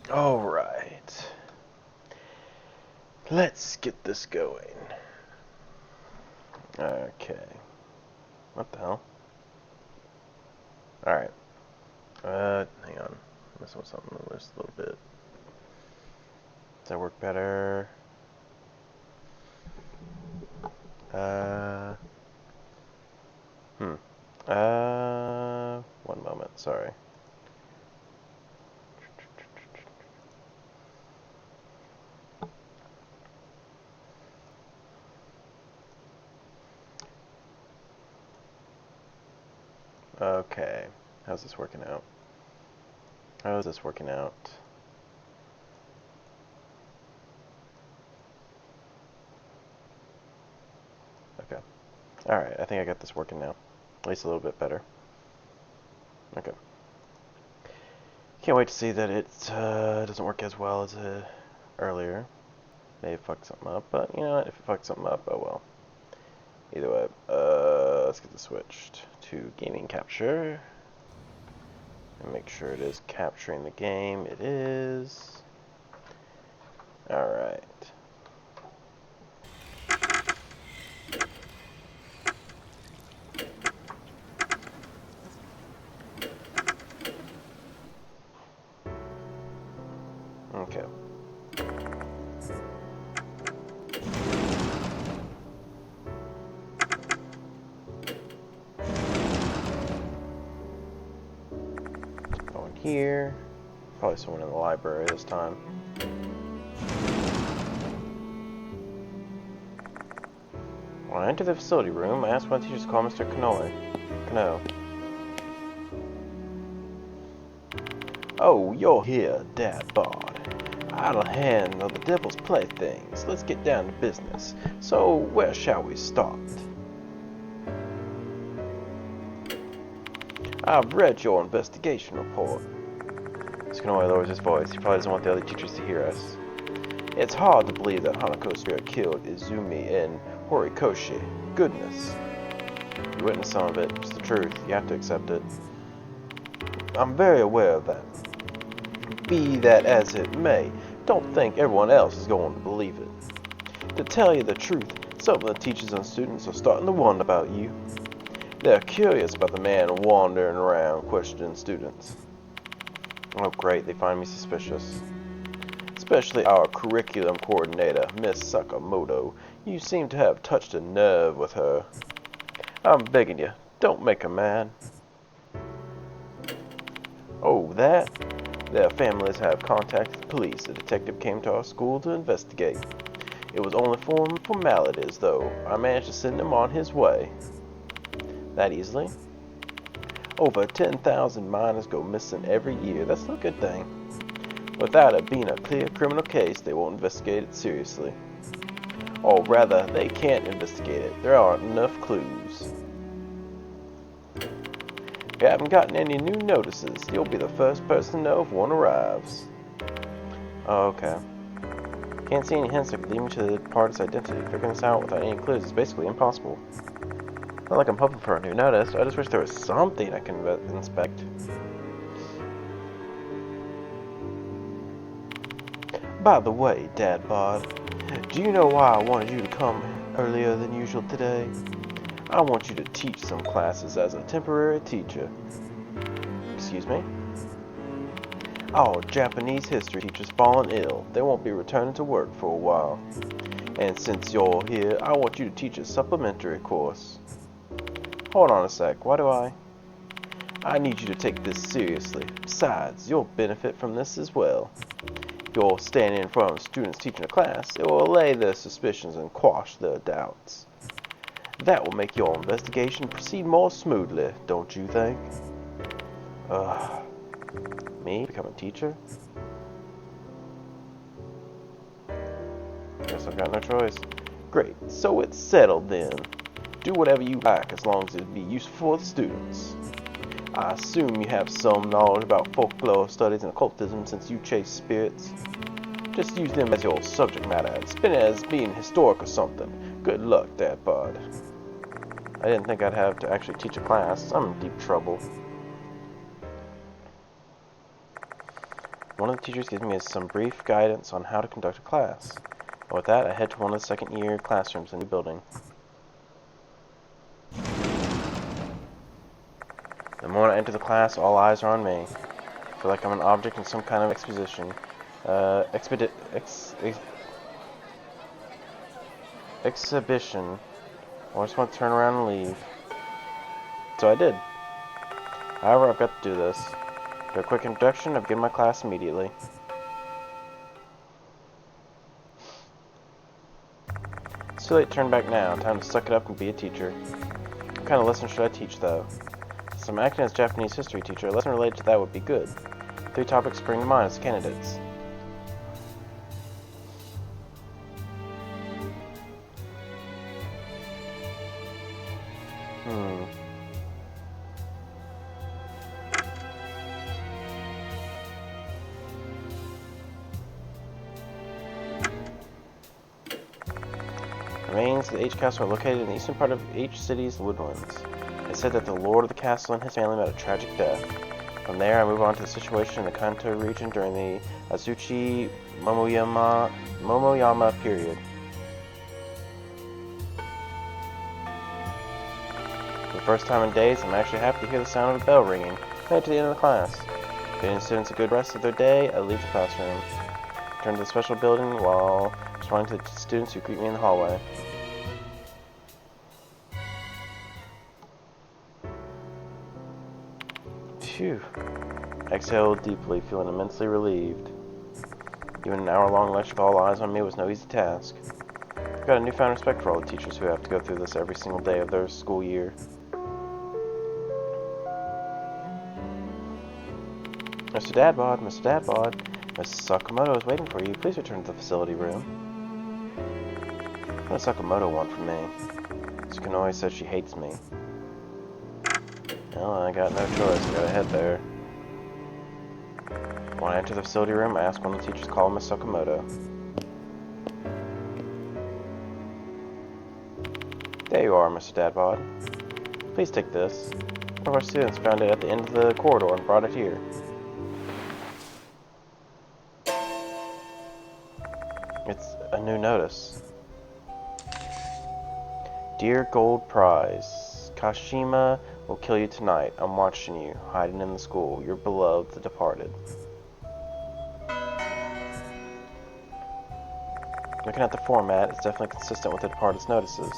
Alright. Let's get this going. Okay. What the hell? Alright. Hang on. I'm messing with something just a little bit. Does that work better? One moment, sorry. Okay. How's this working out? How is this working out? Okay. Alright, I think I got this working now. At least a little bit better. Okay. Can't wait to see that it doesn't work as well as earlier. May fuck something up, but you know what? If it fucks something up, oh well. Either way, let's get this switched to gaming capture. And make sure it is capturing the game. It is. Alright. Okay. Going here. Probably someone in the library this time. When I enter the facility room, I ask one of the teachers to call Mr. Cano. Oh, you're here, Dad Bod. Idle hand of the devil's playthings. Let's get down to business. So, where shall we start? I've read your investigation report. Skanoi lowers his voice. He probably doesn't want the other teachers to hear us. It's hard to believe that Hanako's spirit killed Izumi and Horikoshi. Goodness. You witnessed some of it. It's the truth. You have to accept it. I'm very aware of that. Be that as it may, don't think everyone else is going to believe it. To tell you the truth, some of the teachers and students are starting to wonder about you. They're curious about the man wandering around questioning students. Oh great, they find me suspicious. Especially our curriculum coordinator, Miss Sakamoto. You seem to have touched a nerve with her. I'm begging you, don't make her mad. Oh, that? Their families have contacted the police. A detective came to our school to investigate. It was only for formalities, though. I managed to send him on his way. That easily? Over 10,000 minors go missing every year. That's no good thing. Without it being a clear criminal case, they won't investigate it seriously. Or rather, they can't investigate it. There aren't enough clues. If you haven't gotten any new notices, you'll be the first person to know if one arrives. Oh, okay. Can't see any hints that could lead me to the party's identity. Figuring this out without any clues is basically impossible. Not like I'm hoping for a new notice. I just wish there was something I can inspect. By the way, Dad Bod, do you know why I wanted you to come earlier than usual today? I want you to teach some classes as a temporary teacher. Excuse me? Our Japanese history teacher's fallen ill. They won't be returning to work for a while. And since you're here, I want you to teach a supplementary course. Hold on a sec, why do I need you to take this seriously. Besides, you'll benefit from this as well. If you're standing in front of students teaching a class, it will allay their suspicions and quash their doubts. That will make your investigation proceed more smoothly, don't you think? Me? Become a teacher? Guess I've got no choice. Great, so it's settled then. Do whatever you like as long as it be useful for the students. I assume you have some knowledge about folklore studies and occultism since you chase spirits. Just use them as your subject matter and spin it as being historic or something. Good luck, Dad Bod. I didn't think I'd have to actually teach a class. I'm in deep trouble. One of the teachers gives me some brief guidance on how to conduct a class. And with that, I head to one of the second-year classrooms in the building. The moment I enter the class, all eyes are on me. I feel like I'm an object in some kind of exhibition. Exhibition. I just want to turn around and leave. So I did. However, I've got to do this. Do a quick introduction, I begin my class immediately. It's too late to turn back now. Time to suck it up and be a teacher. What kind of lesson should I teach, though? Since I'm acting as Japanese history teacher, a lesson related to that would be good. 3 topics spring to mind as candidates. The remains of the H castle are located in the eastern part of H city's woodlands. It's said that the lord of the castle and his family met a tragic death. From there, I move on to the situation in the Kanto region during the Azuchi Momoyama period. For the first time in days, I'm actually happy to hear the sound of a bell ringing. I made it to the end of the class. Giving students a good rest of their day, I leave the classroom. Return to the special building while responding to the students who greet me in the hallway. Phew. I exhaled deeply, feeling immensely relieved. Even an hour-long lecture with all eyes on me was no easy task. I've got a newfound respect for all the teachers who have to go through this every single day of their school year. Mr. Dadbod, Mr. Dadbod, Mrs. Sakamoto is waiting for you. Please return to the facility room. What does Sakamoto want from me? Tsukunoi says she hates me. Well, I got no choice. I gotta head there. When I enter the facility room, I ask one of the teachers to call Miss Sakamoto. There you are, Mr. Dadbod. Please take this. One of our students found it at the end of the corridor and brought it here. It's a new notice. Dear Gold Prize, Kashima will kill you tonight. I'm watching you, hiding in the school. Your beloved, the departed. Looking at the format, it's definitely consistent with the departed's notices.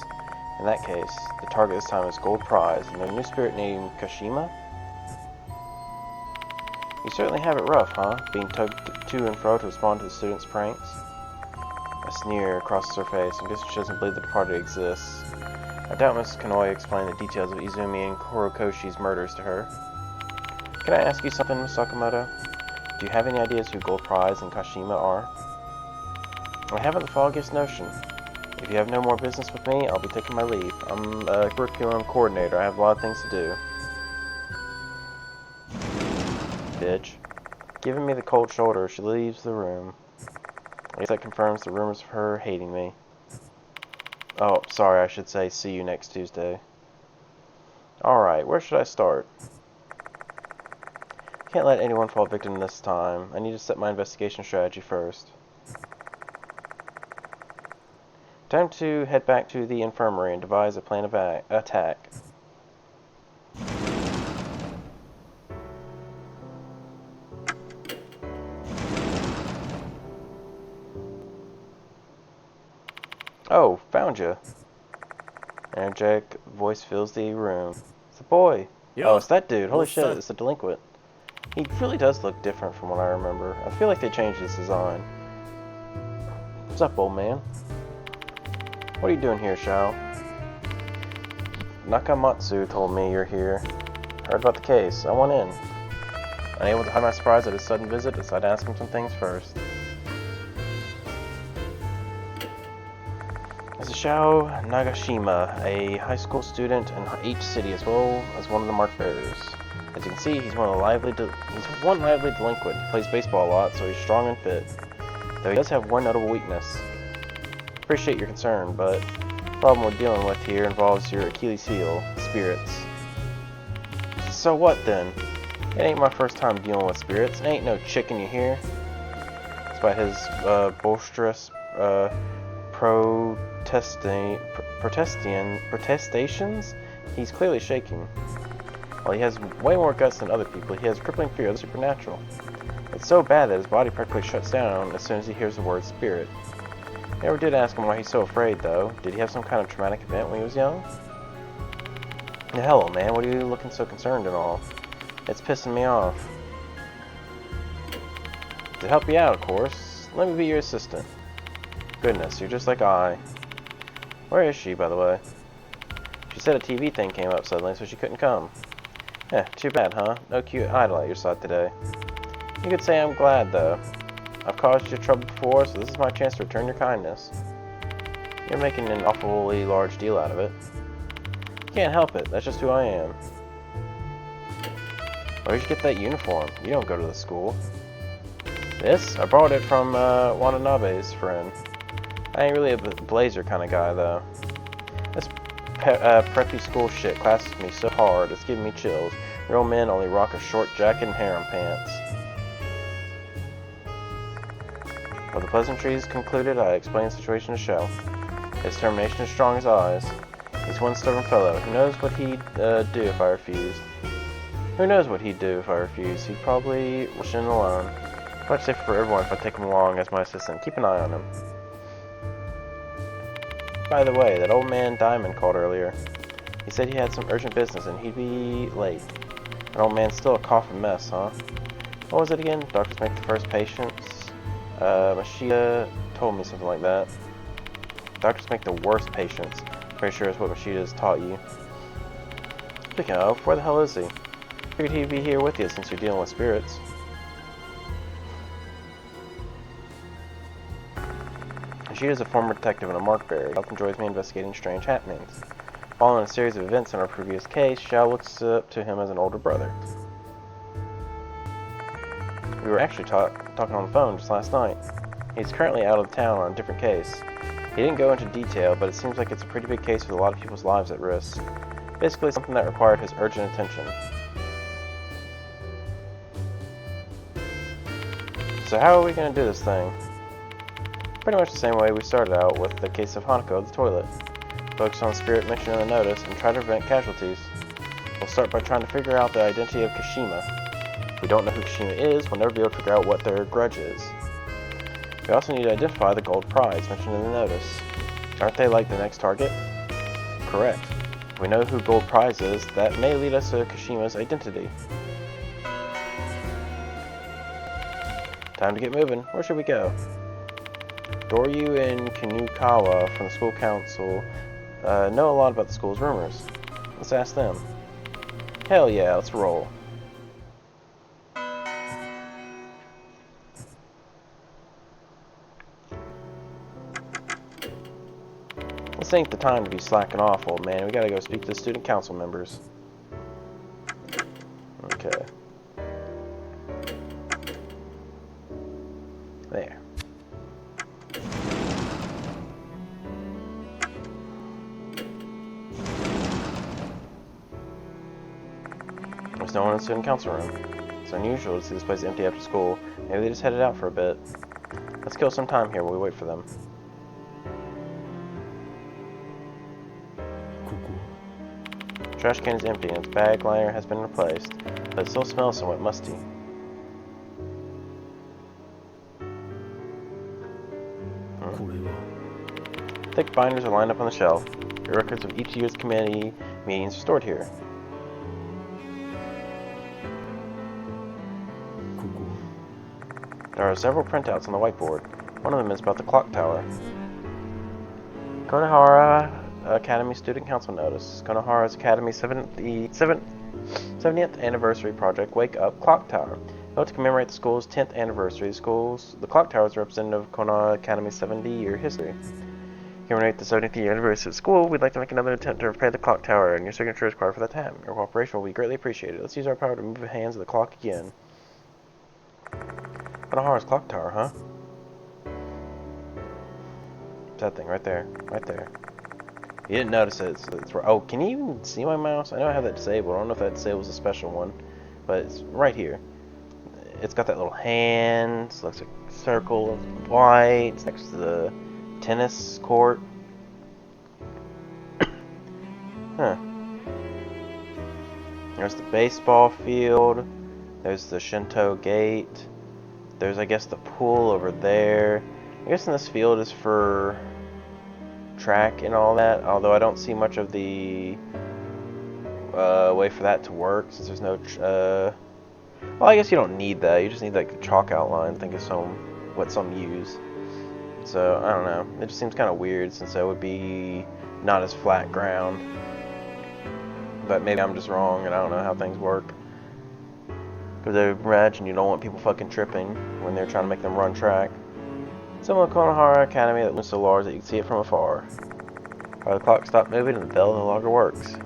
In that case, the target this time is Gold Prize, and their new spirit named Kashima? You certainly have it rough, huh? Being tugged to and fro to respond to the students' pranks? A sneer crosses her face. I guess she doesn't believe the departed exists. I doubt Mrs. Kanoi explained the details of Izumi and Horikoshi's murders to her. Can I ask you something, Miss Sakamoto? Do you have any ideas who Gold Prize and Kashima are? I haven't the foggiest notion. If you have no more business with me, I'll be taking my leave. I'm a curriculum coordinator. I have a lot of things to do. Bitch. Giving me the cold shoulder, she leaves the room. I guess that confirms the rumors of her hating me. Oh, sorry, I should say see you next Tuesday. Alright, where should I start? Can't let anyone fall victim this time. I need to set my investigation strategy first. Time to head back to the infirmary and devise a plan of attack. Oh, found you. Energetic voice fills the room. It's the boy. Yo, oh, it's that dude. Holy shit, up? it's the delinquent. He really does look different from what I remember. I feel like they changed his design. What's up, old man? What are you doing here, Shao? Nakamatsu told me you're here. Heard about the case. I went in. Unable to hide my surprise at his sudden visit, decided to ask him some things first. This is Shao Nagashima, a high school student in H City, as well as one of the mark bearers. As you can see, he's one lively delinquent. He plays baseball a lot, so he's strong and fit. Though he does have one notable weakness. Appreciate your concern, but the problem we're dealing with here involves your Achilles heel, spirits. So what then? It ain't my first time dealing with spirits. Ain't no chicken, you hear? Despite his boisterous protestations, he's clearly shaking. While he has way more guts than other people, he has crippling fear of the supernatural. It's so bad that his body practically shuts down as soon as he hears the word spirit. Never did ask him why he's so afraid, though. Did he have some kind of traumatic event when he was young? The hell, old man, what are you looking so concerned and all? It's pissing me off. To help you out, of course. Let me be your assistant. Goodness, you're just like I. Where is she, by the way? She said a TV thing came up suddenly, so she couldn't come. Eh, too bad, huh? No cute idol at your side today. You could say I'm glad, though. I've caused you trouble before, so this is my chance to return your kindness. You're making an awfully large deal out of it. You can't help it, that's just who I am. Where'd you get that uniform? You don't go to the school. This? I borrowed it from Watanabe's friend. I ain't really a blazer kind of guy, though. This preppy school shit classes me so hard, it's giving me chills. Real men only rock a short jacket and harem pants. With the pleasantries concluded, I explained the situation to Shell. His determination is strong as eyes. He's one stubborn fellow. Who knows what he'd do if I refused? Who knows what he'd do if I refused? He'd probably rush in alone. Much safer for everyone if I take him along as my assistant. Keep an eye on him. By the way, that old man Diamond called earlier. He said he had some urgent business and he'd be late. That old man's still a coughing mess, huh? What was it again? Doctors make the first patients? Mashita told me something like that. Doctors make the worst patients. Pretty sure it's what Mashida's taught you. Speaking of, where the hell is he? Figured he'd be here with you since you're dealing with spirits. Mashida's a former detective and a markbearer. He often enjoys me investigating strange happenings. Following a series of events in our previous case, Shao looks up to him as an older brother. We were actually talking on the phone just last night. He's currently out of town on a different case. He didn't go into detail, but it seems like it's a pretty big case with a lot of people's lives at risk. Basically something that required his urgent attention. So how are we going to do this thing? Pretty much the same way we started out with the case of Hanako, the toilet. Focus on the spirit mentioned in the notice and try to prevent casualties. We'll start by trying to figure out the identity of Kashima. If we don't know who Kashima is, we'll never be able to figure out what their grudge is. We also need to identify the gold prize mentioned in the notice. Aren't they like the next target? Correct. If we know who gold prize is, that may lead us to Kashima's identity. Time to get moving. Where should we go? Doryu and Kinukawa from the school council know a lot about the school's rumors. Let's ask them. Hell yeah, let's roll. This ain't the time to be slacking off, old man. We gotta go speak to the student council members. Okay. There. There's no one in the student council room. It's unusual to see this place empty after school. Maybe they just headed out for a bit. Let's kill some time here while we wait for them. Trash can is empty and its bag liner has been replaced, but it still smells somewhat musty. Thick binders are lined up on the shelf. The records of each year's committee meetings are stored here. There are several printouts on the whiteboard. One of them is about the clock tower. Konohara Academy Student Council Notice. Konohara's Academy 70th Anniversary Project Wake Up Clock Tower. Note to commemorate the school's 10th anniversary. The clock tower is representative of Konohara Academy's 70-year history. To commemorate the 70th year anniversary of school, we'd like to make another attempt to repair the clock tower, and your signature is required for that time. Your cooperation will be greatly appreciated. Let's use our power to move the hands of the clock again. Konohara's clock tower, huh? It's that thing right there. Right there. You didn't notice it. Oh, can you even see my mouse? I know I have that disabled. I don't know if that disables a special one. but it's right here. It's got that little hand. It looks like a circle of white. It's next to the tennis court. Huh. There's the baseball field. There's the Shinto gate. There's, I guess, the pool over there. I'm guessing this field is for track and all that, although I don't see much of the way for that to work, since there's no well, I guess you don't need that. You just need like the chalk outline. I think is what some use. So I don't know. It just seems kind of weird, since it would be not as flat ground. But maybe I'm just wrong, and I don't know how things work. Because I imagine you don't want people fucking tripping when they're trying to make them run track. Similar to Konohara Academy that looms so large that you can see it from afar. While the clock stopped moving and the bell no longer works.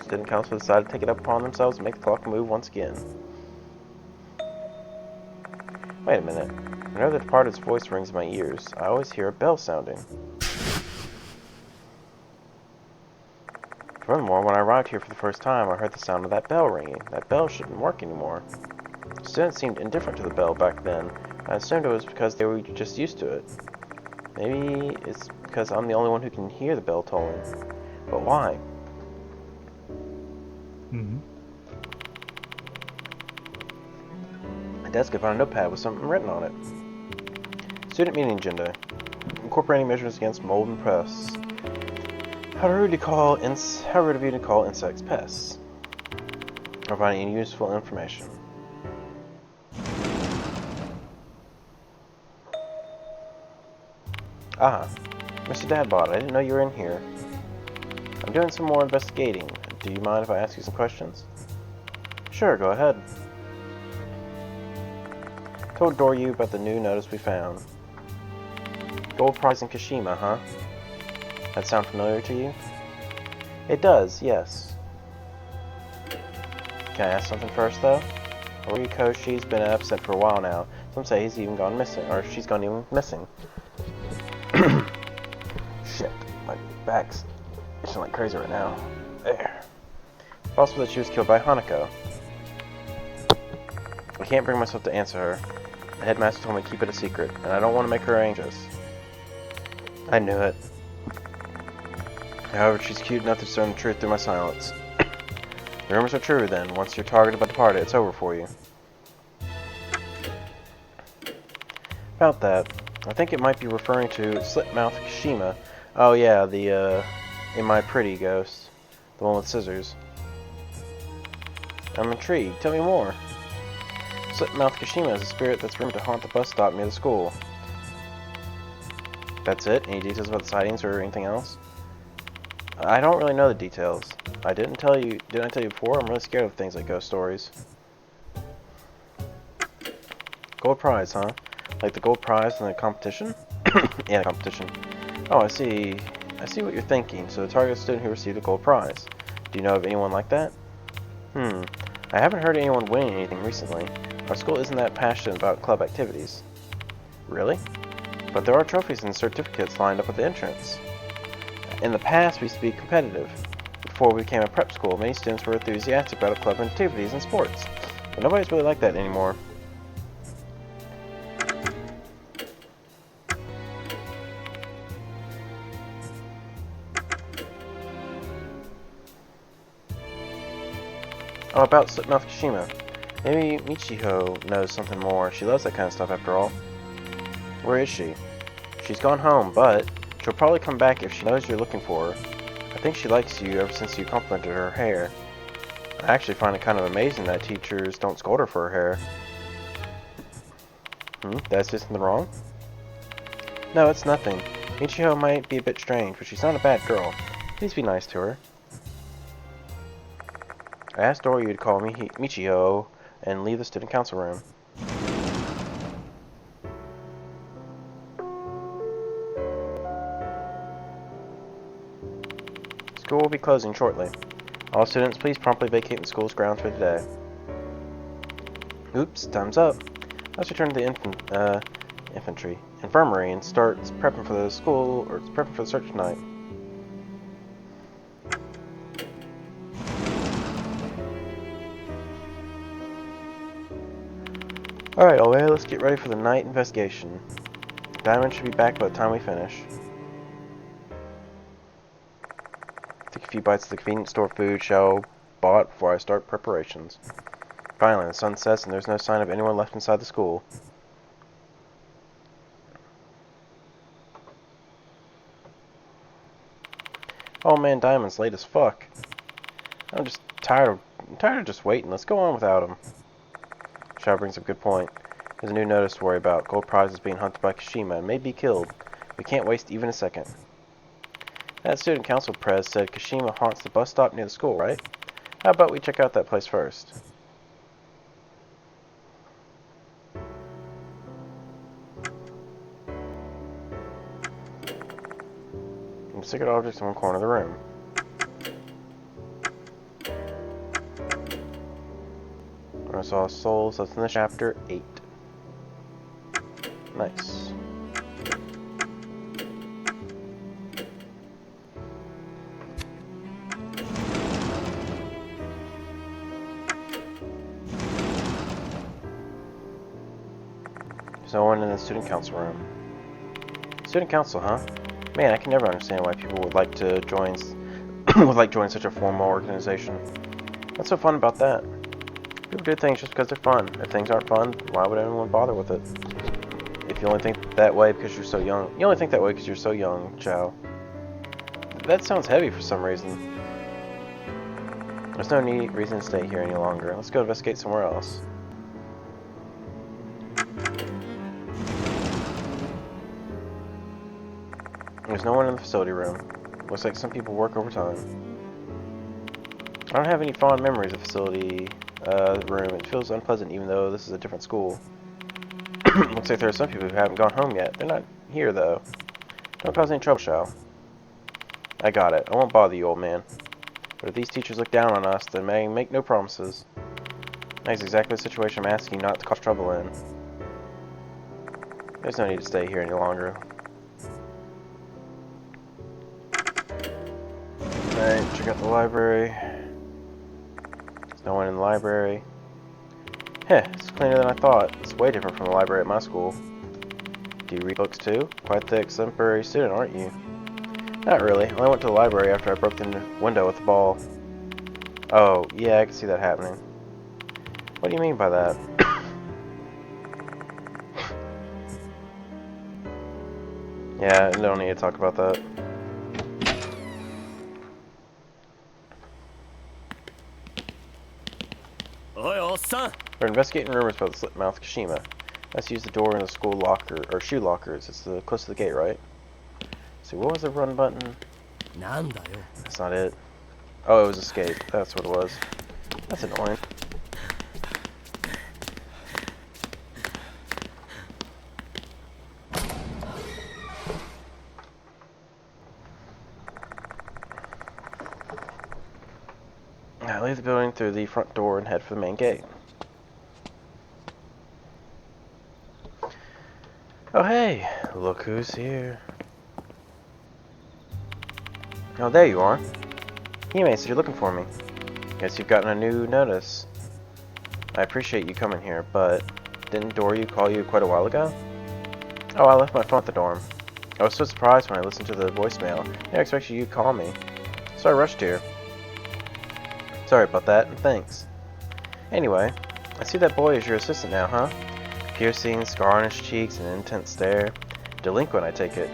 Student council decided to take it up upon themselves and make the clock move once again. Wait a minute. Whenever the departed's voice rings in my ears, I always hear a bell sounding. Furthermore, when I arrived here for the first time, I heard the sound of that bell ringing. That bell shouldn't work anymore. The students seemed indifferent to the bell back then. I assumed it was because they were just used to it. Maybe it's because I'm the only one who can hear the bell tolling. But why? My desk, I found a notepad with something written on it. Student meeting agenda. Incorporating measures against mold and pests. How rude of you to call insects pests. Providing any useful information. Ah, Mr. Dadbot, I didn't know you were in here. I'm doing some more investigating. Do you mind if I ask you some questions? Sure, go ahead. Told Doryu about the new notice we found. Gold prize in Kashima, huh? That sound familiar to you? It does, yes. Can I ask something first, though? Horikoshi, she's been absent for a while now. Some say he's even gone missing, or she's gone even missing. Shit, my back's itching like crazy right now. There. It's possible that she was killed by Hanako. I can't bring myself to answer her. The headmaster told me to keep it a secret, and I don't want to make her anxious. I knew it. However, she's cute enough to discern the truth through my silence. The rumors are true, then. Once you're targeted by the party, it's over for you. About that, I think it might be referring to slit-mouth Kashima. Oh yeah, the, In My Pretty ghost. The one with scissors. I'm intrigued. Tell me more. Slit-mouth Kashima is a spirit that's rumored to haunt the bus stop near the school. That's it? Any details about the sightings or anything else? I don't really know the details. Didn't I tell you before? I'm really scared of things like ghost stories. Gold prize, huh? Like the gold prize in the competition? Yeah, competition. Oh, I see. I see what you're thinking. So the target student who received a gold prize. Do you know of anyone like that? I haven't heard of anyone winning anything recently. Our school isn't that passionate about club activities. Really? But there are trophies and certificates lined up at the entrance. In the past, we used to be competitive. Before we became a prep school, many students were enthusiastic about club activities and sports. But nobody's really like that anymore. Oh, about slit-mouth Kashima. Maybe Michiho knows something more. She loves that kind of stuff after all. Where is she? She's gone home, but she'll probably come back if she knows you're looking for her. I think she likes you ever since you complimented her hair. I actually find it kind of amazing that teachers don't scold her for her hair. Did I say something wrong? No, it's nothing. Michiho might be a bit strange, but she's not a bad girl. Please be nice to her. I asked Doryu to call me Michiho and leave the student council room. School will be closing shortly. All students, please promptly vacate the school's grounds for today. Oops, time's up. Let's return to the infirmary and start prepping for the search tonight. Alright, Oe, let's get ready for the night investigation. Diamond should be back by the time we finish. Take a few bites of the convenience store food shall bought before I start preparations. Finally, the sun sets and there's no sign of anyone left inside the school. Oh man, Diamond's late as fuck. I'm tired of just waiting. Let's go on without him. Shao brings up a good point. There's a new notice to worry about. Gold Prize is being hunted by Kashima and may be killed. We can't waste even a second. That student council prez said Kashima haunts the bus stop near the school, right? How about we check out that place first? Secret objects in one corner of the room. I saw souls. That's in the chapter 8. Nice. There's no one in the student council room. Student council, huh? Man, I can never understand why people would like to join join such a formal organization. What's so fun about that? People do things just because they're fun. If things aren't fun, why would anyone bother with it? If you only think that way because you're so young, you only think that way because you're so young, Chow. That sounds heavy for some reason. There's no reason to stay here any longer. Let's go investigate somewhere else. There's no one in the facility room. Looks like some people work overtime. I don't have any fond memories of the facility room. It feels unpleasant even though this is a different school. Looks like there are some people who haven't gone home yet. They're not here though. Don't cause any trouble, Shao. I got it. I won't bother you, old man. But if these teachers look down on us, then make no promises. That's exactly the situation I'm asking you not to cause trouble in. There's no need to stay here any longer. Alright, check out the library. There's no one in the library. Heh, it's cleaner than I thought. It's way different from the library at my school. Do you read books too? Quite the exemplary student, aren't you? Not really. I only went to the library after I broke the window with the ball. Oh, yeah, I can see that happening. What do you mean by that? Yeah, I don't need to talk about that. We're investigating rumors about the slit-mouth Kashima. Let's use the door in the school locker, or shoe lockers. It's close to the gate, right? So what was the run button? That's not it. Oh, it was escape. That's what it was. That's annoying. Now leave the building through the front door and head for the main gate. Oh hey, look who's here. Oh, there you are. Hime said you're looking for me. Guess you've gotten a new notice. I appreciate you coming here, but didn't Doryu call you quite a while ago? Oh, I left my phone at the dorm. I was so surprised when I listened to the voicemail. I didn't expect you'd call me. So I rushed here. Sorry about that, and thanks. Anyway, I see that boy is your assistant now, huh? Piercing, scar on his cheeks, and an intense stare. Delinquent, I take it.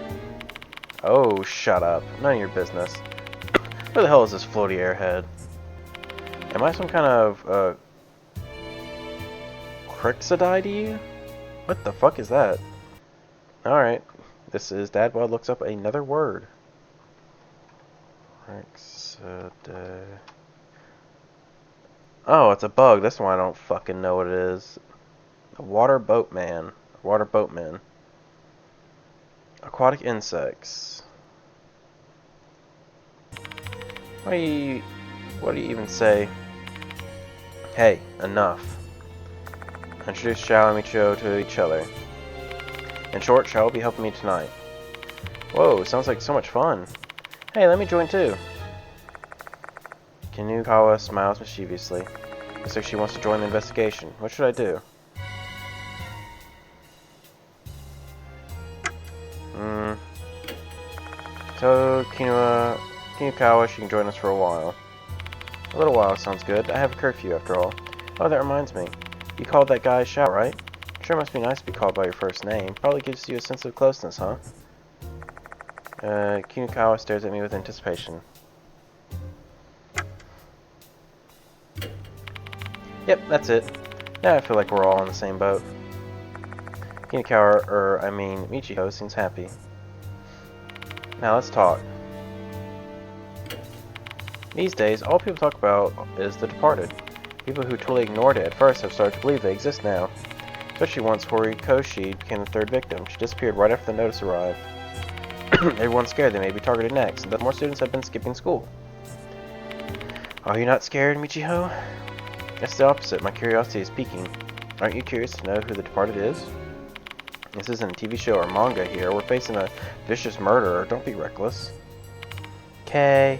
Oh, shut up. None of your business. Who the hell is this floaty airhead? Am I some kind of, Crixidie to you? What the fuck is that? Alright. This is Dadwad looks up another word. Crixidie. Oh, it's a bug. That's why I don't fucking know what it is. A water boatman. Water boatman. Aquatic insects. What do you even say? Hey, enough. Introduce Shao and Michio to each other. In short, Shao will be helping me tonight. Whoa, sounds like so much fun. Hey, let me join too. Kinukawa smiles mischievously. Looks like she wants to join the investigation. What should I do? So, Kinukawa, she can join us for a while. A little while sounds good. I have a curfew after all. Oh, that reminds me. You called that guy Shao, right? Sure must be nice to be called by your first name. Probably gives you a sense of closeness, huh? Kinukawa stares at me with anticipation. Yep, that's it. Now I feel like we're all on the same boat. Michiho seems happy. Now let's talk. These days, all people talk about is The Departed. People who totally ignored it at first have started to believe they exist now. Especially once Horikoshi became the third victim. She disappeared right after the notice arrived. Everyone's scared they may be targeted next, and that more students have been skipping school. Are you not scared, Michiho? That's the opposite. My curiosity is piquing. Aren't you curious to know who The Departed is? This isn't a TV show or manga here. We're facing a vicious murderer. Don't be reckless. Okay.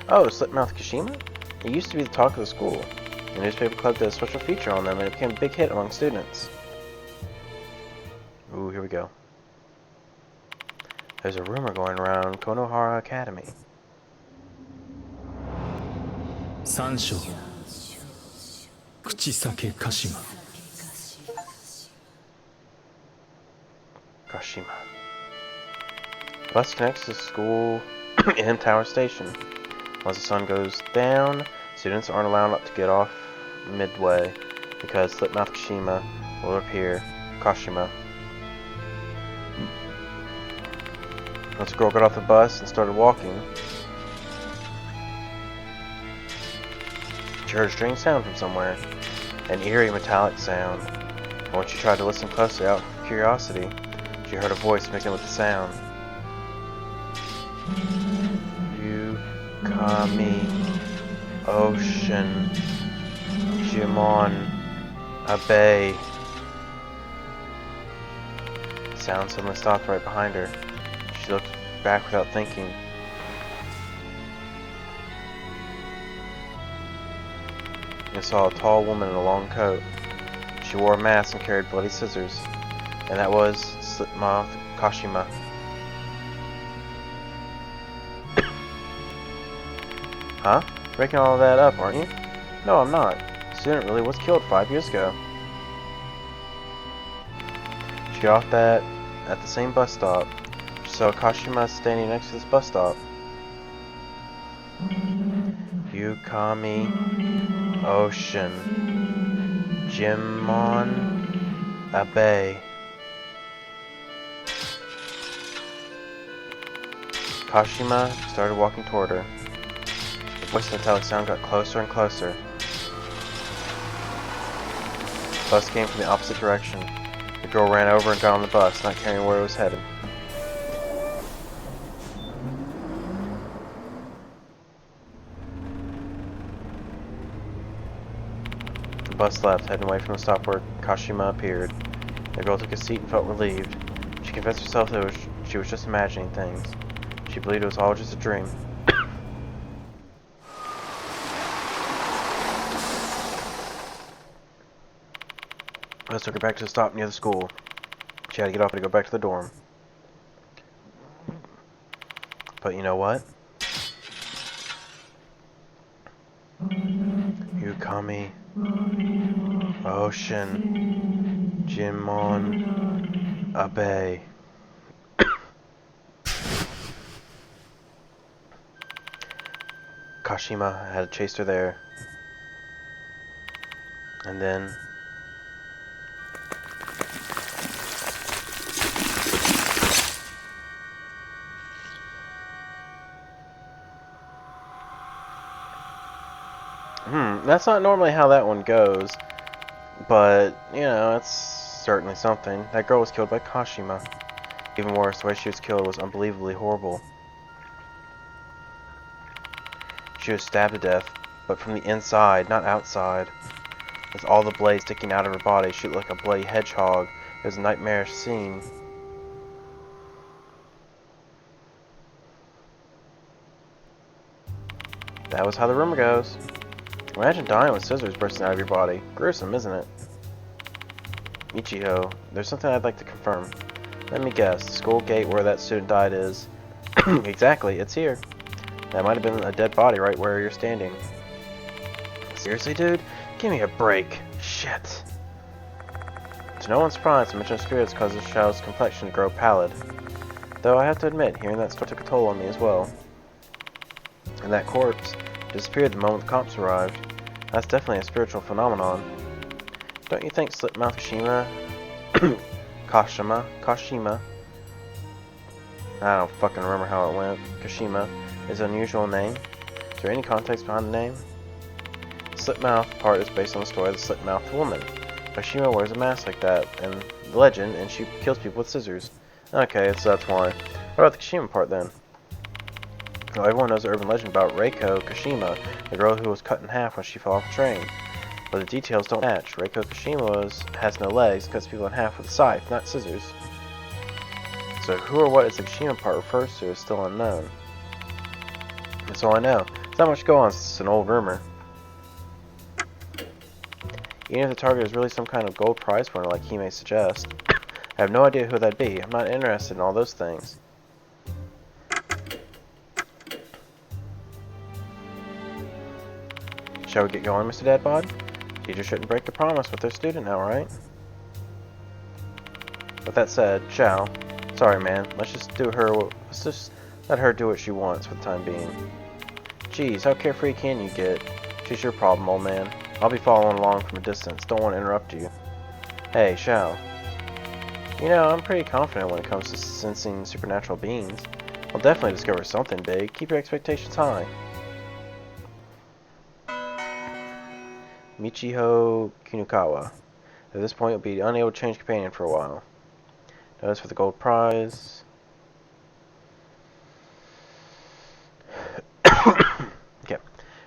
Oh, slit-mouth Kashima? It used to be the talk of the school. The newspaper club did a special feature on them, and it became a big hit among students. Ooh, here we go. There's a rumor going around Konohara Academy. Sansho. Kuchisake Kashima. Kashima. Bus connects to school and Tower Station. Once the sun goes down, students aren't allowed to get off midway because slit-mouth Kashima will appear. Kashima. Once the girl got off the bus and started walking, she heard a strange sound from somewhere. An eerie metallic sound. And when she tried to listen closely out of curiosity, she heard a voice mixing with the sound. You Kami Ocean Jimon Abe. The sound suddenly stopped right behind her. She looked back without thinking. And saw a tall woman in a long coat. She wore a mask and carried bloody scissors. And that was slit-mouth Kashima. Huh? Breaking all of that up, aren't you? No, I'm not. The student really was killed 5 years ago. She got off that at the same bus stop. She saw Kashima standing next to this bus stop. Yukami Ocean Jimon Abe. Kashima started walking toward her. The voice and metallic sound got closer and closer. The bus came from the opposite direction. The girl ran over and got on the bus, not caring where it was headed. The bus left, heading away from the stop where Kashima appeared. The girl took a seat and felt relieved. She confessed herself that she was just imagining things. She believed it was all just a dream. The bus took her back to the stop near the school. She had to get off to go back to the dorm. But you know what? Yukami Ocean Jimon Abe. Kashima had chased her there. And then that's not normally how that one goes, but, you know, it's certainly something. That girl was killed by Kashima. Even worse, the way she was killed was unbelievably horrible. She was stabbed to death, but from the inside, not outside. With all the blades sticking out of her body, she looked like a bloody hedgehog. It was a nightmarish scene. That was how the rumor goes. Imagine dying with scissors bursting out of your body. Gruesome, isn't it? Michiho, there's something I'd like to confirm. Let me guess, the school gate where that student died is... Exactly, it's here. That might have been a dead body right where you're standing. Seriously, dude? Give me a break. Shit. To no one's surprise, the mention of spirits causes Xiao's complexion to grow pallid. Though I have to admit, hearing that story took a toll on me as well. And that corpse disappeared the moment the cops arrived. That's definitely a spiritual phenomenon. Don't you think slit-mouth Kashima, I don't fucking remember how it went, Kashima, is an unusual name? Is there any context behind the name? The slit-mouth part is based on the story of the slit-mouthed woman. Kashima wears a mask like that, and the legend, and she kills people with scissors. Okay, so that's why. What about the Kashima part then? Well, everyone knows the urban legend about Reiko Kashima, the girl who was cut in half when she fell off a train. But the details don't match. Reiko Kashima has no legs, cuts people in half with a scythe, not scissors. So who or what is the Kashima part refers to is still unknown. That's all I know. There's not much to go on, it's an old rumor. Even if the target is really some kind of gold prize winner like he may suggest, I have no idea who that'd be. I'm not interested in all those things. Shall we get going, Mr. Deadbod? Teachers shouldn't break the promise with their student now, right? With that said, Xiao, sorry man, let's just let her do what she wants for the time being. Geez, how carefree can you get? She's your problem, old man. I'll be following along from a distance, don't want to interrupt you. Hey, Xiao. You know, I'm pretty confident when it comes to sensing supernatural beings. I'll definitely discover something big. Keep your expectations high. Michiho Kinukawa. At this point, you'll be unable to change companion for a while. Notice for the gold prize. Okay.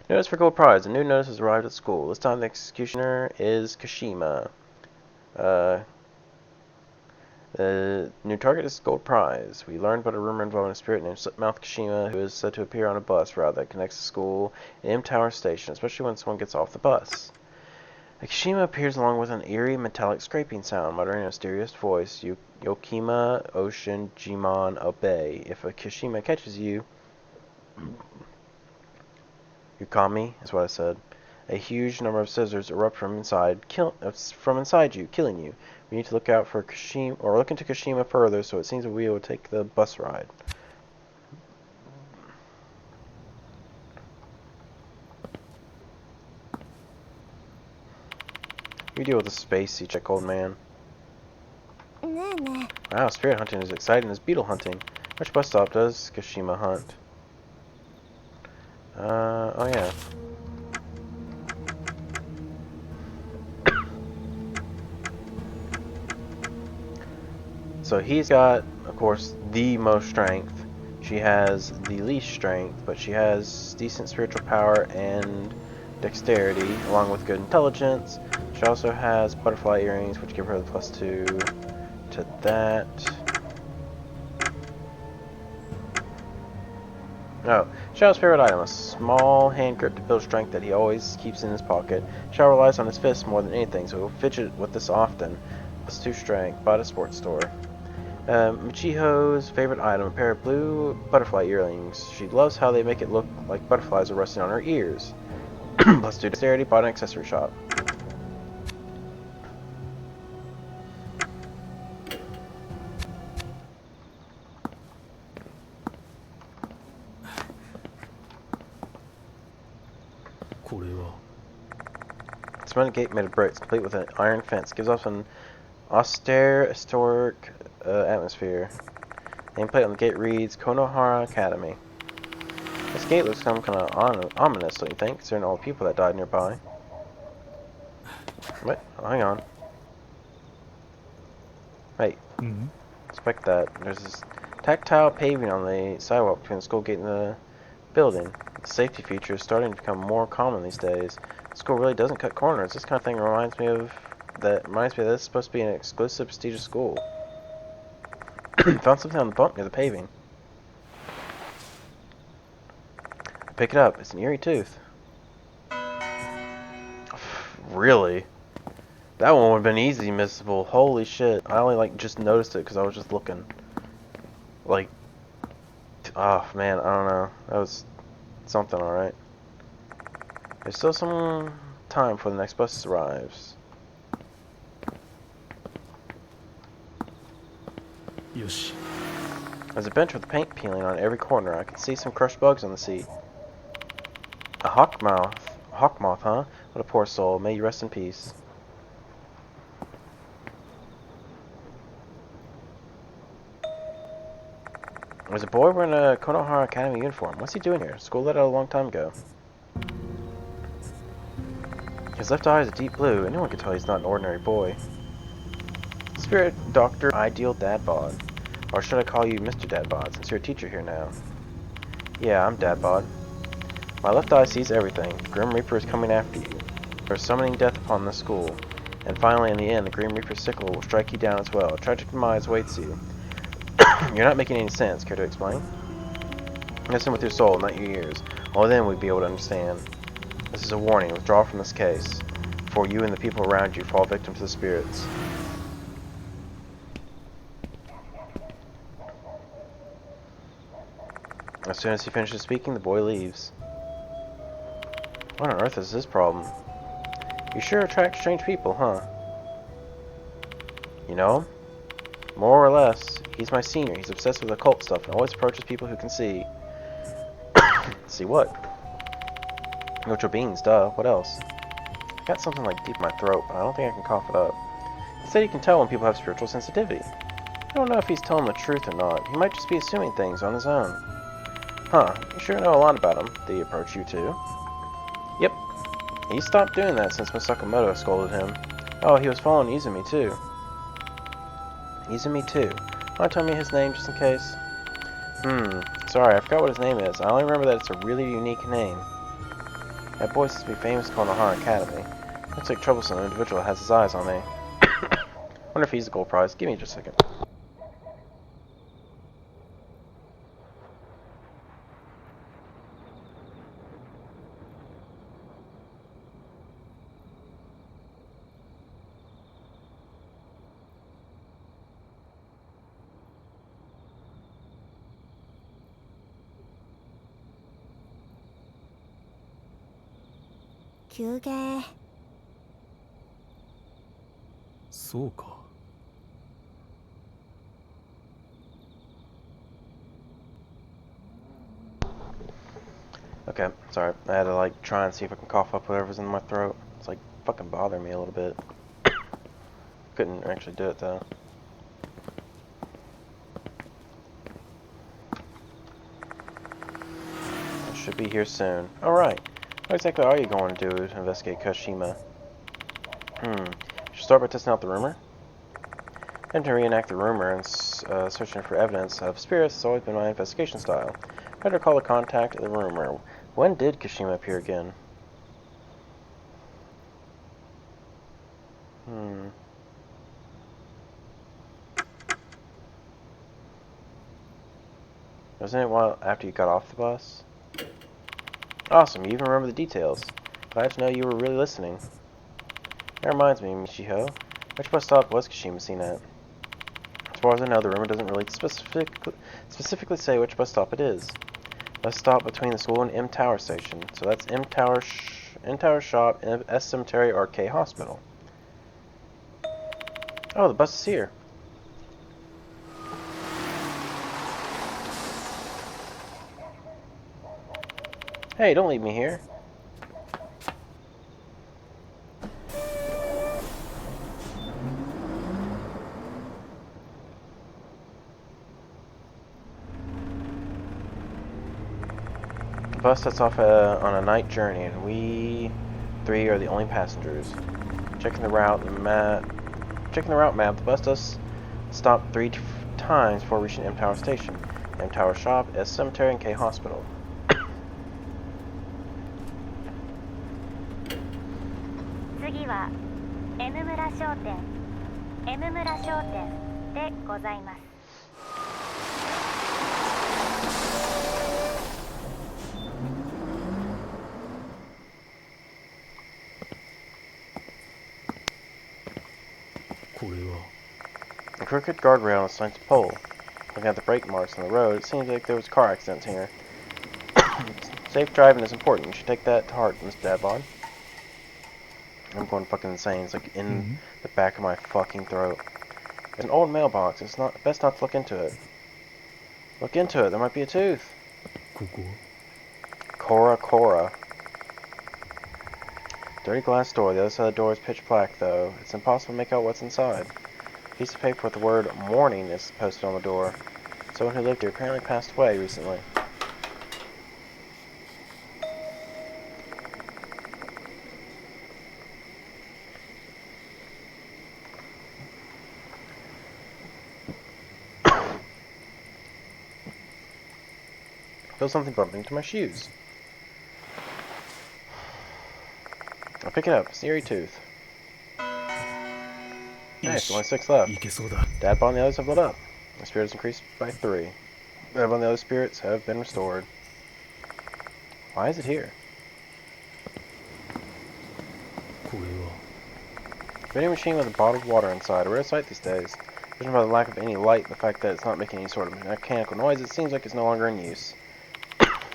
Notice for gold prize. A new notice has arrived at school. This time the executioner is Kashima. The new target is gold prize. We learned about a rumor involving a spirit named Slit-mouth Kashima who is said to appear on a bus route that connects the school and M Tower Station, especially when someone gets off the bus. Kashima appears along with an eerie metallic scraping sound, muttering in a mysterious voice, Yokima, Ocean, Jimon, obey. If a Kashima catches you, Yukami, is what I said. A huge number of scissors erupt from inside you, killing you. We need to look out for Kashima, or look into Kashima further, so it seems that we will take the bus ride. You deal with the spacey chick, old man. Wow, spirit hunting is exciting as beetle hunting. Which bus stop does Kashima hunt? Oh yeah. So he's got, of course, the most strength. She has the least strength, but she has decent spiritual power and dexterity, along with good intelligence. She also has butterfly earrings, which give her the +2 to that. Oh, Xiao's favorite item, a small hand grip to build strength that he always keeps in his pocket. Xiao relies on his fists more than anything, so he'll fidget with this often. +2 strength, bought at a sports store. Michiho's favorite item, a pair of blue butterfly earrings. She loves how they make it look like butterflies are resting on her ears. +2 dexterity, bought an accessory shop. Cement gate made of bricks, complete with an iron fence, gives off an austere, historic atmosphere. Nameplate on the gate reads Konohara Academy. This gate looks some kind of ominous, don't you think, considering all the people that died nearby? What? Oh, hang on. Wait. Inspect that. There's this tactile paving on the sidewalk between the school gate and the building. The safety feature is starting to become more common these days. The school really doesn't cut corners. This kind of thing reminds me that this is supposed to be an exclusive, prestigious school. Found something on the bump near the paving. Pick it up. It's an eerie tooth. Really? That one would have been easy missable. Holy shit. I only like just noticed it because I was just looking. Like, oh man, I don't know. That was something, alright. There's still some time before the next bus arrives. Yoshi. There's a bench with paint peeling on every corner. I can see some crushed bugs on the seat. A hawkmouth. Hawkmoth, huh? What a poor soul. May you rest in peace. There's a boy wearing a Konohara Academy uniform. What's he doing here? School let out a long time ago. His left eye is a deep blue. Anyone can tell he's not an ordinary boy. Spirit Doctor Ideal Dadbod. Or should I call you Mr. Dadbod, since you're a teacher here now? Yeah, I'm Dadbod. My left eye sees everything. Grim Reaper is coming after you. They're summoning death upon the school. And finally, in the end, the Grim Reaper's sickle will strike you down as well. A tragic demise awaits you. You're not making any sense. Care to explain? Listen with your soul, not your ears. Only then we'd be able to understand. This is a warning. Withdraw from this case, before you and the people around you fall victim to the spirits. As soon as he finishes speaking, the boy leaves. What on earth is this problem? You sure attract strange people, huh? You know him? More or less. He's my senior. He's obsessed with occult stuff and always approaches people who can see. See what? Mutual beings, duh. What else? I got something like deep in my throat, but I don't think I can cough it up. He said you can tell when people have spiritual sensitivity. I don't know if he's telling the truth or not. He might just be assuming things on his own. Huh. You sure know a lot about him. Did he approach you too? Yep. He stopped doing that since Miss Sakamoto scolded him. Oh, he was following Izumi too. Izumi too. Want to tell me his name just in case? Sorry, I forgot what his name is. I only remember that it's a really unique name. That boy seems to be famous at Konohara Academy. Looks like troublesome individual has his eyes on me. Wonder if he's the gold prize. Give me just a second. So ka. Okay, sorry. I had to like try and see if I can cough up whatever's in my throat. It's like fucking bothering me a little bit. Couldn't actually do it though. I should be here soon. Alright. What exactly are you going to do to investigate Kashima? Should start by testing out the rumor? And to reenact the rumor and searching for evidence of spirits has always been my investigation style. Better call the contact of the rumor. When did Kashima appear again? Wasn't it a while after you got off the bus? Awesome, you even remember the details. Glad to know you were really listening. That reminds me, Michiho. Which bus stop was Kashima seen at? As far as I know, the rumor doesn't really specifically say which bus stop it is. Bus stop between the school and M Tower Station. So that's M Tower Shop, S Cemetery, or K Hospital. Oh, the bus is here. Hey, don't leave me here. The bus sets off on a night journey, and we three are the only passengers. Checking the route map, the bus does stop 3 times before reaching M Tower Station, M Tower Shop, S Cemetery, and K Hospital. 次は M 村商店 M 村商店でございます。これは A crooked guardrail on a slanted pole. Looking at the brake marks on the road, it seems like there was car accidents here. Safe driving is important. You should take that to heart, Mr. Dadbod. I'm going fucking insane. It's like in the back of my fucking throat. It's an old mailbox. It's not best not to look into it. Look into it. There might be a tooth. ここ Cora. Dirty glass door. The other side of the door is pitch black, though. It's impossible to make out what's inside. A piece of paper with the word "morning" is posted on the door. Someone who lived here apparently passed away recently. Feel something bumping into my shoes. I'll pick it up. It's an eerie tooth. Nice, only 6 left. いけそうだ Dadbod and the others have lit up. My spirit has increased by 3. Dadbod and the other spirits have been restored. Why is it here? これは Vending machine with a bottle of water inside. A rare sight these days. Judging by the lack of any light, the fact that it's not making any sort of mechanical noise, it seems like it's no longer in use.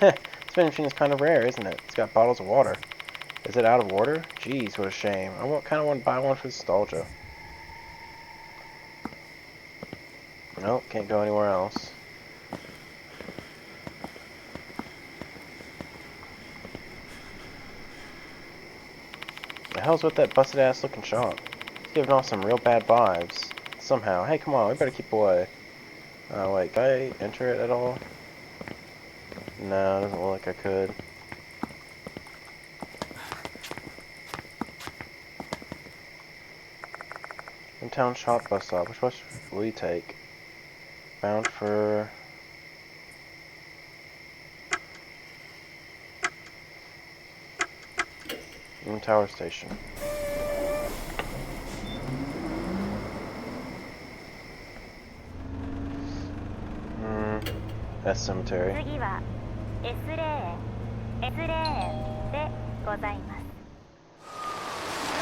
This vending machine is kind of rare, isn't it? It's got bottles of water. Is it out of order? Jeez, what a shame. I kind of want to buy one for nostalgia. Nope, can't go anywhere else. The hell's with that busted ass looking shop? It's giving off some real bad vibes. Somehow. Hey, come on, we better keep away. Wait, can I enter it at all? No, it doesn't look like I could. In-town shop bus stop. Which bus will you take? Bound for... Tower Station. That's cemetery. 次は S レーン S レーンでございます。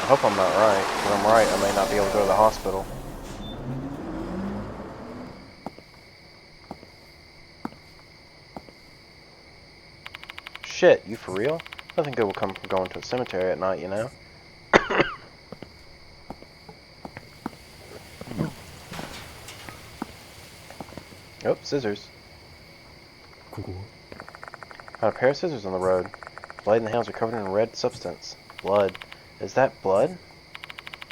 I hope I'm not right. If I'm right, I may not be able to go to the hospital. Shit, you for real? Nothing good will come from going to a cemetery at night, you know? Oh, scissors. ここ Found a pair of scissors on the road. The blade and the handles are covered in a red substance. Blood. Is that blood?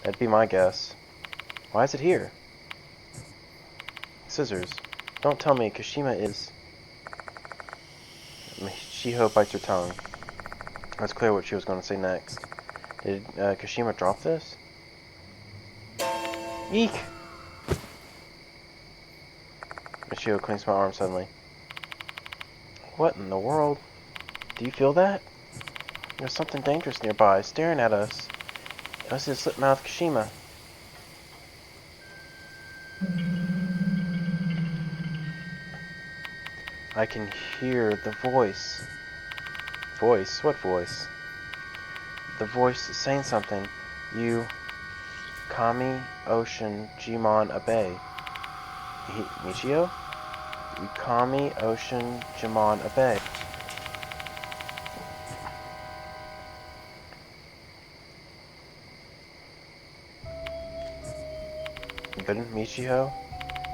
That'd be my guess. Why is it here? Scissors. Don't tell me Kashima is... Shiho bites her tongue. It's clear what she was going to say next. Did Kashima drop this? Eek! Michio clings to my arm suddenly. What in the world? Do you feel that? There's something dangerous nearby, staring at us. It must be the slit-mouth Kashima. I can hear the voice. Voice? What voice? The voice is saying something. You... Kami, Ocean, Jimon, Abe. Michio? Kami, Ocean, Jimon, Abe. But Michio?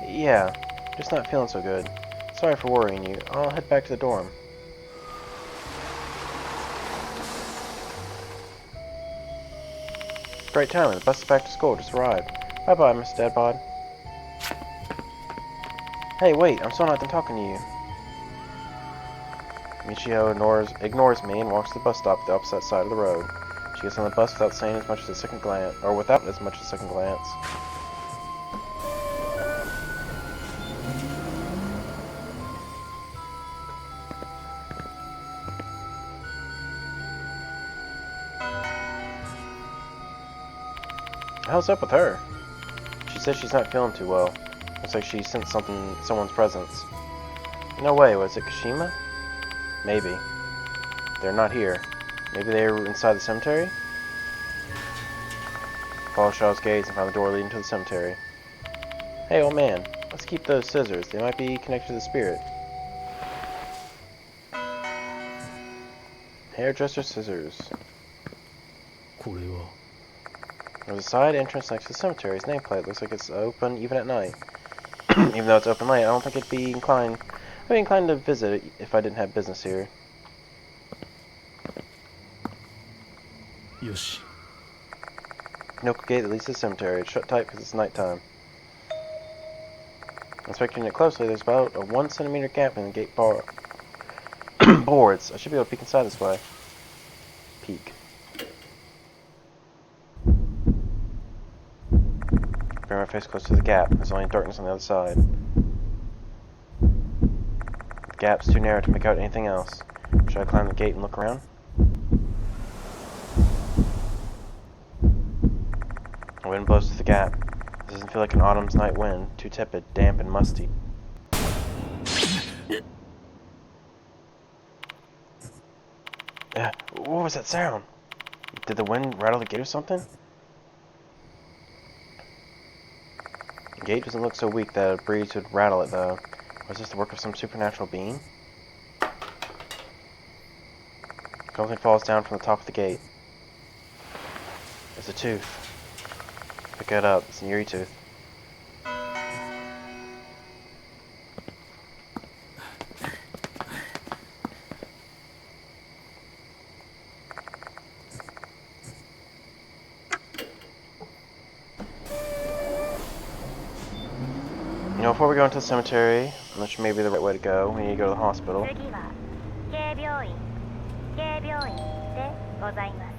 Yeah, just not feeling so good. Sorry for worrying you. I'll head back to the dorm. Great timing. The bus is back to school. Just arrived. Bye-bye, Mr. Dadbod. Hey, wait. I'm still not done talking to you. Michio ignores me and walks to the bus stop at the opposite side of the road. She gets on the bus without saying as much as a second glance, or without as much as a second glance. How's up with her? She says she's not feeling too well. Looks like she sensed someone's presence. No way, was it Kashima? Maybe. They're not here. Maybe they were inside the cemetery? follow Shaw's gaze and find the door leading to the cemetery. Hey, old man, let's keep those scissors. They might be connected to the spirit. Hairdresser scissors. これは There's a side entrance next to the cemetery's nameplate. Looks like it's open even at night. Even though it's open late, I don't think I'd be inclined to visit it if I didn't have business here. よし No gate that leads to the cemetery. It's shut tight because it's nighttime. Inspecting it closely, there's about a 1 centimeter gap in the gate bar boards. I should be able to peek inside this way. Peek. Bring my face close to the gap. There's only darkness on the other side. The gap's too narrow to make out anything else. Should I climb the gate and look around? The wind blows through the gap. This doesn't feel like an autumn's night wind. Too tepid, damp, and musty. What was that sound? Did the wind rattle the gate or something? The gate doesn't look so weak that a breeze would rattle it, though. Was this the work of some supernatural being? Something falls down from the top of the gate. It's a tooth. Pick it up. It's an eerie tooth. You know, before we go into the cemetery, which may be the right way to go, we need to go to the hospital. 次は警病院でございます。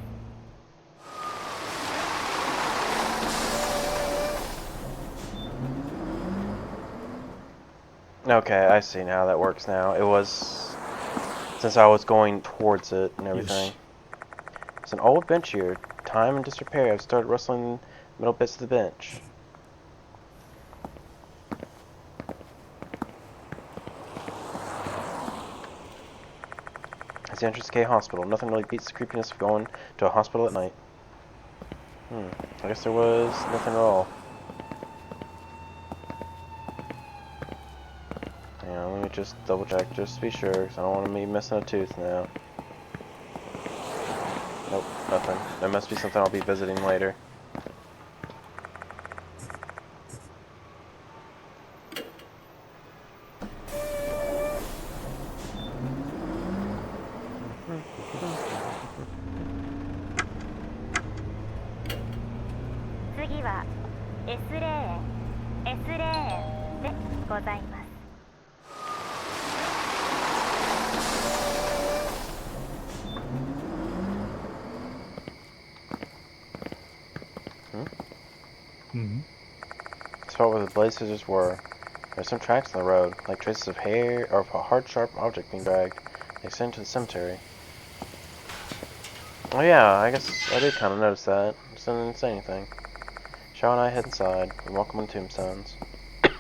Okay, I see now how that works now. It was since I was going towards it and everything. It's an old bench here. Time and disrepair. I've started rustling middle bits of the bench. It's the entrance to K Hospital. Nothing really beats the creepiness of going to a hospital at night. I guess there was nothing at all. Yeah, let me just double check just to be sure, because I don't want to be missing a tooth now. Nope, nothing. There must be something I'll be visiting later. Spot where the blade scissors were. There are some tracks on the road, like traces of hair or of a hard, sharp object being dragged. They extend to the cemetery. Oh yeah, I guess I did kind of notice that. Just didn't say anything. Shao and I head inside. We welcome on tombstones. The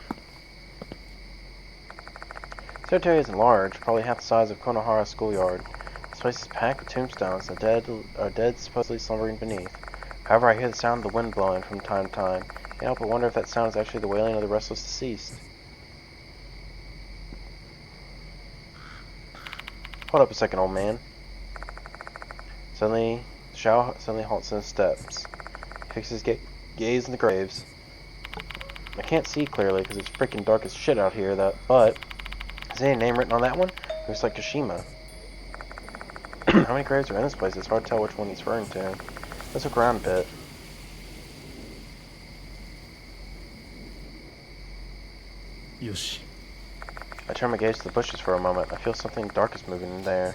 cemetery isn't large, probably half the size of Konohara schoolyard. This place is packed with tombstones. The dead are dead, supposedly slumbering beneath. However, I hear the sound of the wind blowing from time to time. Can't help but wonder if that sound is actually the wailing of the restless deceased. Hold up a second, old man. Suddenly, Shao halts in his steps. He fixes his gaze in the graves. I can't see clearly because it's freaking dark as shit out here, but is there any name written on that one? Looks like Kashima. How many graves are in this place? It's hard to tell which one he's referring to. Let's look around a bit. Yoshi. I turn my gaze to the bushes for a moment. I feel something dark is moving in there.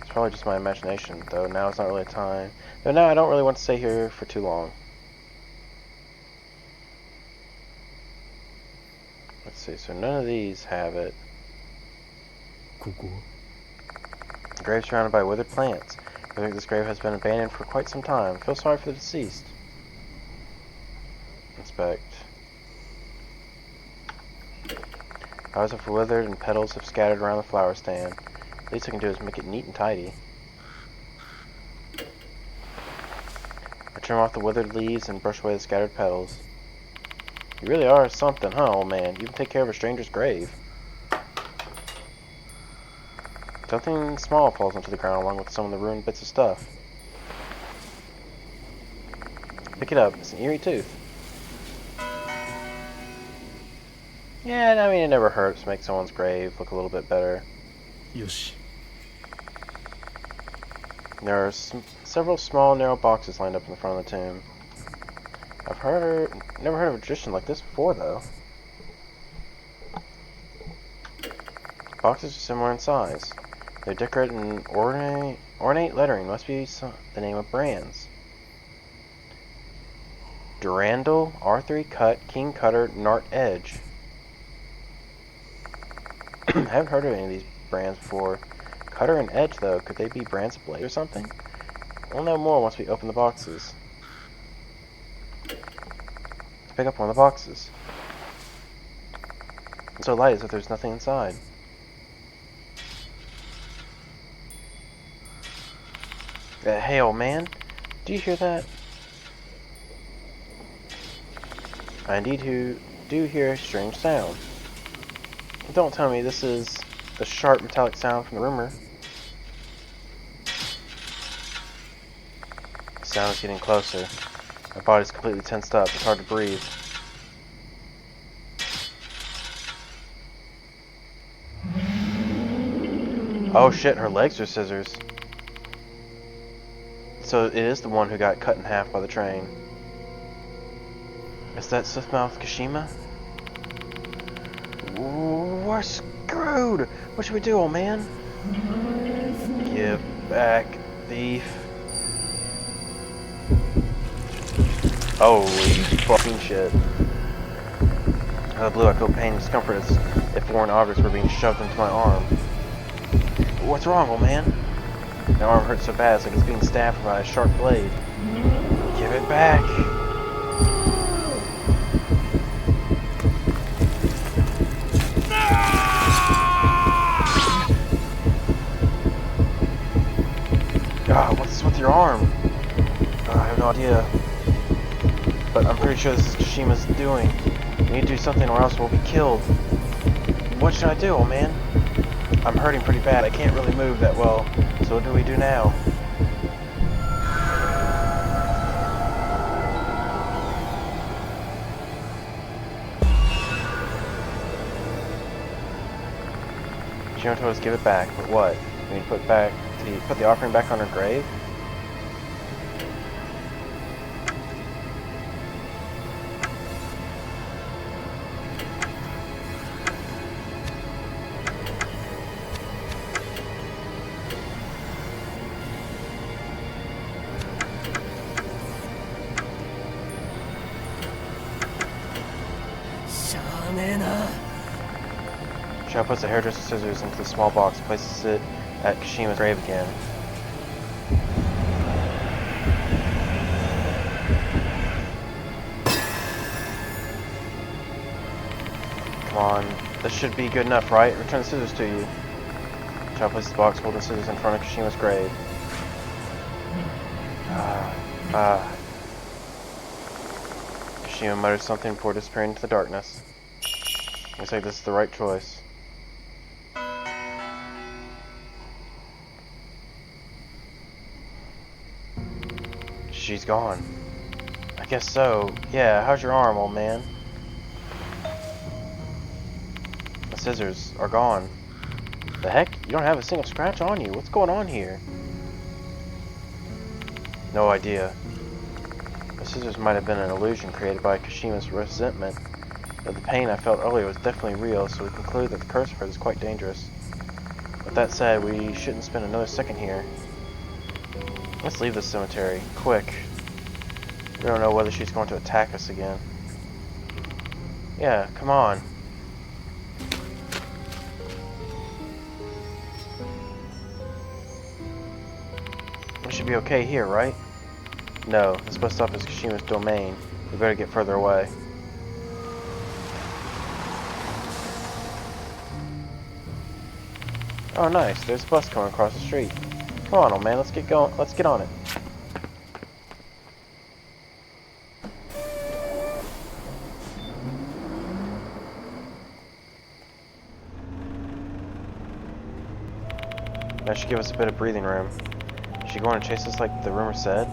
It's probably just my imagination, though now it's not really time. Though now I don't really want to stay here for too long. Let's see, so none of these have it. ここ The grave surrounded by withered plants. I think this grave has been abandoned for quite some time. I feel sorry for the deceased. Inspect. Flowers have withered and petals have scattered around the flower stand. The least I can do is make it neat and tidy. I Trim off the withered leaves and brush away the scattered petals. You really are something, huh, old man? You can take care of a stranger's grave. Something small falls onto the ground along with some of the ruined bits of stuff. Pick it up. It's an eerie tooth. Yeah, I mean, it never hurts to make someone's grave look a little bit better. よし There are several small, narrow boxes lined up in the front of the tomb. Never heard of a tradition like this before, though. Boxes are similar in size. They're decorated in ornate lettering. Must be the name of brands. Durandal, R3 Cut, King Cutter, Nart Edge. I haven't heard of any of these brands before. Cutter and Edge, though, could they be brands of blade or something? We'll know more once we open the boxes. Let's pick up one of the boxes. It's so light as if there's nothing inside. Hey, old man, do you hear that? I indeed do hear a strange sound. Don't tell me this is the sharp metallic sound from the rumor. The sound is getting closer. My body's completely tensed up. It's hard to breathe. Oh shit, her legs are scissors. So it is the one who got cut in half by the train. Is that slit-mouth Kashima? We're screwed! What should we do, old man? Give back, thief. Holy fucking shit. Out of the blue, I feel pain and discomfort as if foreign objects were being shoved into my arm. What's wrong, old man? My arm hurts so bad, it's like it's being stabbed by a sharp blade. Give it back! God, what's with your arm? I have no idea. But I'm pretty sure this is Kashima's doing. We need to do something or else we'll be killed. What should I do, old man? I'm hurting pretty bad. I can't really move that well. So what do we do now? Kashima told us give it back, but what? We need to put the offering back on her grave? Shao puts the hairdresser's scissors into the small box and places it at Kashima's grave again. Come on, this should be good enough, right? Return the scissors to you. Shao places the box holding the scissors in front of Kashima's grave. Kashima mutters something before disappearing into the darkness. Looks like this is the right choice. She's gone. I guess so. Yeah, how's your arm, old man? The scissors are gone. The heck? You don't have a single scratch on you. What's going on here? No idea. The scissors might have been an illusion created by Kashima's resentment. But the pain I felt earlier was definitely real, so we conclude that the curse of her is quite dangerous. With that said, we shouldn't spend another second here. Let's leave this cemetery. Quick. We don't know whether she's going to attack us again. Yeah, come on. We should be okay here, right? No, this bus stop is Kashima's domain. We better get further away. Oh, nice. There's a bus coming across the street. Come on, old man. Let's get going. Let's get on it. That should give us a bit of breathing room. Is she going to chase us like the rumor said?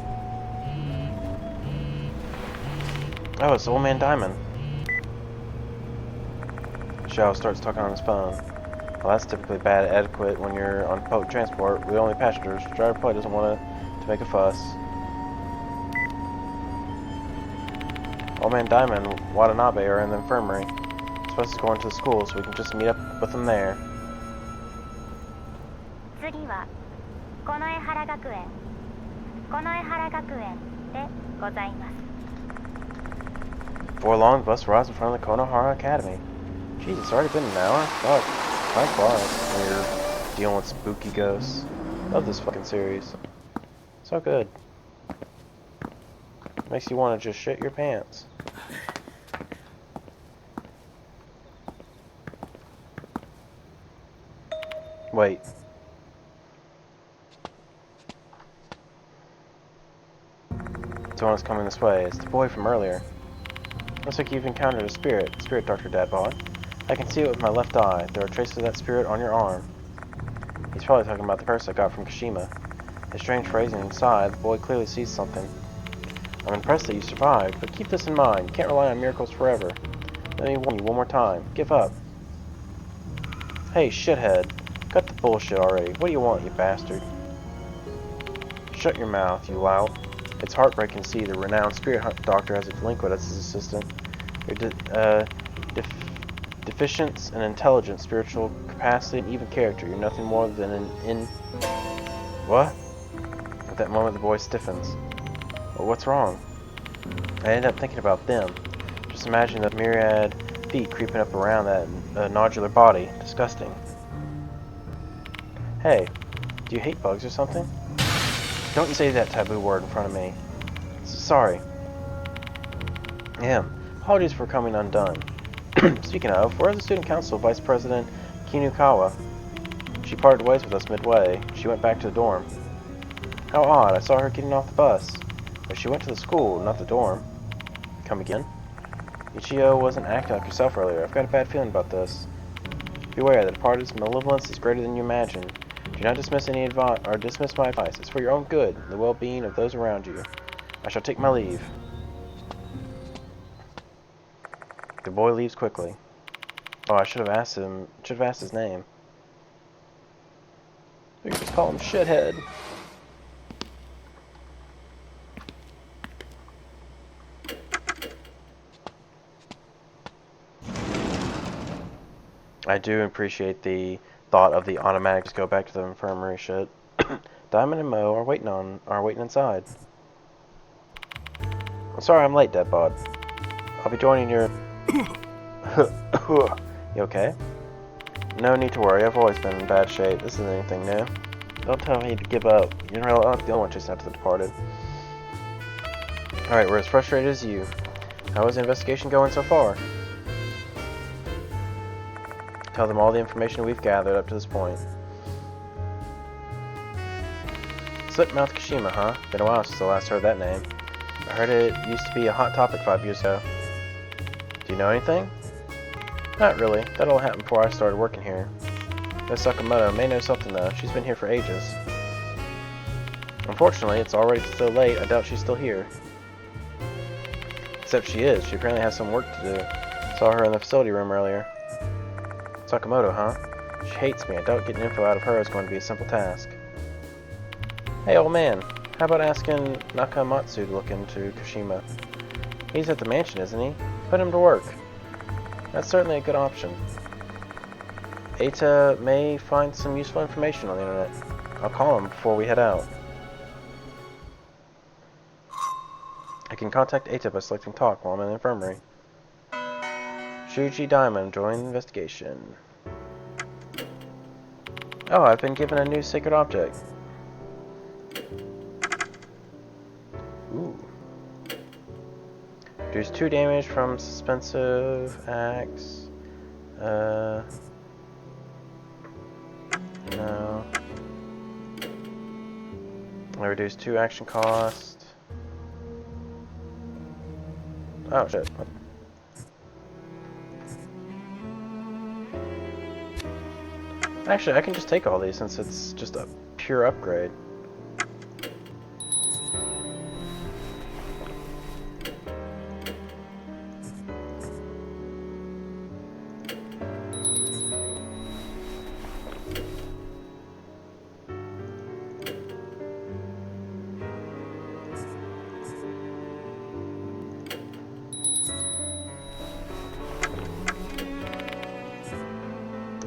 Oh, it's Old Man Diamond. Shao starts talking on his phone. Well, that's typically bad etiquette when you're on public transport with only passengers. The driver probably doesn't want to make a fuss. Old Man Diamond and Watanabe are in the infirmary. Supposed to go into the school, so we can just meet up with them there. 次はこの江原学園でございます。 Before long, the bus arrives in front of the Konohara Academy. Jeez, it's already been an hour? Fuck. Time flies when you're dealing with spooky ghosts. Love this fucking series. So good. Makes you want to just shit your pants. Wait. Someone's coming this way. It's the boy from earlier. Looks like you've encountered a spirit. Spirit Doctor Dadbot. I can see it with my left eye. There are traces of that spirit on your arm. He's probably talking about the purse I got from Kashima. The strange phrasing inside, the boy clearly sees something. I'm impressed that you survived, but keep this in mind. You can't rely on miracles forever. Let me warn you one more time. Give up. Hey, shithead. Cut the bullshit already. What do you want, you bastard? Shut your mouth, you lout. It's heartbreaking to see the renowned spirit doctor has a delinquent as his assistant. You're deficient in intelligence, spiritual capacity, and even character. You're nothing more than an What? At that moment, the boy stiffens. Well, what's wrong? I ended up thinking about them. Just imagine the myriad feet creeping up around that nodular body. Disgusting. Hey, do you hate bugs or something? Don't you say that taboo word in front of me. Sorry. Yeah, apologies for coming undone. Speaking of, where's the student council vice president Kinukawa? She parted ways with us midway. She went back to the dorm. How odd, I saw her getting off the bus. But she went to the school, not the dorm. Come again? Ichio wasn't acting like herself earlier. I've got a bad feeling about this. Beware, the departed's malevolence is greater than you imagine. Do not dismiss any advice or dismiss my advice. It's for your own good and the well-being of those around you. I shall take my leave. The boy leaves quickly. Oh, I should have asked him. Should have asked his name. We could just call him Shithead. I do appreciate the thought of the automatic just go back to the infirmary shit. Diamond and Mo are waiting inside. I'm sorry I'm late, Deadbot. I'll be joining your You okay? No need to worry, I've always been in bad shape. This isn't anything new. Don't tell me to give up. You're not the only one chasing after the departed. Alright, we're as frustrated as you. How is the investigation going so far? Tell them all the information we've gathered up to this point. Slit-mouth Kashima, huh? Been a while since I last heard that name. I heard it used to be a hot topic 5 years ago. Do you know anything? Not really. That all happened before I started working here. Miss Sakamoto may know something though. She's been here for ages. Unfortunately, it's already so late, I doubt she's still here. Except she is. She apparently has some work to do. Saw her in the facility room earlier. Sakamoto, huh? She hates me. I doubt getting info out of her is going to be a simple task. Hey, old man. How about asking Nakamatsu to look into Kashima? He's at the mansion, isn't he? Put him to work. That's certainly a good option. Eita may find some useful information on the internet. I'll call him before we head out. I can contact Eita by selecting talk while I'm in the infirmary. Shuji Diamond, join the investigation. Oh, I've been given a new sacred object. Ooh. Reduce 2 damage from suspensive axe. No. I reduce 2 action cost. Oh shit. Actually, I can just take all these since it's just a pure upgrade.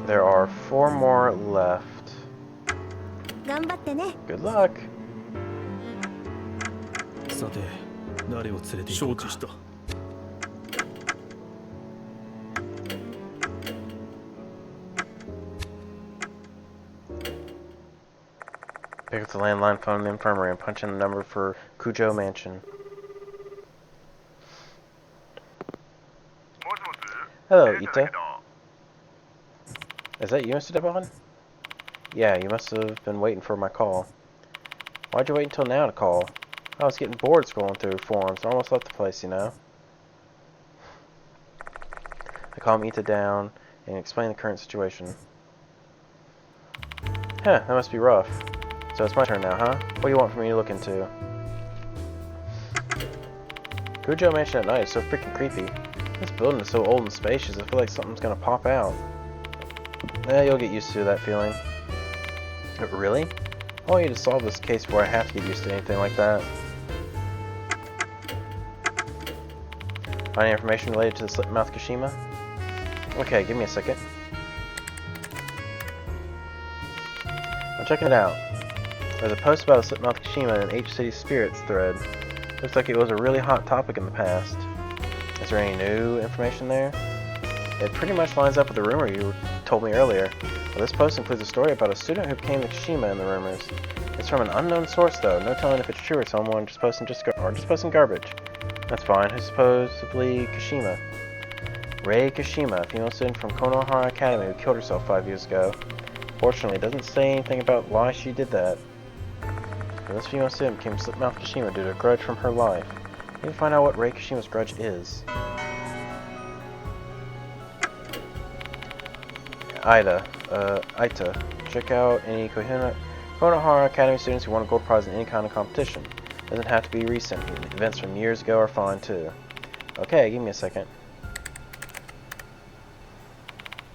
There are 4 more left. Good luck. さて誰を連れて行こうか。承知した。Pick up the landline phone in the infirmary and punch in the number for Kujo Mansion. Hello, Ita. Is that you, Mr. Devon? Yeah, you must have been waiting for my call. Why'd you wait until now to call? I was getting bored scrolling through forums. I almost left the place, you know. I calmed Ita down and explained the current situation. Huh, that must be rough. So it's my turn now, huh? What do you want from me to look into? Kujo Mansion at night is so freaking creepy. This building is so old and spacious, I feel like something's gonna pop out. You'll get used to that feeling. Really? I want you to solve this case before I have to get used to anything like that. Find any information related to the slit-mouth Kashima? Okay, give me a second. I'm checking it out. There's a post about a slit-mouth Kashima in an H-City Spirits thread. Looks like it was a really hot topic in the past. Is there any new information there? It pretty much lines up with the rumor you told me earlier. Well, this post includes a story about a student who became the Kashima in the rumors. It's from an unknown source though, no telling if it's true or someone just posting garbage. That's fine. Who's supposedly Kashima? Rei Kashima, a female student from Konohara Academy who killed herself 5 years ago. Fortunately, it doesn't say anything about why she did that. But this female student became slit-mouth Kashima due to a grudge from her life. We need to find out what Rei Kashima's grudge is. Ita, check out any Konohara Academy students who won a gold prize in any kind of competition. Doesn't have to be recent. Events from years ago are fine too. Okay, give me a second.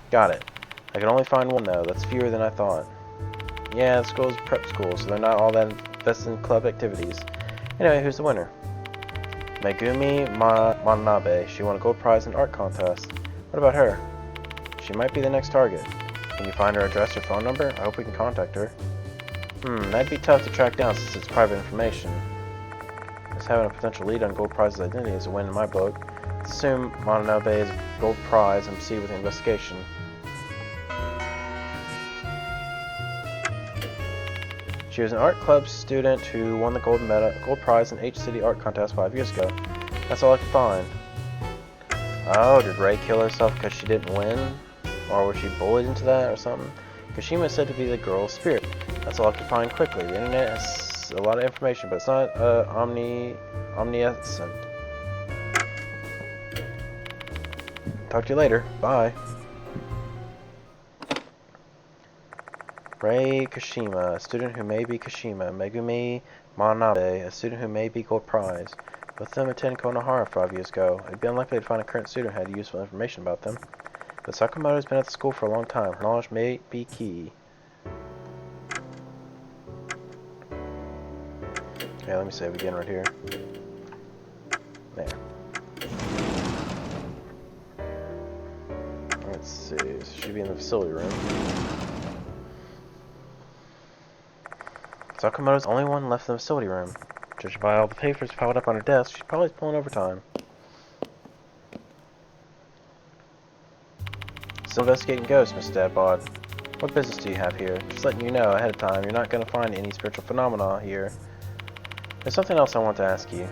Got it. I can only find one though. That's fewer than I thought. Yeah, the school's prep school, so they're not all that invested in club activities. Anyway, who's the winner? Megumi Manabe. She won a gold prize in art contest. What about her? She might be the next target. Can you find her address or phone number? I hope we can contact her. That'd be tough to track down since it's private information. Just having a potential lead on gold prize's identity is a win in my book. Let's assume Manabe is a gold prize and proceed with the investigation. She was an art club student who won the gold prize in H-City art contest 5 years ago. That's all I can find. Oh, did Rei kill herself because she didn't win? Or was she bullied into that or something? Kashima is said to be the girl's spirit. That's all I can find quickly. The internet has a lot of information, but it's not omniscient. Talk to you later. Bye. Rei Kashima, a student who may be Kashima. Megumi Manabe, a student who may be gold prize. Both of them attended Konohara 5 years ago. It'd be unlikely to find a current student who had useful information about them. But Sakamoto has been at the school for a long time. Her knowledge may be key. Okay, let me save again right here. There. Let's see. So she should be in the facility room. Sakamoto's the only one left in the facility room. Judging by all the papers piled up on her desk, she's probably pulling overtime. Still investigating ghosts, Mr. Dadbod. What business do you have here? Just letting you know ahead of time, you're not going to find any spiritual phenomena here. There's something else I want to ask you.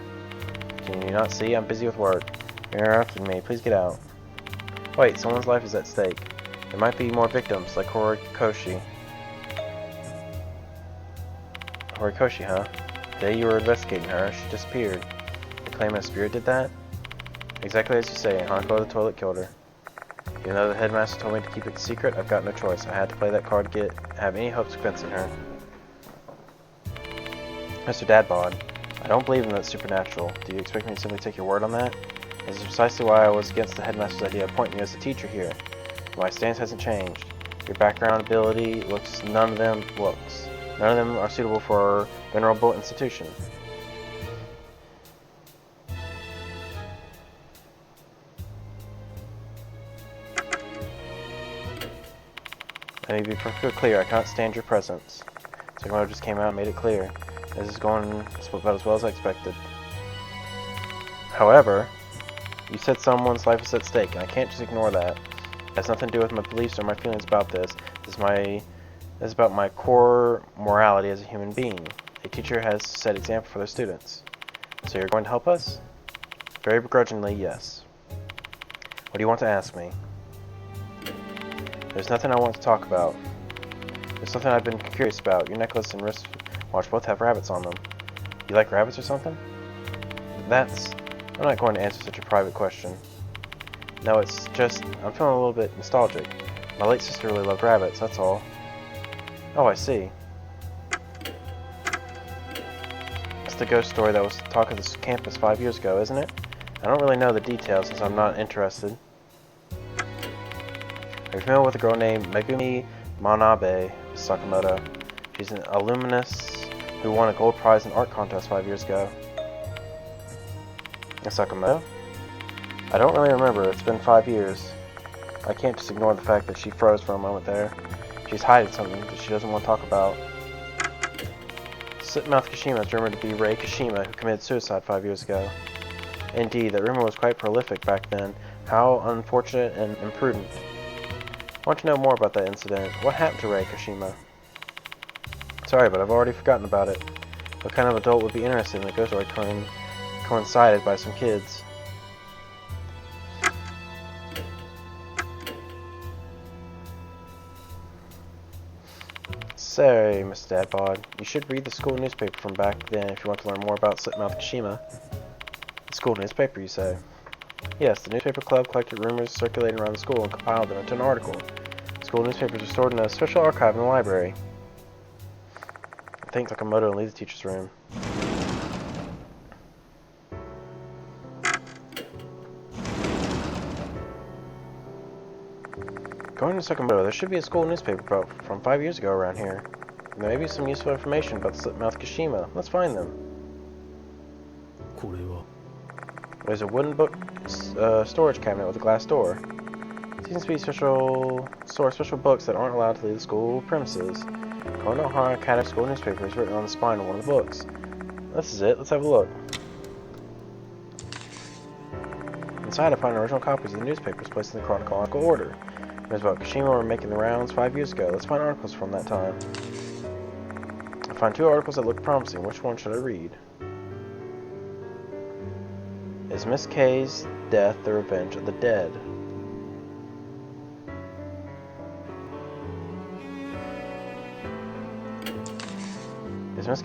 Can you not see? I'm busy with work. You're interrupting me. Please get out. Wait, someone's life is at stake. There might be more victims, like Horikoshi. Horikoshi, huh? The day you were investigating her, she disappeared. The claimant a spirit did that? Exactly as you say, Hanako the toilet killed her. Even though the headmaster told me to keep it secret, I've got no choice. I had to play that card to have any hopes of convincing her. Mr. Dadbod, I don't believe in that supernatural. Do you expect me to simply take your word on that? This is precisely why I was against the headmaster's idea of appointing you as a teacher here. My stance hasn't changed. Your background, ability, looks, none of them are suitable for a venerable institution. Let me be perfectly clear, I cannot stand your presence. Sakamoto just came out and made it clear. This is going about as well as I expected. However, you said someone's life is at stake, and I can't just ignore that. It has nothing to do with my beliefs or my feelings about this. This is about my core morality as a human being. A teacher has to set example for their students. So you're going to help us? Very begrudgingly, yes. What do you want to ask me? There's nothing I want to talk about. There's something I've been curious about. Your necklace and wristwatch both have rabbits on them. You like rabbits or something? I'm not going to answer such a private question. No, it's just, I'm feeling a little bit nostalgic. My late sister really loved rabbits, that's all. Oh, I see. It's the ghost story that was the talk of this campus 5 years ago, isn't it? I don't really know the details since I'm not interested. Are you familiar with a girl named Megumi Manabe Sakamoto? She's an alumnus who won a gold prize in art contest 5 years ago. Sakamoto? I don't really remember. It's been 5 years. I can't just ignore the fact that she froze for a moment there. She's hiding something that she doesn't want to talk about. Slit-mouth Kashima is rumored to be Rei Kashima, who committed suicide 5 years ago. Indeed, that rumor was quite prolific back then. How unfortunate and imprudent. I want to know more about that incident. What happened to Rei Kashima? Sorry, but I've already forgotten about it. What kind of adult would be interested in a ghost story coincided by some kids? Sorry, Mr. Dadbod. You should read the school newspaper from back then if you want to learn more about Slit-mouth Kashima. The school newspaper, you say? Yes, the newspaper club collected rumors circulating around the school and compiled them into an article. The school newspapers are stored in a special archive in the library. I think Sakamoto and leave the teacher's room. Going to Sakamoto, there should be a school newspaper from 5 years ago around here. There may be some useful information about Slit-mouth Kashima. Let's find them. There's a wooden book storage cabinet with a glass door. It seems to be special books that aren't allowed to leave the school premises. Konohara Academy school newspaper is written on the spine of one of the books. This is it. Let's have a look. Inside, I find original copies of the newspapers placed in the chronological order. News about Kashima were making the rounds 5 years ago. Let's find articles from that time. I find 2 articles that look promising. Which one should I read? Is Miss K's death the revenge of the dead? Is Miss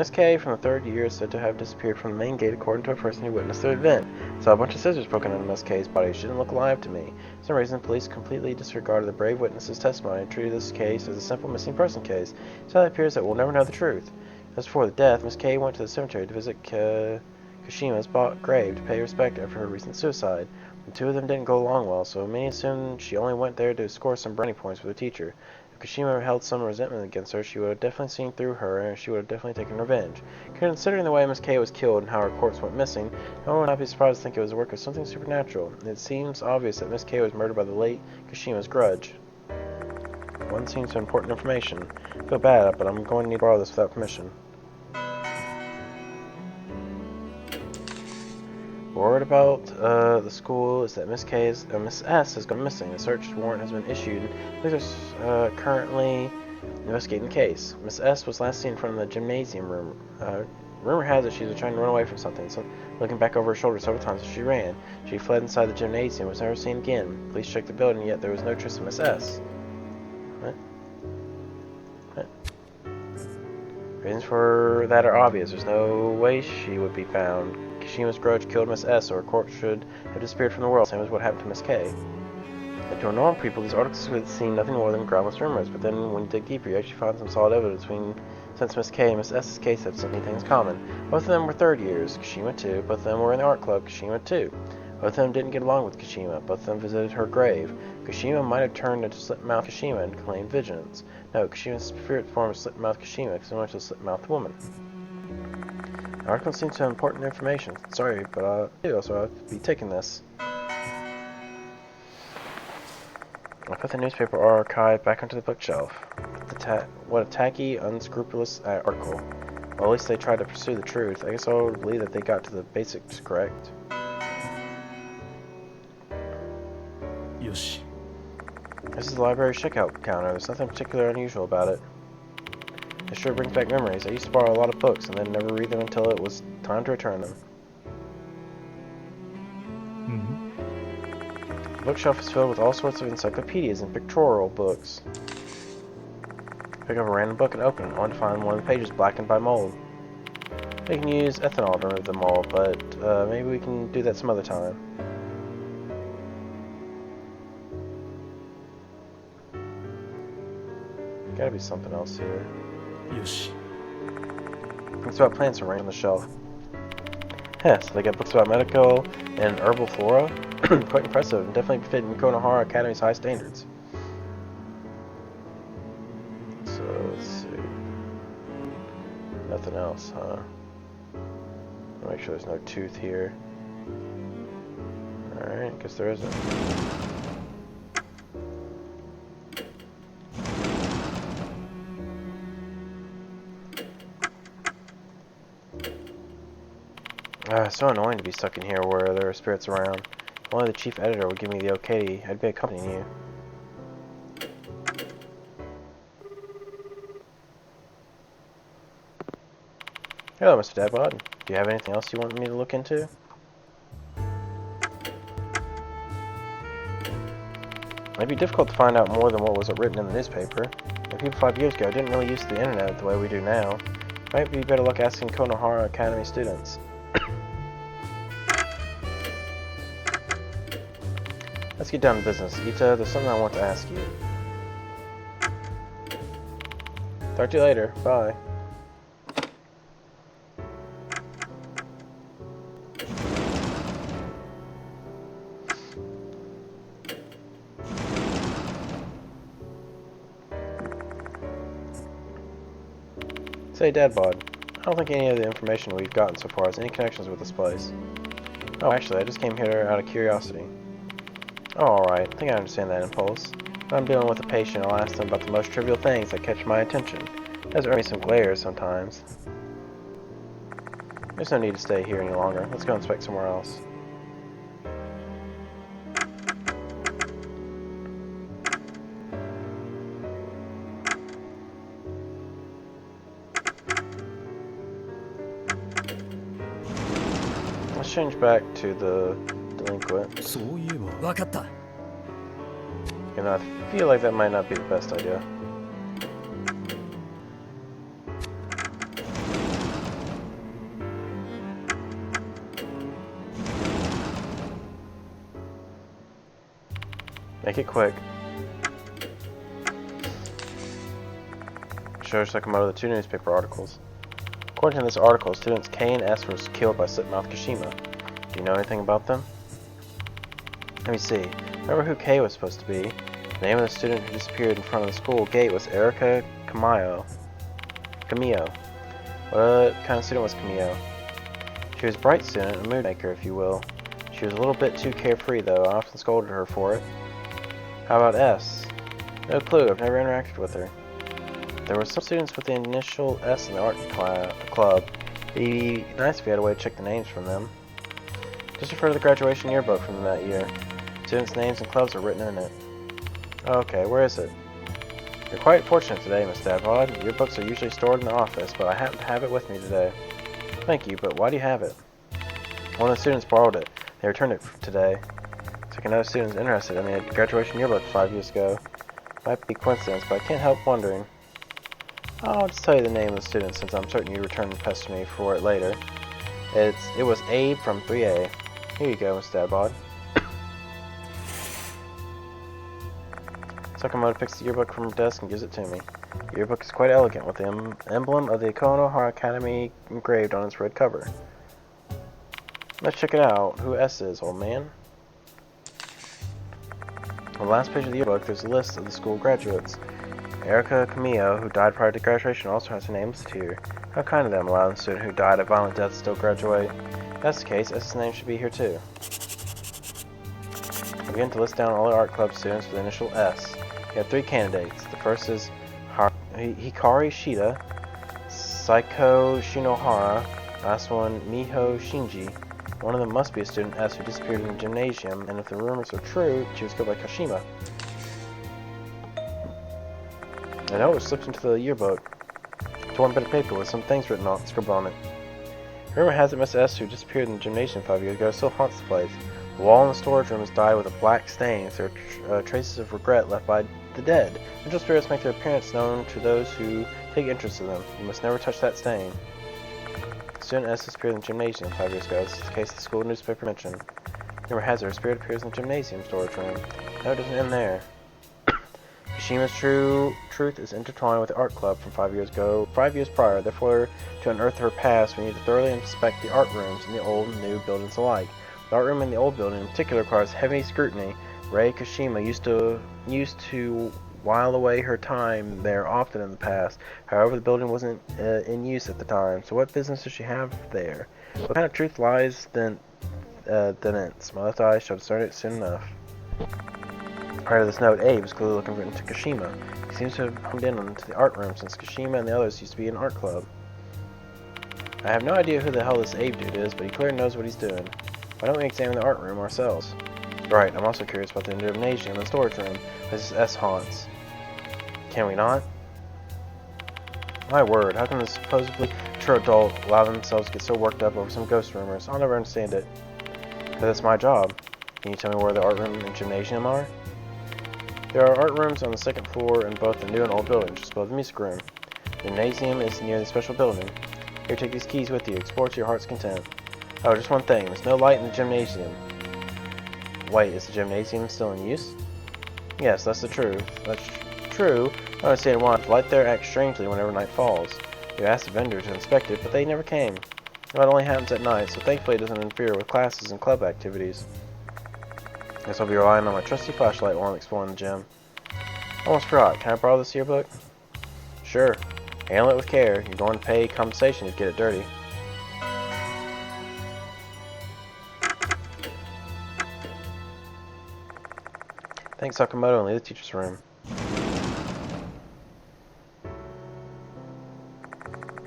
K from the 3rd year is said to have disappeared from the main gate according to a person who witnessed the event. Saw a bunch of scissors broken into Miss K's body. She didn't look alive to me. For some reason, police completely disregarded the brave witness's testimony and treated this case as a simple missing person case. So it appears that we'll never know the truth. As before the death, Miss K went to the cemetery to visit Kashima's grave to pay respect after her recent suicide. The 2 of them didn't go along well, so many assumed she only went there to score some brownie points for the teacher. If Kashima held some resentment against her, she would have definitely seen through her, and she would have definitely taken revenge. Considering the way Miss K was killed and how her corpse went missing, no one would not be surprised to think it was the work of something supernatural. It seems obvious that Miss K was murdered by the late Kashima's grudge. One seems to important information. I feel bad, but I'm going to need to borrow this without permission. Word about the school is that Miss S has gone missing. A search warrant has been issued. Police are currently investigating the case. Miss S was last seen in front of the gymnasium room. Rumor has it she was trying to run away from something, so looking back over her shoulder several times as she ran. She fled inside the gymnasium and was never seen again. Police checked the building, yet there was no trace of Miss S. What? Reasons for that are obvious. There's no way she would be found. Kashima's grudge killed Miss S, or her corpse should have disappeared from the world, same as what happened to Miss K. And to normal people, these articles would seem nothing more than groundless rumors, but then when you dig deeper, you actually find some solid evidence since Miss K and Miss S's case have so many things in common. Both of them were third years, Kashima too. Both of them were in the art club, Kashima too. Both of them didn't get along with Kashima. Both of them visited her grave. Kashima might have turned into slit-mouth Kashima and claimed vengeance. No, Kashima's spirit form is slit-mouth Kashima, similar to a slit-mouthed woman. The article seems to have important information. Sorry, but I do also have to be taking this. I put the newspaper archive back onto the bookshelf. What a tacky, unscrupulous article. Well, at least they tried to pursue the truth. I guess I'll believe that they got to the basics correct. Yoshi. This is the library checkout counter. There's nothing particularly unusual about it. It sure brings back memories. I used to borrow a lot of books and then never read them until it was time to return them. The bookshelf is filled with all sorts of encyclopedias and pictorial books. Pick up a random book and open it, only to find one of the pages blackened by mold. We can use ethanol to remove the mold, but maybe we can do that some other time. Gotta be something else here. Yoshi. Books about plants arranged on the shelf. Yeah, so they got books about medical and herbal flora. Quite impressive, and definitely fit in Konohara Academy's high standards. So, let's see. Nothing else, huh? Make sure there's no tooth here. Alright, guess there isn't. It's so annoying to be stuck in here where there are spirits around. If only the chief editor would give me the okay, I'd be accompanying you. Hello, Mr. Dadbod. Do you have anything else you want me to look into? It might be difficult to find out more than what was written in the newspaper. The people 5 years ago didn't really use the internet the way we do now. Might be better luck asking Konohara Academy students. Let's get down to business. Ita, there's something I want to ask you. Talk to you later. Bye. Say, Dadbod, I don't think any of the information we've gotten so far has any connections with this place. Oh, actually, I just came here out of curiosity. Oh, alright, I think I understand that impulse. When I'm dealing with a patient, I'll ask them about the most trivial things that catch my attention. It does earn me some glares sometimes. There's no need to stay here any longer. Let's go inspect somewhere else. Let's change back to the delinquent. そういえばわかった。 You know, I feel like that might not be the best idea. Make it quick. Show Sakamoto the 2 newspaper articles. According to this article, students K and S were killed by slit-mouth Kashima. Do you know anything about them? Let me see. Remember who K was supposed to be? The name of the student who disappeared in front of the school gate was Erika Camillo. What kind of student was Camillo? She was a bright student, a mood maker, if you will. She was a little bit too carefree, though. I often scolded her for it. How about S? No clue. I've never interacted with her. There were some students with the initial S in the art club. It'd be nice if you had a way to check the names from them. Just refer to the graduation yearbook from that year. Students' names and clubs are written in it. Okay, where is it? You're quite fortunate today, Miss Davod. Your books are usually stored in the office, but I happen to have it with me today. Thank you, but why do you have it? One of the students borrowed it. They returned it today. Looks like another student's interested in the graduation yearbook 5 years ago. Might be coincidence, but I can't help wondering. I'll just tell you the name of the student since I'm certain you return and pester me for it later. It was Abe from 3A. Here you go, Miss Davod. Sakamoto picks the yearbook from her desk and gives it to me. The yearbook is quite elegant, with the emblem of the Konohara Academy engraved on its red cover. Let's check it out. Who S is, old man? On the last page of the yearbook, there's a list of the school graduates. Erika Kamiya, who died prior to graduation, also has her name listed here. How kind of them, allowing a student who died a violent death to still graduate. If that's the case, S's name should be here too. I begin to list down all the art club students with the initial S. We have 3 candidates. The first is Hikari Shida, Saiko Shinohara, last one Miho Shinji. One of them must be a student S who disappeared in the gymnasium, and if the rumors are true, she was killed by Kashima. A note was slipped into the yearbook. A torn bit of paper with some things scribbled on it. Rumor has it Miss S, who disappeared in the gymnasium 5 years ago, still haunts the place. The wall in the storage room is dyed with a black stain. There are traces of regret left by the dead. Angel spirits make their appearance known to those who take interest in them. You must never touch that stain. Student S disappeared in the gymnasium 5 years ago. This is the case the school newspaper mentioned. Rumor has it her spirit appears in the gymnasium storage room. No, it doesn't end there. Kashima's truth is intertwined with the art club from 5 years ago, 5 years prior. Therefore, to unearth her past, we need to thoroughly inspect the art rooms in the old and new buildings alike. The art room in the old building in particular requires heavy scrutiny. Rei Kashima used to while away her time there often in the past. However, the building wasn't in use at the time, so what business does she have there? What kind of truth lies then its? My left eye shall discern it soon enough. Prior to this note, Abe was clearly looking into Kashima. He seems to have honed in onto the art room since Kashima and the others used to be in an art club. I have no idea who the hell this Abe dude is, but he clearly knows what he's doing. Why don't we examine the art room ourselves? Right, I'm also curious about the gymnasium and the storage room. This is S haunts. Can we not? My word, how can this supposedly mature adult allow themselves to get so worked up over some ghost rumors? I'll never understand it. But that's my job. Can you tell me where the art room and gymnasium are? There are art rooms on the 2nd floor in both the new and old buildings, just above the music room. The gymnasium is near the special building. Here, take these keys with you. Explore to your heart's content. Oh, just one thing. There's no light in the gymnasium. Wait, is the gymnasium still in use? Yes, that's the truth. That's true. I don't understand why. The light there acts strangely whenever night falls. We asked the vendor to inspect it, but they never came. It only happens at night, so thankfully it doesn't interfere with classes and club activities. Guess I'll be relying on my trusty flashlight while I'm exploring the gym. Almost forgot. Can I borrow this yearbook? Sure. Handle it with care. You're going to pay compensation if you get it dirty. Thanks, Sakamoto, and leave the teacher's room.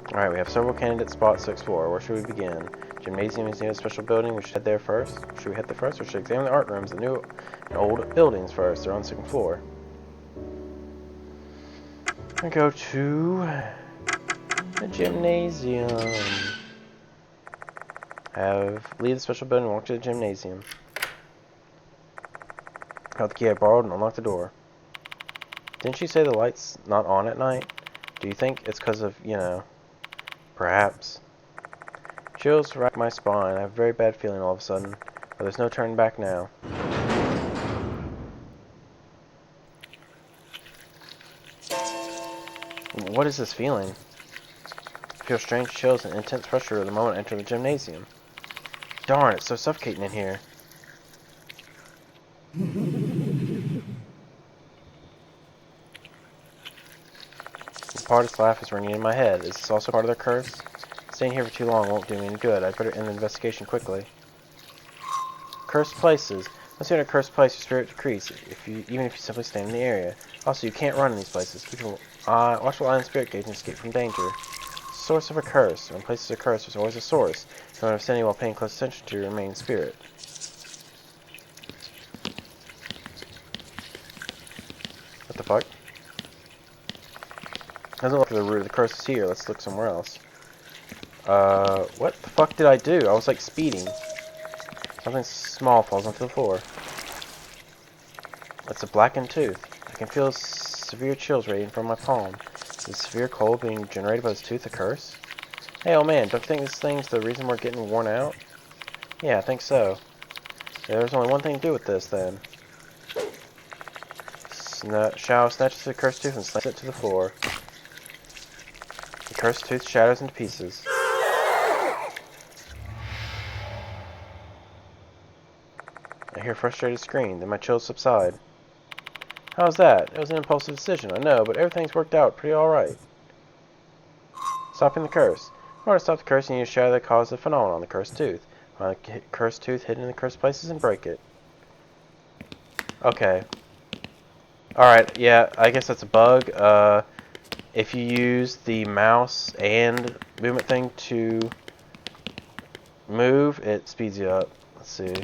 Alright, we have several candidate spots to explore. Where should we begin? Gymnasium is near the special building. We should head there first. Should we head there first, or should we examine the art rooms, the new and old buildings first? They're on the 2nd floor. I go to the gymnasium. Leave the special building and walk to the gymnasium. Got the key I borrowed and unlock the door. Didn't you say the light's not on at night? Do you think it's because of, perhaps? Chills rack my spine. I have a very bad feeling all of a sudden, but there's no turning back now. What is this feeling? I feel strange chills and intense pressure the moment I enter the gymnasium. Darn, it's so suffocating in here. The hardest laugh is ringing in my head. Is this also part of their curse? Staying here for too long won't do me any good. I'd better end the investigation quickly. Cursed places. Once you're in a cursed place, your spirit decreases, even if you simply stand in the area. Also, you can't run in these places. Keep your watchful eye on the spirit gauge and escape from danger. Source of a curse. When places are cursed, there's always a source. You don't understand while paying close attention to your remaining spirit. What the fuck? Doesn't look like the root of the curse is here. Let's look somewhere else. What the fuck did I do? I was like speeding. Something small falls onto the floor. It's a blackened tooth. I can feel severe chills radiating from my palm. Is the severe cold being generated by this tooth a curse? Hey, old man, don't you think this thing's the reason we're getting worn out? Yeah, I think so. There's only one thing to do with this, then. Shao snatches the cursed tooth and slams it to the floor. The cursed tooth shatters into pieces. I hear a frustrated scream, then my chills subside. How's that? It was an impulsive decision, I know, but everything's worked out pretty alright. Stopping the curse. In order to stop the curse, you need to shatter the cause of the phenomenon, the cursed tooth. Find the cursed tooth hidden in the cursed places and break it. Okay. Alright, yeah, I guess that's a bug. If you use the mouse and movement thing to move, it speeds you up. Let's see.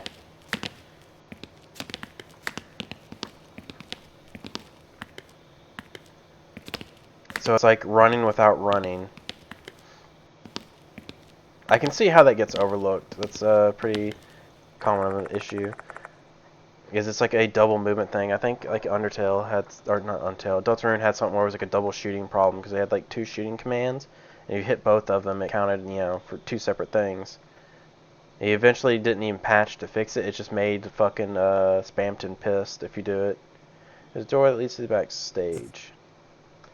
So it's like running without running. I can see how that gets overlooked. That's a pretty common of an issue. Because it's like a double movement thing. I think like Undertale had, or not Undertale, Deltarune had something where it was like a double shooting problem because they had like 2 shooting commands. And if you hit both of them, it counted, you know, for 2 separate things. He eventually didn't even patch to fix it. It just made fucking Spamton pissed if you do it. There's a door that leads to the backstage.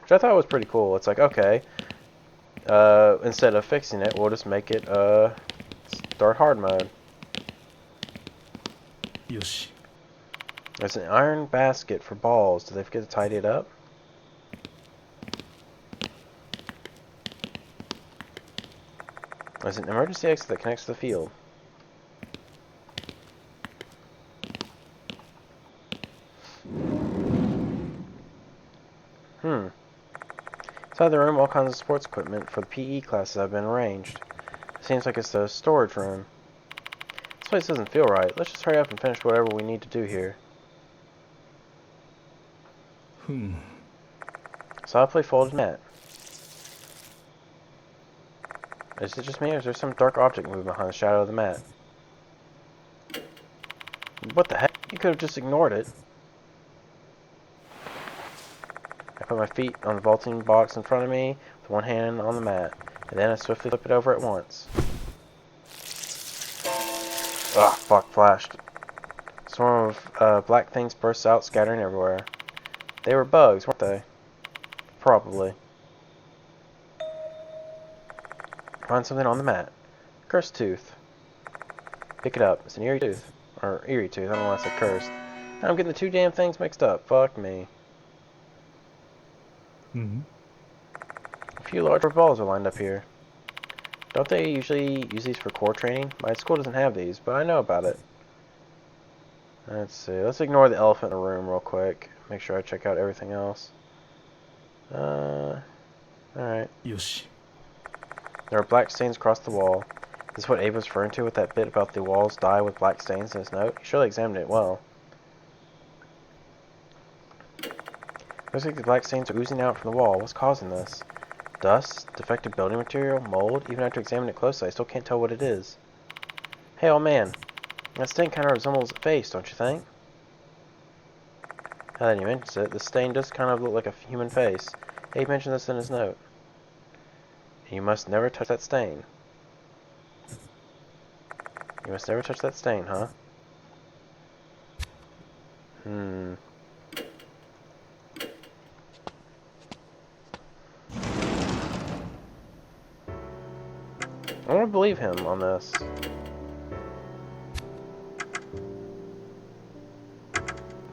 Which I thought was pretty cool. It's like, okay, instead of fixing it, we'll just make it start hard mode. Yoshi. There's an iron basket for balls. Did they forget to tidy it up? There's an emergency exit that connects to the field. Inside the room, all kinds of sports equipment for the PE classes have been arranged. It seems like it's the storage room. This place doesn't feel right. Let's just hurry up and finish whatever we need to do here. Softly folded mat. Is it just me, or is there some dark object moving behind the shadow of the mat? What the heck? You could have just ignored it. I put my feet on the vaulting box in front of me, with one hand on the mat, and then I swiftly flip it over at once. Ah, fuck, flashed. A swarm of black things bursts out, scattering everywhere. They were bugs, weren't they? Probably. Find something on the mat. Cursed tooth. Pick it up. It's an eerie tooth. Or eerie tooth, I don't know why I said cursed. Now I'm getting the 2 damn things mixed up. Fuck me. A few larger balls are lined up here. Don't they usually use these for core training? My school doesn't have these, but I know about it. Let's see. Let's ignore the elephant in the room real quick. Make sure I check out everything else. Alright. Yoshi. There are black stains across the wall. Is this what Abe was referring to with that bit about the walls dye with black stains in his note? He surely examined it well. Looks like the black stains are oozing out from the wall. What's causing this? Dust? Defective building material? Mold? Even after examining it closely, I still can't tell what it is. Hey, old man. That stain kind of resembles a face, don't you think? Now that he mentions it, the stain does kind of look like a human face. Abe mentioned this in his note. You must never touch that stain. You must never touch that stain, huh? I want to believe him on this.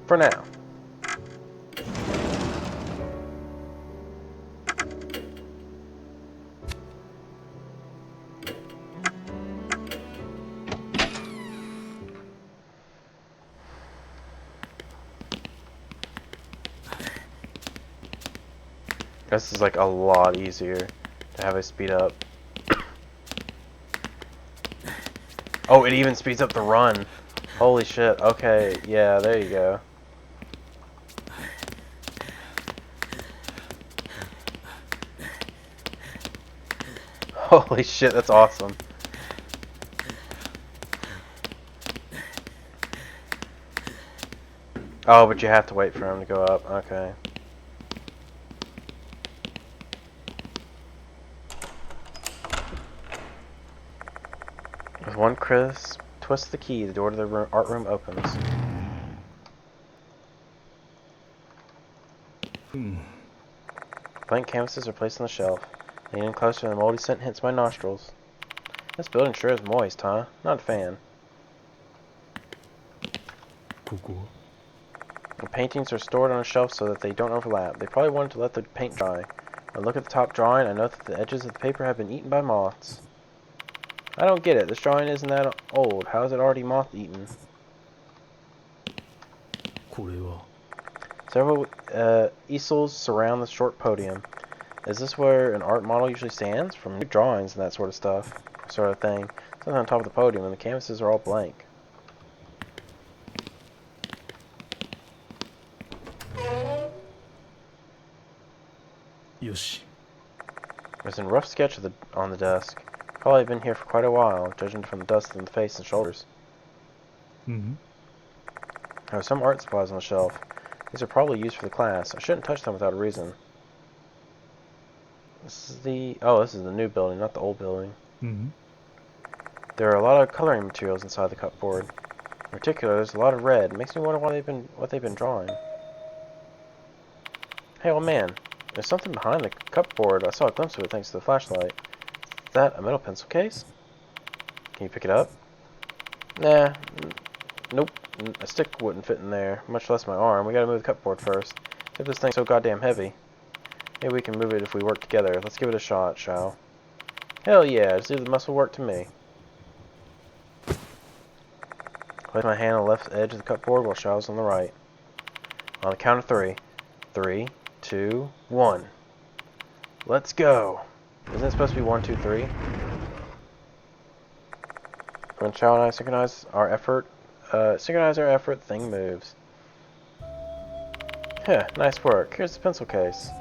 For now. This is like a lot easier to have it speed up. Oh, it even speeds up the run. Holy shit. Okay, yeah, there you go. Holy shit, that's awesome. Oh, but you have to wait for him to go up. Okay. With one crisp twist of the key, the door to the art room opens. Blank canvases are placed on the shelf. Leaning closer, the moldy scent hits my nostrils. This building sure is moist, huh? Not a fan. ここは The paintings are stored on a shelf so that they don't overlap. They probably wanted to let the paint dry. When I look at the top drawing, I note that the edges of the paper have been eaten by moths. I don't get it. This drawing isn't that old. How is it already moth-eaten? これは Several easels surround the short podium. Is this where an art model usually stands? From new drawings and that sort of thing. Something on top of the podium, and the canvases are all blank. Yoshi. There's a rough sketch of on the desk. Probably been here for quite a while, judging from the dust on the face and shoulders. Mm-hmm. There are some art supplies on the shelf. These are probably used for the class. I shouldn't touch them without a reason. This is the new building, not the old building. Mm-hmm. There are a lot of coloring materials inside the cupboard. In particular, there's a lot of red. It makes me wonder what they've been drawing. Hey, old man. There's something behind the cupboard. I saw a glimpse of it thanks to the flashlight. Is that a metal pencil case? Can you pick it up? Nah. Nope. A stick wouldn't fit in there, much less my arm. We gotta move the cupboard first. Except this thing's so goddamn heavy. Maybe we can move it if we work together. Let's give it a shot, shall? Hell yeah, just leave the muscle work to me. Place my hand on the left edge of the cupboard while Shao's on the right. On the count of 3. 3, 2, 1. Let's go. Isn't it supposed to be 1, 2, 3? When Shao and I synchronize our effort, the thing moves. Heh, nice work. Here's the pencil case.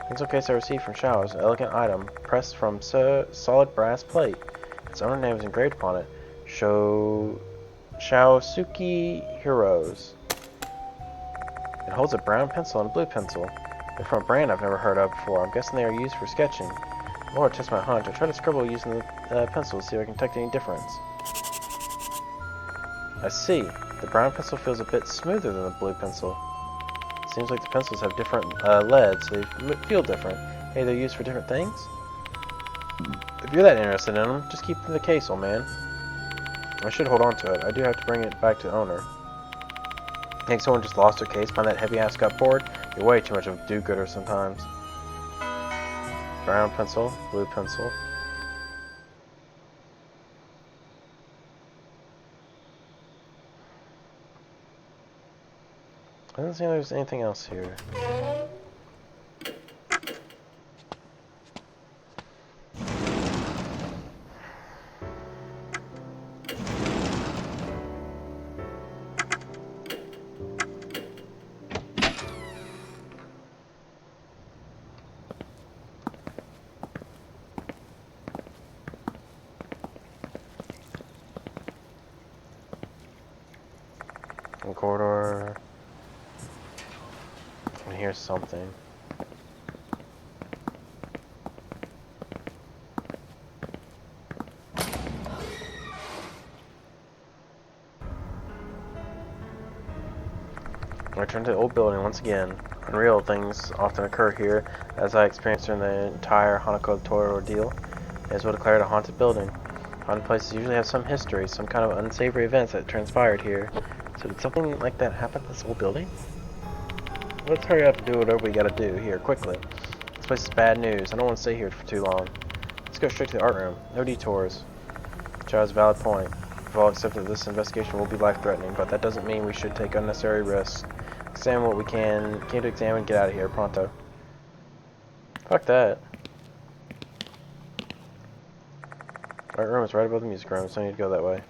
Pencil case I received from Shao is an elegant item, pressed from solid brass plate. Its owner name is engraved upon it. Shaosuke Heroes. It holds a brown pencil and a blue pencil. They're from a brand I've never heard of before. I'm guessing they are used for sketching. Or test my hunch. I try to scribble using the pencil to see if I can detect any difference. I see. The brown pencil feels a bit smoother than the blue pencil. Seems like the pencils have different leads, so they feel different. Hey, they're used for different things? If you're that interested in them, just keep them in the case, old man. I should hold on to it. I do have to bring it back to the owner. I think someone just lost their case behind that heavy-ass cupboard. You're way too much of a do-gooder sometimes. Brown pencil, blue pencil. I don't think there's anything else here. Corridor. I hear something. I return to the old building once again. Unreal things often occur here, as I experienced during the entire Hanako Tour ordeal. It is what declared a haunted building. Haunted places usually have some history, some kind of unsavory events that transpired here. So did something like that happen to this old building? Let's hurry up and do whatever we gotta do here, quickly. This place is bad news. I don't want to stay here for too long. Let's go straight to the art room. No detours. Child's valid point. We've all accepted that this investigation will be life-threatening, but that doesn't mean we should take unnecessary risks. Examine what we came to examine, get out of here, pronto. Fuck that. Art room is right above the music room, so I need to go that way.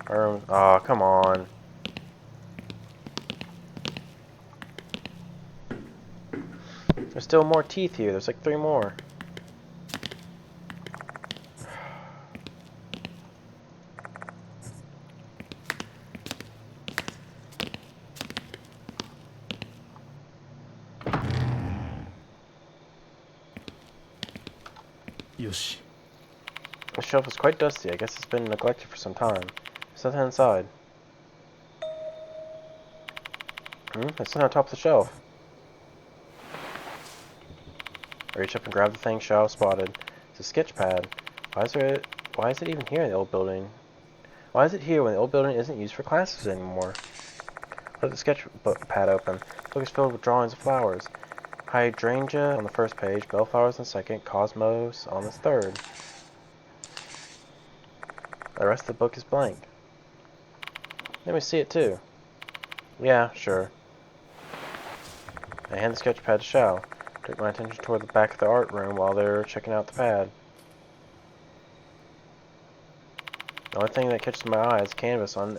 Art room. Aw, come on. There's still more teeth here. There's like 3 more. Yoshi. The shelf is quite dusty. I guess it's been neglected for some time. There's nothing inside. It's on top of the shelf. I reach up and grab the thing Shao spotted. It's a sketch pad. Why is it even here in the old building? Why is it here when the old building isn't used for classes anymore? Let the sketch pad open. The book is filled with drawings of flowers. Hydrangea on the first page, bellflowers on the second, cosmos on the third. The rest of the book is blank. Let me see it too. Yeah, sure. I hand the sketch pad to Shao. Took my attention toward the back of the art room while they were checking out the pad. The only thing that catches my eye is canvas on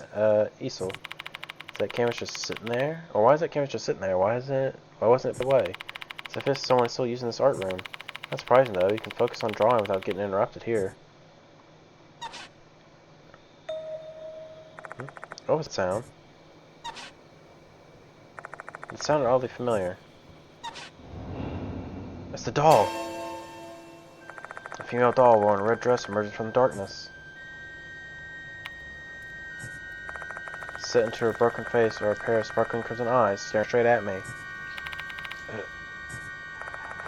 easel. Is that canvas just sitting there? Or why is that canvas just sitting there? Why wasn't it put away? It's as if someone's still using this art room. Not surprising though, you can focus on drawing without getting interrupted here. What was the sound? It sounded oddly familiar. It's the doll! A female doll wearing a red dress emerges from the darkness. Set into her broken face are a pair of sparkling crimson eyes staring straight at me.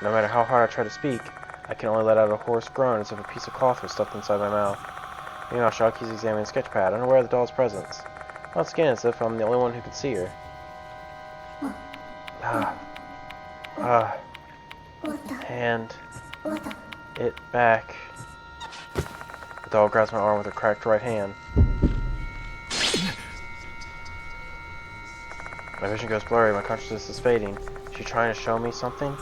No matter how hard I try to speak, I can only let out a hoarse groan as if a piece of cloth was stuffed inside my mouth. Meanwhile, Shoki's examining the sketchpad, unaware of the doll's presence. Once again, as if I'm the only one who can see her. Hand it back. The doll grabs my arm with her cracked right hand. My vision goes blurry, my consciousness is fading. Is she trying to show me something?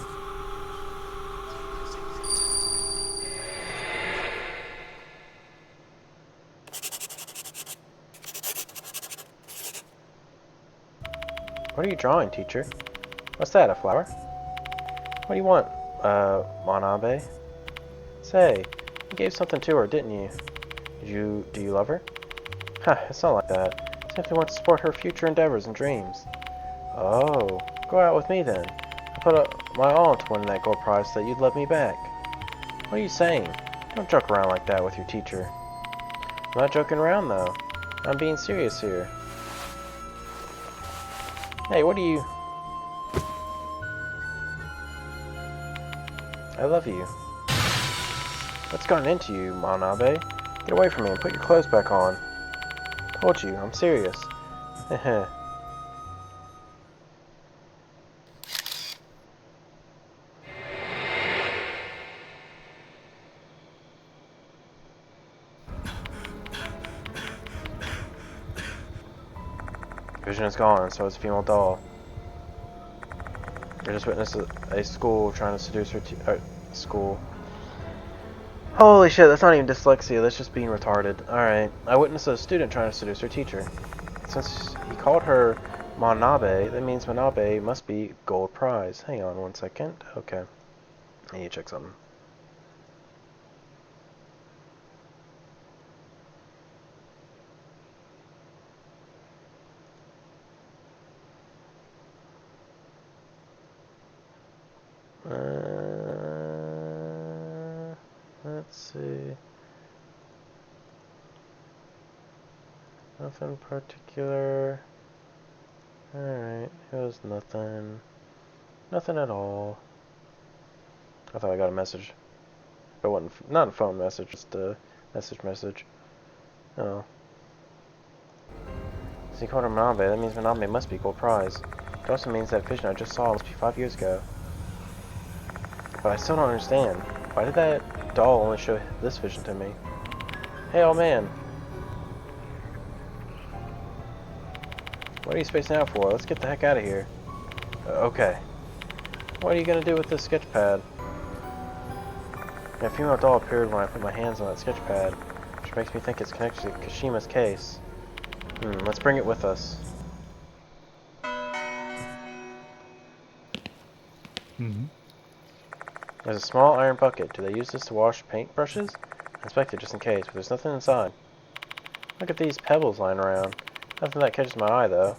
What are you drawing, teacher? What's that, a flower? What do you want, Manabe? Say, you gave something to her, didn't you? Do you love her? It's not like that. I simply want to support her future endeavors and dreams. Oh, go out with me then. I put my all into winning that gold prize so that you'd love me back. What are you saying? Don't joke around like that with your teacher. I'm not joking around though. I'm being serious here. Hey, what are you... I love you. What's gotten into you, Manabe? Get away from me and put your clothes back on. Told you, I'm serious. Heh. Vision is gone, and so is a female doll. I just witnessed a school trying to seduce her school. Holy shit, that's not even dyslexia, that's just being retarded. Alright, I witnessed a student trying to seduce her teacher. Since he called her Manabe, that means Manabe must be gold prize. Hang on one second. Okay. I need to check something. Let's see. Nothing particular. Alright, it was nothing. Nothing at all. I thought I got a message. But it wasn't, not a phone message, just a message. Oh. So he called her Manabe, that means Manabe must be gold prize. It also means that vision I just saw must be 5 years ago. But I still don't understand. Why did that doll only show this vision to me? Hey, old man. What are you spacing out for? Let's get the heck out of here. Okay. What are you gonna do with this sketch pad? A female doll appeared when I put my hands on that sketch pad, which makes me think it's connected to Kashima's case. Let's bring it with us. There's a small iron bucket. Do they use this to wash paintbrushes? I inspect it just in case, but there's nothing inside. Look at these pebbles lying around. Nothing that catches my eye, though.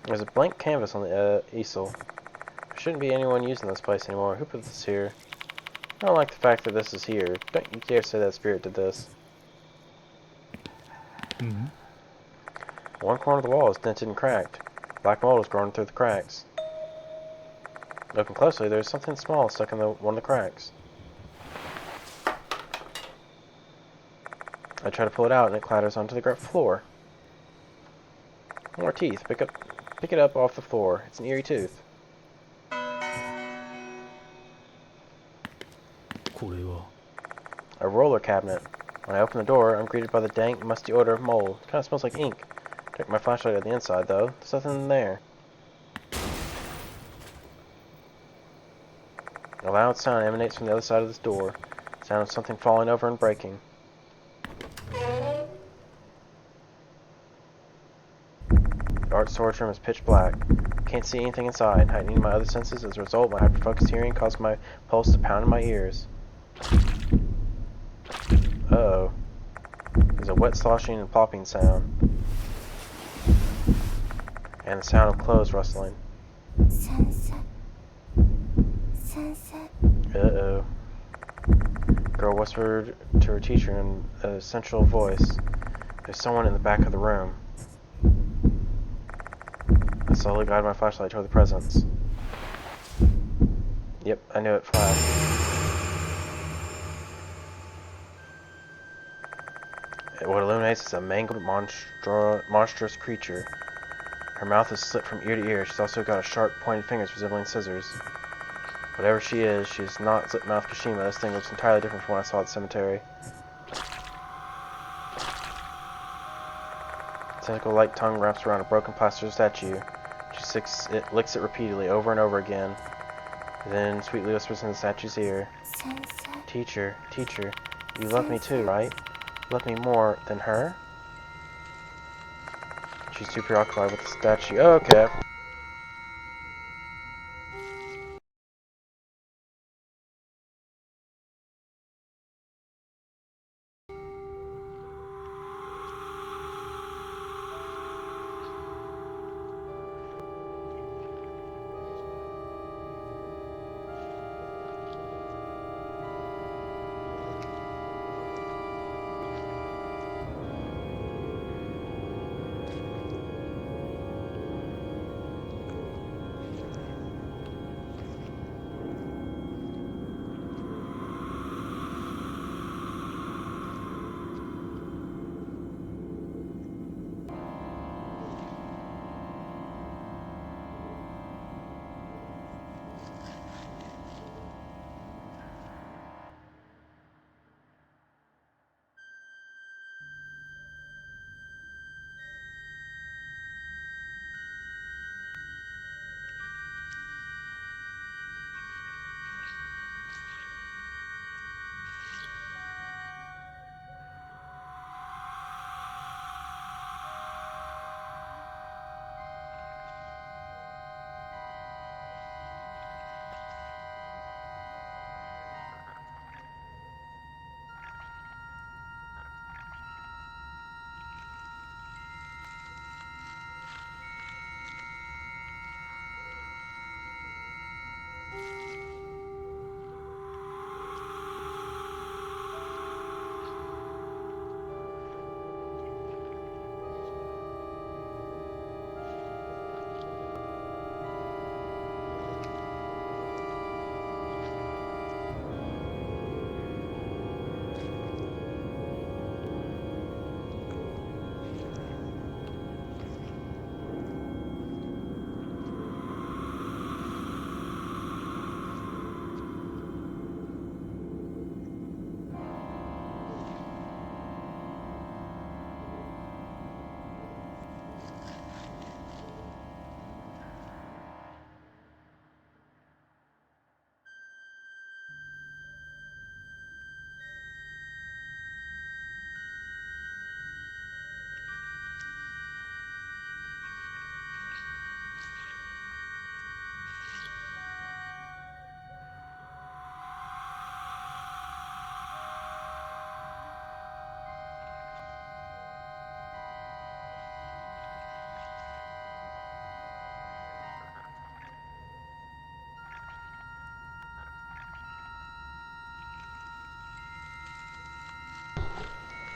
There's a blank canvas on the easel. There shouldn't be anyone using this place anymore. Who put this here? I don't like the fact that this is here. Don't you dare say that spirit did this. Mm-hmm. One corner of the wall is dented and cracked. Black mold is growing through the cracks. Looking closely, there's something small stuck in one of the cracks. I try to pull it out, and it clatters onto the floor. More teeth. Pick it up off the floor. It's an eerie tooth. これは A roller cabinet. When I open the door, I'm greeted by the dank, musty odor of mold. It kind of smells like ink. Check my flashlight on the inside, though. There's nothing in there. A loud sound emanates from the other side of this door. The sound of something falling over and breaking. The art storage room is pitch black. Can't see anything inside, heightening my other senses. As a result, my hyper-focused hearing caused my pulse to pound in my ears. Uh-oh. There's a wet sloshing and plopping sound. And the sound of clothes rustling. Uh-oh. Girl whispered to her teacher in a sensual voice. There's someone in the back of the room. I slowly guide my flashlight toward the presence. Yep, I knew it flashed. What illuminates is a mangled, monstrous creature. Her mouth is slit from ear to ear. She's also got sharp, pointed fingers resembling scissors. Whatever she is not slit-mouth Kashima. This thing looks entirely different from what I saw at the cemetery. A tentacle-like tongue wraps around a broken plaster statue. She licks it repeatedly, over and over again. Then sweetly whispers in the statue's ear. Teacher, you love me too, right? You love me more than her? She's too preoccupied with the statue. Oh, okay.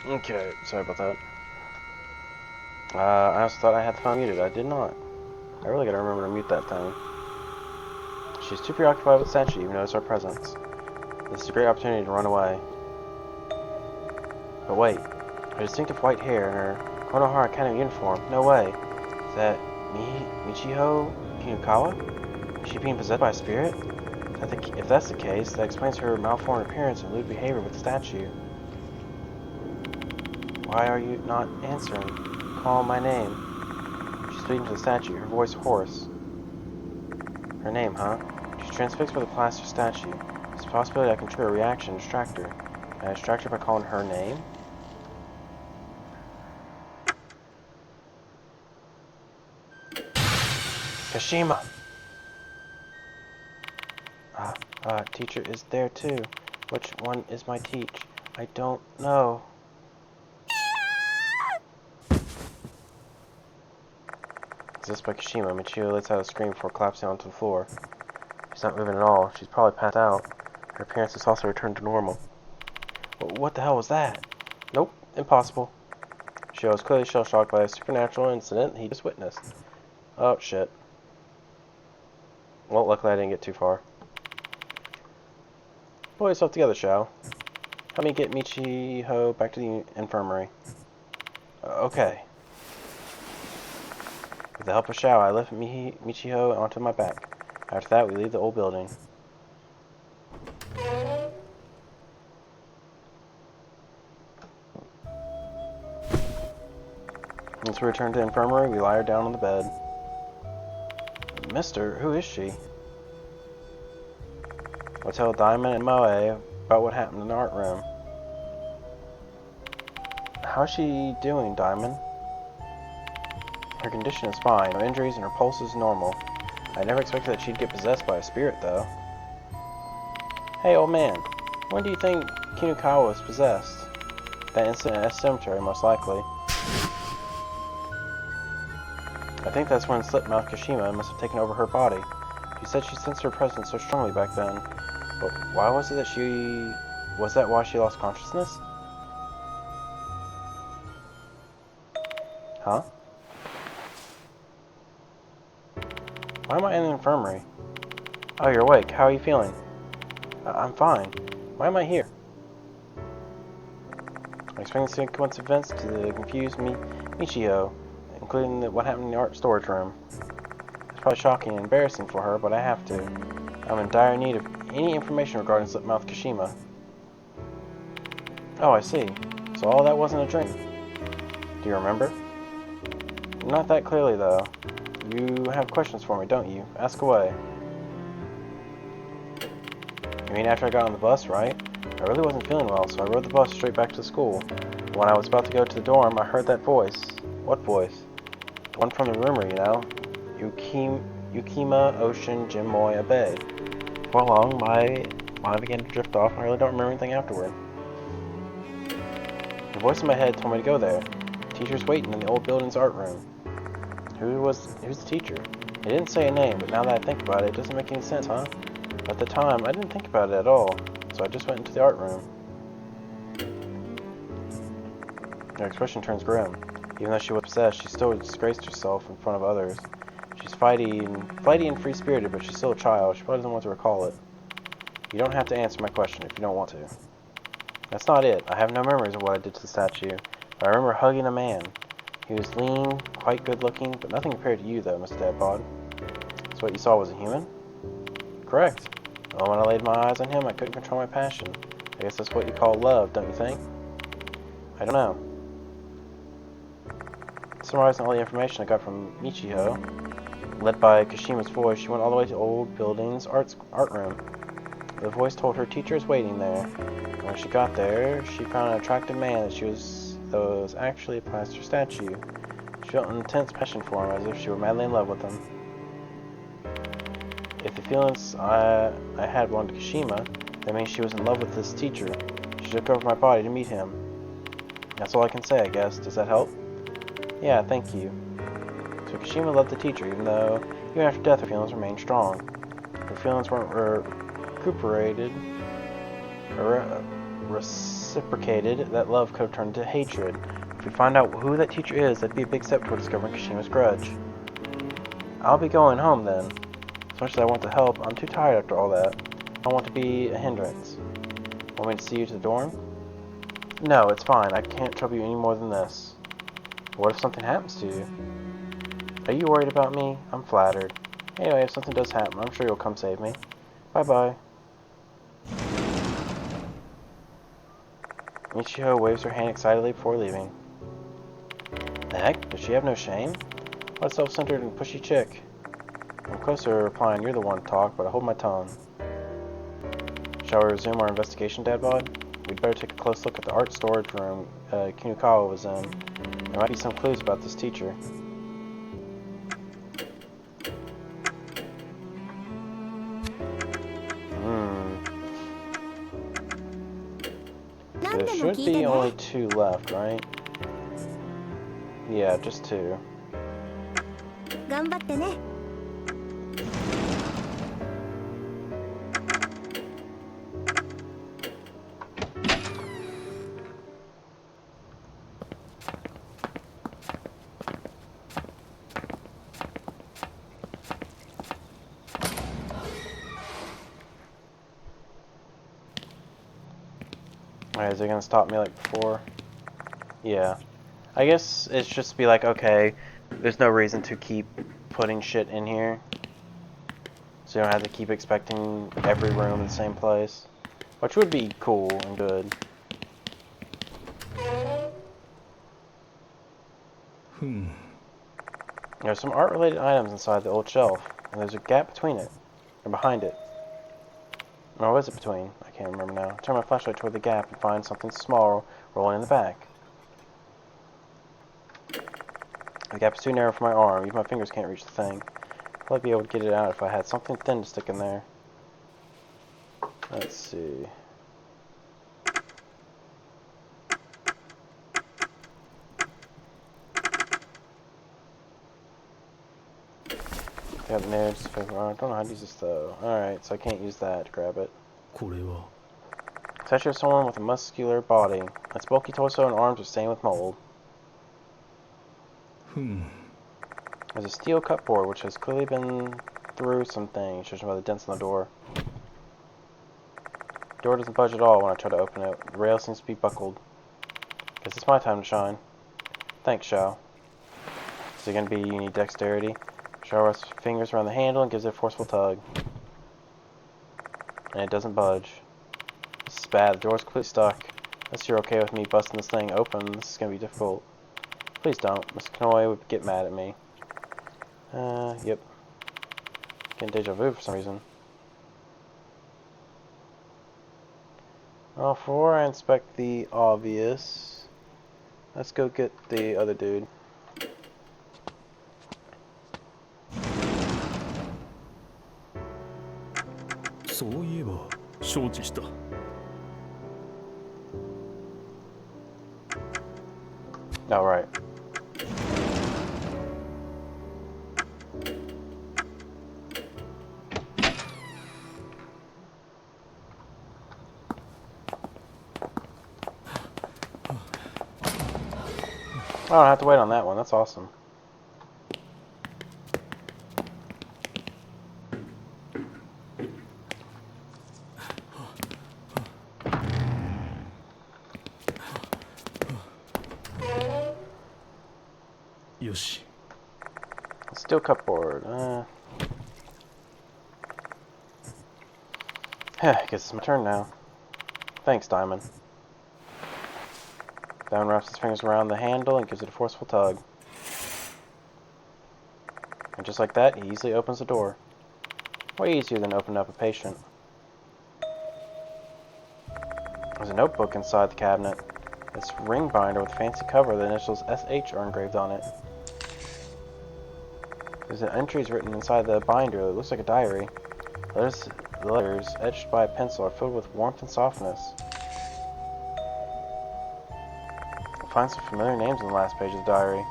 Okay, sorry about that. I also thought I had the phone muted. I did not. I really gotta remember to mute that thing. She's too preoccupied with the statue to even notice our presence. This is a great opportunity to run away. But wait, her distinctive white hair and her Konohara Academy uniform. No way. Is that Michiho Kinukawa? Is she being possessed by a spirit? If that's the case, that explains her malformed appearance and lewd behavior with the statue. Why are you not answering? Call my name. She's speaking to the statue, her voice hoarse. Her name, huh? She's transfixed by the plaster statue. There's a possibility I can trigger a reaction and distract her. Can I distract her by calling her name? Kashima! Teacher is there too. Which one is my teach? I don't know. Possessed by Kashima, Michio lets out a scream before collapsing onto the floor. She's not moving at all. She's probably passed out. Her appearance has also returned to normal. What the hell was that? Nope, impossible. Michio is clearly shell-shocked by a supernatural incident he just witnessed. Oh, shit. Well, luckily I didn't get too far. Pull yourself together, Shao. Help me get Michiho back to the infirmary. Okay. With the help of Shao, I lift Michiho onto my back. After that, we leave the old building. Once we return to the infirmary, we lie her down on the bed. Mister, who is she? I'll tell Diamond and Moe about what happened in the art room. How's she doing, Diamond? Her condition is fine, no injuries, and her pulse is normal. I never expected that she'd get possessed by a spirit, though. Hey, old man, when do you think Kinukawa was possessed? That incident at a cemetery, most likely. I think that's when slit-mouth Kashima must have taken over her body. She said she sensed her presence so strongly back then. But why was it that she... Was that why she lost consciousness? Huh? Why am I in the infirmary? Oh, you're awake. How are you feeling? I'm fine. Why am I here? I explained the sequence of events to the confused Michio, including what happened in the art storage room. It's probably shocking and embarrassing for her, but I have to. I'm in dire need of any information regarding slit-mouth Kashima. Oh, I see. So all that wasn't a dream. Do you remember? Not that clearly, though. You have questions for me, don't you? Ask away. You mean after I got on the bus, right? I really wasn't feeling well, so I rode the bus straight back to school. When I was about to go to the dorm, I heard that voice. What voice? The one from the rumor, you know. Yukima Ocean Jimoya Bay. For long, my mind began to drift off, and I really don't remember anything afterward. The voice in my head told me to go there. The teacher's waiting in the old building's art room. Who's the teacher? It didn't say a name, but now that I think about it, it doesn't make any sense, huh? But at the time, I didn't think about it at all, so I just went into the art room. Her expression turns grim. Even though she was possessed, she still disgraced herself in front of others. She's flighty and free-spirited, but she's still a child. She probably doesn't want to recall it. You don't have to answer my question if you don't want to. That's not it. I have no memories of what I did to the statue, but I remember hugging a man. He was lean, quite good-looking, but nothing compared to you, though, Mr. Dadbod. So what you saw was a human? Correct. The moment I laid my eyes on him, I couldn't control my passion. I guess that's what you call love, don't you think? I don't know. Summarizing all the information I got from Michiho, led by Kashima's voice, she went all the way to old building's art room. The voice told her teacher is waiting there. When she got there, she found an attractive man that was actually a plaster statue. She felt an intense passion for him, as if she were madly in love with him. If the feelings I had belonged to Kashima, that means she was in love with this teacher. She took over my body to meet him. That's all I can say, I guess. Does that help? Yeah, thank you. So Kashima loved the teacher, even after death her feelings remained strong. Her feelings weren't reciprocated, that love could have turned to hatred. If we find out who that teacher is, that'd be a big step toward discovering Kashima's grudge. I'll be going home then. As much as I want to help, I'm too tired after all that. I don't want to be a hindrance. Want me to see you to the dorm? No, it's fine. I can't trouble you any more than this. What if something happens to you? Are you worried about me? I'm flattered. Anyway, if something does happen, I'm sure you'll come save me. Bye-bye. Michiho waves her hand excitedly before leaving. The heck? Does she have no shame? What a self-centered and pushy chick. I'm close to her replying, you're the one to talk, but I hold my tongue. Shall we resume our investigation, Dad Bod? We'd better take a close look at the art storage room Kinukawa was in. There might be some clues about this teacher. There should be only 2 left, right? Yeah, just 2. Alright, is it gonna stop me like before? Yeah. I guess it's just to be like, okay, there's no reason to keep putting shit in here. So you don't have to keep expecting every room in the same place. Which would be cool and good. There's some art-related items inside the old shelf, and there's a gap between it, or behind it. Or was it between? I can't remember now. Turn my flashlight toward the gap and find something small rolling in the back. The gap is too narrow for my arm. Even my fingers can't reach the thing. I'd be able to get it out if I had something thin to stick in there. Let's see. Got notes. I don't know how to use this though. Alright, so I can't use that to grab it. Statue of someone with a muscular body. Its bulky torso and arms are stained with mold. There's a steel cupboard which has clearly been through some things, judging by the dents on the door. The door doesn't budge at all when I try to open it. The rail seems to be buckled. Guess it's my time to shine. Thanks, Shao. Is it going to be you need dexterity? Shao runs fingers around the handle and gives it a forceful tug. And it doesn't budge. This is bad. The door's completely stuck. Unless you're okay with me busting this thing open, this is going to be difficult. Please don't. Mr. Kanoi would get mad at me. Yep. Getting deja vu for some reason. Well, before I inspect the obvious, let's go get the other dude. Oh, right. I don't have to wait on that one. That's awesome. Yoshi. Steel cupboard. Guess it's my turn now. Thanks, Diamond. Diamond wraps his fingers around the handle and gives it a forceful tug. And just like that, he easily opens the door. Way easier than opening up a patient. There's a notebook inside the cabinet. It's a ring binder with a fancy cover. The initials SH are engraved on it. There's entries written inside the binder that looks like a diary. The letters, etched by a pencil, are filled with warmth and softness. You'll find some familiar names on the last page of the diary.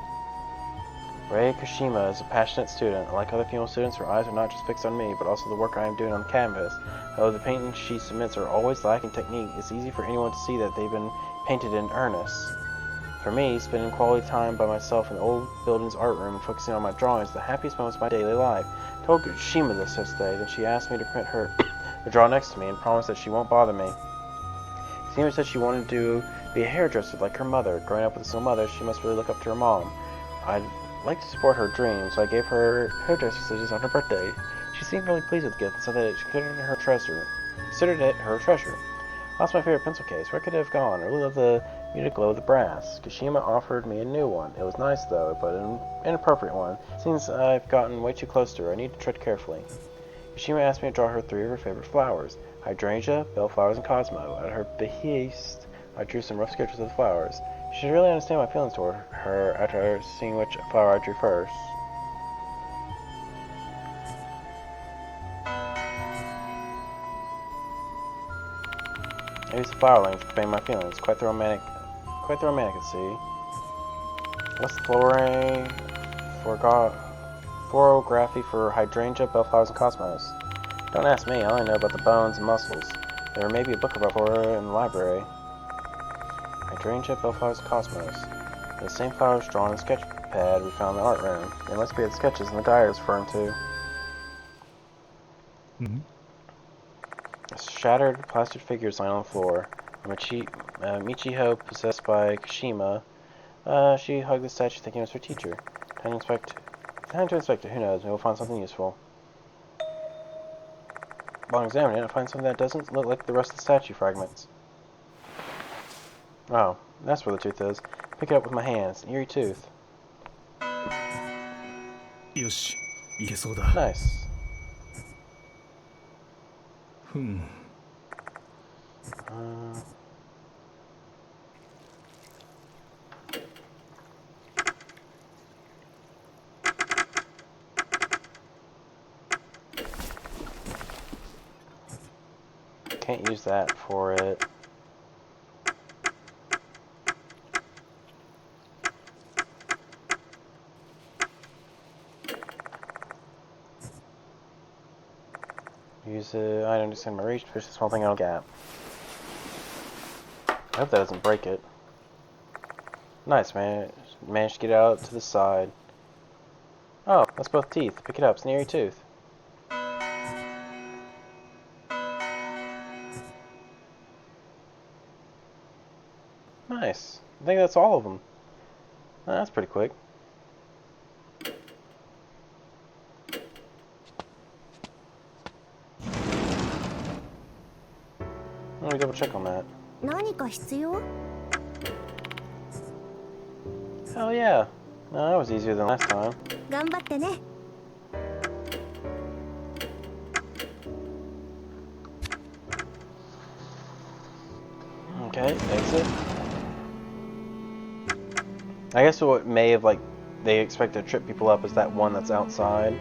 Rei Kashima is a passionate student. Like other female students, her eyes are not just fixed on me, but also the work I am doing on the canvas. Although the paintings she submits are always lacking technique, it's easy for anyone to see that they've been painted in earnest. For me, spending quality time by myself in the old building's art room and focusing on my drawings is the happiest moments of my daily life. I told Kushima this yesterday, then she asked me to permit her to draw next to me and promised that she won't bother me. Kushima said she wanted to be a hairdresser like her mother. Growing up with a single mother, she must really look up to her mom. I'd like to support her dreams, so I gave her hairdresser scissors on her birthday. She seemed really pleased with the gift and said that she considered it her treasure. Lost my favorite pencil case. Where could it have gone? I really love the muted glow of the brass. Kushima offered me a new one. It was nice though, but an inappropriate one. Since I've gotten way too close to her, I need to tread carefully. Kushima asked me to draw her 3 of her favorite flowers: hydrangea, bellflowers, and cosmo. At her behest, I drew some rough sketches of the flowers. She should really understand my feelings toward her after seeing which flower I drew first. I used the flower language to convey my feelings. Quite the romantic at sea. What's the florography for hydrangea, bellflowers, and cosmos? Don't ask me, I only know about the bones and muscles. There may be a book about flora in the library. Hydrangea, bellflowers, and cosmos. The same flowers drawn on the sketch pad we found in the art room. They must be the sketches in the diary I was referring to. Shattered, plastered figures lying on the floor. Michiho, possessed by Kushima. She hugged the statue thinking it was her teacher. Time to inspect it. Who knows? Maybe we'll find something useful. While examining it, I find something that doesn't look like the rest of the statue fragments. Oh, that's where the tooth is. Pick it up with my hands. An eerie tooth. Yoshi, いけそうだ。 Nice. Can't use that for it. Use it. I don't understand my reach. Push the small thing on a gap. I hope that doesn't break it. Nice, man. Managed to get it out to the side. Oh, that's both teeth. Pick it up. It's an eerie tooth. Nice. I think that's all of them. Oh, that's pretty quick. Let me double check on that. 何か必要? Hell yeah. No, that was easier than last time. 頑張ってね. Okay, exit. I guess what may have, like, they expect to trip people up is that one that's outside.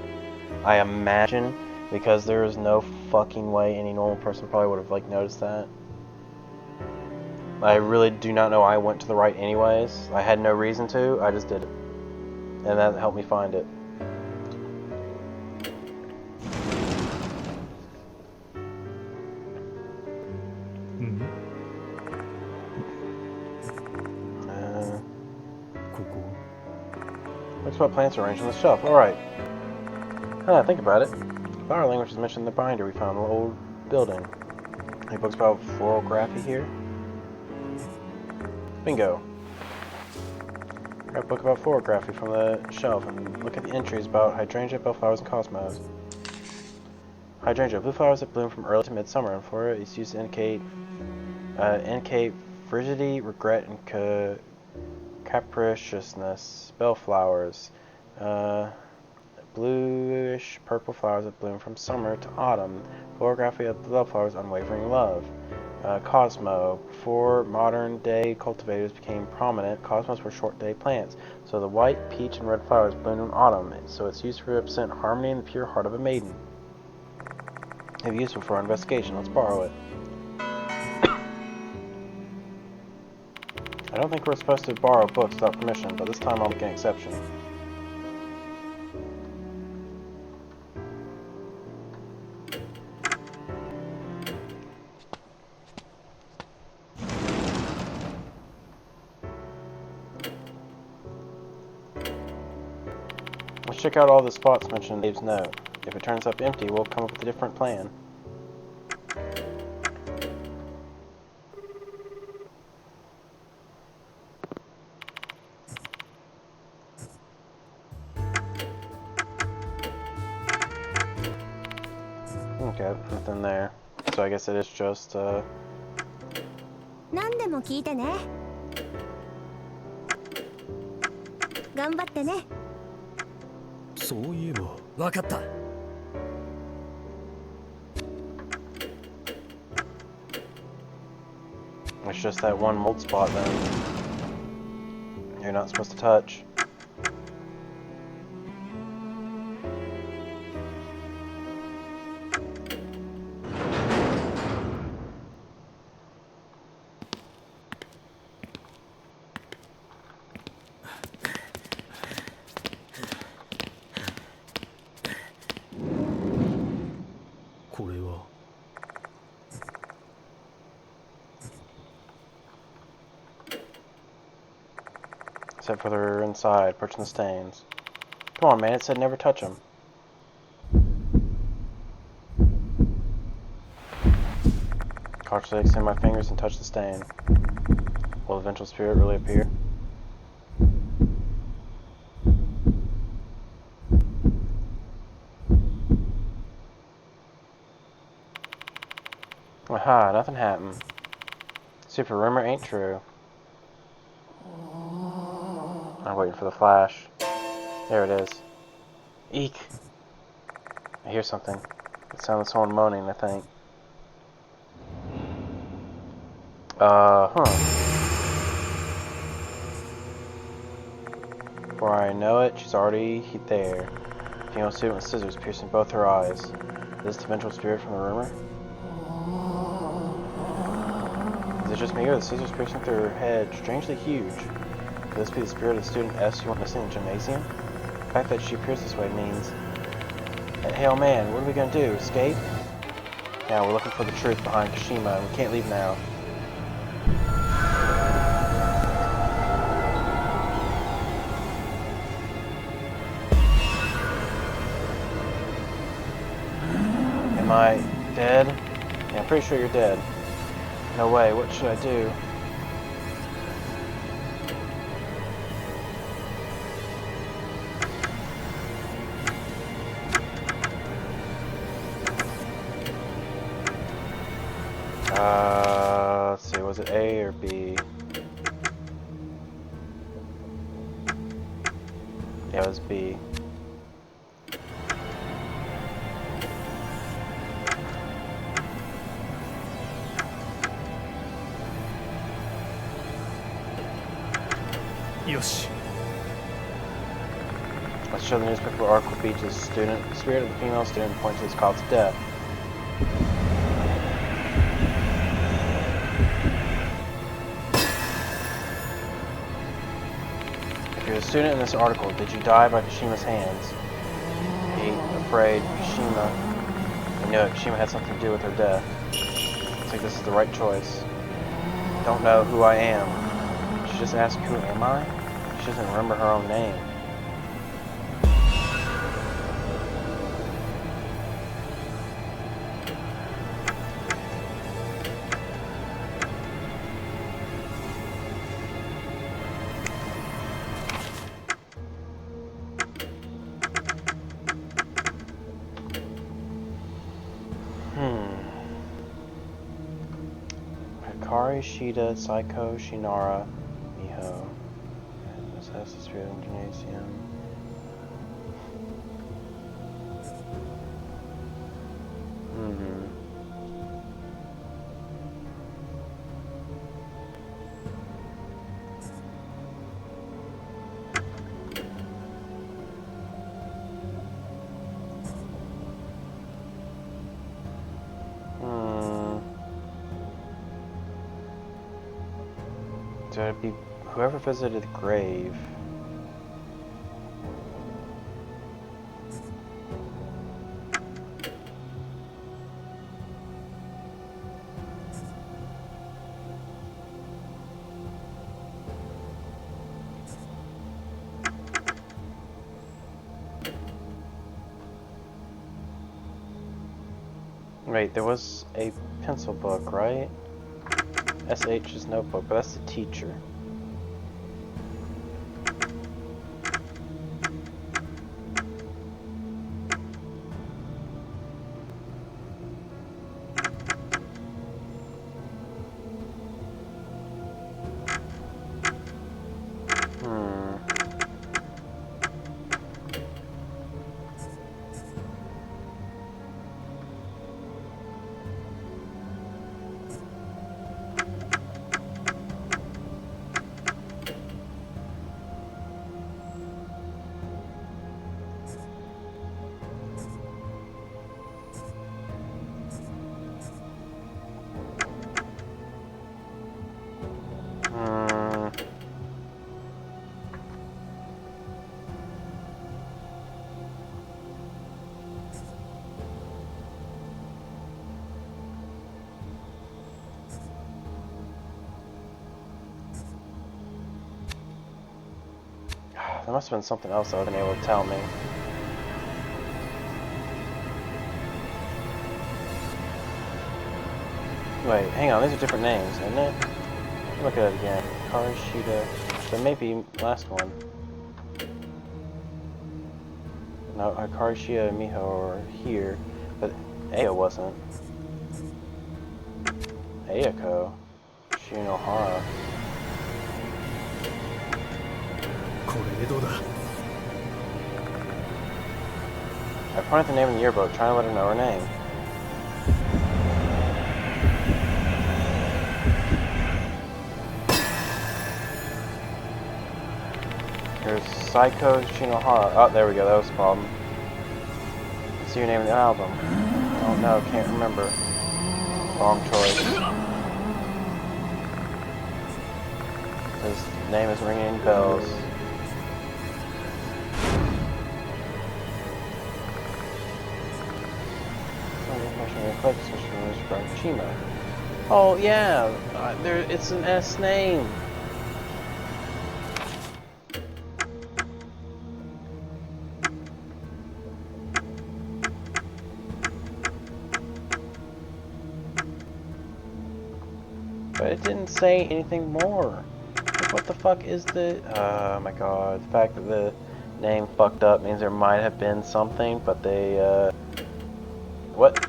I imagine, because there is no fucking way any normal person probably would have, like, noticed that. I really do not know I went to the right anyways. I had no reason to, I just did it. And that helped me find it. Looks what plants are arranged on the shelf. Alright. Think about it. Flower language is mentioned in the binder we found in the old building. Any books about florography here? Bingo. Grab a book about florography from the shelf and look at the entries about hydrangea, bellflowers, and cosmos. Hydrangea, blue flowers that bloom from early to midsummer, and flora is used to indicate frigidity, regret, and capriciousness. Bellflowers, bluish purple flowers that bloom from summer to autumn. Florography of the bellflowers, unwavering love. Cosmo. Before modern day cultivators became prominent, cosmos were short day plants. So the white, peach, and red flowers bloom in autumn, so it's used to represent harmony in the pure heart of a maiden. It'd be useful for our investigation. Let's borrow it. I don't think we're supposed to borrow books without permission, but this time I'll make an exception. Let's check out all the spots mentioned in Dave's note. If it turns up empty, we'll come up with a different plan. Okay, nothing there. So I guess it is just, 何でも聞いてね。頑張ってね。そういえば分かった。 it's just that one mold spot then. You're not supposed to touch. Except for they're inside, perching the stains. Come on, man, it said never touch them. Cautiously extend my fingers and touch the stain. Will the vengeful spirit really appear? Aha, nothing happened. See if a rumor ain't true. I'm waiting for the flash. There it is. Eek! I hear something. It sounds like someone moaning, I think. Before I know it, she's already there. Female student with scissors piercing both her eyes. Is this the vengeful spirit from the rumor? Is it just me or the scissors piercing through her head strangely huge? Could this be the spirit of the student S who went missing in the gymnasium? The fact that she appears this way means... Hey, oh man, what are we gonna do? Escape? Yeah, we're looking for the truth behind Kashima, and we can't leave now. Am I dead? Yeah, I'm pretty sure you're dead. No way, what should I do? Let's see, was it A or B? Yeah, it was B. Yoshi. Let's show the newspaper article features the student, the spirit of the female student points to his cause of death. If you're a student in this article, did you die by Kashima's hands? Be afraid Kashima. I knew it. Kashima had something to do with her death. Looks like this is the right choice. Don't know who I am. She just asked, who am I? She doesn't remember her own name. Hikari, Shida, Saiko, Shinara, Miho. This has the spirit of the gymnasium. So it'd be whoever visited the grave. Wait, there was a pencil book, right? SH's notebook, but that's the teacher. There must have been something else I wasn't able to tell me. Wait, hang on, these are different names, isn't it? Look at it again. Karashida. There may be last one. No, Karashida and Miho are here, but Aya wasn't. Ayako. Shinohara. これ江戸だ I pointed at the name in the yearbook, trying to let her know her name. Here's Psycho Shinohara. Oh, there we go, that was the problem. See your name in the album. Oh no, can't remember. Wrong choice. His name is ringing bells. Oh yeah, it's an S name. But it didn't say anything more. Like, what the fuck is the... Oh my god, the fact that the name fucked up means there might have been something, but they, What?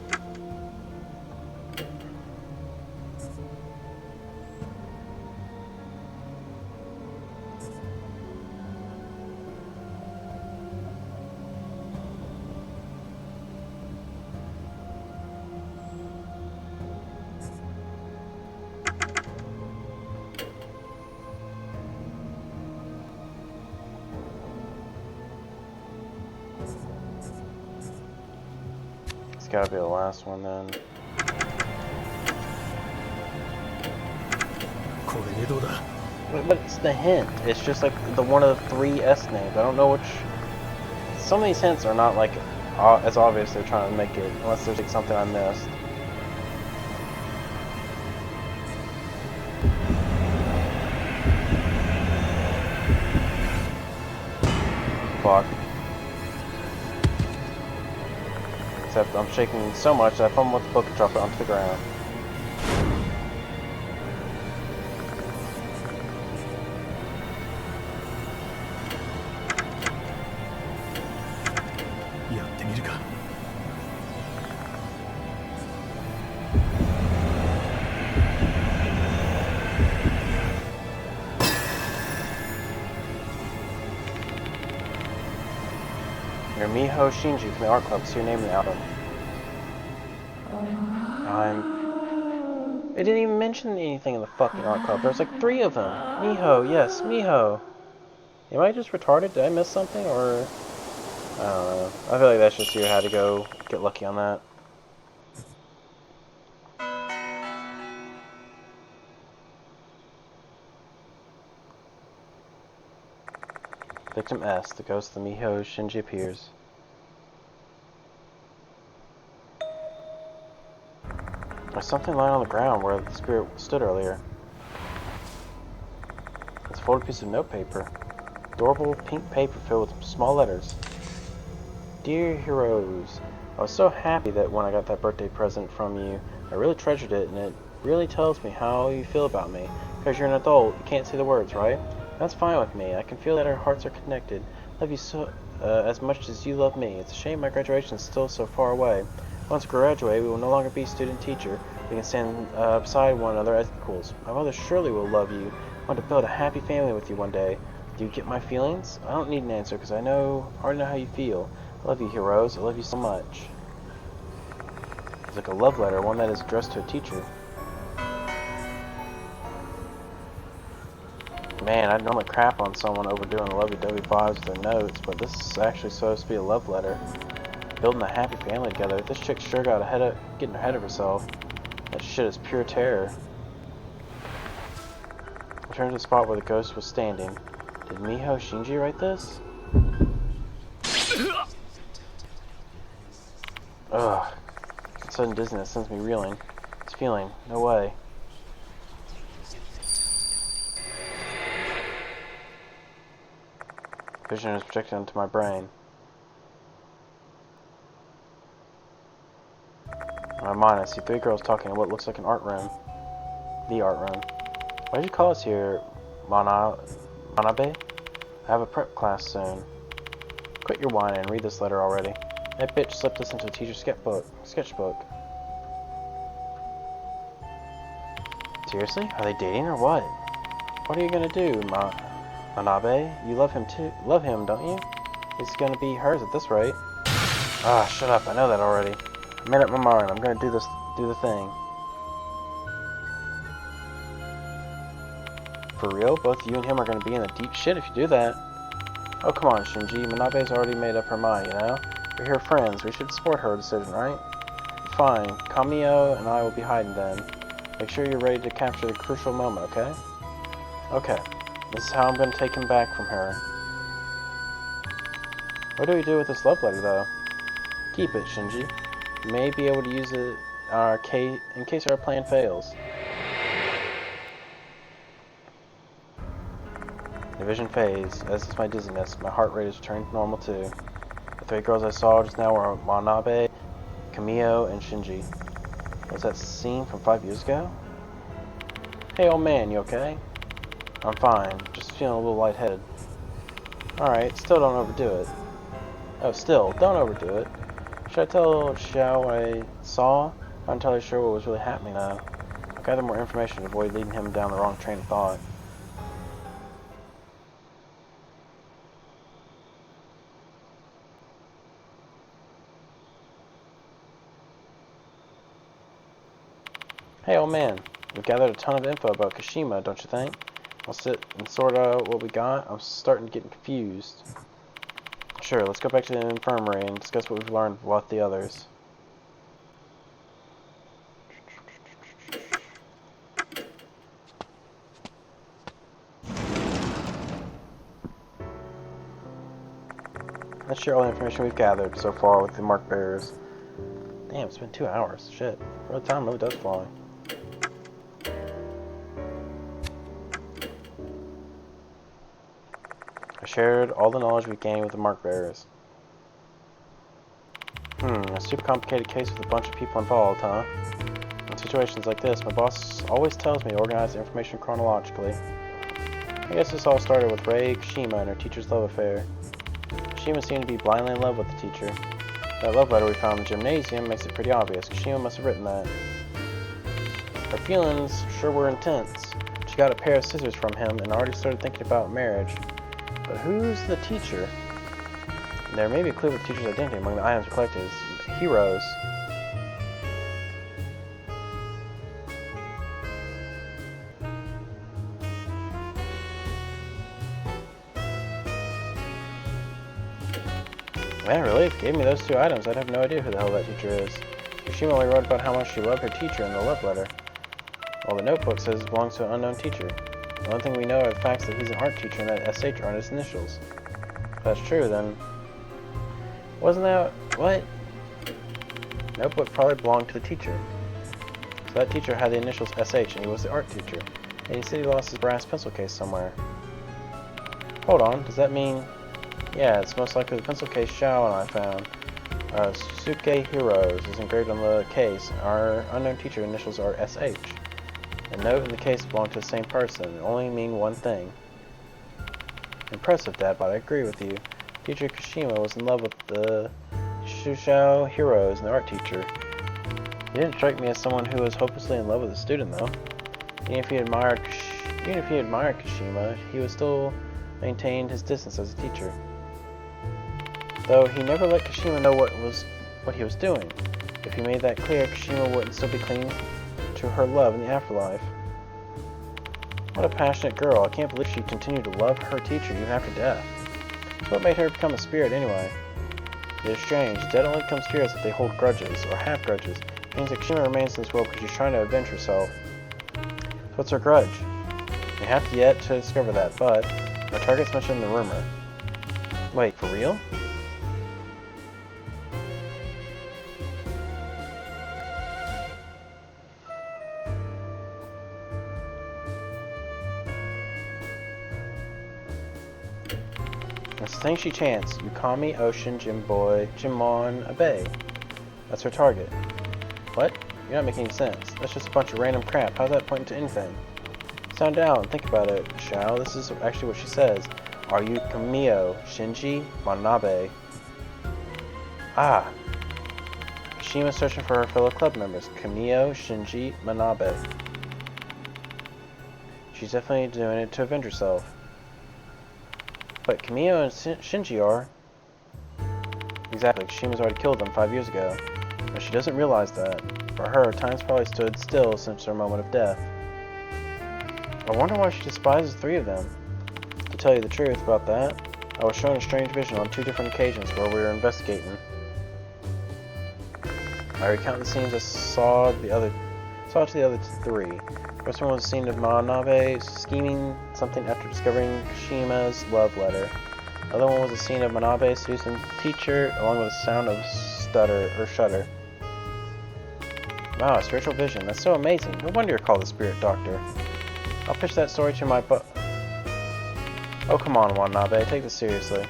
It's gotta be the last one then. これ江戸だ But it's the hint. It's just like the one of the 3 S names. I don't know which... Some of these hints are not like as obvious they're trying to make it, unless there's like something I missed. Fuck. Except I'm shaking so much that I fumble with the book and drop it onto the ground. You're Miho Shinji from the art club, so your name in the album. It didn't even mention anything in the fucking art club. There's like 3 of them. Miho, yes, Miho. Am I just retarded? Did I miss something, or... I don't know. I feel like that's just you had to go get lucky on that. Victim S, the ghost of the Miho Shinji appears. There's something lying on the ground where the spirit stood earlier. It's a folded piece of notepaper. Adorable pink paper filled with small letters. Dear heroes, I was so happy that when I got that birthday present from you, I really treasured it, and it really tells me how you feel about me. Because you're an adult, you can't say the words, right? That's fine with me. I can feel that our hearts are connected. I love you so as much as you love me. It's a shame my graduation is still so far away. Once we graduate, we will no longer be student-teacher. We can stand beside one another as equals. My mother surely will love you. I want to build a happy family with you one day. Do you get my feelings? I don't need an answer because I already know how you feel. I love you, heroes. I love you so much. It's like a love letter, one that is addressed to a teacher. Man, I'd normally crap on someone overdoing lovey-dovey vibes with their notes, but this is actually supposed to be a love letter. Building a happy family together. This chick sure got getting ahead of herself. That shit is pure terror. Return to the spot where the ghost was standing. Did Miho Shinji write this? Ugh. Sudden dizziness sends me reeling. It's feeling. No way. Vision is projected into my brain. In my mind, I see three girls talking in what looks like an art room. The art room. Why did you call us here, Manabe? I have a prep class soon. Quit your whining and read this letter already. That bitch slipped this into the teacher's sketchbook. Seriously? Are they dating or what? What are you gonna do, Manabe? You love him too. Love him, don't you? He's gonna be hers at this rate. Ah, shut up. I know that already. I made up my mind. I'm gonna do the thing. For real? Both you and him are gonna be in the deep shit if you do that. Oh, come on, Shinji. Manabe's already made up her mind, you know? We're here friends. We should support her decision, right? Fine. Kamio and I will be hiding then. Make sure you're ready to capture the crucial moment, okay? Okay. This is how I'm gonna take him back from her. What do we do with this love letter, though? Keep it, Shinji. You may be able to use it in case our plan fails. The vision fades, as is my dizziness. My heart rate is returning to normal too. The three girls I saw just now were Manabe, Kamio, and Shinji. Was that scene from 5 years ago? Hey old man, you okay? I'm fine, just feeling a little lightheaded. Alright, still don't overdo it. Oh, still, don't overdo it. Should I tell Xiao what I saw? I'm not entirely sure what was really happening though. I'll gather more information to avoid leading him down the wrong train of thought. Hey old man, we've gathered a ton of info about Kashima, don't you think? I'll sit and sort out what we got. I'm starting to get confused. Sure, let's go back to the infirmary and discuss what we've learned about the others. Let's share all the information we've gathered so far with the mark bearers. Damn, it's been 2 hours. Shit. The time really does fly. I shared all the knowledge we gained with the mark bearers. A super complicated case with a bunch of people involved, huh? In situations like this, my boss always tells me to organize the information chronologically. I guess this all started with Rei Kashima and her teacher's love affair. Kashima seemed to be blindly in love with the teacher. That love letter we found in the gymnasium makes it pretty obvious. Kashima must have written that. Her feelings sure were intense. She got a pair of scissors from him and already started thinking about marriage. But who's the teacher? There may be a clue of the teacher's identity among the items collected as heroes. Man, really? If you gave me those 2 items, I'd have no idea who the hell that teacher is. Kashima only wrote about how much she loved her teacher in the love letter, while the notebook says it belongs to an unknown teacher. The only thing we know are the facts that he's an art teacher and that SH are on his initials. If that's true, then... Wasn't that... what? Notebook probably belonged to the teacher. So that teacher had the initials SH and he was the art teacher. And he said he lost his brass pencil case somewhere. Hold on, does that mean... Yeah, it's most likely the pencil case Xiao and I found. Suke Heroes is engraved on the case. Our unknown teacher initials are SH. A note in the case belonged to the same person. It only mean one thing. Impressive, Dad, but I agree with you. Teacher Kashima was in love with the Shushao Heroes and the art teacher. He didn't strike me as someone who was hopelessly in love with a student, though. Even if he admired Kashima, he would still maintain his distance as a teacher. Though he never let Kashima know what he was doing. If he made that clear, Kashima wouldn't still be clinging to her love in the afterlife. What a passionate girl. I can't believe she continued to love her teacher even after death. So what made her become a spirit anyway? It is strange. Dead only become spirits if they hold grudges, or have grudges. It means that Kashima remains in this world because she's trying to avenge herself. So what's her grudge? We have yet to discover that, but our target's mentioned in the rumor. Wait, for real? It's the thing she chants. Yukami, Ocean, Jimmon, Abe. That's her target. What? You're not making any sense. That's just a bunch of random crap. How's that point to anything? Sound down. Think about it, Shao. This is actually what she says. Are you Kamio, Shinji, Manabe? Ah. Kashima's searching for her fellow club members. Kamio, Shinji, Manabe. She's definitely doing it to avenge herself. But Kamio and Shinji are. Exactly, Kashima's already killed them 5 years ago. But she doesn't realize that. For her, time's probably stood still since her moment of death. I wonder why she despises 3 of them. To tell you the truth about that, I was shown a strange vision on 2 different occasions while we were investigating. I recount the scenes I saw to the other 3. First one was a scene of Manabe scheming something after discovering Kashima's love letter. The other one was a scene of Manabe seducing the teacher, along with a sound of shudder. Wow, a spiritual vision. That's so amazing. No wonder you're called the Spirit Doctor. I'll pitch that story to my Oh, come on, Manabe. Take this seriously.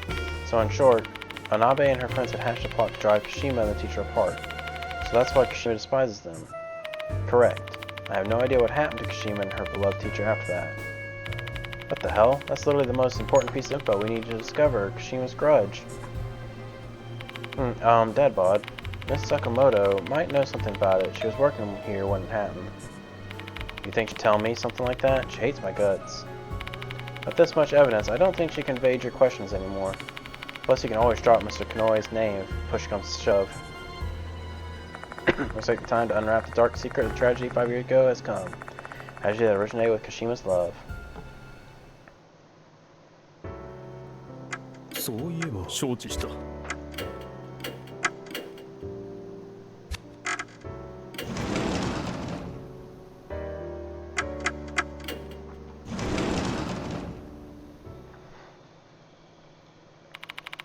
So, in short, Manabe and her friends had hatched a plot to drive Kashima and the teacher apart. So that's why Kashima despises them. Correct. I have no idea what happened to Kashima and her beloved teacher after that. What the hell? That's literally the most important piece of info we need to discover, Kashima's grudge. Dad bod. Miss Sakamoto might know something about it. She was working here when it happened. You think she'd tell me something like that? She hates my guts. With this much evidence, I don't think she can evade your questions anymore. Plus, you can always drop Mr. Konoe's name if push comes to shove. Looks like the time to unwrap the dark secret of the tragedy 5 years ago has come. Tragedy that originated with Kashima's love.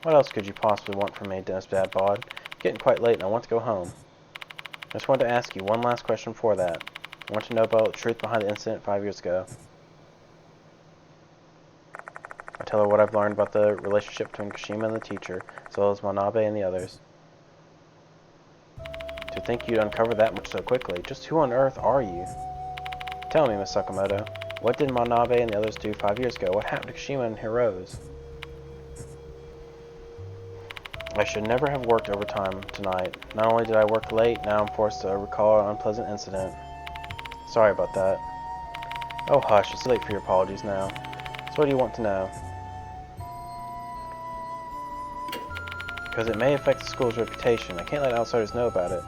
What else could you possibly want from me, Dennis Dad bod? It's getting quite late and I want to go home. I just wanted to ask you one last question before that. I want to know about the truth behind the incident 5 years ago. I tell her what I've learned about the relationship between Kashima and the teacher, as well as Manabe and the others. To think you'd uncover that much so quickly, just who on earth are you? Tell me, Miss Sakamoto, what did Manabe and the others do 5 years ago? What happened to Kashima and Heroes? I should never have worked overtime tonight. Not only did I work late, now I'm forced to recall an unpleasant incident. Sorry about that. Oh hush, it's late for your apologies now. So what do you want to know? Because it may affect the school's reputation. I can't let outsiders know about it.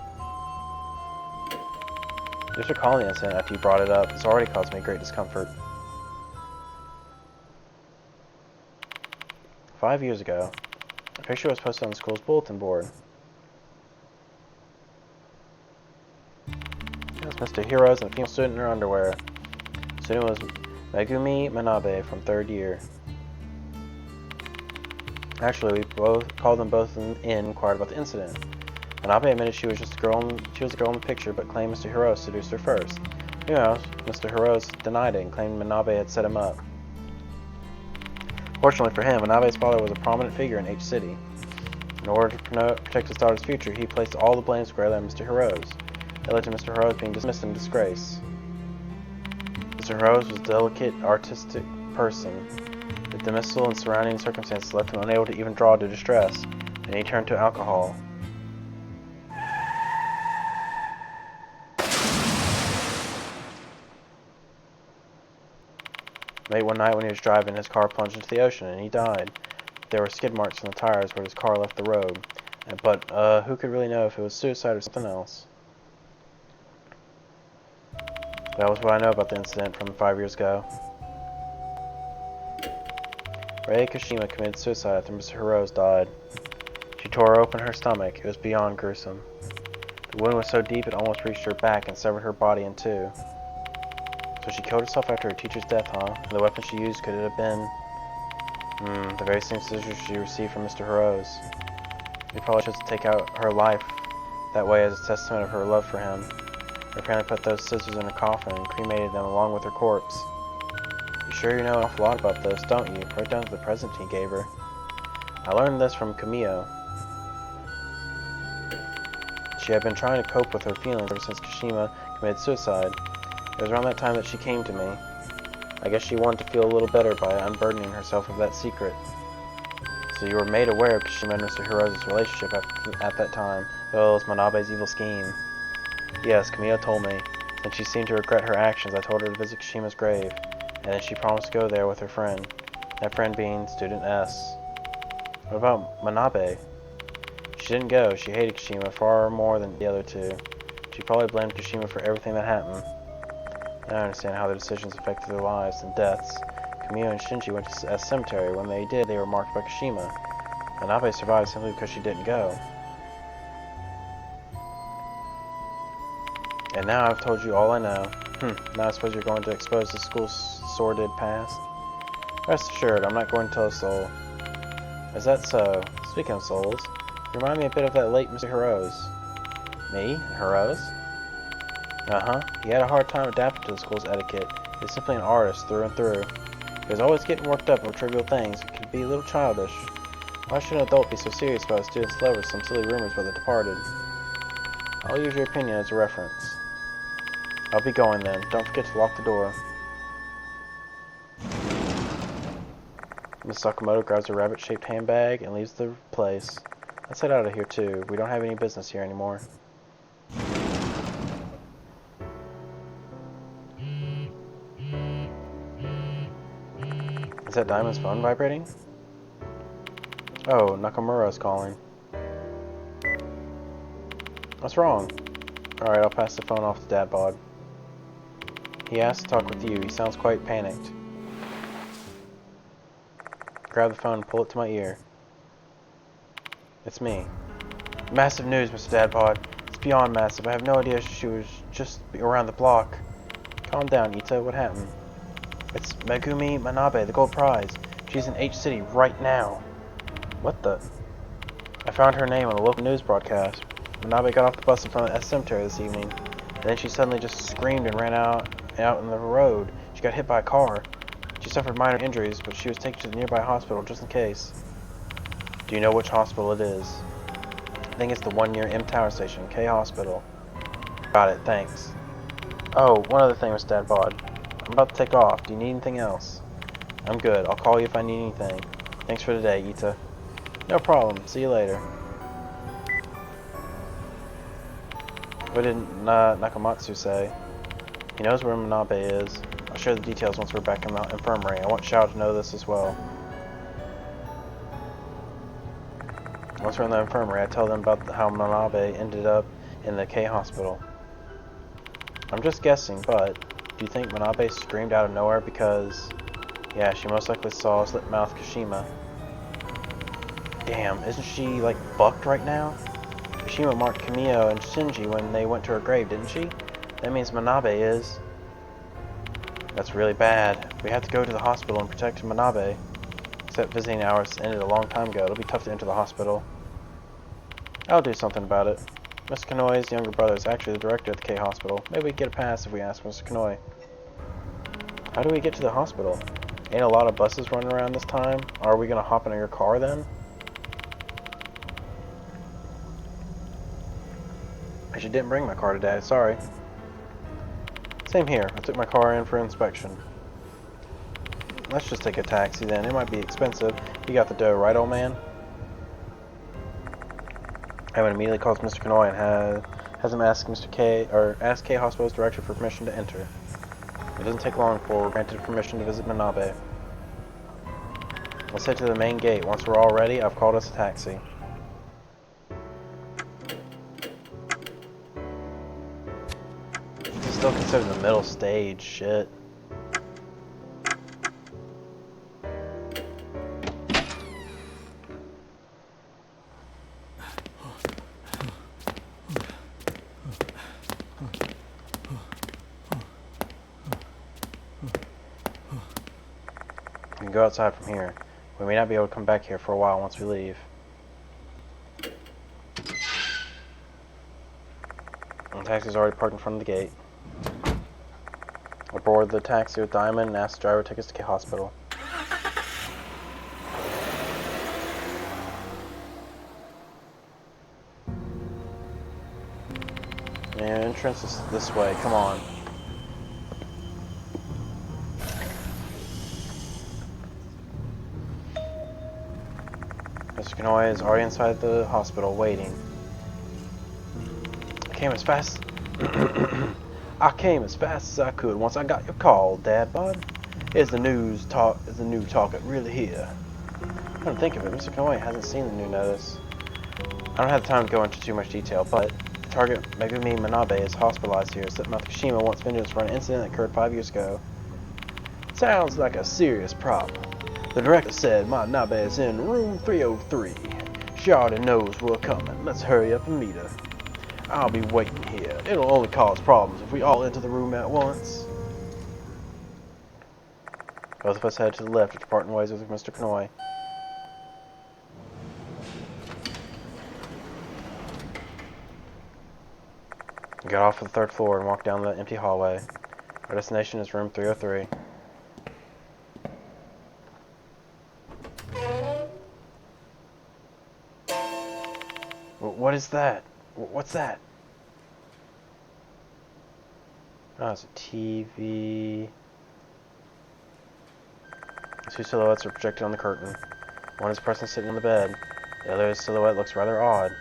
Just recalling the incident after you brought it up has already caused me great discomfort. 5 years ago. A picture was posted on the school's bulletin board. It was Mr. Heroes and a female student in her underwear. The student was Megumi Manabe from 3rd year. Actually, we both called them both in and inquired about the incident. Manabe admitted she was a girl in the picture, but claimed Mr. Heroes seduced her first. Meanwhile, Mr. Heroes denied it and claimed Manabe had set him up. Fortunately for him, Manabe's father was a prominent figure in H City. In order to protect his daughter's future, he placed all the blame squarely on Mr. Hirose. That led to Mr. Hirose being dismissed in disgrace. Mr. Hirose was a delicate, artistic person. The dismissal and surrounding circumstances left him unable to even draw due to distress, and he turned to alcohol. Late one night when he was driving, his car plunged into the ocean and he died. There were skid marks on the tires where his car left the road. But who could really know if it was suicide or something else? That was what I know about the incident from 5 years ago. Rei Kashima committed suicide after Mr. Hirose died. She tore open her stomach. It was beyond gruesome. The wound was so deep it almost reached her back and severed her body in two. So she killed herself after her teacher's death, huh? And the weapon she used, could it have been... the very same scissors she received from Mr. Hirose. He probably chose to take out her life that way as a testament of her love for him. Her family put those scissors in her coffin and cremated them along with her corpse. You sure you know an awful lot about this, don't you? Right down to the present he gave her. I learned this from Camille. She had been trying to cope with her feelings ever since Kashima committed suicide. It was around that time that she came to me. I guess she wanted to feel a little better by unburdening herself of that secret. So you were made aware of Kashima and Mr. Hirose's relationship at that time, as well as Manabe's evil scheme. Yes, Camille told me. Since she seemed to regret her actions, I told her to visit Kashima's grave, and then she promised to go there with her friend. That friend being Student S. What about Manabe? She didn't go. She hated Kashima far more than the other two. She probably blamed Kashima for everything that happened. Now I understand how their decisions affected their lives and deaths. Camille and Shinji went to a cemetery. When they did, they were marked by Kashima. Manabe survived simply because she didn't go. And now I've told you all I know. Now I suppose you're going to expose the school's sordid past? Rest assured, I'm not going to tell a soul. Is that so? Speaking of souls, you remind me a bit of that late Mr. Hirose. Me? Hirose? Uh-huh. He had a hard time adapting to the school's etiquette. He was simply an artist through and through. He was always getting worked up over trivial things. It could be a little childish. Why should an adult be so serious about a student's love or some silly rumors about the departed? I'll use your opinion as a reference. I'll be going then. Don't forget to lock the door. Miss Sakamoto grabs a rabbit-shaped handbag and leaves the place. Let's head out of here too. We don't have any business here anymore. Is that Diamond's phone vibrating? Oh, Nakamura's calling. What's wrong? Alright, I'll pass the phone off to Dad Bod. He asked to talk with you. He sounds quite panicked. Grab the phone and pull it to my ear. It's me. Massive news, Mr. Dadbod. It's beyond massive. I have no idea she was just around the block. Calm down, Ita. What happened? It's Megumi Manabe, the gold prize. She's in H-City right now. What the? I found her name on a local news broadcast. Manabe got off the bus in front of the cemetery this evening, and then she suddenly just screamed and ran out in the road. She got hit by a car. She suffered minor injuries, but she was taken to the nearby hospital just in case. Do you know which hospital it is? I think it's the one near M Tower Station, K Hospital. Got it, thanks. Oh, one other thing, Mr. Dadbod. I'm about to take off. Do you need anything else? I'm good. I'll call you if I need anything. Thanks for today, Ita. No problem. See you later. What did Nakamatsu say? He knows where Manabe is. I'll share the details once we're back in the infirmary. I want Shao to know this as well. Once we're in the infirmary, I tell them about how Manabe ended up in the K hospital. I'm just guessing, but do you think Manabe screamed out of nowhere because... Yeah, she most likely saw slit-mouth Kashima. Damn, isn't she, like, bucked right now? Kashima marked Camille and Shinji when they went to her grave, didn't she? That means Manabe is... That's really bad. We have to go to the hospital and protect Manabe. Except visiting hours ended a long time ago. It'll be tough to enter the hospital. I'll do something about it. Mr. Kanoi's younger brother is actually the director at the K hospital. Maybe we can get a pass if we ask Mr. Kanoi. How do we get to the hospital? Ain't a lot of buses running around this time? Are we gonna hop in your car then? Actually, didn't bring my car today. Sorry. Same here. I took my car in for inspection. Let's just take a taxi then. It might be expensive. You got the dough, right, old man? Evan immediately calls Mr. Kanoy and has him ask Mr. K or ask K Hospital's director for permission to enter. It doesn't take long before we're granted permission to visit Manabe. Let's head to the main gate. Once we're all ready, I've called us a taxi. It's still considered the middle stage, shit. We can go outside from here. We may not be able to come back here for a while once we leave. The taxi's already parked in front of the gate. We'll board the taxi with Diamond and ask the driver to take us to K Hospital. The entrance is this way, come on. Mr. Kanoy is already inside the hospital, waiting. I came as fast as I could once I got your call, Dad Bod. Is the new talk it really here? I don't think of it. Mr. Kanoy hasn't seen the new notice. I don't have time to go into too much detail, but the target Megumi Manabe is hospitalized here. Slit-mouth Kashima wants vengeance for an incident that occurred 5 years ago. Sounds like a serious problem. The director said Manabe is in room 303. She already knows we're coming. Let's hurry up and meet her. I'll be waiting here. It'll only cause problems if we all enter the room at once. Both of us head to the left after parting ways with Mr. Kanoy. We got off at the 3rd floor and walked down the empty hallway. Our destination is room 303. What is that? What's that? Oh, it's a TV. Two silhouettes are projected on the curtain. One is a person sitting on the bed. The other's silhouette looks rather odd.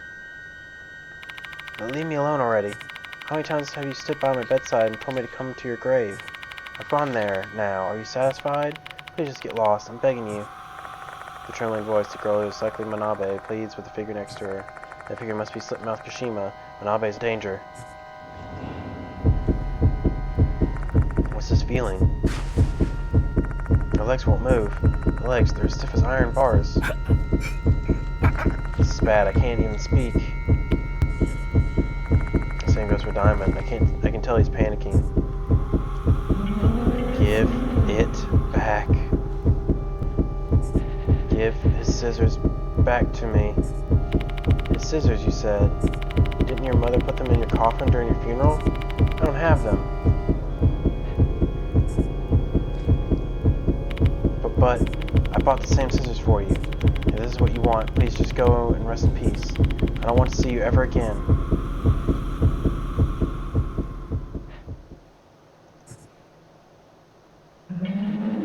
Now leave me alone already. How many times have you stood by my bedside and told me to come to your grave? I've gone there now. Are you satisfied? Please just get lost. I'm begging you. The trembling voice, the girl who is likely Manabe, pleads with the figure next to her. That figure must be Slit-mouth Kashima. Manabe's in danger. What's this feeling? Her legs won't move. The legs, they're as stiff as iron bars. This is bad. I can't even speak. The same goes for Diamond. I can tell he's panicking. Give it back. Give his scissors back to me. His scissors, you said. Didn't your mother put them in your coffin during your funeral? I don't have them. But I bought the same scissors for you. If this is what you want, please just go and rest in peace. I don't want to see you ever again.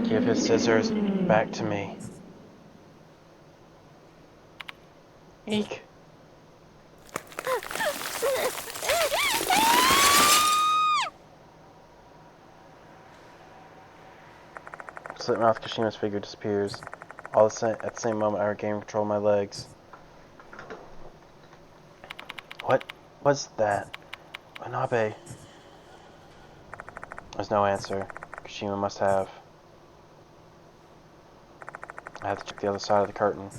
Give his scissors back to me. Eek. Slit-mouth Kashima's figure disappears. At the same moment, I regain control of my legs. What was that? Manabe. There's no answer. Kashima must have. I have to check the other side of the curtain.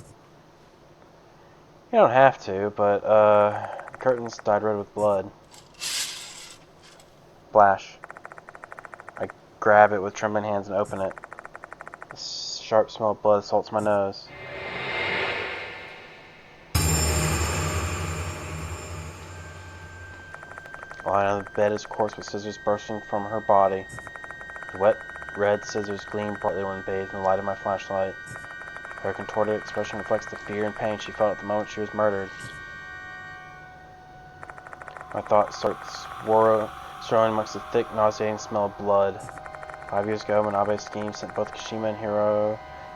You don't have to, but the curtain's dyed red with blood. Flash. I grab it with trembling hands and open it. The sharp smell of blood assaults my nose. Lying on the bed is a corpse with scissors bursting from her body. The wet red scissors gleam brightly when bathed in the light of my flashlight. Her contorted expression reflects the fear and pain she felt at the moment she was murdered. My thoughts start swirling amongst the thick, nauseating smell of blood. 5 years ago, Manabe's scheme sent both Kashima and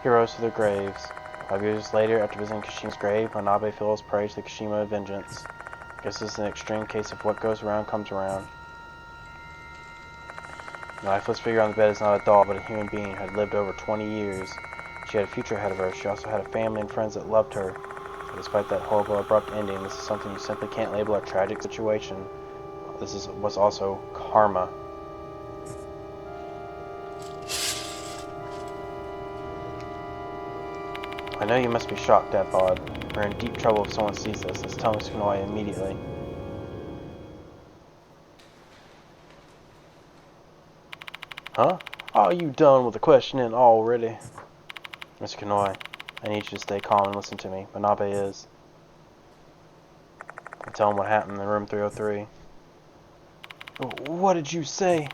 heroes to their graves. 5 years later, after visiting Kashima's grave, Manabe feels prey to the Kashima vengeance. I guess this is an extreme case of what goes around comes around. The lifeless figure on the bed is not a doll, but a human being who had lived over 20 years. She had a future ahead of her. She also had a family and friends that loved her. So despite that horrible, abrupt ending, this is something you simply can't label a tragic situation. This was also karma. I know you must be shocked, Dad Bod. We're in deep trouble if someone sees this. Let's tell Mr. Kanoi immediately. Huh? Are you done with the questioning already? Mr. Kanoi, I need you to stay calm and listen to me. Manabe is. I tell him what happened in room 303. What did you say?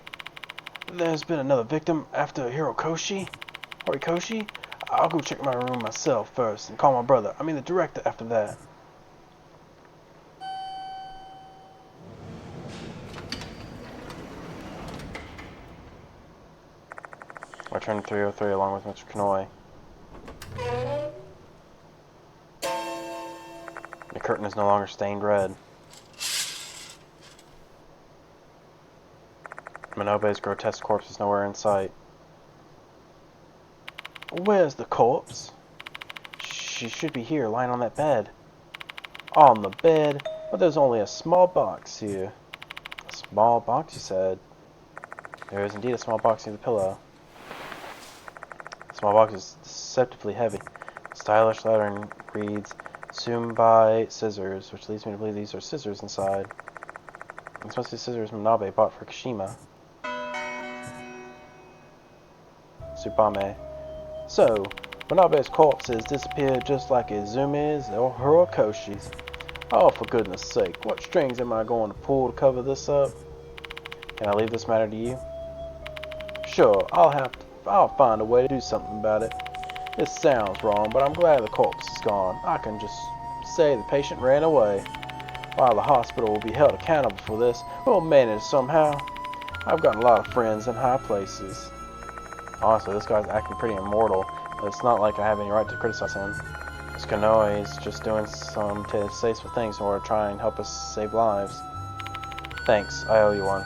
There's been another victim after Horikoshi? I'll go check my room myself first and call my brother, the director, after that. I return to 303 along with Mr. Kanoi. The curtain is no longer stained red. Manabe's grotesque corpse is nowhere in sight. Where's the corpse? She should be here, lying on that bed. On the bed? But there's only a small box here. A small box, you said? There is indeed a small box near the pillow. The small box is deceptively heavy. Stylish lettering reads, "Assumed by scissors," which leads me to believe these are scissors inside. These must be scissors Manabe bought for Kashima. Tsubame. So, Manabe's corpse has disappeared just like Izumi's or Horikoshi's. Oh, for goodness sake, what strings am I going to pull to cover this up? Can I leave this matter to you? Sure, I'll find a way to do something about it. This sounds wrong, but I'm glad the corpse is gone. I can just say the patient ran away. While the hospital will be held accountable for this, we'll manage somehow. I've got a lot of friends in high places. Honestly, this guy's acting pretty immortal, but it's not like I have any right to criticize him. This Kanoi is just doing some distasteful things in order to try and help us save lives. Thanks, I owe you one.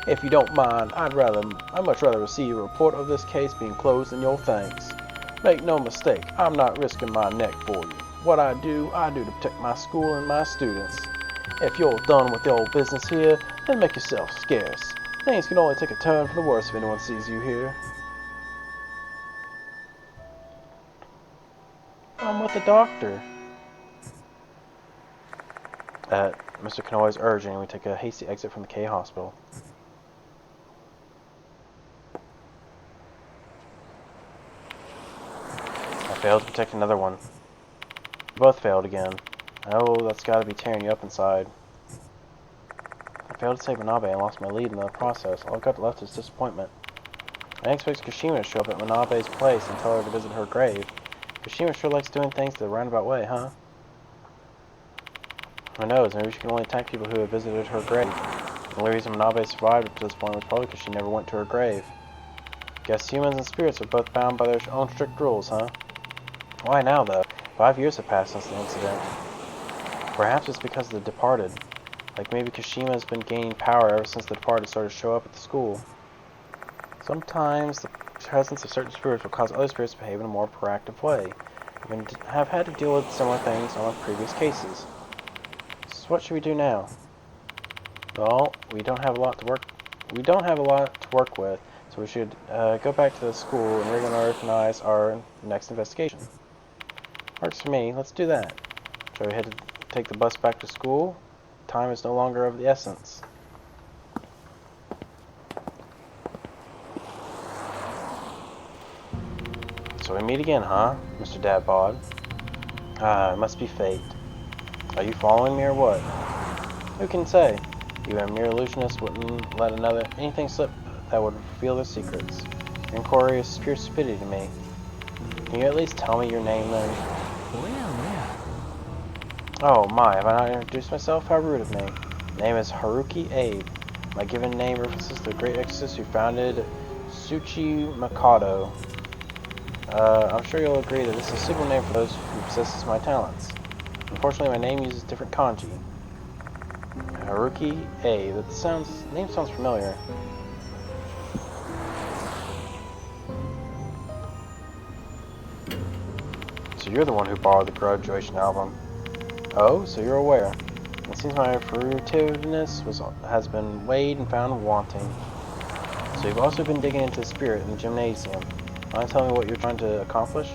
If you don't mind, I'd much rather receive a report of this case being closed than your thanks. Make no mistake, I'm not risking my neck for you. What I do to protect my school and my students. If you're done with your business here, then make yourself scarce. Things can only take a turn for the worse if anyone sees you here. I'm with the doctor. At Mr. Kanoi's urging, we take a hasty exit from the K hospital. I failed to protect another one. We both failed again. Oh, that's gotta be tearing you up inside. I failed to save Manabe and lost my lead in the process. All I've got left is disappointment. I expect Kashima to show up at Manabe's place and tell her to visit her grave. Kashima sure likes doing things the roundabout way, huh? Who knows, maybe she can only attack people who have visited her grave. The only reason Manabe survived up to this point was probably because she never went to her grave. Guess humans and spirits are both bound by their own strict rules, huh? Why now, though? 5 years have passed since the incident. Perhaps it's because of the departed. Like maybe Kashima has been gaining power ever since the departed started to show up at the school. Sometimes the presence of certain spirits will cause other spirits to behave in a more proactive way. We have had to deal with similar things on previous cases. So what should we do now? Well, we don't have a lot to work with, so we should go back to the school and reorganize our next investigation. Works for me. Let's do that. Shall we head to take the bus back to school? Time is no longer of the essence. So we meet again, huh, Mr. Dad Bod? Ah, it must be fate. Are you following me or what? Who can say? You and mere illusionists wouldn't let anything slip that would reveal their secrets. Your inquiry is pure stupidity to me. Can you at least tell me your name then? Oh my, have I not introduced myself? How rude of me. Name is Haruki Abe. My given name references the great exorcist who founded Tsuchi Mikado. I'm sure you'll agree that this is a suitable name for those who possess my talents. Unfortunately, my name uses different kanji. Haruki Abe. Name sounds familiar. So you're the one who borrowed the Graduation album. Oh, so you're aware. It seems my fruitiveness has been weighed and found wanting. So you've also been digging into the spirit in the gymnasium. Mind telling me what you're trying to accomplish?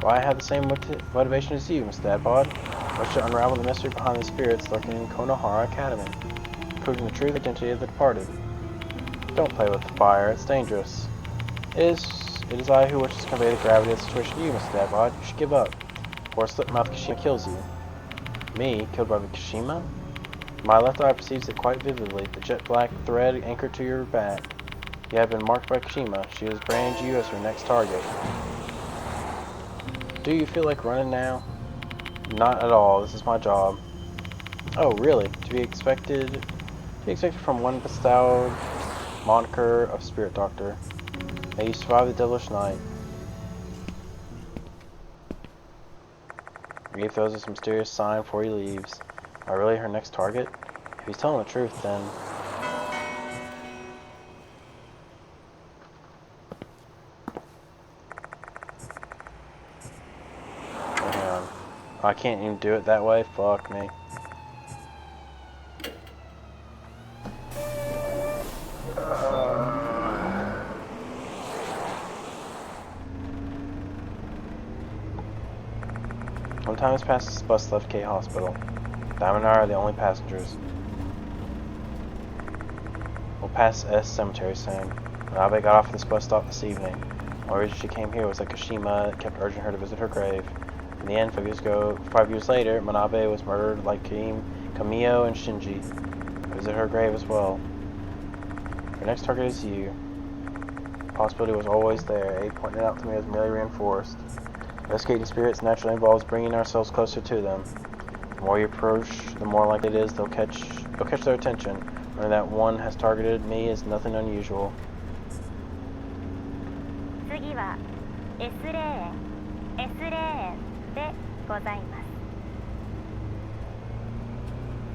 Well, I have the same motivation as you, Mr. Dadbod. I wish to unravel the mystery behind the spirits lurking in Konohara Academy, proving the true identity of the departed. Don't play with fire, it's dangerous. It is I who wishes to convey the gravity of the situation to you, Mr. Dadbod. You should give up, or slit-mouth Kashima kills you. Me? Killed by the Kashima? My left eye perceives it quite vividly, the jet black thread anchored to your back. You have been marked by Kashima. She has branded you as her next target. Do you feel like running now? Not at all. This is my job. Oh, really? To be expected from one bestowed moniker of Spirit Doctor. May you survive the devilish night. He throws us a mysterious sign before he leaves. Am I really her next target? If he's telling the truth, then... Oh, hang on. I can't even do it that way? Fuck me. One time has passed since the bus left K Hospital. Diamond and I are the only passengers. We'll pass S Cemetery soon. Manabe got off at this bus stop this evening. The only reason she came here was that Kashima kept urging her to visit her grave. In the end, 5 years later, Manabe was murdered like Kamio and Shinji. I visit her grave as well. Your next target is you. The possibility was always there. Abe pointed it out to me as merely reinforced. Investigating spirits naturally involves bringing ourselves closer to them. The more you approach, the more likely it is they'll catch their attention. Learning that one has targeted me is nothing unusual. 次は S レーンでございま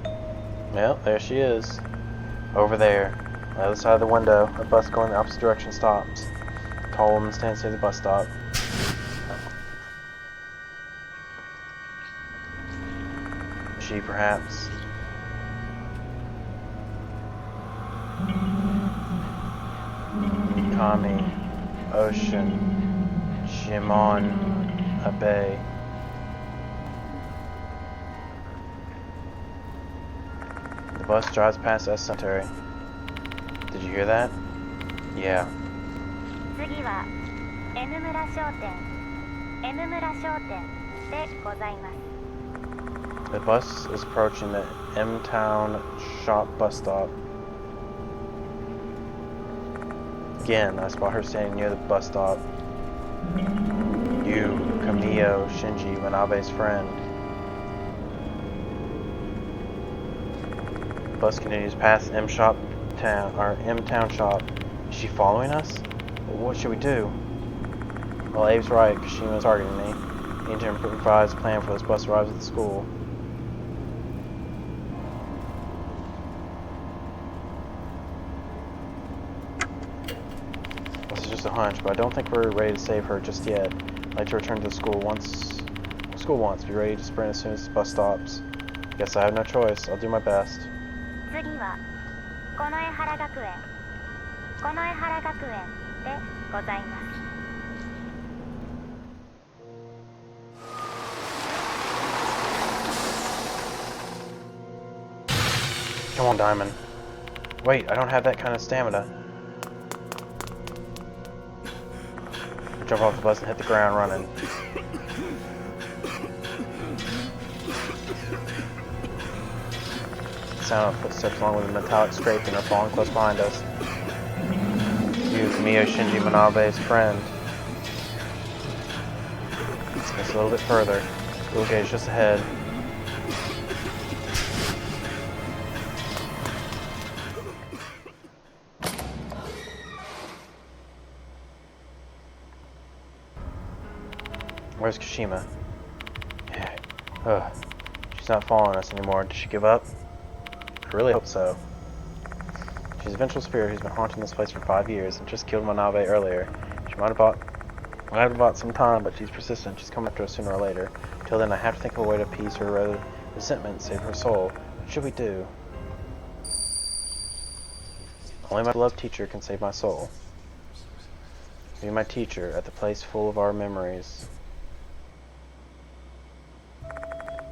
す。 Well, there she is. Over there. On the other side of the window, a bus going the opposite direction stops. A tall woman stands near the bus stop. She, perhaps. Kami, Ocean, Shimon, Abe. The bus drives past S Cemetery. Did you hear that? Yeah. 次は M 村商店でございます。 The bus is approaching the M-Town shop bus stop. Again, I spot her standing near the bus stop. You, Kamio, Shinji, Manabe's friend. The bus continues past M-Town shop. Is she following us? What should we do? Well, Abe's right. Kashima's targeting me. The intern provides a plan for this bus arrives at the school. This is just a hunch, but I don't think we're ready to save her just yet. I'd like to return to the school once. Be ready to sprint as soon as the bus stops. Guess I have no choice. I'll do my best. 次は近衛原学園でございます。 Come on, Diamond. Wait, I don't have that kind of stamina. Jump off the bus and hit the ground running. The sound of footsteps along with a metallic scraping are falling close behind us. You, Kamio, Shinji, Manabe's friend. Just a little bit further. Little gauge just ahead. Where's Kashima? Ugh. She's not following us anymore. Did she give up? I really hope so. She's a vengeful spirit who's been haunting this place for 5 years and just killed Manabe earlier. She might have bought some time, but she's persistent. She's coming after us sooner or later. Till then, I have to think of a way to appease her resentment and save her soul. What should we do? Only my beloved teacher can save my soul. Be my teacher at the place full of our memories.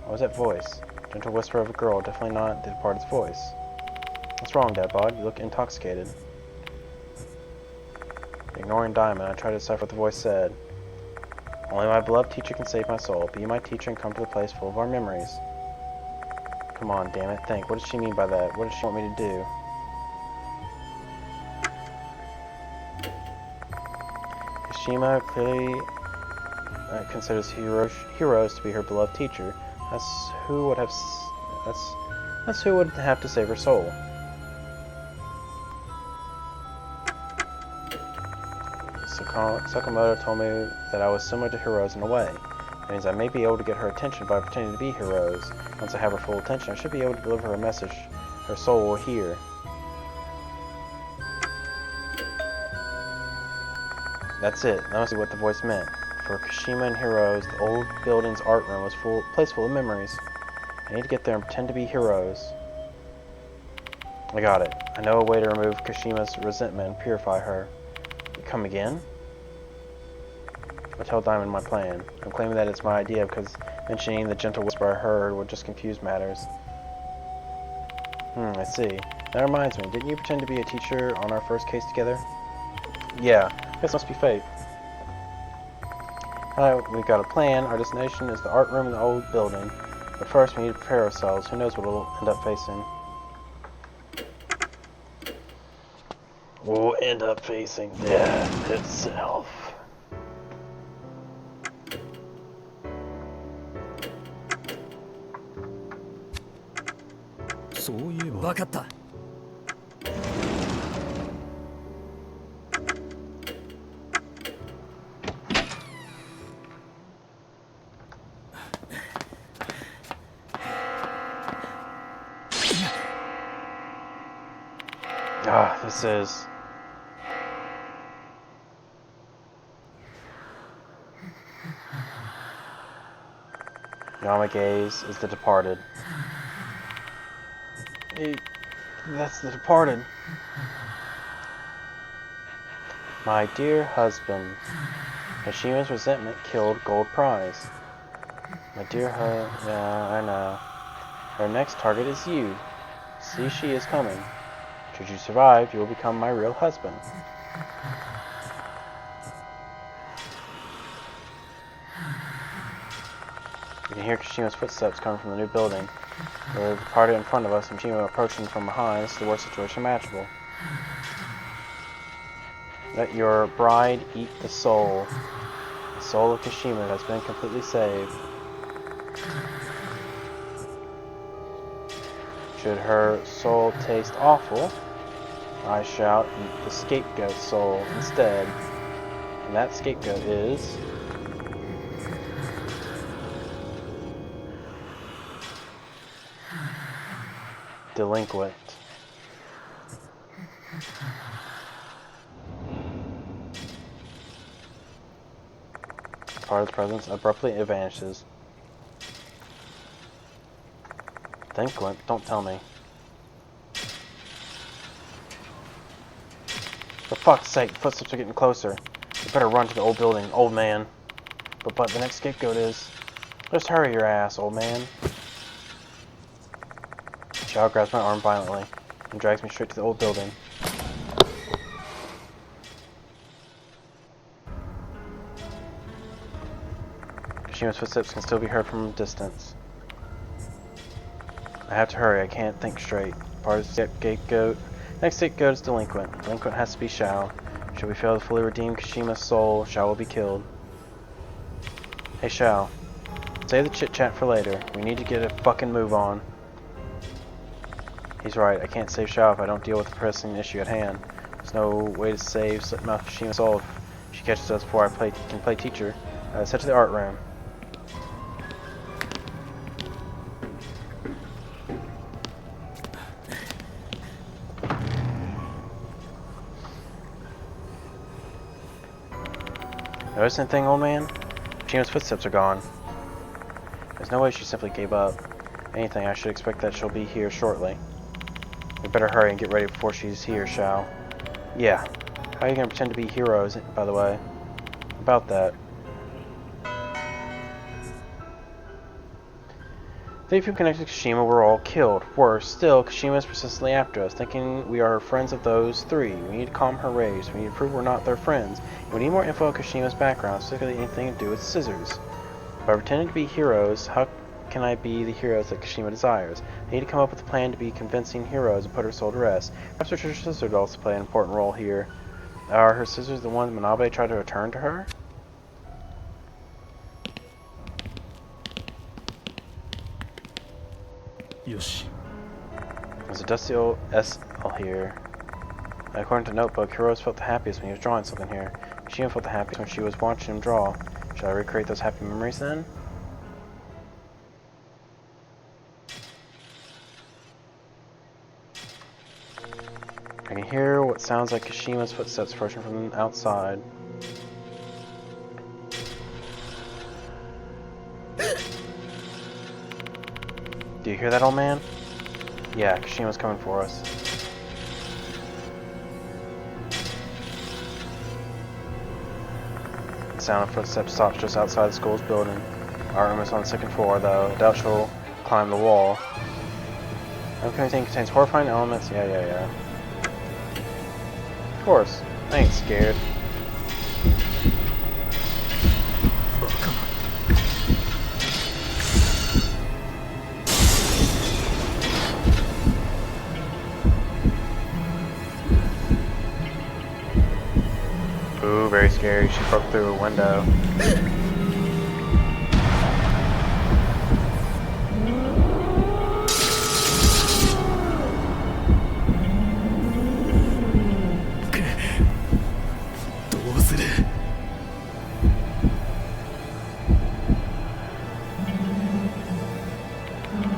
What was that voice? Gentle whisper of a girl, definitely not the departed's voice. What's wrong, Dad Bod? You look intoxicated. Ignoring Diamond, I tried to decipher what the voice said. Only my beloved teacher can save my soul. Be my teacher and come to the place full of our memories. Come on, damn it, think. What does she mean by that? What does she want me to do? Kashima clearly considers heroes to be her beloved teacher. That's who would have to save her soul. Sakamoto told me that I was similar to heroes in a way. That means I may be able to get her attention by pretending to be heroes. Once I have her full attention, I should be able to deliver her a message her soul will hear. That's it. That must be what the voice meant. For Kashima and heroes, the old building's art room was a place full of memories. I need to get there and pretend to be heroes. I got it. I know a way to remove Kashima's resentment and purify her. Come again? I tell Diamond my plan. I'm claiming that it's my idea because mentioning the gentle whisper I heard would just confuse matters. I see. That reminds me, didn't you pretend to be a teacher on our first case together? Yeah, this must be fate. We've got a plan. Our destination is the art room in the old building. But first we need to prepare ourselves. Who knows what we'll end up facing. We'll end up facing death itself. This is... Yamagaze is the departed. That's the departed. My dear husband, Hashima's resentment killed Gold Prize. My dear yeah, I know. Our next target is you. See, she is coming. Should you survive, you will become my real husband. You can hear Kashima's footsteps coming from the new building. With the party in front of us and Kashima approaching from behind, this is the worst situation imaginable. Let your bride eat the soul. The soul of Kashima has been completely saved. Should her soul taste awful, I shall eat the scapegoat's soul instead. And that scapegoat is... delinquent. Part of the presence abruptly vanishes. Delinquent? Don't tell me. For fuck's sake, the footsteps are getting closer. You better run to the old building, old man. But the next scapegoat is... Just hurry your ass, old man. Xiao grabs my arm violently and drags me straight to the old building. Kashima's footsteps can still be heard from a distance. I have to hurry, I can't think straight. Part of the scapegoat. Next scapegoat is delinquent. Delinquent has to be Xiao. Should we fail to fully redeem Kashima's soul, Xiao will be killed. Hey Xiao, save the chit-chat for later. We need to get a fucking move on. He's right, I can't save Xiao if I don't deal with the pressing issue at hand. There's no way to save slit-mouth Kashima's soul if she catches us before I can play teacher. Let's head to the art room. Notice anything, old man? Kashima's footsteps are gone. There's no way she simply gave up. If anything, I should expect that she'll be here shortly. We better hurry and get ready before she's here, shall? Yeah. How are you gonna pretend to be heroes, by the way? About that. The people connected to Kashima were all killed. Worse still, Kashima is persistently after us, thinking we are friends of those three. We need to calm her rage. We need to prove we're not their friends. We need more info on Kashima's background, specifically anything to do with scissors. By pretending to be heroes, how can I be the heroes that Kashima desires? I need to come up with a plan to be convincing heroes and put her soul to rest. Perhaps her scissors would also play an important role here. Are her scissors the ones Manabe tried to return to her? Yoshi. There's a dusty old SL here. According to the notebook, Heroes felt the happiest when he was drawing something here. Kashima felt the happiest when she was watching him draw. Should I recreate those happy memories then? I can hear what sounds like Kashima's footsteps approaching from outside. Do you hear that, old man? Yeah, Kashima's coming for us. The sound of footsteps stops just outside the school's building. Our room is on the second floor, though. I doubt she'll climb the wall. Everything contains horrifying elements. Yeah. Of course. I ain't scared. Ooh, very scary. She broke through a window.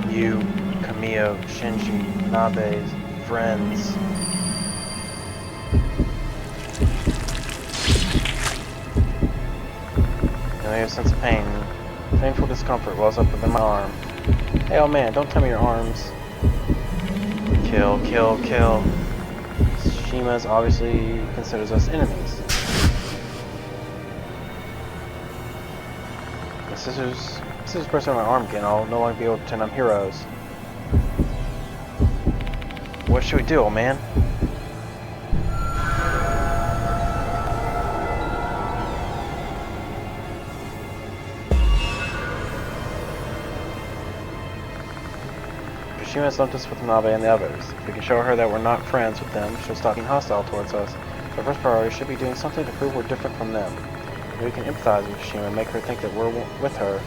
You, Kamiya, Shinji, Nabe's friends. A sense of pain. Painful discomfort wells up within my arm. Hey, old man, don't tell me your arms. Kill. Shima's obviously considers us enemies. The scissors burst on my arm again. I'll no longer be able to pretend I'm heroes. What should we do, old man? Kashima has lumped us with Nabe and the others. If we can show her that we're not friends with them, she'll stop being hostile towards us. Our first priority should be doing something to prove we're different from them. Maybe we can empathize with Kashima and make her think that we're with her.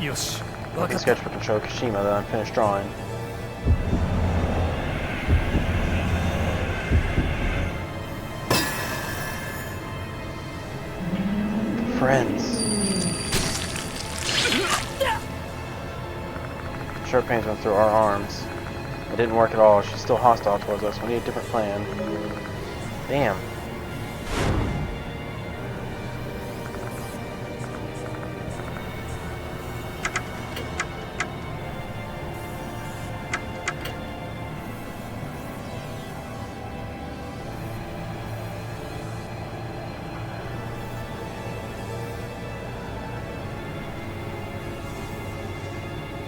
Yoshi. I can sketchbook and show Kashima that I'm finished drawing. Friends. Sharp pains went through our arms. It didn't work at all. She's still hostile towards us. We need a different plan. Damn.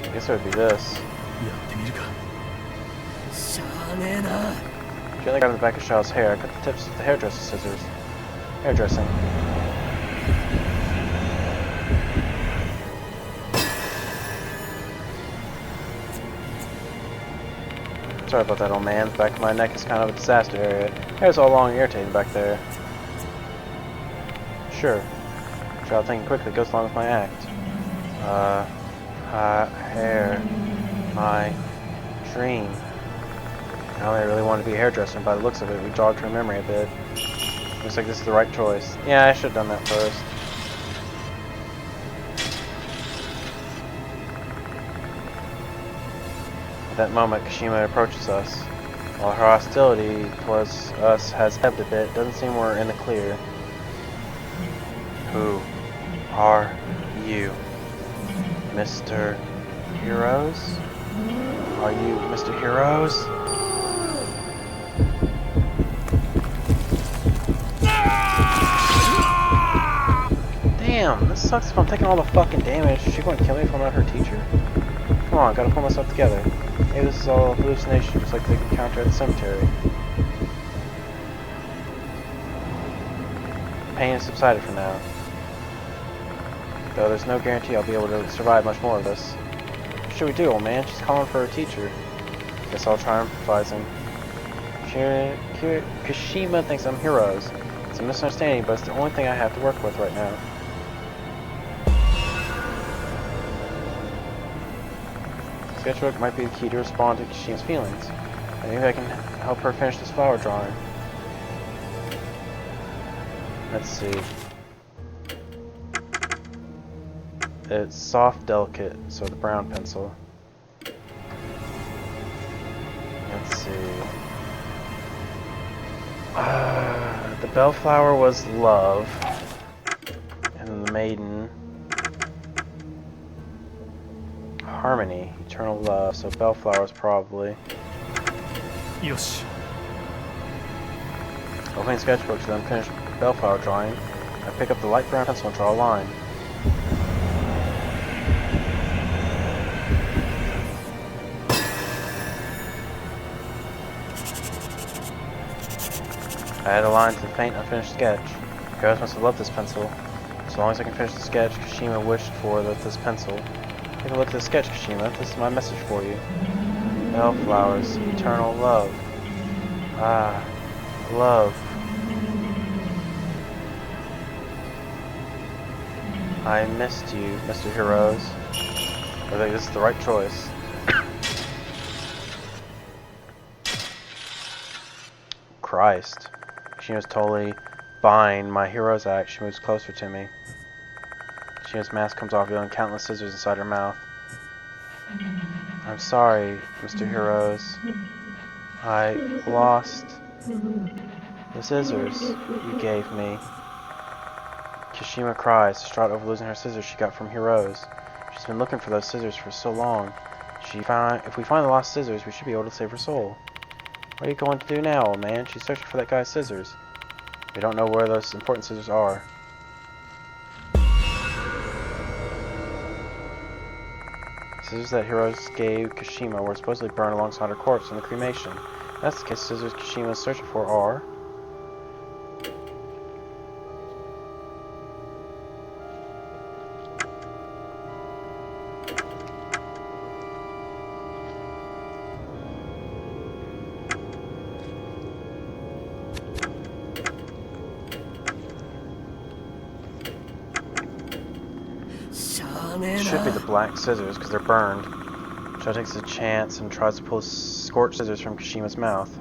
I guess it would be this. Gently grabbed the back of Shao's hair, cut the tips of the hairdresser's scissors. Hairdressing. Sorry about that, old man. The back of my neck is kind of a disaster area. Hair's all long and irritating back there. Sure. Child thinking quickly goes along with my act. Hair. My dream. Now I really want to be a hairdresser, and by the looks of it, we jogged her memory a bit. Looks like this is the right choice. Yeah, I should have done that first. At that moment, Kashima approaches us. While her hostility towards us has ebbed a bit, it doesn't seem we're in the clear. Who are you? Mr. Heroes? Are you Mr. Heroes? Damn, this sucks if I'm taking all the fucking damage. Is she going to kill me if I'm not her teacher? Come on, gotta pull myself together. Maybe this is all a hallucination, just like the encounter at the cemetery. Pain has subsided for now. Though there's no guarantee I'll be able to survive much more of this. What should we do, old man? She's calling for her teacher. Guess I'll try improvising. Kashima thinks I'm Heroes. It's a misunderstanding, but it's the only thing I have to work with right now. Sketchbook might be the key to respond to Kashima's feelings. Maybe I can help her finish this flower drawing. Let's see. It's soft, delicate, so the brown pencil. Let's see. The bellflower was love, and then the maiden, harmony, eternal love. So bellflower is probably. Yosh. Opening sketchbook to then finish bellflower drawing. I pick up the light brown pencil and draw a line. I add a line to the faint, unfinished sketch. Heroes must have loved this pencil. So long as I can finish the sketch Kashima wished for this pencil. Take a look at the sketch, Kashima. This is my message for you. Bellflowers, eternal love. Ah, love. I missed you, Mr. Heroes. I think this is the right choice. Christ. She was totally buying my hero's act. She moves closer to me. Kashima's mask comes off, revealing countless scissors inside her mouth. I'm sorry, Mr. Heroes. I lost the scissors you gave me. Kashima cries, distraught over losing her scissors she got from Heroes. She's been looking for those scissors for so long. If we find the lost scissors, we should be able to save her soul. What are you going to do now, old man? She's searching for that guy's scissors. We don't know where those important scissors are. Scissors that Heroes gave Kashima were supposedly burned alongside her corpse in the cremation. If that's the case, scissors Kashima is searching for are... It should be the black scissors, because they're burned. Cho takes a chance and tries to pull the scorched scissors from Kashima's mouth.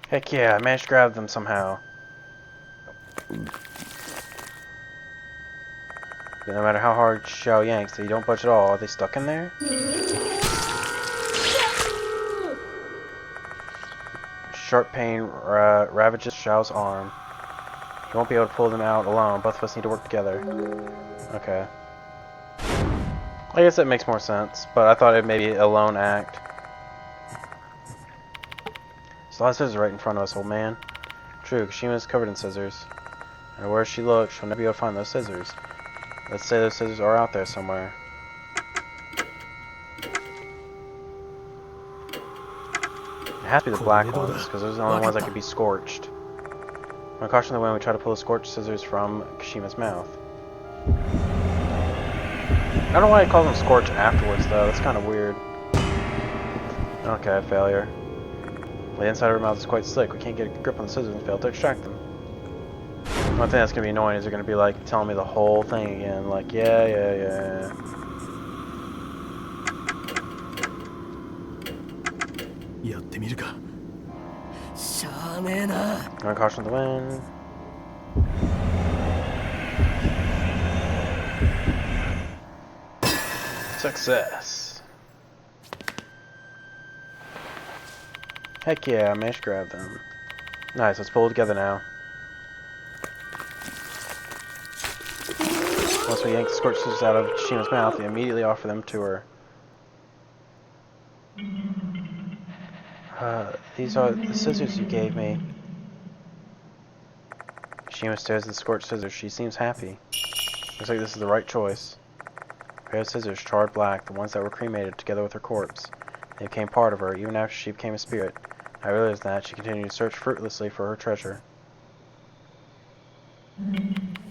Heck yeah, I managed to grab them somehow. But no matter how hard Xiao yanks, they don't budge at all. Are they stuck in there? Sharp pain ravages Xiao's arm. He won't be able to pull them out alone. Both of us need to work together. Okay. I guess that makes more sense, but I thought it may be a lone act. There's a lot of scissors right in front of us, old man. True, Kashima's covered in scissors. And where she looks, she'll never be able to find those scissors. Let's say those scissors are out there somewhere. It has to be the black ones, because those are the only ones that could be scorched. I'm going to caution the wind when we try to pull the scorched scissors from Kashima's mouth. I don't know why it calls them scorched afterwards, though. That's kind of weird. Okay, failure. The inside of her mouth is quite slick. We can't get a grip on the scissors and fail to extract them. One thing that's gonna be annoying is they're gonna be like telling me the whole thing again. Like, yeah. やってみるか。しゃあねえな。 Gonna caution the wind. Success. Heck yeah, I managed to grab them. Nice, let's pull together now. Once we yank the scorched scissors out of Kashima's mouth, we immediately offer them to her. These are the scissors you gave me. Kashima stares at the scorched scissors. She seems happy. Looks like this is the right choice. A pair of scissors, charred black, the ones that were cremated together with her corpse. They became part of her, even after she became a spirit. I realized that she continued to search fruitlessly for her treasure.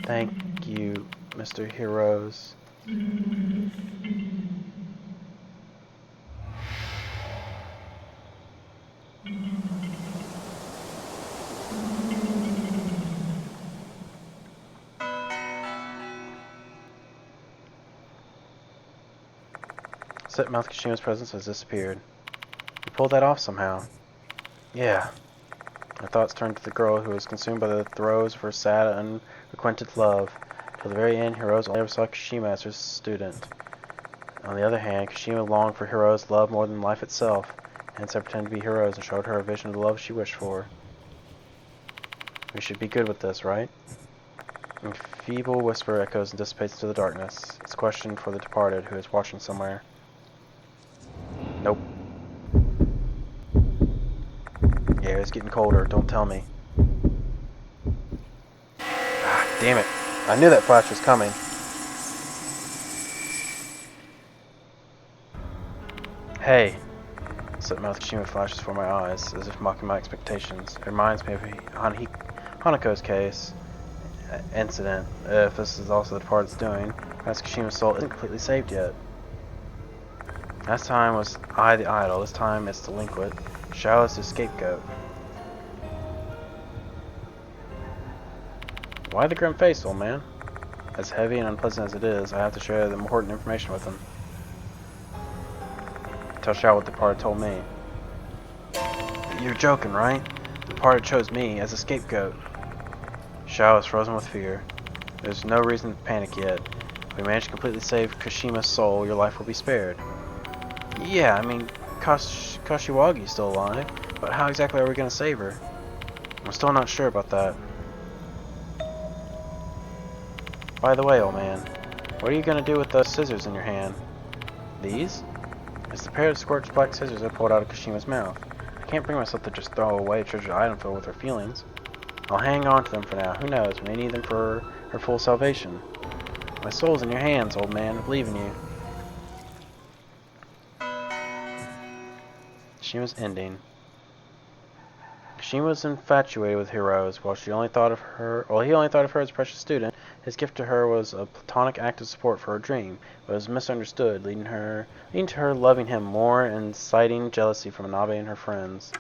Thank you, Mr. Heroes. Slit-mouth Kashima's presence has disappeared. You pulled that off somehow. Yeah. Our thoughts turned to the girl who was consumed by the throes of her sad, unrequited love. Till the very end, Hiro's only ever saw Kashima as her student. On the other hand, Kashima longed for Hiro's love more than life itself, hence I pretended to be Hiro's and showed her a vision of the love she wished for. We should be good with this, right? A feeble whisper echoes and dissipates into the darkness. It's a question for the departed who is watching somewhere. Nope. Yeah, it's getting colder. Don't tell me. Ah, damn it. I knew that flash was coming. Hey. Slit-mouth Kashima flashes before my eyes, as if mocking my expectations. It reminds me of Hanako's case. Incident. If this is also the departed's doing, as Kashima's soul isn't completely saved yet. Last time was I the idol. This time it's delinquent. Shao is the scapegoat. Why the grim face, old man? As heavy and unpleasant as it is, I have to share the important information with him. Tell Shao what the departed told me. You're joking, right? The departed chose me as a scapegoat. Shao is frozen with fear. There's no reason to panic yet. If we manage to completely save Kashima's soul, your life will be spared. Yeah, I mean, Kashiwagi's still alive, but how exactly are we going to save her? I'm still not sure about that. By the way, old man, what are you going to do with those scissors in your hand? These? It's the pair of scorched black scissors I pulled out of Kashima's mouth. I can't bring myself to just throw away a treasured item filled with her feelings. I'll hang on to them for now. Who knows, we may need them for her full salvation. My soul's in your hands, old man. I believe in you. Kashima's ending. Kashima was infatuated with Heroes, while he only thought of her as a precious student. His gift to her was a platonic act of support for her dream, but it was misunderstood, leading to her loving him more and inciting jealousy from Manabe and her friends.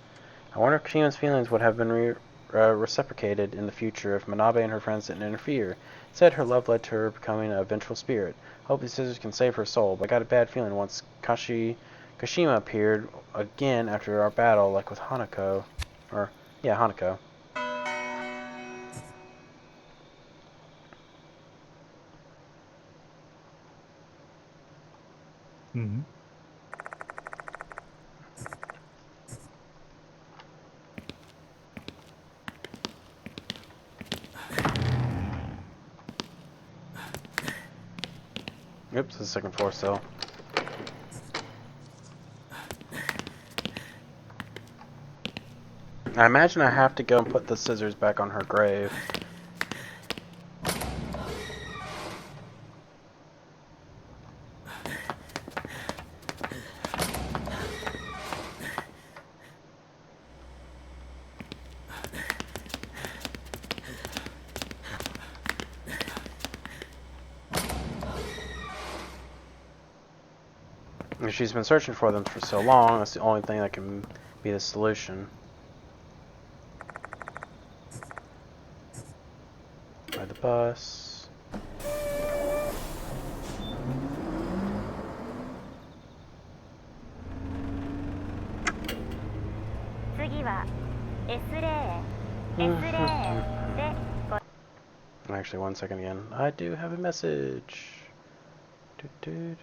I wonder if Kashima's feelings would have been reciprocated in the future if Manabe and her friends didn't interfere. Instead, her love led to her becoming a vengeful spirit. I hope these scissors can save her soul, but I got a bad feeling once Kashima appeared again after our battle, like with Hanako. Hanako. Mm-hmm. Oops, the second floor still. I imagine I have to go and put the scissors back on her grave. She's been searching for them for so long, that's the only thing that can be the solution. By the bus. Actually, 1 second again. I do have a message. Do.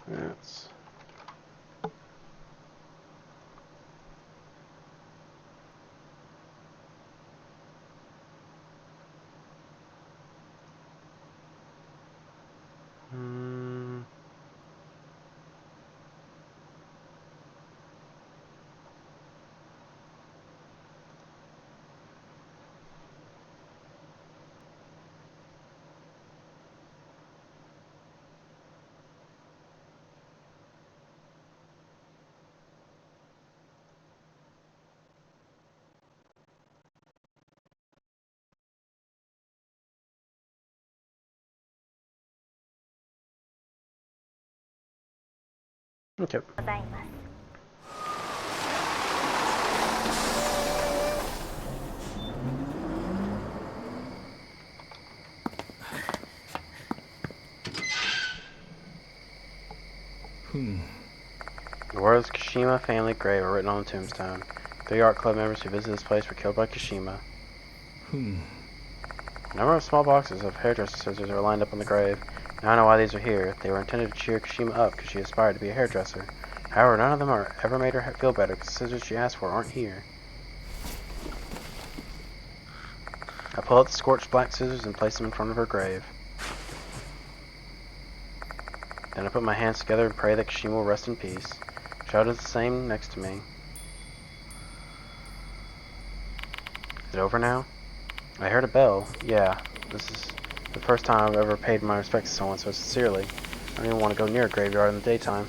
That's... Okay. The words Kashima family grave are written on the tombstone. 3 art club members who visited this place were killed by Kashima. A number of small boxes of hairdresser scissors are lined up on the grave. Now I know why these are here. They were intended to cheer Kashima up because she aspired to be a hairdresser. However, none of them ever made her feel better because the scissors she asked for aren't here. I pull out the scorched black scissors and place them in front of her grave. Then I put my hands together and pray that Kashima will rest in peace. Shadow does the same next to me. Is it over now? I heard a bell. Yeah, this is the first time I've ever paid my respects to someone so sincerely. I don't even want to go near a graveyard in the daytime.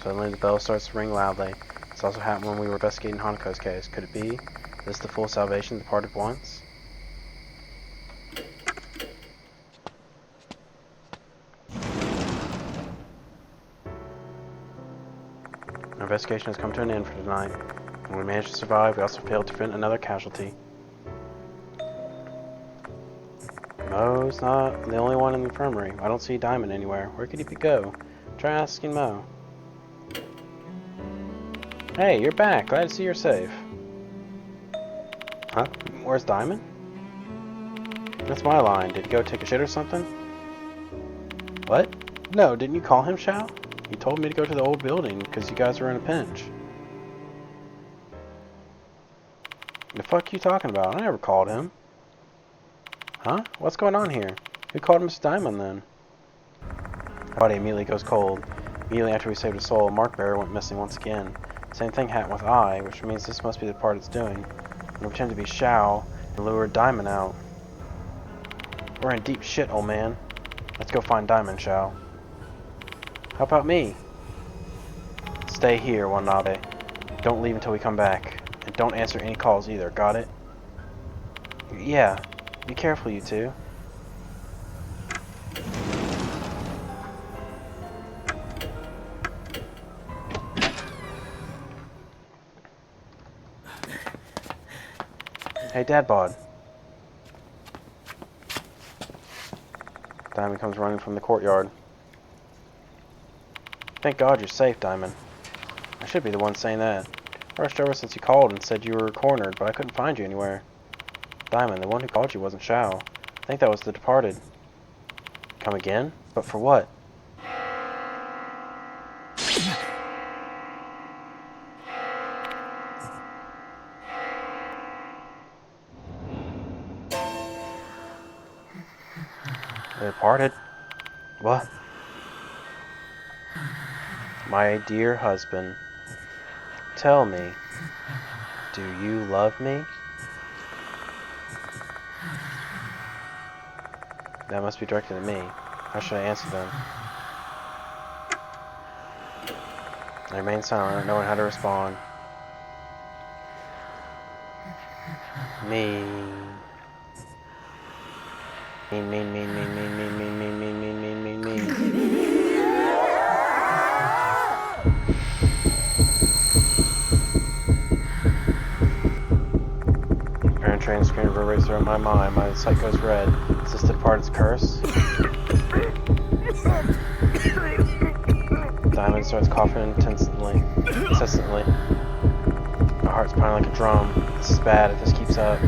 Suddenly the bell starts to ring loudly. This also happened when we were investigating Hanako's case. Could it be? Is this the full salvation departed once? Our investigation has come to an end for tonight. When we managed to survive, we also failed to prevent another casualty. Mo's not the only one in the infirmary. I don't see Diamond anywhere. Where could he go? Try asking Mo. Hey, you're back. Glad to see you're safe. Huh? Where's Diamond? That's my line. Did he go take a shit or something? What? No, didn't you call him, Shao? He told me to go to the old building because you guys were in a pinch. The fuck you talking about? I never called him. Huh? What's going on here? Who called Miss Diamond then? My body immediately goes cold. Immediately after we saved a soul, Mark Bearer went missing once again. Same thing happened with I, which means this must be the part it's doing. We pretend to be Shao and lure Diamond out. We're in deep shit, old man. Let's go find Diamond, Shao. How about me? Stay here, Wanabe. Don't leave until we come back. And don't answer any calls either, got it? Yeah. Be careful, you two. Hey, Dadbod. Diamond comes running from the courtyard. Thank God you're safe, Diamond. I should be the one saying that. I rushed over since you called and said you were cornered, but I couldn't find you anywhere. Diamond, the one who called you wasn't Shao. I think that was the departed. Come again? But for what? The departed? What? My dear husband, tell me, do you love me? That must be directed at me. How should I answer them? I remain silent, not knowing how to respond. Mean. Mean, mean, mean, mean, mean, mean, mean, mean, mean, mean, mean, mean, mean. Parent train screen reverberates throughout my mind. My sight goes red. Is this the departed's curse? Diamond starts coughing incessantly. My heart's pounding like a drum. This is bad if this keeps up.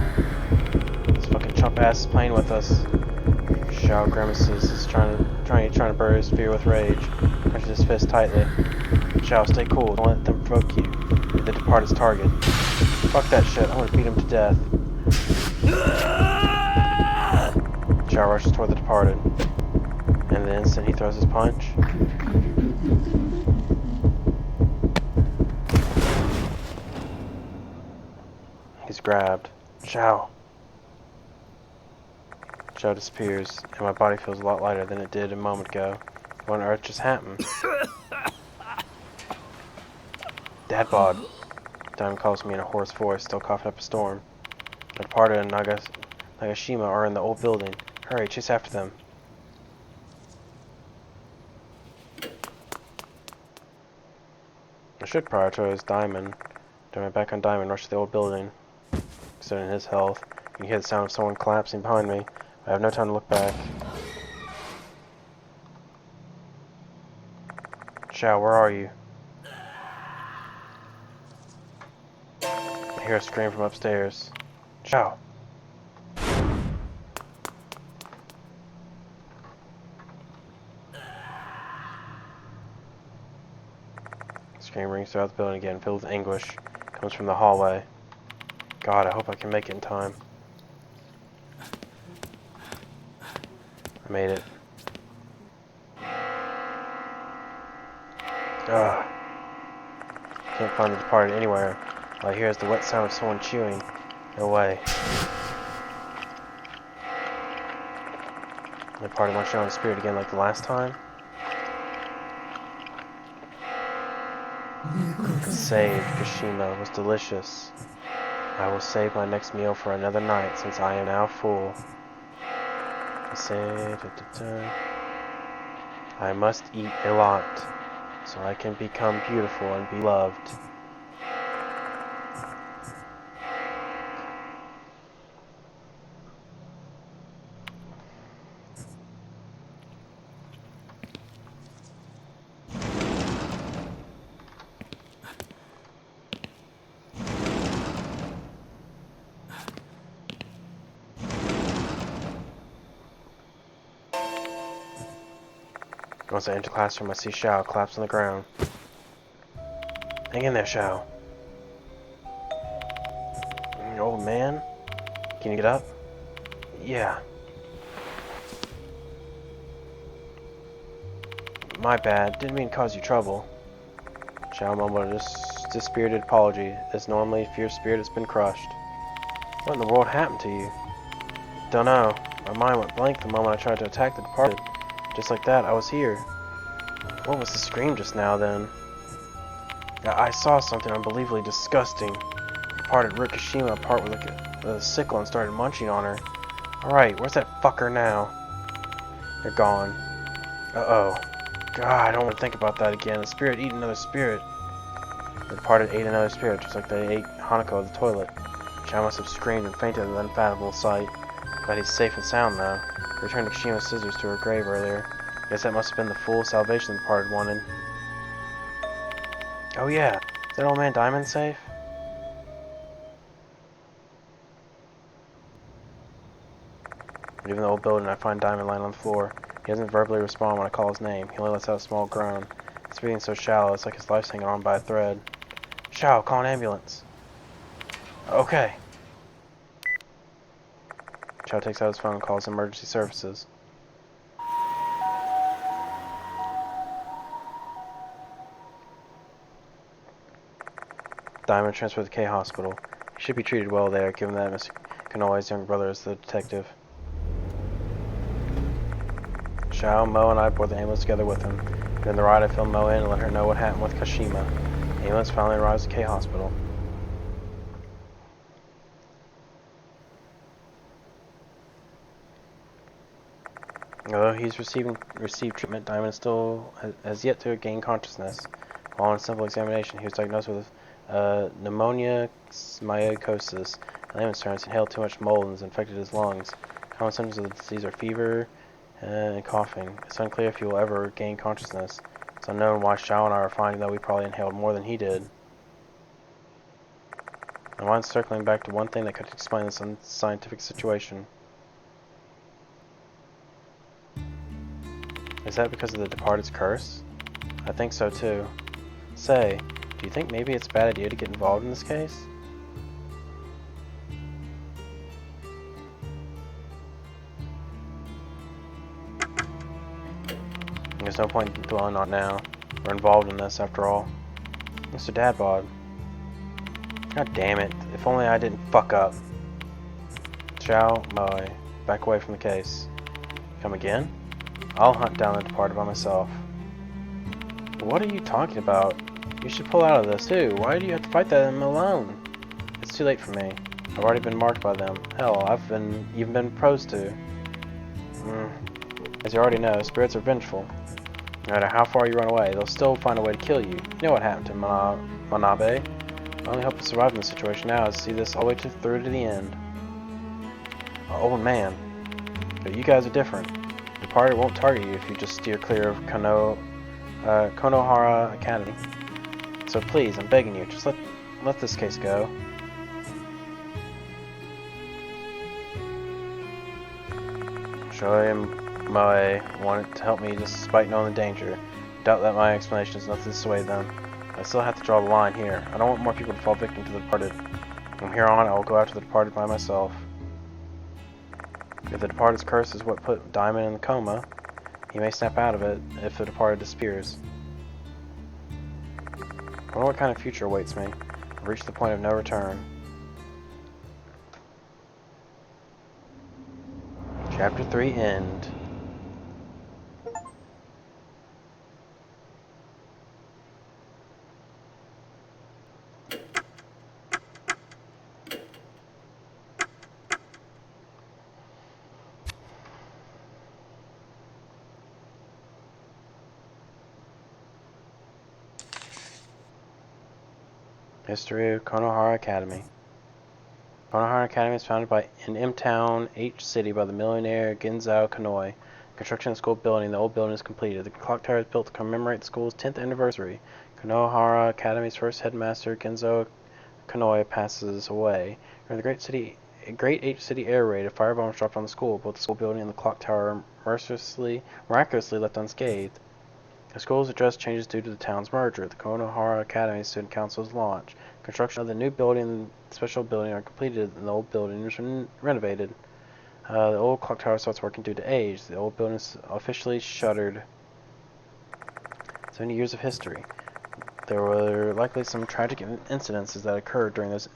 This fucking chump ass is playing with us. Shao grimaces, is trying to bury his fear with rage. Clenches his fist tightly. Shao, stay cool. Don't let them provoke you. You're the departed's target. Fuck that shit. I want to beat him to death. Shao rushes toward the departed. And the instant he throws his punch, he's grabbed. Shao. Shao disappears, and my body feels a lot lighter than it did a moment ago. What on earth just happened? Dad bod. Diamond calls me in a hoarse voice, still coughing up a storm. The departed and Nagashima are in the old building. Hurry, chase after them. I should prioritize Diamond. Turn my back on Diamond, rush to the old building. Considering his health, you can hear the sound of someone collapsing behind me. I have no time to look back. Shao, where are you? I hear a scream from upstairs. Shao! Scream rings throughout the building again, filled with anguish. Comes from the hallway. God, I hope I can make it in time. I made it. Ugh. Can't find the departed anywhere. All I hear is the wet sound of someone chewing. No way. The departed wants you on spirit again like the last time. Saved, Kashima was delicious. I will save my next meal for another night since I am now full. I must eat a lot so I can become beautiful and be loved. Once I enter the classroom, I see Shao collapse on the ground. Hang in there, Shao. Old man? Can you get up? Yeah. My bad. Didn't mean to cause you trouble. Shao mumbled a dispirited apology, as normally fierce spirit has been crushed. What in the world happened to you? Dunno. My mind went blank the moment I tried to attack the departed. Just like that, I was here. What was the scream just now, then? I saw something unbelievably disgusting. The departed ripped Kashima apart with a sickle and started munching on her. Alright, where's that fucker now? They're gone. Uh-oh. God, I don't want to think about that again. A spirit ate another spirit. The departed ate another spirit, just like they ate Hanako at the toilet. Shao must have screamed and fainted at the unfathomable sight. Glad he's safe and sound now. He returned Kashima's scissors to her grave earlier. Guess that must have been the full salvation the departed wanted. Oh yeah, is that old man Diamond safe? Leaving the old building, I find Diamond lying on the floor. He doesn't verbally respond when I call his name. He only lets out a small groan. His breathing so shallow, it's like his life's hanging on by a thread. Shao, call an ambulance. Okay. Shao takes out his phone and calls emergency services. Diamond transferred to the K hospital. He should be treated well there, given that Mr. Konoe's younger brother is the detective. Xiao, Mo, and I board the ambulance together with him. During the ride, I filled Mo in and let her know what happened with Kashima. The ambulance finally arrives at K Hospital. Although he's received treatment, Diamond still has yet to gain consciousness. While on a simple examination, he was diagnosed with pneumonia myocosis. In layman's terms, he inhaled too much mold and has infected his lungs. Common symptoms of the disease are fever and coughing. It's unclear if he will ever gain consciousness. It's unknown why Xiao and I are finding that we probably inhaled more than he did. My mind's circling back to one thing that could explain this unscientific situation. Is that because of the departed's curse? I think so too. Say, do you think maybe it's a bad idea to get involved in this case? There's no point in dwelling on it now. We're involved in this after all. Mr. Dadbod. God damn it. If only I didn't fuck up. Xiao Moi. Back away from the case. Come again? I'll hunt down the departed by myself. What are you talking about? You should pull out of this too. Why do you have to fight them alone? It's too late for me. I've already been marked by them. Hell, I've even been proposed to. As you already know, spirits are vengeful. No matter how far you run away, they'll still find a way to kill you. You know what happened to Manabe? My only hope to survive in this situation now is to see this all the way through to the end. Oh man. But you guys are different. The departed won't target you if you just steer clear of Konohara Academy. So please, I'm begging you, just let this case go. Shoei Moe wanted to help me despite knowing the danger. Doubt that my explanation is enough to dissuade them. I still have to draw the line here. I don't want more people to fall victim to the departed. From here on, I will go after the departed by myself. If the departed's curse is what put Diamond in the coma, he may snap out of it if the departed disappears. I wonder what kind of future awaits me. I've reached the point of no return. Chapter 3 End. History of Konohara Academy. Konohara Academy is founded in M-Town, H-City by the millionaire Genzao Kanoi. Construction of the school building, the old building is completed. The clock tower is built to commemorate the school's 10th anniversary. Konohara Academy's first headmaster, Genzao Kanoi, passes away. During the Great H-City air raid, a firebomb dropped on the school. Both the school building and the clock tower are miraculously left unscathed. The school's address changes due to the town's merger. The Konohara Academy Student Council's launch. Construction of the new building and the special building are completed, and the old building is renovated. The old clock tower starts working due to age. The old building is officially shuttered. 70 years of history. There were likely some tragic incidences that occurred during those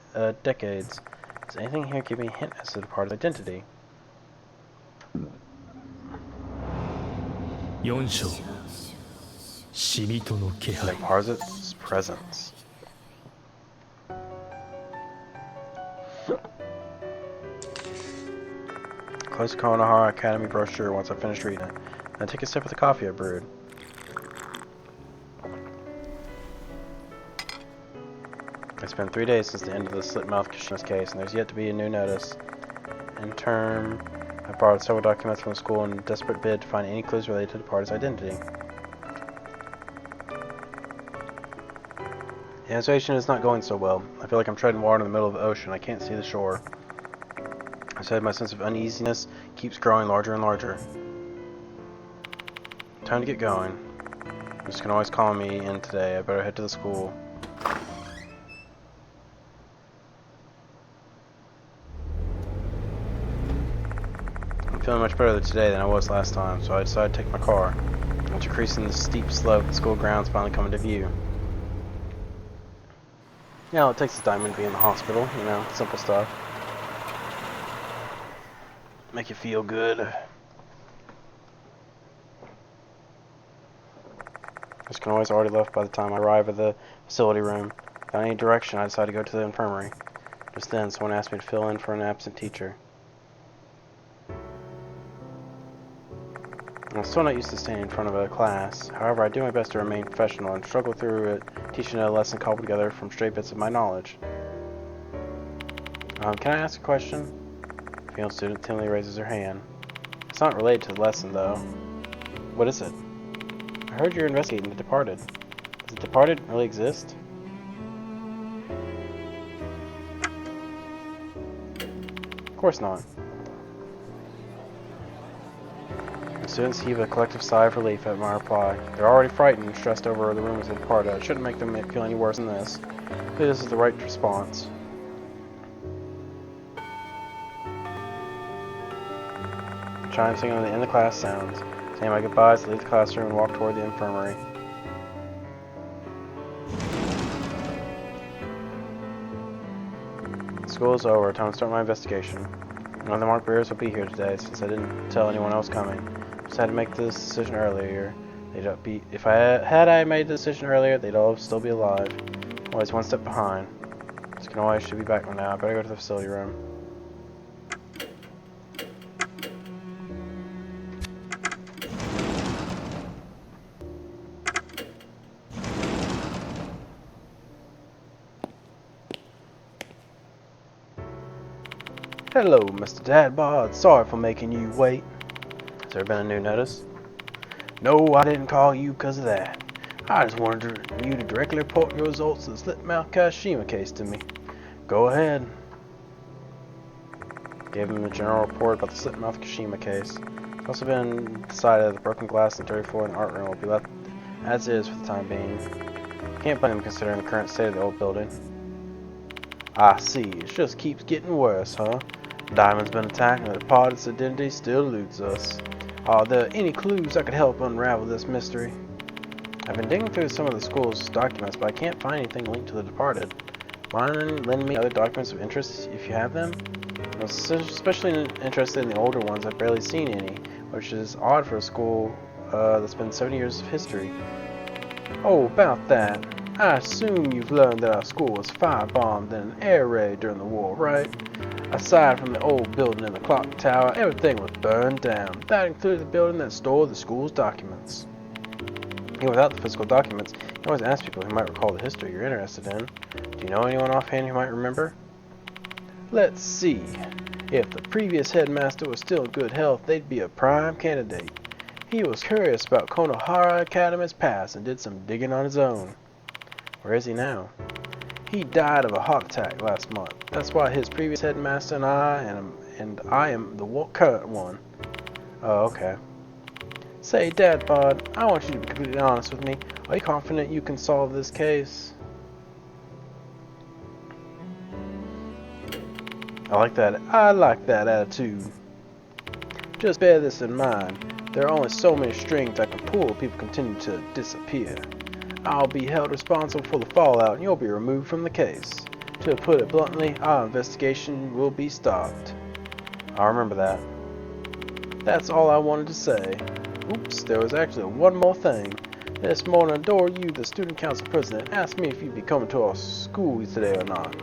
decades. Is anything here giving a hint as to the departed's identity? 4章死人の気配 Departed's presence. Close to Konohara Academy brochure once I finished reading it. Then take a sip of the coffee I brewed. It's been 3 days since the end of the slit-mouth Kashima's case, and there's yet to be a new notice. In turn, I borrowed several documents from the school in a desperate bid to find any clues related to the departed's identity. The investigation is not going so well. I feel like I'm treading water in the middle of the ocean. I can't see the shore. I said my sense of uneasiness keeps growing larger and larger. Time to get going. This can always call me in today. I better head to the school. I'm feeling much better today than I was last time, so I decided to take my car. After increasing the steep slope, the school grounds finally come into view. Yeah, all it takes is Diamond to be in the hospital, you know, simple stuff. Make you feel good. Mr. Kanoi's already left by the time I arrive at the facility room. Without any direction, I decide to go to the infirmary. Just then, someone asked me to fill in for an absent teacher. I'm still not used to standing in front of a class. However, I do my best to remain professional and struggle through it, teaching a lesson cobbled together from stray bits of my knowledge. Can I ask a question? A female student timidly raises her hand. It's not related to the lesson, though. What is it? I heard you're investigating The Departed. Does The Departed really exist? Of course not. The students heave a collective sigh of relief at my reply. They're already frightened and stressed over the rumors of The Departed. It shouldn't make them feel any worse than this. Hopefully this is the right response. Chime singing the end of class sounds. Saying my goodbyes, I leave the classroom and walk toward the infirmary. School is over. Time to start my investigation. None of the marked bears will be here today since I didn't tell anyone else coming. Just had to make this decision earlier. If I made the decision earlier, they'd all still be alive. Always one step behind. Just can always should be back now. I better go to the facility room. Hello, Mr. Dadbod. Sorry for making you wait. Has there been a new notice? No, I didn't call you because of that. I just wanted you to directly report your results of the slit-mouth Kashima case to me. Go ahead. Gave him the general report about the slit-mouth Kashima case. It's also been decided that the broken glass in the 30th floor in the art room will be left as is for the time being. Can't blame him considering the current state of the old building. I see. It just keeps getting worse, huh? Diamond's been attacked and the Departed's identity still eludes us. Are there any clues that could help unravel this mystery? I've been digging through some of the school's documents, but I can't find anything linked to the Departed. Mind lending me other documents of interest if you have them? I'm especially interested in the older ones. I've barely seen any, which is odd for a school that's been 70 years of history. Oh, about that. I assume you've learned that our school was firebombed in an air raid during the war, right? Aside from the old building and the clock tower, everything was burned down. That included the building that stored the school's documents. Even without the physical documents, you can always ask people who might recall the history you're interested in. Do you know anyone offhand who might remember? Let's see. If the previous headmaster was still in good health, they'd be a prime candidate. He was curious about Konohara Academy's past and did some digging on his own. Where is he now? He died of a heart attack last month. That's why his previous headmaster and I am the current one. Oh, okay. Say, Dadbod, I want you to be completely honest with me. Are you confident you can solve this case? I like that attitude. Just bear this in mind. There are only so many strings I can pull if people continue to disappear. I'll be held responsible for the fallout and you'll be removed from the case. To put it bluntly, our investigation will be stopped. I'll remember that. That's all I wanted to say. Oops, there was actually one more thing. This morning, Dora, you, the student council president, asked me if you'd be coming to our school today or not.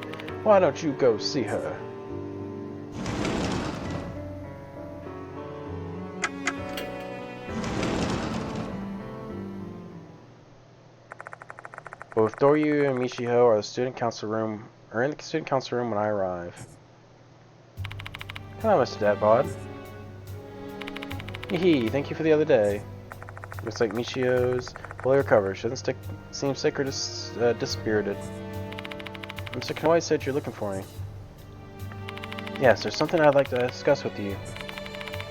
Why don't you go see her? Both Doryu and Michiho are in the student council room when I arrive. Hello, Mr. Dadbod. Hee, thank you for the other day. Looks like Michio's fully recovered. She doesn't seem sick or dispirited. Mr. Kanoi said you're looking for me. Yes, there's something I'd like to discuss with you.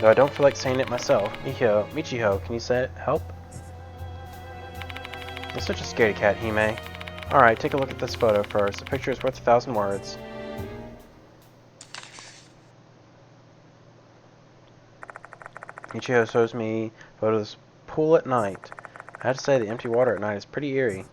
Though I don't feel like saying it myself. Michiho, can you help? You're such a scaredy cat, Hime. Alright, take a look at this photo first. A picture is worth 1,000 words. Michiho shows me photos of the pool at night. I have to say, the empty water at night is pretty eerie.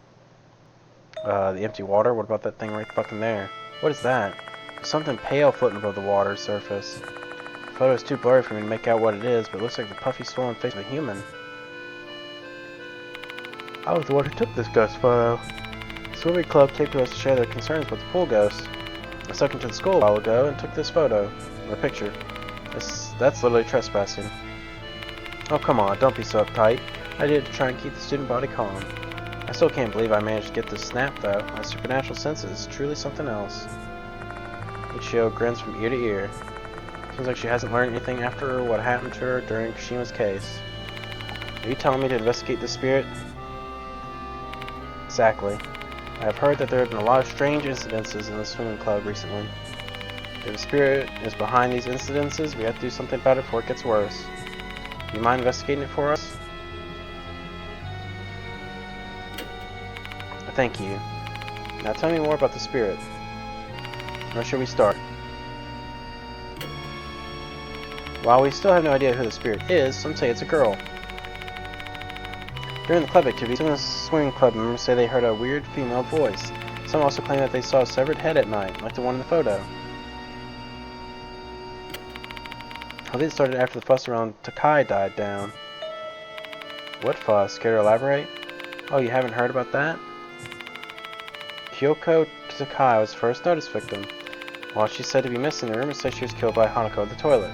The empty water? What about that thing right fucking there? What is that? There's something pale floating above the water surface. The photo is too blurry for me to make out what it is, but it looks like the puffy, swollen face of a human. I was the one who took this ghost photo. The swimming club came to us to share their concerns about the pool ghost. I stuck into the school a while ago and took this photo, or picture. That's literally trespassing. Oh, come on, don't be so uptight. I did it to try and keep the student body calm. I still can't believe I managed to get this snap, though. My supernatural senses is truly something else. Michio grins from ear to ear. Seems like she hasn't learned anything after what happened to her during Kashima's case. Are you telling me to investigate the spirit? Exactly. I have heard that there have been a lot of strange incidences in the swimming club recently. If the spirit is behind these incidences, we have to do something about it before it gets worse. Do you mind investigating it for us? Thank you. Now tell me more about the spirit. Where should we start? While we still have no idea who the spirit is, some say it's a girl. During the club activity, some of the swimming club members say they heard a weird female voice. Some also claim that they saw a severed head at night, like the one in the photo. I think it started after the fuss around Takai died down. What fuss? Care to elaborate? Oh, you haven't heard about that? Kyoko Takai was the first noticed victim. While she's said to be missing, the rumors say she was killed by Hanako at the toilet.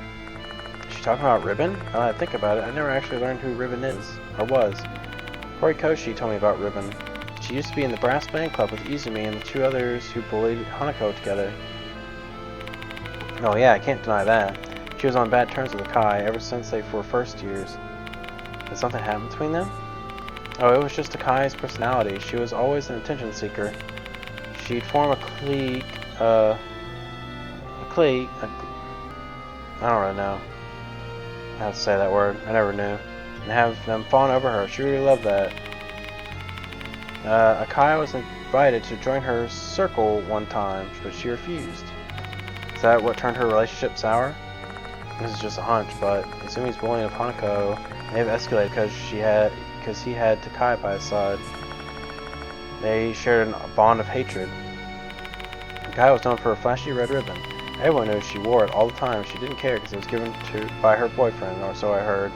Is she talking about Ribbon? Now that I think about it, I never actually learned who Ribbon is, or was. Horikoshi told me about Ribbon. She used to be in the brass band club with Izumi and the two others who bullied Hanako together. Oh yeah, I can't deny that. She was on bad terms with Akai ever since they were first years. Did something happen between them? Oh, it was just Akai's personality. She was always an attention seeker. She'd form a clique, I don't really know how to say that word, I never knew, and have them fawn over her. She really loved that. Akai was invited to join her circle one time, but she refused. Is that what turned her relationship sour? This is just a hunch, but Izumi's bullying of Hanako may have escalated because he had Takai by his side. They shared a bond of hatred. Takai was known for a flashy red ribbon. Everyone knew she wore it all the time. She didn't care because it was given by her boyfriend, or so I heard.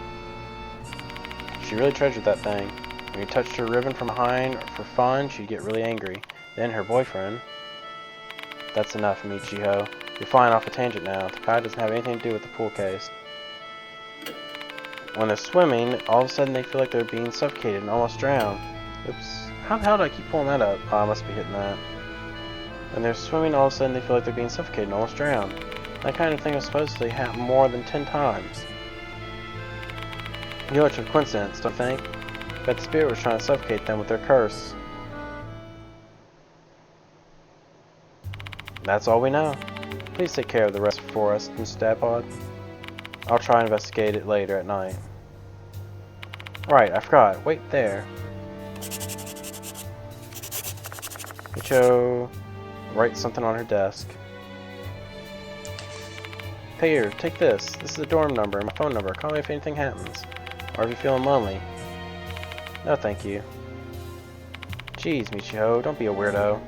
She really treasured that thing. When you touched her ribbon from behind for fun, she'd get really angry. Then her boyfriend... That's enough, Michiho. You're flying off a tangent now. Takai doesn't have anything to do with the pool case. When they're swimming, all of a sudden they feel like they're being suffocated and almost drowned. Oops. How the hell do I keep pulling that up? Oh, I must be hitting that. When they're swimming, all of a sudden they feel like they're being suffocated and almost drowned. That kind of thing has supposedly happened more than 10 times. You know, it's a coincidence, don't you think? But the spirit was trying to suffocate them with their curse. That's all we know. Please take care of the rest for us, Mr. Dadpod. I'll try and investigate it later at night. Right, I forgot. Wait there. Micho writes something on her desk. Here, take this. This is the dorm number, my phone number. Call me if anything happens. Or if you're feeling lonely. No, thank you. Jeez, Michiho, don't be a weirdo.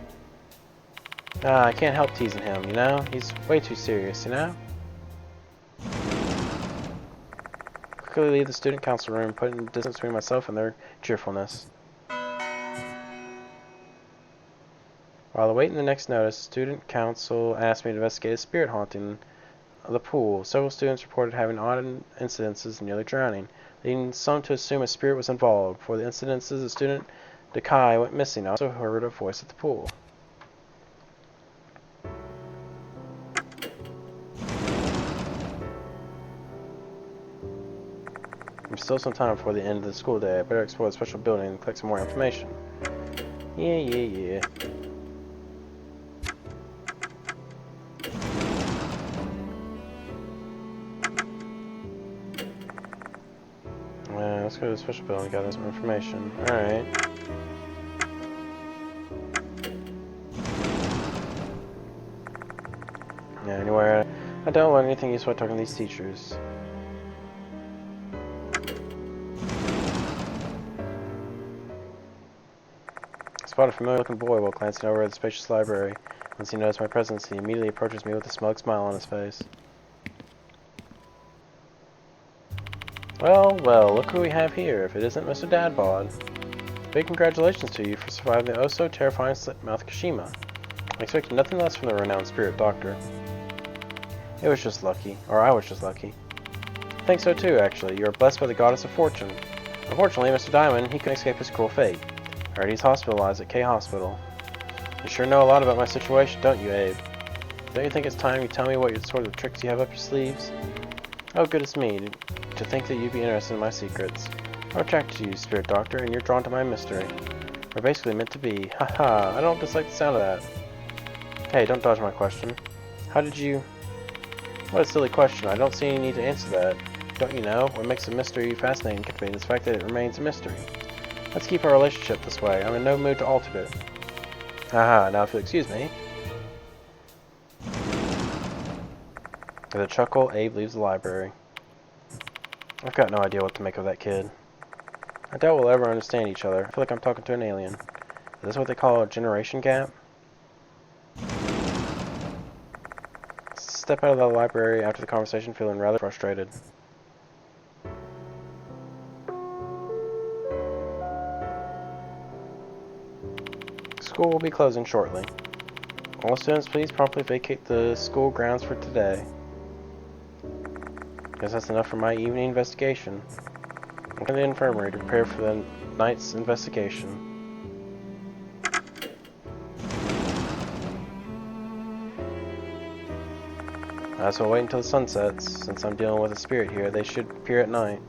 I can't help teasing him, you know? He's way too serious, you know? Quickly leave the student council room, putting distance between myself and their cheerfulness. While awaiting the next notice, student council asked me to investigate a spirit haunting the pool. Several students reported having odd incidences and nearly drowning, leading some to assume a spirit was involved. For the incidences, the student Dakai went missing. I also heard a voice at the pool. There's still some time before the end of the school day. I better explore the special building and collect some more information. Yeah. Let's go to the special building and gather some information. Alright. Yeah, anyway, I don't learn anything useful by talking to these teachers. I spot a familiar-looking boy while glancing over at the spacious library. Once he noticed my presence, he immediately approaches me with a smug smile on his face. Well, look who we have here, if it isn't Mr. Dadbod. Big congratulations to you for surviving the oh-so-terrifying slit-mouth Kashima. I expected nothing less from the renowned spirit doctor. It was just lucky. Or I was just lucky. I think so too, actually. You are blessed by the goddess of fortune. Unfortunately, Mr. Diamond, he couldn't escape his cruel fate. I heard he's hospitalized at K Hospital. You sure know a lot about my situation, don't you, Abe? Don't you think it's time you tell me what sort of tricks you have up your sleeves? Oh, goodness me, to think that you'd be interested in my secrets. I'm attracted to you, Spirit Doctor, and you're drawn to my mystery. We're basically meant to be. Haha, I don't dislike the sound of that. Hey, don't dodge my question. How did you... What a silly question. I don't see any need to answer that. Don't you know? What makes a mystery fascinating and captivating is the fact that it remains a mystery. Let's keep our relationship this way. I'm in no mood to alter it. Haha, now if you'll excuse me. With a chuckle, Abe leaves the library. I've got no idea what to make of that kid. I doubt we'll ever understand each other. I feel like I'm talking to an alien. Is this what they call a generation gap? Step out of the library after the conversation feeling rather frustrated. School will be closing shortly. All students, please promptly vacate the school grounds for today. Guess that's enough for my evening investigation. I'm going to the infirmary to prepare for the night's investigation. So I'll wait until the sun sets. Since I'm dealing with a spirit here, they should appear at night.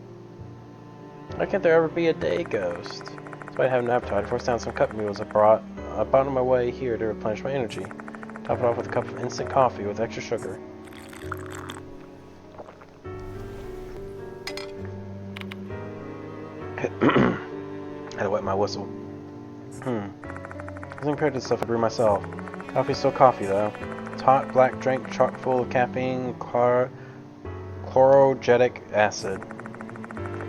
Why can't there ever be a day ghost? Despite having an appetite, I forced down some cup noodles I brought on my way here to replenish my energy. Top it off with a cup of instant coffee with extra sugar. Had to wet my whistle. Wasn't compared to the stuff I brew myself. Coffee's still coffee though. It's hot, black drink chock full of caffeine, chlorogenic acid.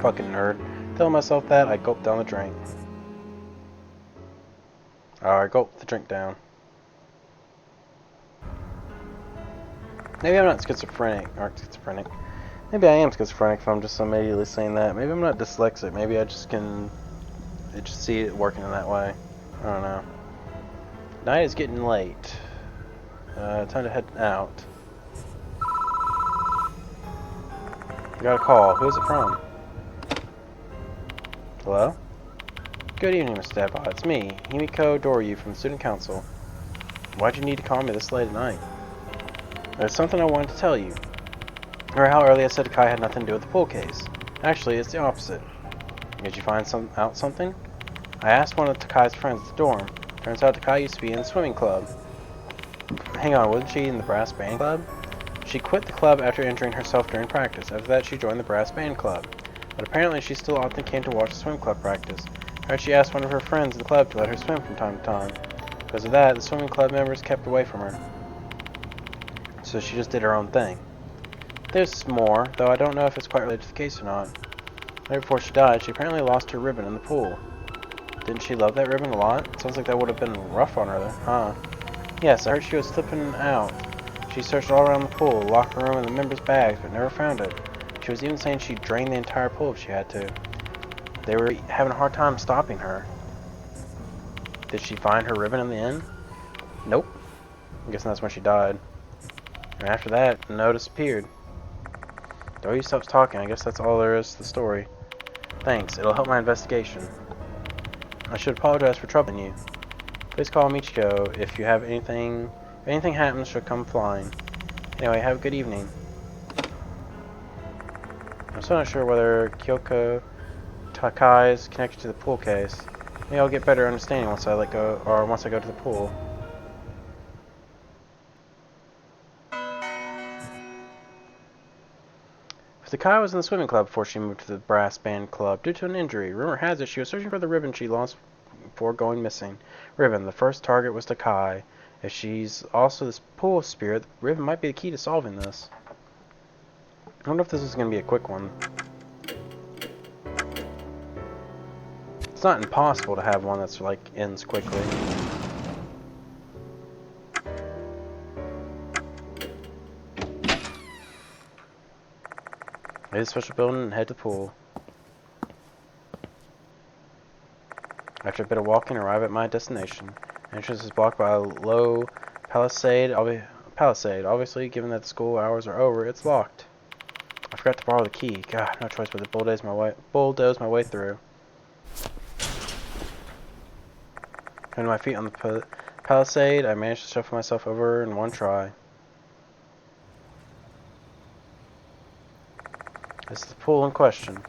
Fucking nerd. Telling myself that, I gulped down the drink. I gulped the drink down. Maybe I'm not schizophrenic. Maybe I am schizophrenic if I'm just immediately saying that. Maybe I'm not dyslexic. Maybe I just see it working in that way. I don't know. Night is getting late. Time to head out. I got a call. Who is it from? Hello? Good evening, Mr. Debot. It's me, Himiko Doryu from the Student Council. Why'd you need to call me this late at night? There's something I wanted to tell you. Remember how earlier I said Takai had nothing to do with the pool case? Actually, it's the opposite. Did you find out something? I asked one of Takai's friends at the dorm. Turns out Takai used to be in the swimming club. Hang on, wasn't she in the brass band club? She quit the club after injuring herself during practice. After that, she joined the brass band club. But apparently, she still often came to watch the swim club practice. I heard she asked one of her friends in the club to let her swim from time to time. Because of that, the swimming club members kept away from her. So she just did her own thing. There's more, though I don't know if it's quite related to the case or not. Right before she died, she apparently lost her ribbon in the pool. Didn't she love that ribbon a lot? Sounds like that would have been rough on her, huh? Yes, I heard she was slipping out. She searched all around the pool, locker room, and the members' bags, but never found it. She was even saying she'd drain the entire pool if she had to. They were having a hard time stopping her. Did she find her ribbon in the end? Nope. I'm guessing that's when she died. And after that, the note disappeared. Doryu stops talking. I guess that's all there is to the story. Thanks. It'll help my investigation. I should apologize for troubling you. Please call Michiko if you have anything. If anything happens, she'll come flying. Anyway, have a good evening. I'm still not sure whether Kyoko Takai is connected to the pool case. Maybe I'll get better understanding once I once I go to the pool. Takai was in the swimming club before she moved to the brass band club due to an injury. Rumor has it she was searching for the ribbon she lost before going missing. Ribbon, the first target was Takai. If she's also this pool spirit, the ribbon might be the key to solving this. I wonder if this is going to be a quick one. It's not impossible to have one that's like ends quickly. Leave the special building and head to the pool. After a bit of walking, I arrive at my destination. Entrance is blocked by a low palisade. Obviously, given that the school hours are over, it's locked. I forgot to borrow the key. God, no choice but to bulldoze my way through. Turning my feet on the palisade, I managed to shuffle myself over in one try. This is the pool in question.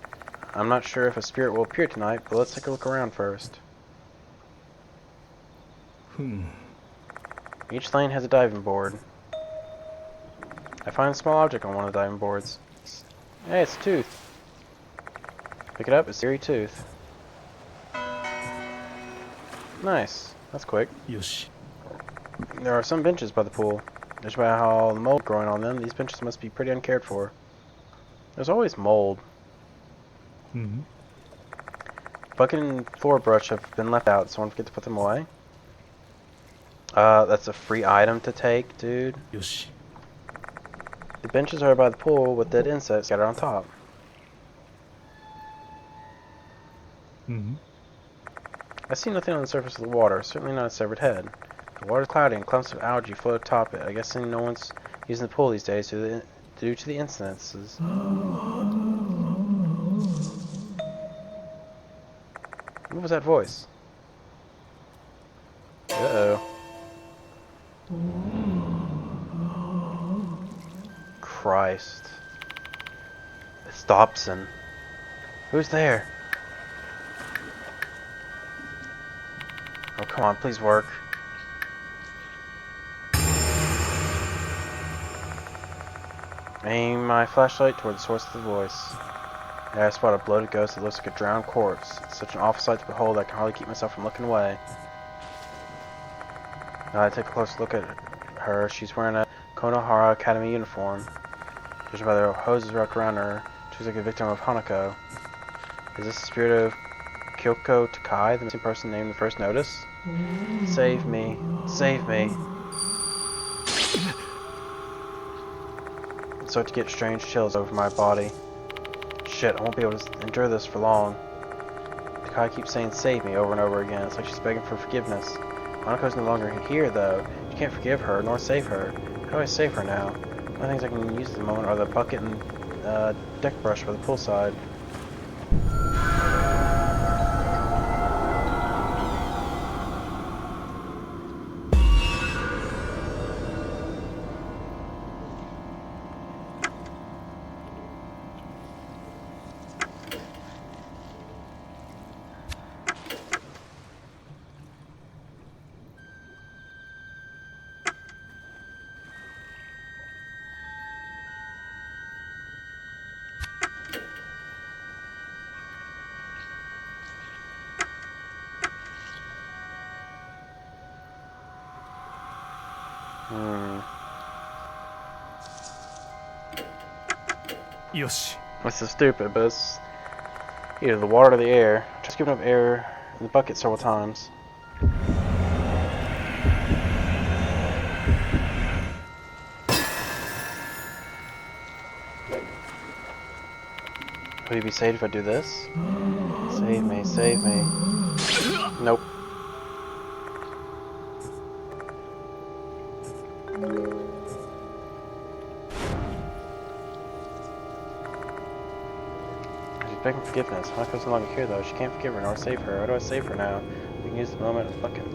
I'm not sure if a spirit will appear tonight, but let's take a look around first. Each lane has a diving board. I find a small object on one of the diving boards. Hey, it's a tooth. Pick it up, it's a eerie tooth. Nice. That's quick. Yoshi. There are some benches by the pool. Judged by how the mold growing on them, these benches must be pretty uncared for. There's always mold. Bucket and floor brush have been left out, so I don't forget to put them away. That's a free item to take, dude. Yoshi. The benches are by the pool with dead insects scattered on top. I see nothing on the surface of the water, certainly not a severed head. The water's cloudy and clumps of algae float atop it. I guess no one's using the pool these days due to the incidences. What was that voice? Uh-oh. Christ. It's Dobson. Who's there? Oh, come on, please work. Aim my flashlight toward the source of the voice. There I spot a bloated ghost that looks like a drowned corpse. It's such an awful sight to behold I can hardly keep myself from looking away. Now I take a close look at her. She's wearing a Konohara Academy uniform. Judging by the hoses wrapped around her, she's like a victim of Hanako. Is this the spirit of Kyoko Takai, the missing person named the first notice? Save me. Save me. I start to get strange chills over my body. Shit, I won't be able to endure this for long. Takai keeps saying save me over and over again. It's like she's begging for forgiveness. Hanako's no longer here, though. You can't forgive her, nor save her. How do I save her now? The only things I can use at the moment are the bucket and deck brush by the poolside. Yoshi. This is stupid, but it's either the water or the air. Just giving up air in the bucket several times. Would you be saved if I do this? Save me, save me. Nope. Begging forgiveness. Hanako's no longer here though. She can't forgive her nor save her. How do I save her now? We can use the moment of bucket.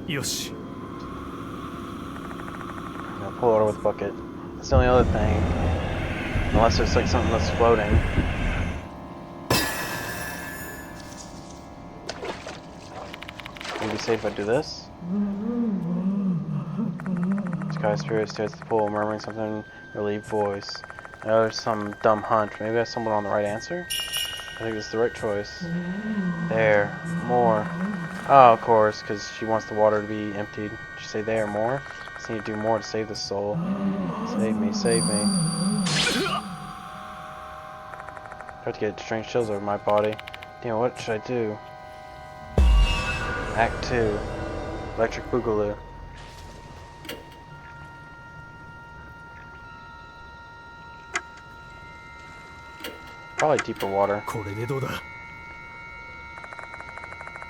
Yoshi. I'm gonna pull her with bucket. That's the only other thing. Unless there's like something that's floating. Would you be safe if I do this? Sky Spirit stares at the pool, murmuring something relieved voice. I know there's some dumb hunch. Maybe I stumbled on the right answer? I think this is the right choice. There. More. Oh, of course, because she wants the water to be emptied. Did she say there, more? I just need to do more to save this soul. Save me, save me. I start to get strange chills over my body. Damn, what should I do? Act 2. Electric Boogaloo. Probably deeper water. これでどうだ。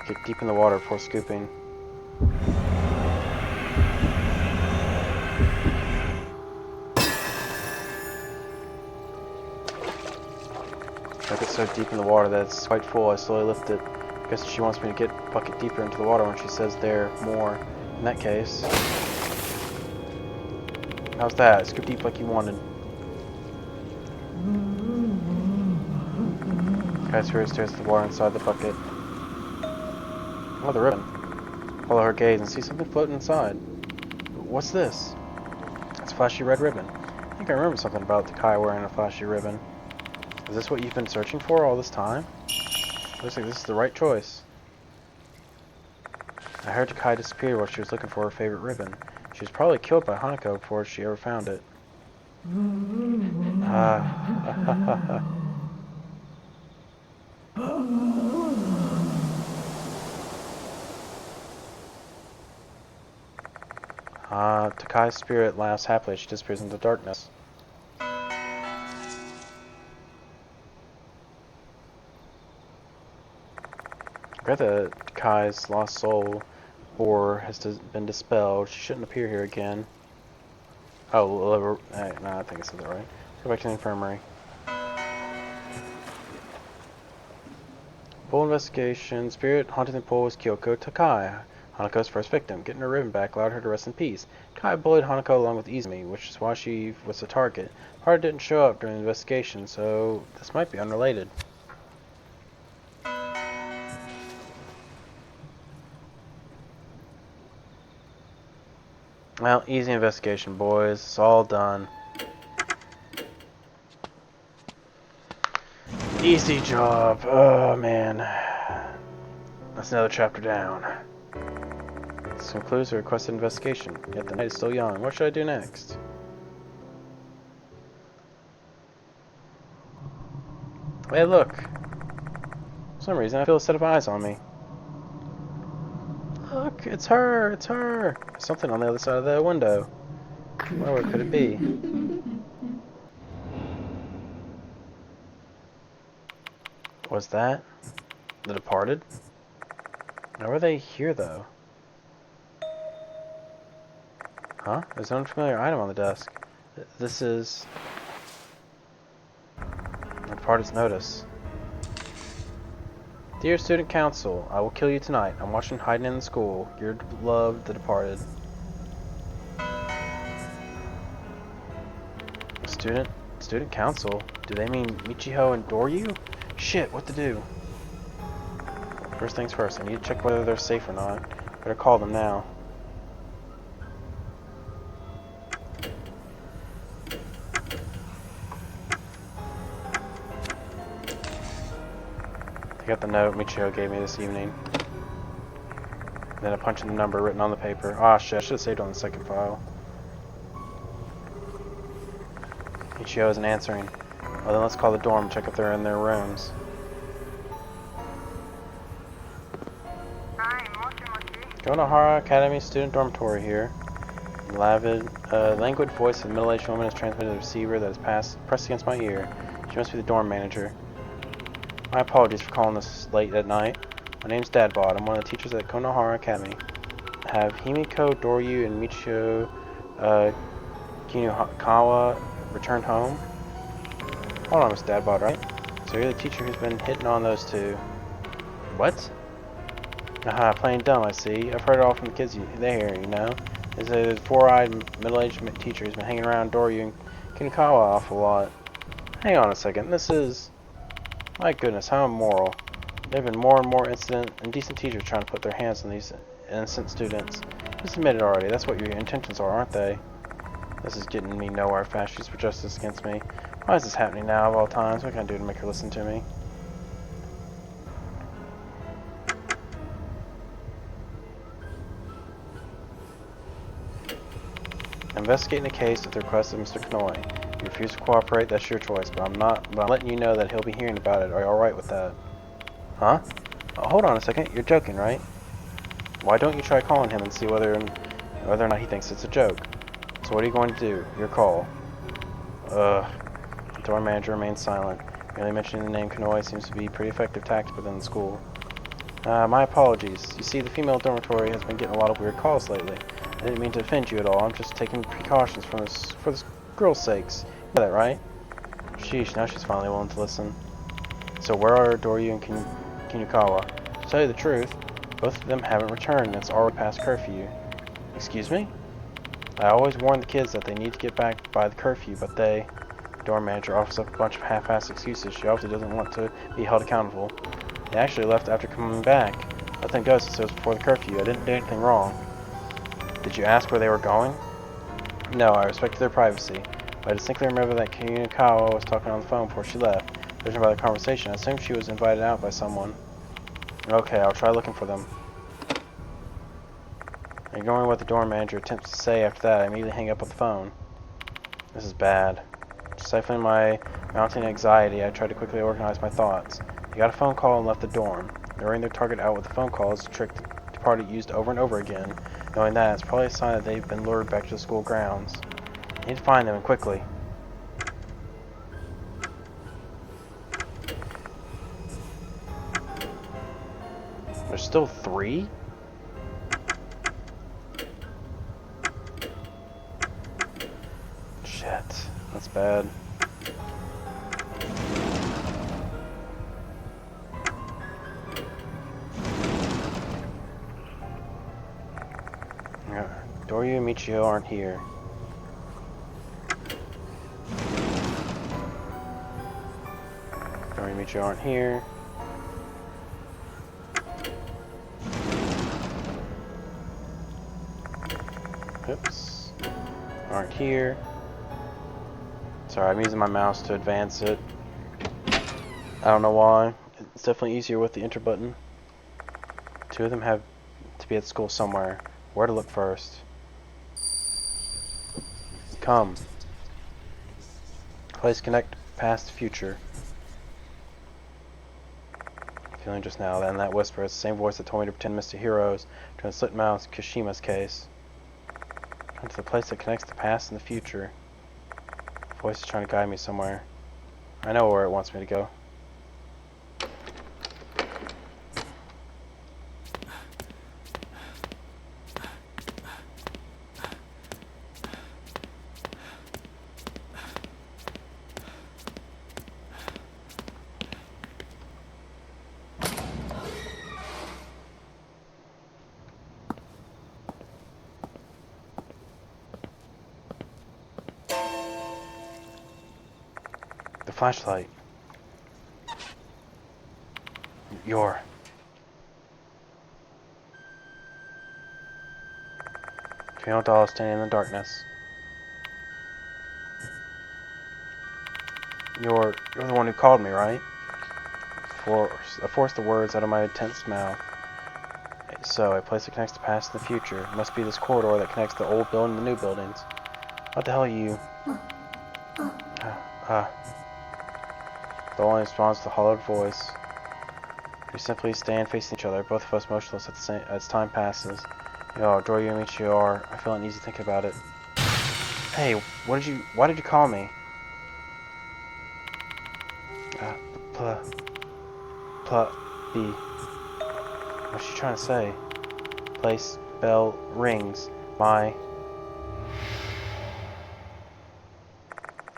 Get deep in the water before scooping. I get so deep in the water that it's quite full. I slowly lift it. I guess she wants me to get a bucket deeper into the water when she says there more. In that case. How's that? Scoop deep like you wanted. Kai Spirit stares at the water inside the bucket. Oh, the ribbon. Follow her gaze and see something floating inside. What's this? It's a flashy red ribbon. I think I remember something about the Kai wearing a flashy ribbon. Is this what you've been searching for all this time? Looks like this is the right choice. I heard Takai disappear while she was looking for her favorite ribbon. She was probably killed by Hanako before she ever found it. Takai's spirit laughs happily as she disappears into the darkness. I read that Kai's lost soul horror has been dispelled. She shouldn't appear here again. Oh, no, I think I said that right. Go back to the infirmary. Full investigation. Spirit haunting the pool was Kyoko Takai, Hanako's first victim. Getting her ribbon back allowed her to rest in peace. Kai bullied Hanako along with Izumi, which is why she was the target. Haru didn't show up during the investigation, so this might be unrelated. Well, easy investigation, boys. It's all done. Easy job. Oh, man. That's another chapter down. This concludes the requested investigation. Yet the night is still young. What should I do next? Hey, look. For some reason, I feel a set of eyes on me. Look, it's her! It's her! There's something on the other side of the window. Well, what could it be? Was that The Departed? How are they here, though? Huh? There's an unfamiliar item on the desk. This is The Departed's notice. Dear Student Council, I will kill you tonight. I'm watching hiding in the school. Your love, The Departed. Student Council? Do they mean Michiho and Doryu? Shit, what to do? First things first, I need to check whether they're safe or not. Better call them now. I got the note Michiho gave me this evening. Then I punched in the number written on the paper. Ah, shit, I should have saved it on the second file. Michiho isn't answering. Well, then let's call the dorm and check if they're in their rooms. Konohara Academy Student Dormitory here. Languid voice of a middle-aged woman is transmitted to the receiver that is pressed against my ear. She must be the dorm manager. My apologies for calling this late at night. My name's Dadbot. I'm one of the teachers at Konohara Academy. Have Himiko, Doryu, and Michiyo Kinukawa returned home? Hold on, Miss Dadbot, right? So you're the teacher who's been hitting on those two. What? Aha, playing dumb, I see. I've heard it all from the kids there, you know. There's a four-eyed, middle-aged teacher who's been hanging around Doryu and Kinukawa an awful lot. Hang on a second, this is... My goodness, how immoral. There have been more and more indecent teachers trying to put their hands on these innocent students. Just admit it already, that's what your intentions are, aren't they? This is getting me nowhere fast. She's for justice against me. Why is this happening now of all times? What can I do to make her listen to me? Investigating the case at the request of Mr. Kanoi. You refuse to cooperate, that's your choice, but I'm letting you know that he'll be hearing about it. Are you alright with that? Huh? Oh, hold on a second, you're joking, right? Why don't you try calling him and see whether or not he thinks it's a joke? So what are you going to do? Your call. The dorm manager remains silent. Merely mentioning the name Kanoi seems to be a pretty effective tactic within the school. My apologies. You see, the female dormitory has been getting a lot of weird calls lately. I didn't mean to offend you at all. I'm just taking precautions for this girl's sakes. You know that, right? Sheesh, now she's finally willing to listen. So where are Doryu and Kinukawa? To tell you the truth, both of them haven't returned, and it's already past curfew. Excuse me? I always warn the kids that they need to get back by the curfew, but the dorm manager offers up a bunch of half-assed excuses. She obviously doesn't want to be held accountable. They actually left after coming back. Let them go since it was before the curfew. I didn't do anything wrong. Did you ask where they were going? No, I respected their privacy. But I distinctly remember that Kinukawa was talking on the phone before she left. Judging by the conversation, I assumed she was invited out by someone. Okay, I'll try looking for them. Ignoring what the dorm manager attempts to say after that, I immediately hang up on the phone. This is bad. Stifling my mounting anxiety, I tried to quickly organize my thoughts. They got a phone call and left the dorm. Luring their target out with the phone call is a trick the party used over and over again. Knowing that, it's probably a sign that they've been lured back to the school grounds. I need to find them, and quickly. There's still 3? Shit, that's bad. Doryu and Michio aren't here. Doryu and Michio aren't here. Oops. Aren't here. Sorry, I'm using my mouse to advance it. I don't know why. It's definitely easier with the enter button. 2 of them have to be at school somewhere. Where to look first? Come. Place connect past future. Feeling just now, then that whisper, it's the same voice that told me to pretend Mr. Heroes to a slit-mouth Kashima's case. Come to the place that connects the past and the future. The voice is trying to guide me somewhere. I know where it wants me to go. The flashlight. Your. Piano doll standing in the darkness. You're the one who called me, right? I forced the words out of my tense mouth. So, a place that connects the past and the future. It must be this corridor that connects the old building and the new buildings. What the hell are you? The only response to the hollowed voice. We simply stand facing each other, both of us motionless as time passes. Yo, Doryu and Michio are. I feel uneasy thinking about it. Hey, why did you call me? B. What's she trying to say? Place, bell, rings, my...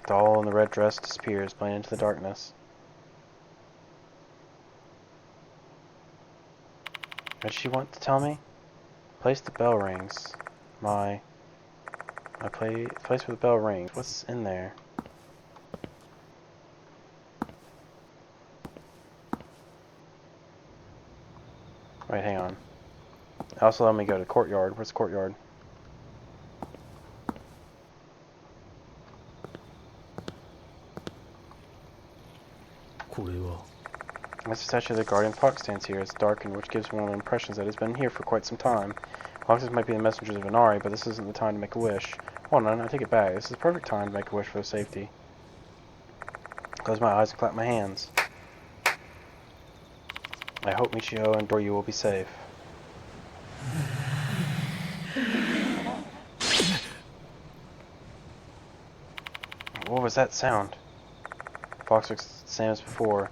The doll in the red dress disappears, blending into the darkness. What did she want to tell me? Place the bell rings. Place where the bell rings. What's in there? Wait, hang on. Also, let me go to the courtyard. Where's the courtyard? That's the statue of the guardian fox stands here. It's darkened, which gives one the impressions that it's been here for quite some time. Foxes might be the messengers of Inari, but this isn't the time to make a wish. Hold on, I take it back. This is the perfect time to make a wish for safety. Close my eyes and clap my hands. I hope Michio and Doryu will be safe. What was that sound? Fox looks same as before.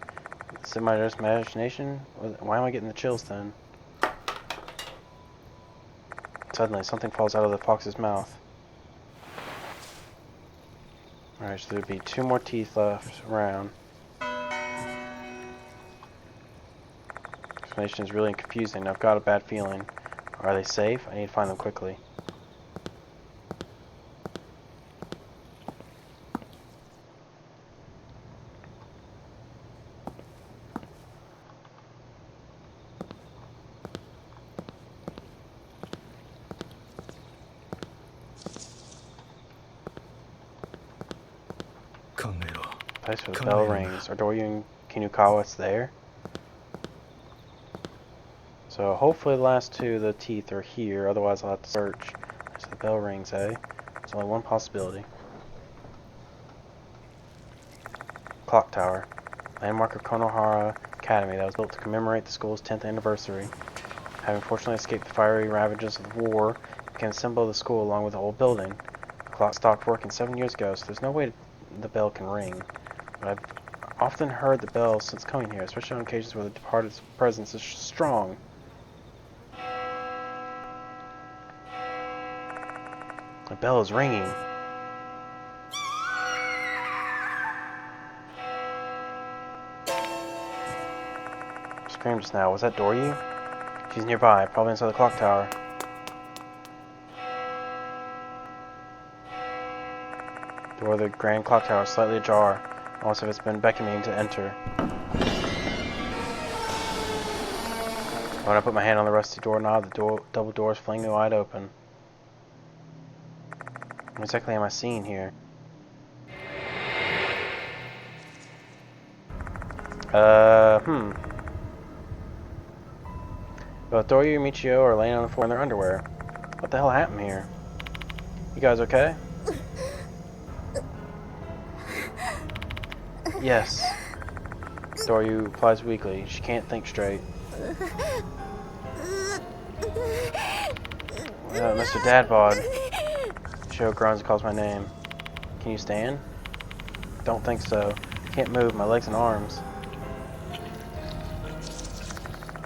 Is it my just imagination? Why am I getting the chills then? Suddenly, something falls out of the fox's mouth. Alright, so there'd be 2 more teeth left around. Explanation is really confusing. I've got a bad feeling. Are they safe? I need to find them quickly. Place where the bell rings. Are Doryu and Kinukawa's there? So hopefully the last 2 of the teeth are here, otherwise I'll have to search. So the bell rings, eh? There's only one possibility. Clock tower. Landmark of Konohara Academy that was built to commemorate the school's 10th anniversary. Having fortunately escaped the fiery ravages of the war, it became a symbol of the school along with the old building. The clock stopped working 7 years ago, so there's no way the bell can ring. But I've often heard the bell since coming here, especially on occasions where the departed's presence is strong. The bell is ringing. Screamed just now. Was that Doryu? She's nearby, probably inside the clock tower. The door of the grand clock tower is slightly ajar, almost as if it's been beckoning to enter. When I put my hand on the rusty doorknob, the double doors fling wide open. What exactly am I seeing here? Both Doryu and Michio are laying on the floor in their underwear. What the hell happened here? You guys okay? Yes. Doryu replies weakly. She can't think straight. Mr. Dadbod. Michio groans and calls my name. Can you stand? Don't think so. Can't move my legs and arms.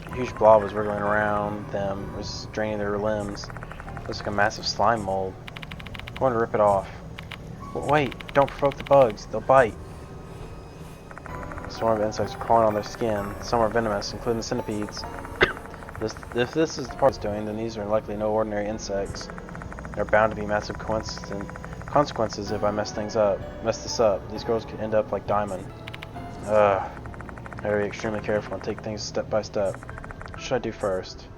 A huge blob was wriggling around them, was draining their limbs. Looks like a massive slime mold. I'm going to rip it off. Wait, don't provoke the bugs. They'll bite. A swarm of insects are crawling on their skin. Some are venomous, including the centipedes. If this is the part it's doing, then these are likely no ordinary insects. There are bound to be massive consequences if I mess this up. These girls could end up like Diamond. I gotta be extremely careful and take things step by step. What should I do first?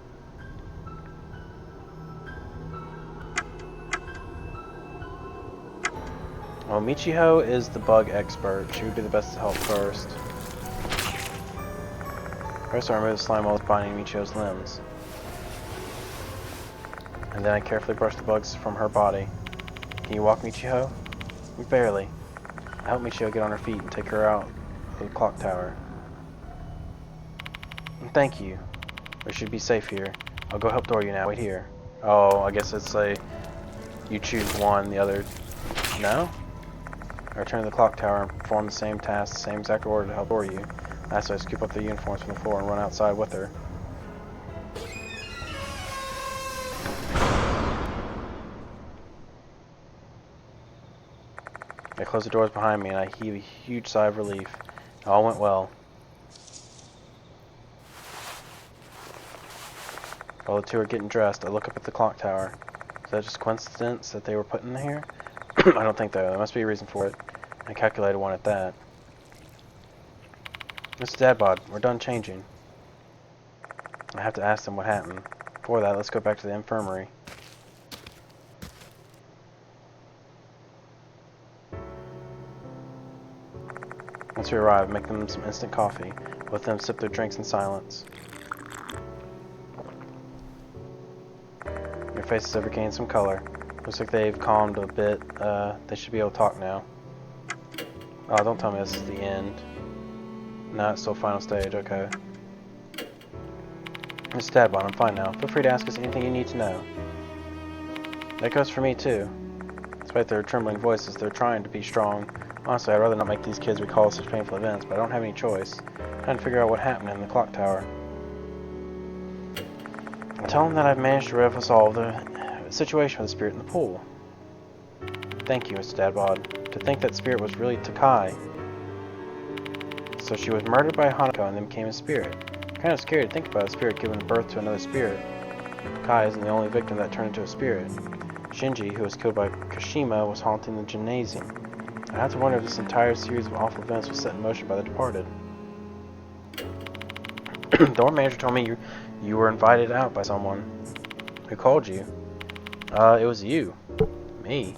Well, Michiho is the bug expert. She would be the best to help first. First, I remove the slime mold binding Michiho's limbs. And then I carefully brush the bugs from her body. Can you walk, Michiho? Barely. I help Michiho get on her feet and take her out of the clock tower. Thank you. We should be safe here. I'll go help Doryu now. Wait here. Oh, I guess it's a... You choose one, the other... No? I return to the clock tower and perform the same task, the same exact order to help Doryu. Lastly, I scoop up the uniforms from the floor and run outside with her. I close the doors behind me and I heave a huge sigh of relief. It all went well. While the 2 are getting dressed, I look up at the clock tower. Is that just coincidence that they were put in here? I don't think so. There must be a reason for it. I calculated one at that. Mr. Dadbod, we're done changing. I have to ask them what happened. Before that, let's go back to the infirmary. Once we arrive, make them some instant coffee. Let them sip their drinks in silence. Your faces have regained some color. Looks like they've calmed a bit. They should be able to talk now. Oh, don't tell me this is the end. No, it's still final stage, okay. Mr. Dadbod, I'm fine now. Feel free to ask us anything you need to know. That goes for me, too. Despite their trembling voices, they're trying to be strong. Honestly, I'd rather not make these kids recall such painful events, but I don't have any choice. I'm trying to figure out what happened in the clock tower. Tell them that I've managed to resolve the situation with the spirit in the pool. Thank you, Mr. Dadbod. To think that spirit was really Takai. So she was murdered by Hanako and then became a spirit. Kind of scary to think about a spirit giving birth to another spirit. Kai isn't the only victim that turned into a spirit. Shinji, who was killed by Kashima, was haunting the gymnasium. I have to wonder if this entire series of awful events was set in motion by the departed. The dorm manager told me you were invited out by someone. Who called you? It was you. Me?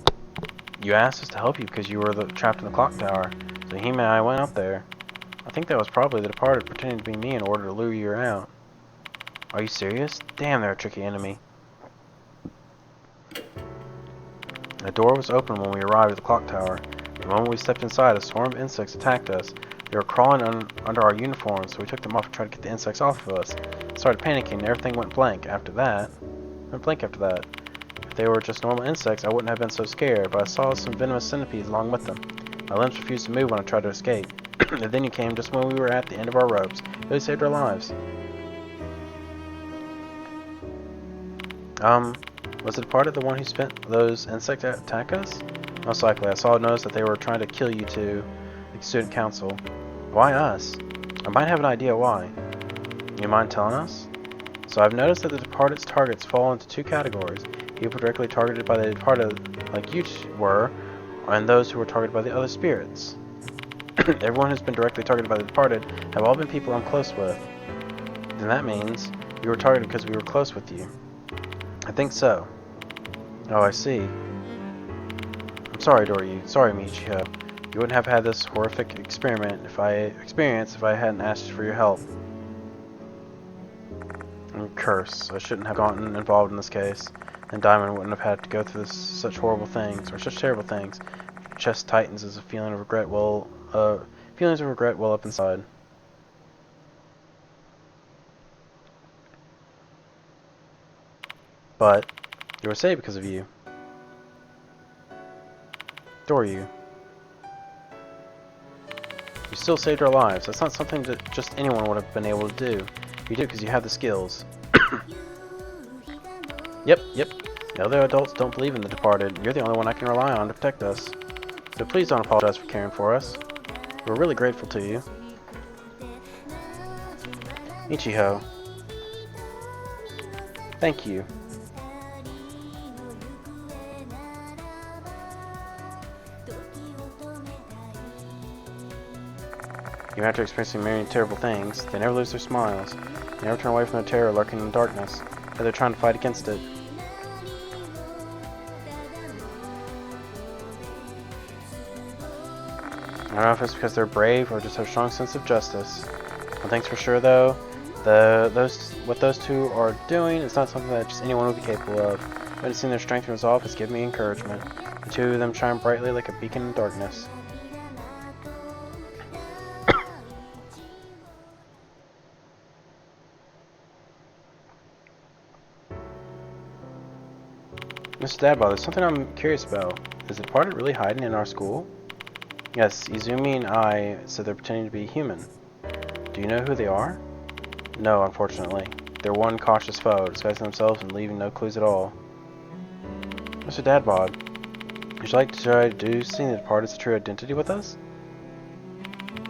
You asked us to help you because you were trapped in the clock tower. So Hime and I went out there. I think that was probably the departed pretending to be me in order to lure you out. Are you serious? Damn, they're a tricky enemy. The door was open when we arrived at the clock tower. The moment we stepped inside, a swarm of insects attacked us. They were crawling under our uniforms, so we took them off and tried to get the insects off of us. Started panicking, and everything went blank after that. If they were just normal insects, I wouldn't have been so scared, but I saw some venomous centipedes along with them. My limbs refused to move when I tried to escape. And then you came just when we were at the end of our ropes. It really saved our lives. Was the departed the one who spent those insects to attack us? Most likely. I saw a notice that they were trying to kill you two, the student council. Why us? I might have an idea why. You mind telling us? So I've noticed that the departed's targets fall into two categories. People directly targeted by the departed, like you were, and those who were targeted by the other spirits. Everyone who's been directly targeted by the departed have all been people I'm close with. Then that means you were targeted because we were close with you. I think so. Oh, I see. I'm sorry, Doryu. Sorry, Michio. You wouldn't have had this horrific experiment if I hadn't asked for your help. Curse. I shouldn't have gotten involved in this case. And Diamond wouldn't have had to go through such horrible things, or such terrible things. Chest tightens as a feeling of regret feelings of regret well up inside. But you were saved because of you. Doryu. You still saved our lives. That's not something that just anyone would have been able to do. You did because you have the skills. Yep. The other adults don't believe in the departed. You're the only one I can rely on to protect us. So please don't apologize for caring for us. We're really grateful to you. Ichiho. Thank you. Even after experiencing many terrible things, they never lose their smiles. They never turn away from the terror lurking in the darkness, but they're trying to fight against it. I don't know if it's because they're brave or just have a strong sense of justice. One thing's for sure though, what those two are doing is not something that just anyone would be capable of. Witnessing their strength and resolve has given me encouragement. The two of them shine brightly like a beacon in darkness. Mr. Dadbot, there's something I'm curious about. Is the departed really hiding in our school? Yes, Izumi and I said they're pretending to be human. Do you know who they are? No, unfortunately. They're one cautious foe, disguising themselves and leaving no clues at all. Mr. Dadbod, would you like to try deducing the departed's true identity with us?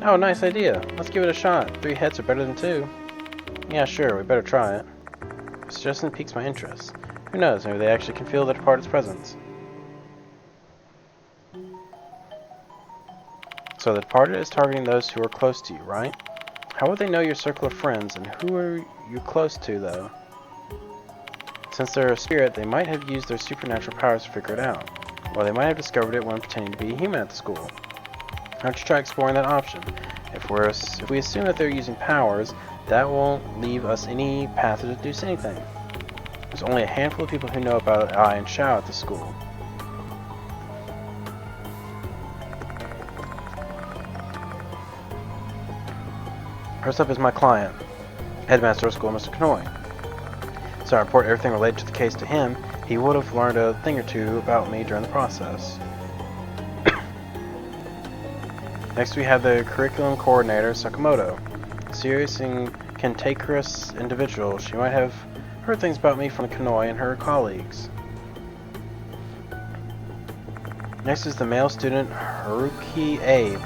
Oh, nice idea. Let's give it a shot. 3 heads are better than 2. Yeah, sure, we better try it. Your suggestion piques my interest. Who knows, maybe they actually can feel the departed's presence. So the departed is targeting those who are close to you, right? How would they know your circle of friends, and who are you close to, though? Since they're a spirit, they might have used their supernatural powers to figure it out. Or they might have discovered it when pretending to be a human at the school. Why don't you try exploring that option? If we assume that they're using powers, that won't leave us any path to deduce anything. There's only a handful of people who know about Ai and Shao at the school. First up is my client, Headmaster of School, Mr. Kanoi. So I report everything related to the case to him. he would have learned a thing or two about me during the process. Next we have the curriculum coordinator, Sakamoto. A serious and cantankerous individual. She might have heard things about me from Kanoi and her colleagues. Next is the male student, Haruki Abe.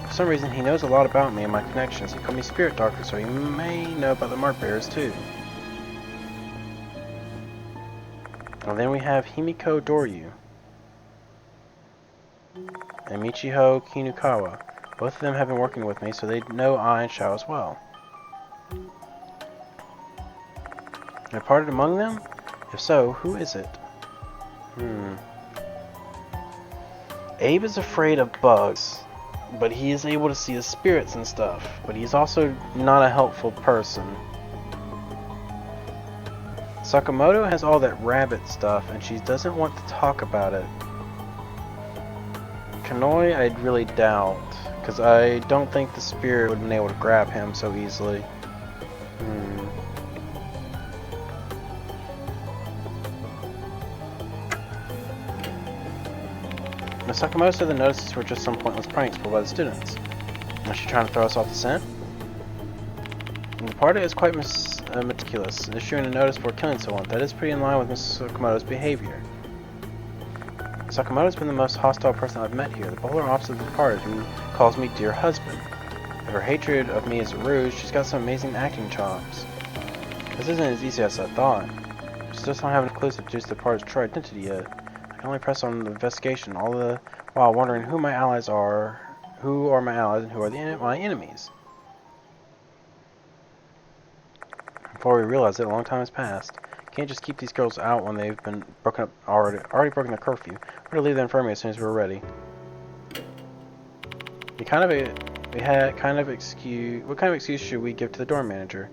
For some reason, he knows a lot about me and my connections. He called me Spirit Doctor, so he may know about the Mark Bearers too. And then we have Himiko Doryu and Michiho Kinukawa. Both of them have been working with me, so they know I and Shao as well. Am I parted among them? If so, who is it? Abe is afraid of bugs, but he is able to see the spirits and stuff. But he's also not a helpful person. Sakamoto has all that rabbit stuff, and she doesn't want to talk about it. Kanoi, I really doubt, because I don't think the spirit would have been able to grab him so easily. Now, Sakamoto said the notices were just some pointless pranks pulled by the students. Was she trying to throw us off the scent? And the party is quite meticulous, issuing a notice for killing someone. That is pretty in line with Mrs. Sakamoto's behavior. Sakamoto's been the most hostile person I've met here, the polar opposite of the party, who calls me dear husband. If her hatred of me is a ruse, she's got some amazing acting chops. This isn't as easy as I thought. She just don't have enough clues to deduce the party's true identity yet. I can only press on the investigation, all the while wondering who my allies are, who are my allies, and who are my enemies. Before we realize it, a long time has passed. Can't just keep these girls out when they've been already broken their curfew. We're to leave the infirmary as soon as we're ready. What kind of excuse should we give to the dorm manager?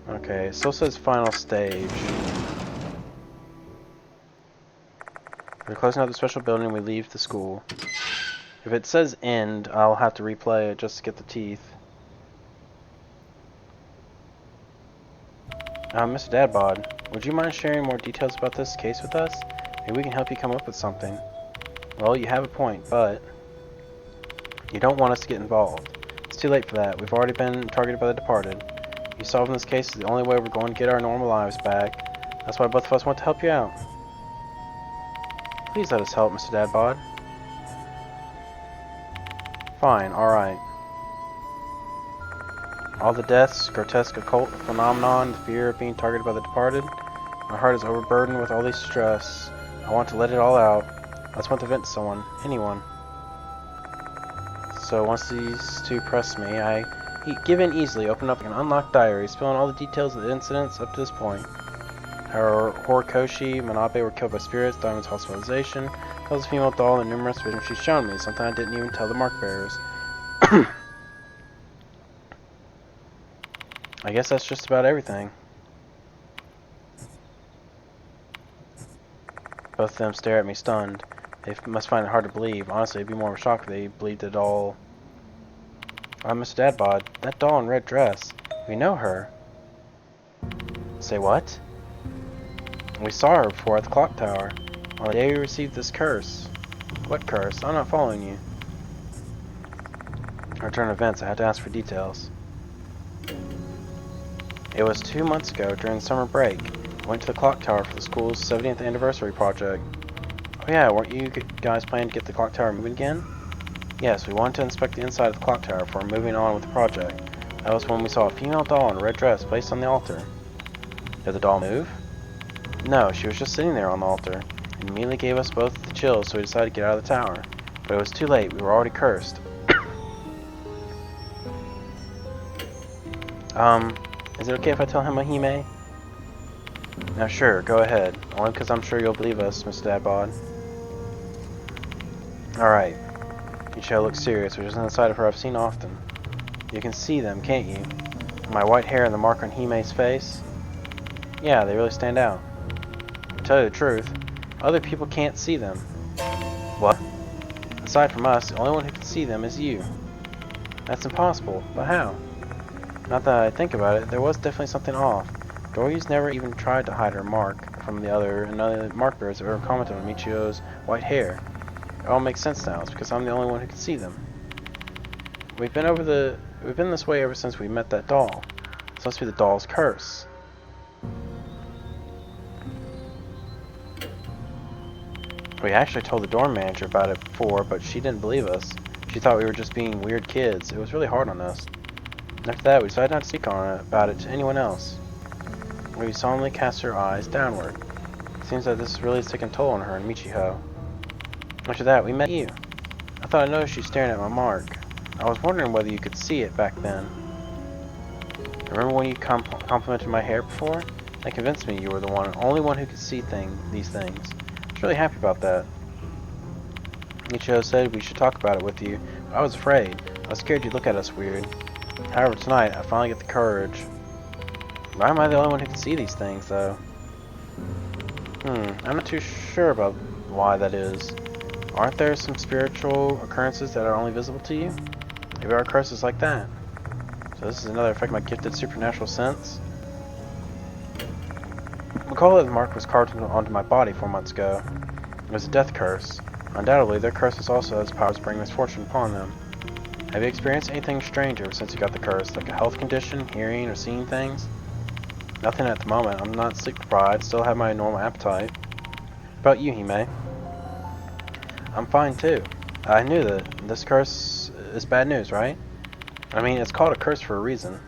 Okay, still says final stage. We're closing out the special building and we leave the school. If it says end, I'll have to replay it just to get the teeth. Mr. Dadbod, would you mind sharing more details about this case with us? Maybe we can help you come up with something. Well, you have a point, but you don't want us to get involved. It's too late for that. We've already been targeted by the departed. You solving this case is the only way we're going to get our normal lives back. That's why both of us want to help you out. Please let us help, Mr. Dadbod. Fine, alright. All the deaths, grotesque occult phenomenon, the fear of being targeted by the departed. My heart is overburdened with all this stress. I want to let it all out. I just want to vent to someone, anyone. So once these two press me, I give in easily, open up an unlocked diary, spilling all the details of the incidents up to this point. How Horikoshi, Manabe were killed by spirits, Diamond's hospitalization, tells a female doll, and numerous visions she's shown me, something I didn't even tell the Mark Bearers. I guess that's just about everything. Both of them stare at me stunned. They must find it hard to believe. Honestly, it'd be more of a shock if they believed it all. Mr. Dadbod, that doll in red dress. We know her. Say what? We saw her before at the clock tower. On the day we received this curse. What curse? I'm not following you. Return events, I had to ask for details. It was 2 months ago during the summer break. I went to the clock tower for the school's 70th anniversary project. Oh yeah, weren't you guys planning to get the clock tower moving again? Yes, we wanted to inspect the inside of the clock tower before moving on with the project. That was when we saw a female doll in a red dress placed on the altar. Did the doll move? No, she was just sitting there on the altar. It immediately gave us both the chills, so we decided to get out of the tower. But it was too late, we were already cursed. Is it okay if I tell him Mahime? Now sure, go ahead. Only because I'm sure you'll believe us, Mr. Dadbod. Alright. Michelle looks serious, which isn't the side of her I've seen often. You can see them, can't you? My white hair and the mark on Hime's face? Yeah, they really stand out. To tell you the truth, other people can't see them. What? Aside from us, the only one who can see them is you. That's impossible, but how? Not that I think about it, there was definitely something off. Doryu's never even tried to hide her mark from the other mark bearers have ever commented on Michio's white hair. It all makes sense now. It's because I'm the only one who can see them. We've been this way ever since we met that doll. This must be the doll's curse. We actually told the dorm manager about it before, but she didn't believe us. She thought we were just being weird kids. It was really hard on us. After that, we decided not to speak about it to anyone else. We solemnly cast our eyes downward. It seems that this is really taking a toll on her and Michiho. After that, we met you. I thought I noticed you staring at my mark. I was wondering whether you could see it back then. Remember when you complimented my hair before? That convinced me you were the only one who could see these things. I was really happy about that. Michiho said we should talk about it with you, but I was afraid. I was scared you'd look at us weird. However, tonight, I finally get the courage. Why am I the only one who can see these things, though? I'm not too sure about why that is. Aren't there some spiritual occurrences that are only visible to you? Maybe our curse is like that. So this is another effect of my gifted supernatural sense. Recall that the mark was carved onto my body 4 months ago. It was a death curse. Undoubtedly, their curse also has powers to bring misfortune upon them. Have you experienced anything strange ever since you got the curse, like a health condition, hearing, or seeing things? Nothing at the moment. I'm not sleep deprived, still have my normal appetite. What about you, Hime? I'm fine too. I knew that this curse is bad news, right? I mean, it's called a curse for a reason.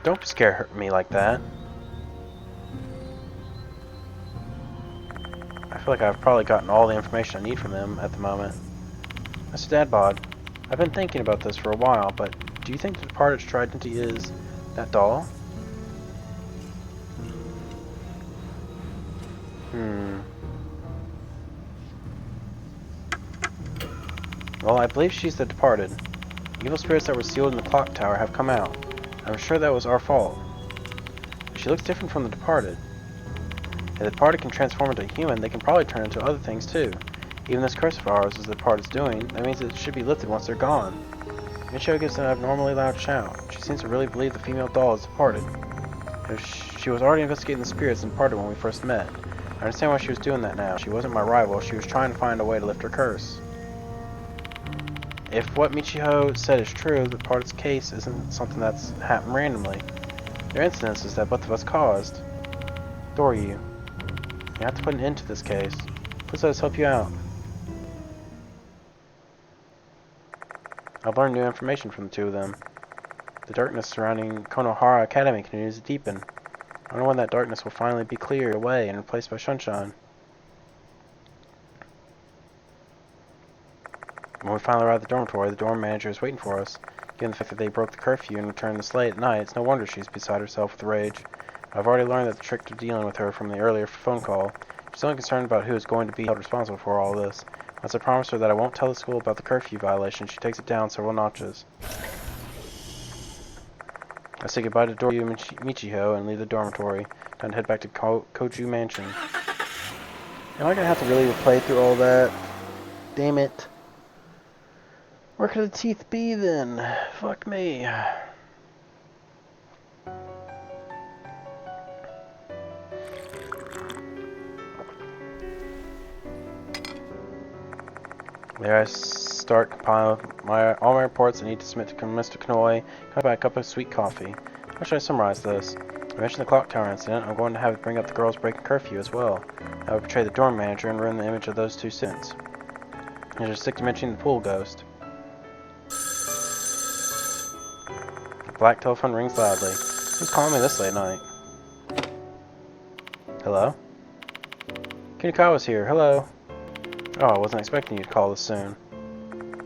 Don't scare me like that. I feel like I've probably gotten all the information I need from them at the moment. Mr. Dadbod, I've been thinking about this for a while, but do you think the departed's trident is that doll? Well, I believe she's the departed. Evil spirits that were sealed in the clock tower have come out. I'm sure that was our fault. But she looks different from the departed. If the departed can transform into a human, they can probably turn into other things too. Even this curse of ours is the departed's doing. That means it should be lifted once they're gone. Michio gives an abnormally loud shout. She seems to really believe the female doll is departed. She was already investigating the spirits and departed when we first met. I understand why she was doing that now. She wasn't my rival. She was trying to find a way to lift her curse. If what Michiho said is true, the departed's case isn't something that's happened randomly. There are incidences that both of us caused. Doryu, you have to put an end to this case. Please let us help you out. I've learned new information from the two of them. The darkness surrounding Konohara Academy continues to deepen. I wonder when that darkness will finally be cleared away and replaced by sunshine. When we finally arrive at the dormitory, the dorm manager is waiting for us. Given the fact that they broke the curfew and returned this late at night, it's no wonder she's beside herself with rage. I've already learned that the trick to dealing with her from the earlier phone call. She's only concerned about who is going to be held responsible for all this. Once I promise her that I won't tell the school about the curfew violation, she takes it down several notches. I say goodbye to Doryu and Michiho and leave the dormitory. Time to head back to Koju Mansion. Am I gonna have to really play through all that? Damn it. Where could the teeth be then? Fuck me. There I start compiling all my reports I need to submit to Mr. Kanoi. Come back up a sweet coffee. How should I summarize this? I mentioned the clock tower incident. I'm going to have it bring up the girls breaking curfew as well. I would betray the dorm manager and ruin the image of those two students. I should stick to mentioning the pool ghost. The black telephone rings loudly. Who's calling me this late at night? Hello? Kinikawa's here. Hello. Oh, I wasn't expecting you to call this soon.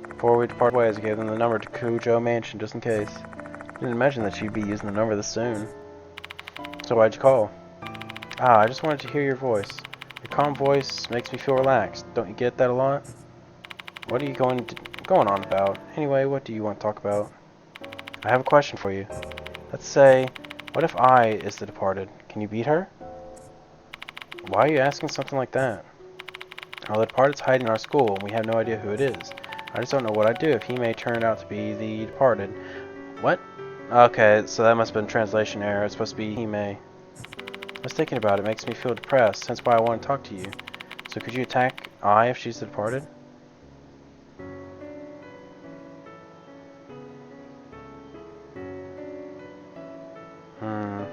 Before we depart ways, I gave them the number to Kujo Mansion just in case. I didn't imagine that you'd be using the number this soon. So why'd you call? I just wanted to hear your voice. Your calm voice makes me feel relaxed. Don't you get that a lot? What are you going on about? Anyway, what do you want to talk about? I have a question for you. Let's say, what if I is the departed? Can you beat her? Why are you asking something like that? Well, the departed's hiding in our school, and we have no idea who it is. I just don't know what I'd do if he may turn out to be the departed. What? Okay, so that must have been translation error. It's supposed to be Hime. I was thinking about it. It makes me feel depressed. That's why I want to talk to you. So could you attack I if she's departed? Hmm.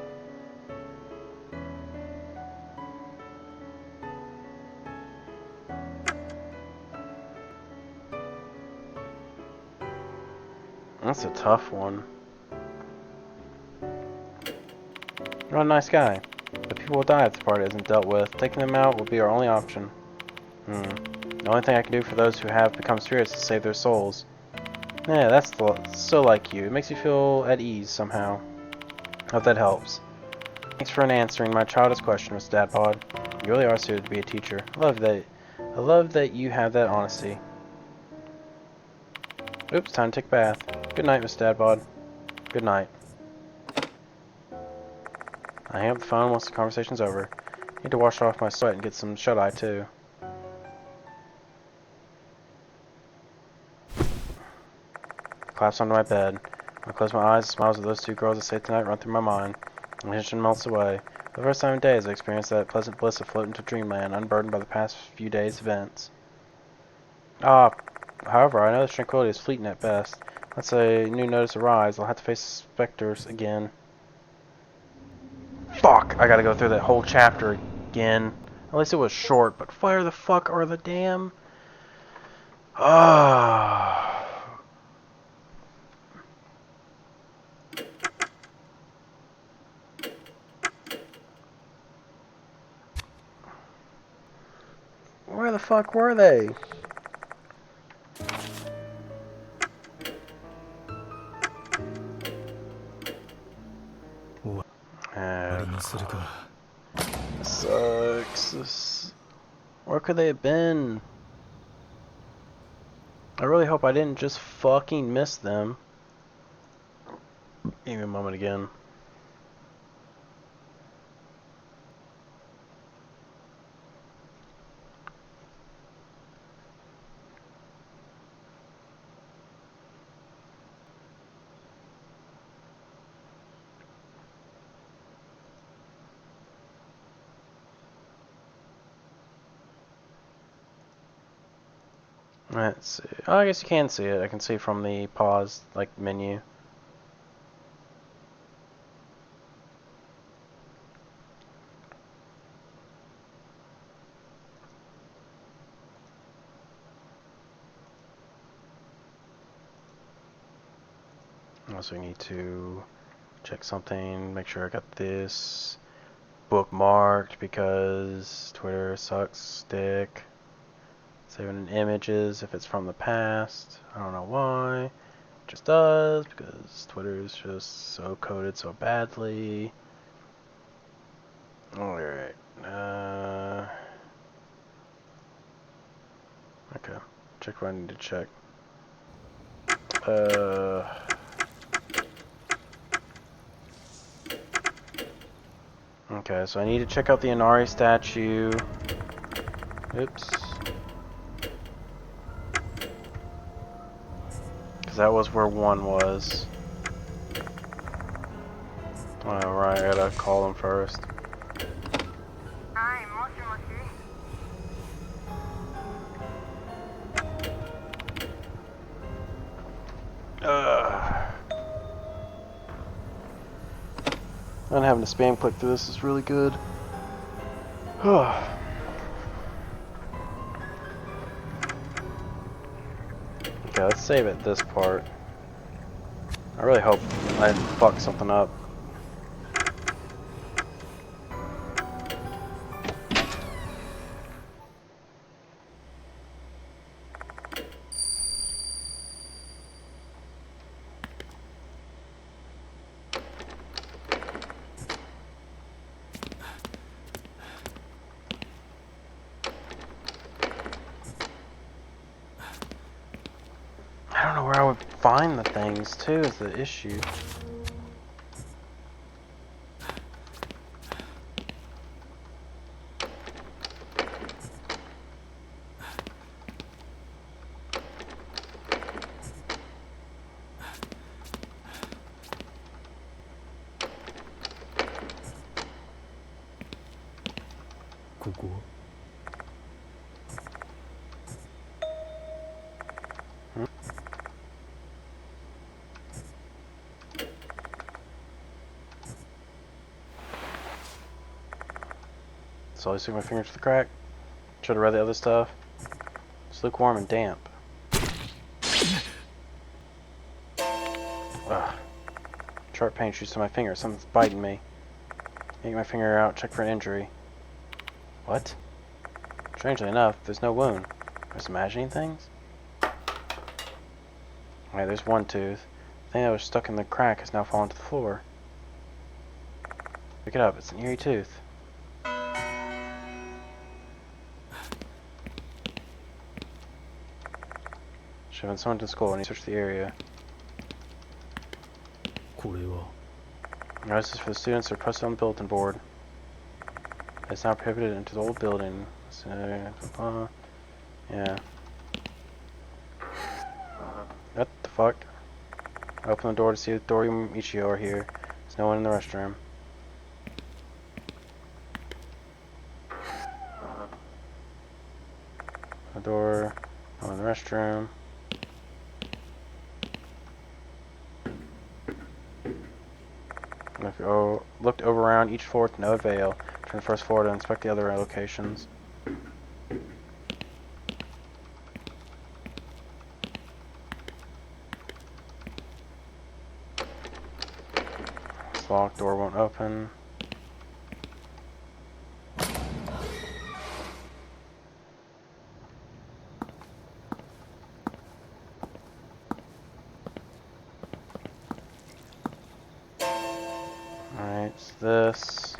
That's a tough one. You're a nice guy. But people will die if the party isn't dealt with. Taking them out will be our only option. The only thing I can do for those who have become spirits is save their souls. Yeah, that's so like you. It makes you feel at ease somehow. Hope that helps. Thanks for answering my childish question, Mr. Dadpod. You really are suited to be a teacher. I love that you have that honesty. Oops, time to take a bath. Good night, Mr. Dadpod. Good night. I hang up the phone once the conversation's over. Need to wash off my sweat and get some shut-eye too. Collapse onto my bed. I close my eyes, the smiles of those two girls I saved tonight run through my mind. The tension melts away. For the first time in days, I experienced that pleasant bliss of floating to dreamland, unburdened by the past few days' events. However, I know this tranquility is fleeting at best. Let's say a new notice arrives, I'll have to face specters again. Fuck! I gotta go through that whole chapter again. At least it was short, but where the fuck are the damn... Where the fuck were they? Sucks. Where could they have been? I really hope I didn't just fucking miss them. Give me a moment again. Let's see. Oh, I guess you can see it. I can see from the pause, like, menu. Also, need to check something, make sure I got this bookmarked because Twitter sucks dick. Saving images if it's from the past. I don't know why. It just does because Twitter is just so coded so badly. Alright. Okay. Check what I need to check. Okay, so I need to check out the Inari statue. Oops. Because that was where one was. Alright, I gotta call him first. Not having to spam click through this is really good. Okay, let's save it this part. I really hope I didn't fuck something up. I don't know where I would find the things, too, is the issue. ここ Slowly stick my finger to the crack. Try to read the other stuff. It's lukewarm and damp. Ugh. Sharp pain shoots to my finger. Something's biting me. Yank my finger out, check for an injury. What? Strangely enough, there's no wound. I was imagining things? Alright, there's one tooth. The thing that was stuck in the crack has now fallen to the floor. Pick it up, it's an eerie tooth. Should have been summoned to school and he searched the area. これは Notices for the students are posted on the bulletin board. It's now prohibited into the old building. So, yeah. What the fuck? I open the door to see if Dory and Michio are here. There's no one in the restroom. The door, no one in the restroom. Looked over around each floor to no avail. Turn the first floor to inspect the other locations. It's locked, door won't open. Alright, it's this.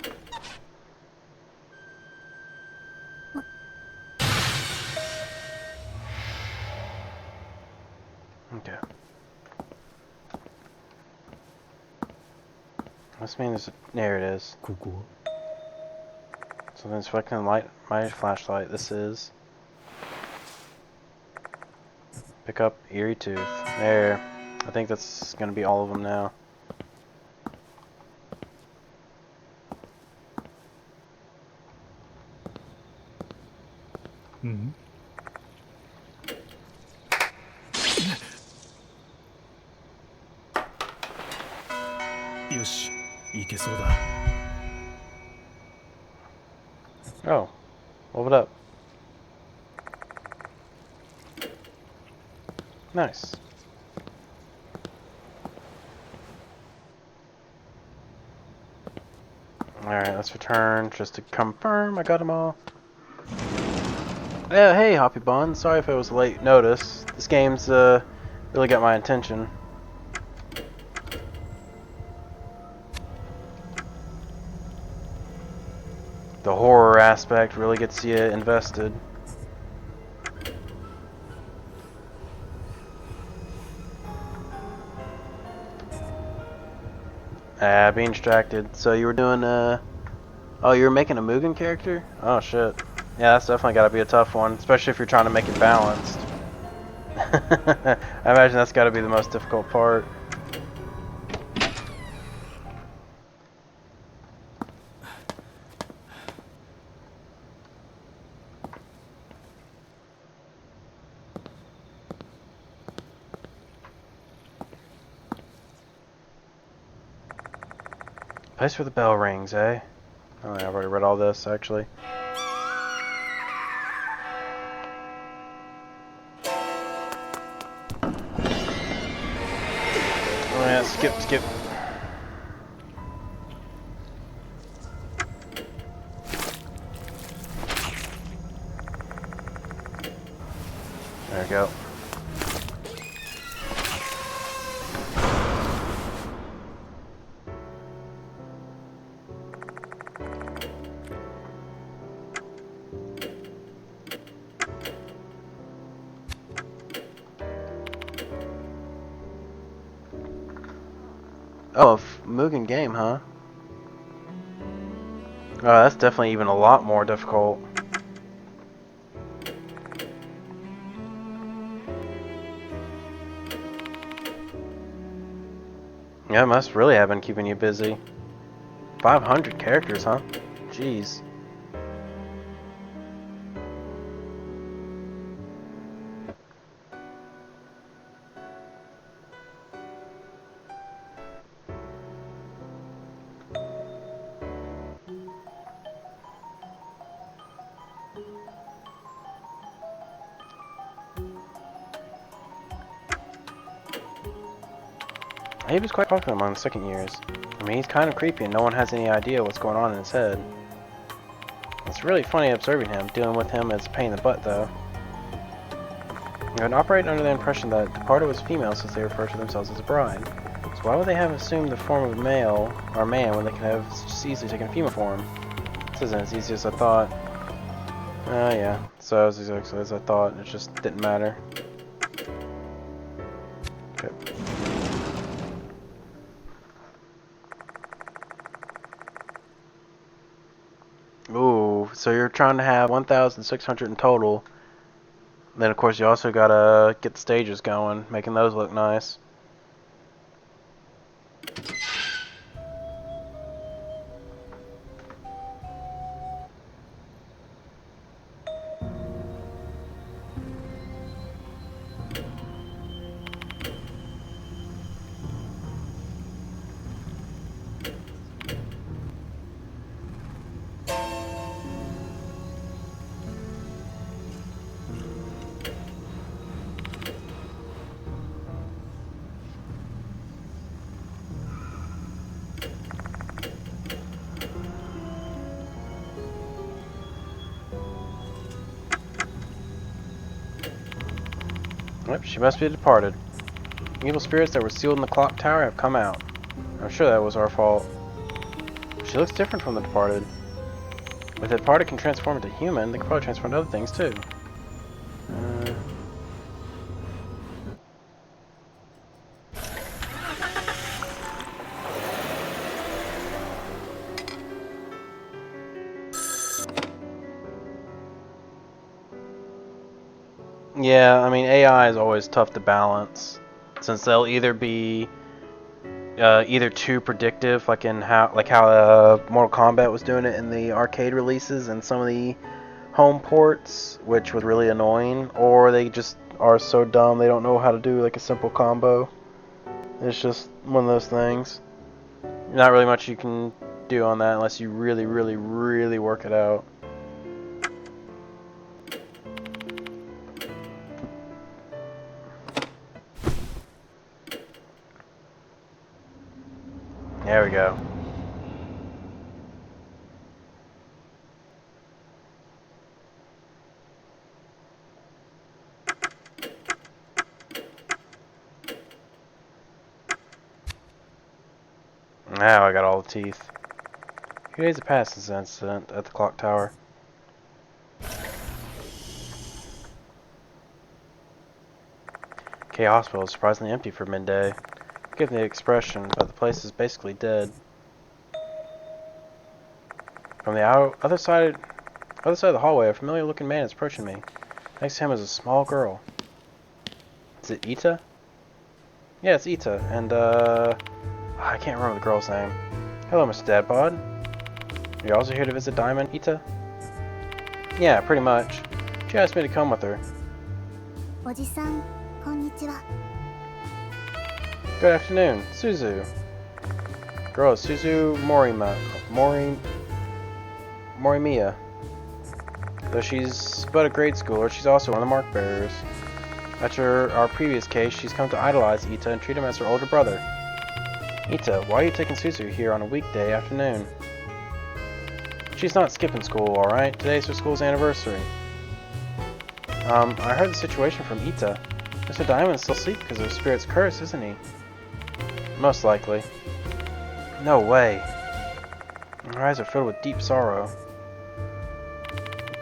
Okay. Must mean there's a, there it is. ここ Something's flicking the light, my flashlight. This is. Pick up eerie tooth. There. I think that's gonna be all of them now. Mhm. よし、いけそうだ。 Oh. Hold it up. Nice. Alright, let's return just to confirm I got them all. Yeah, hey Hoppy Bun, sorry if it was a late notice. This game's really got my attention. The horror aspect really gets you invested. Being distracted. So you were doing, oh, you were making a Mugen character? Oh, shit. Yeah, that's definitely gotta be a tough one, especially if you're trying to make it balanced. I imagine that's gotta be the most difficult part. Place where the bell rings, eh? Oh, yeah, I've already read all this, actually. Oh yeah, skip. There we go. Oh, a Mugen game, huh? Oh, that's definitely even a lot more difficult. Yeah, it must really have been keeping you busy. 500 characters, huh? Jeez. He was quite popular among the second years. I mean, he's kind of creepy and no one has any idea what's going on in his head. It's really funny observing him. Dealing with him is a pain in the butt, though. You would operate under the impression that Departed was female since they refer to themselves as a bride. So why would they have assumed the form of a male or a man when they could have just easily taken a female form? This isn't as easy as I thought. Yeah. So it was exactly as I thought. It just didn't matter. Okay. Ooh, so you're trying to have 1,600 in total. Then of course you also gotta get the stages going, making those look nice. Yep, she must be departed. Evil spirits that were sealed in the clock tower have come out. I'm sure that was our fault. She looks different from the departed. If the departed can transform into human, they can probably transform into other things too. Yeah, I mean AI is always tough to balance, since they'll either be either too predictive, like how Mortal Kombat was doing it in the arcade releases and some of the home ports, which was really annoying, or they just are so dumb they don't know how to do like a simple combo. It's just one of those things. Not really much you can do on that unless you really, really, really work it out. There we go. Now I got all the teeth. A few days have passed since the incident at the clock tower. K Hospital is surprisingly empty for midday. Given the expression, but the place is basically dead. From the other side of the hallway, a familiar-looking man is approaching me. Next to him is a small girl. Is it Ita? Yeah, it's Ita, and I can't remember the girl's name. Hello, Mr. Dadbod. Are you also here to visit Diamond, Ita? Yeah, pretty much. She asked me to come with her. Oji-san, konnichiwa. Good afternoon, Suzu. Girl is Suzu Morimiya. Though she's but a grade schooler, she's also one of the mark bearers. After our previous case, she's come to idolize Ita and treat him as her older brother. Ita, why are you taking Suzu here on a weekday afternoon? She's not skipping school, alright? Today's her school's anniversary. I heard the situation from Ita. Mr. Diamond's still asleep because of the spirit's curse, isn't he? Most likely. No way. Her eyes are filled with deep sorrow.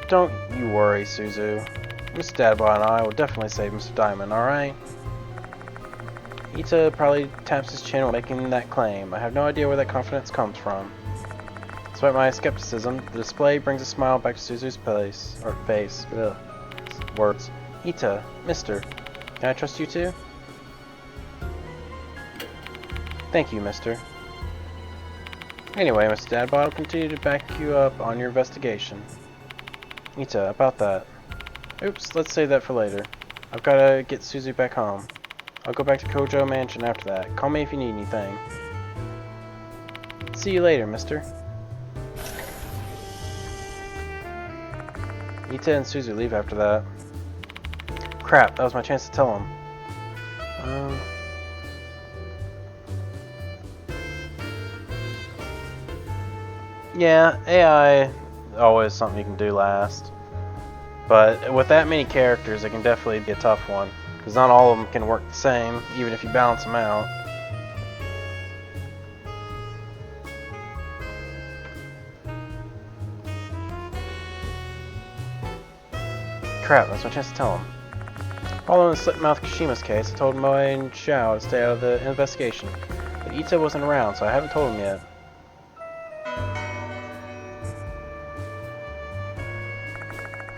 Don't you worry, Suzu. Mr. Dadbot and I will definitely save Mr. Diamond, alright? Ita probably taps his chin while making that claim. I have no idea where that confidence comes from. Despite my skepticism, the display brings a smile back to Suzu's face. Ugh. Words. Ita, Mister, can I trust you too? Thank you, Mister. Anyway, Mr. Dadbot, I'll continue to back you up on your investigation. Ita, about that. Oops, let's save that for later. I've gotta get Suzu back home. I'll go back to Kojo Mansion after that. Call me if you need anything. See you later, mister. Ita and Suzu leave after that. Crap, that was my chance to tell him. Yeah, AI always something you can do last. But with that many characters, it can definitely be a tough one. Because not all of them can work the same, even if you balance them out. Crap, that's my chance to tell him. Following the slit-mouth Kashima's case, I told Moe and Xiao to stay out of the investigation. But Ita wasn't around, so I haven't told him yet.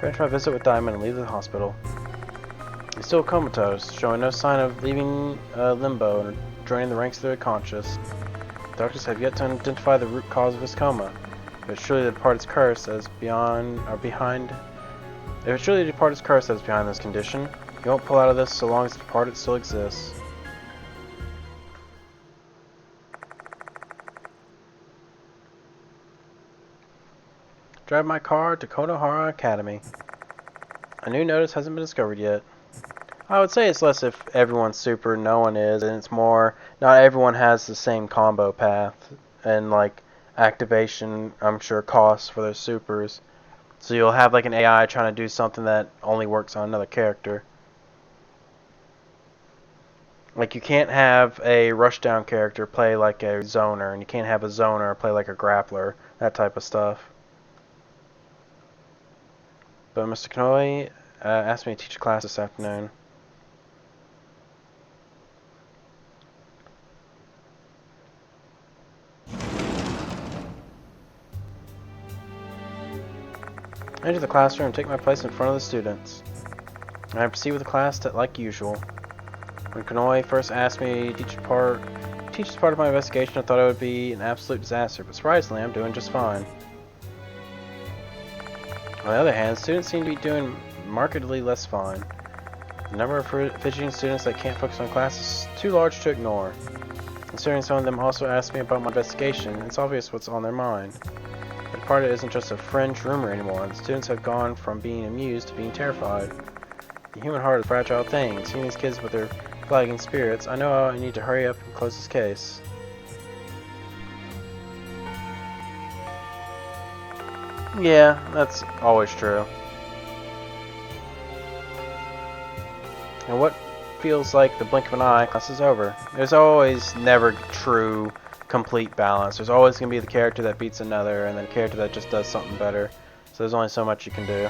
Finish my visit with Diamond and leave the hospital. He's still comatose, showing no sign of leaving limbo and joining the ranks of the conscious. Doctors have yet to identify the root cause of his coma, but surely the departed's curse that is behind. If it's surely the departed's curse that is behind this condition, he won't pull out of this so long as the departed still exists. Drive my car to Konohara Academy. A new notice hasn't been discovered yet. I would say it's less if everyone's super, no one is, and it's more not everyone has the same combo path and like activation, I'm sure, costs for their supers. So you'll have like an AI trying to do something that only works on another character. Like you can't have a rushdown character play like a zoner, and you can't have a zoner play like a grappler, that type of stuff. But Mr. Kanoi asked me to teach a class this afternoon. I enter the classroom and take my place in front of the students. I proceed with the class like usual. When Kanoi first asked me to teach as part of my investigation, I thought it would be an absolute disaster, but surprisingly I'm doing just fine. On the other hand, students seem to be doing markedly less fine. The number of fidgeting students that can't focus on class is too large to ignore. Considering some of them also asked me about my investigation, it's obvious what's on their mind. The departed isn't just a fringe rumor anymore. The students have gone from being amused to being terrified. The human heart is a fragile thing. Seeing these kids with their flagging spirits, I know I need to hurry up and close this case. Yeah, that's always true. And what feels like the blink of an eye, class is over. There's always never true, complete balance. There's always going to be the character that beats another, and then a character that just does something better. So there's only so much you can do.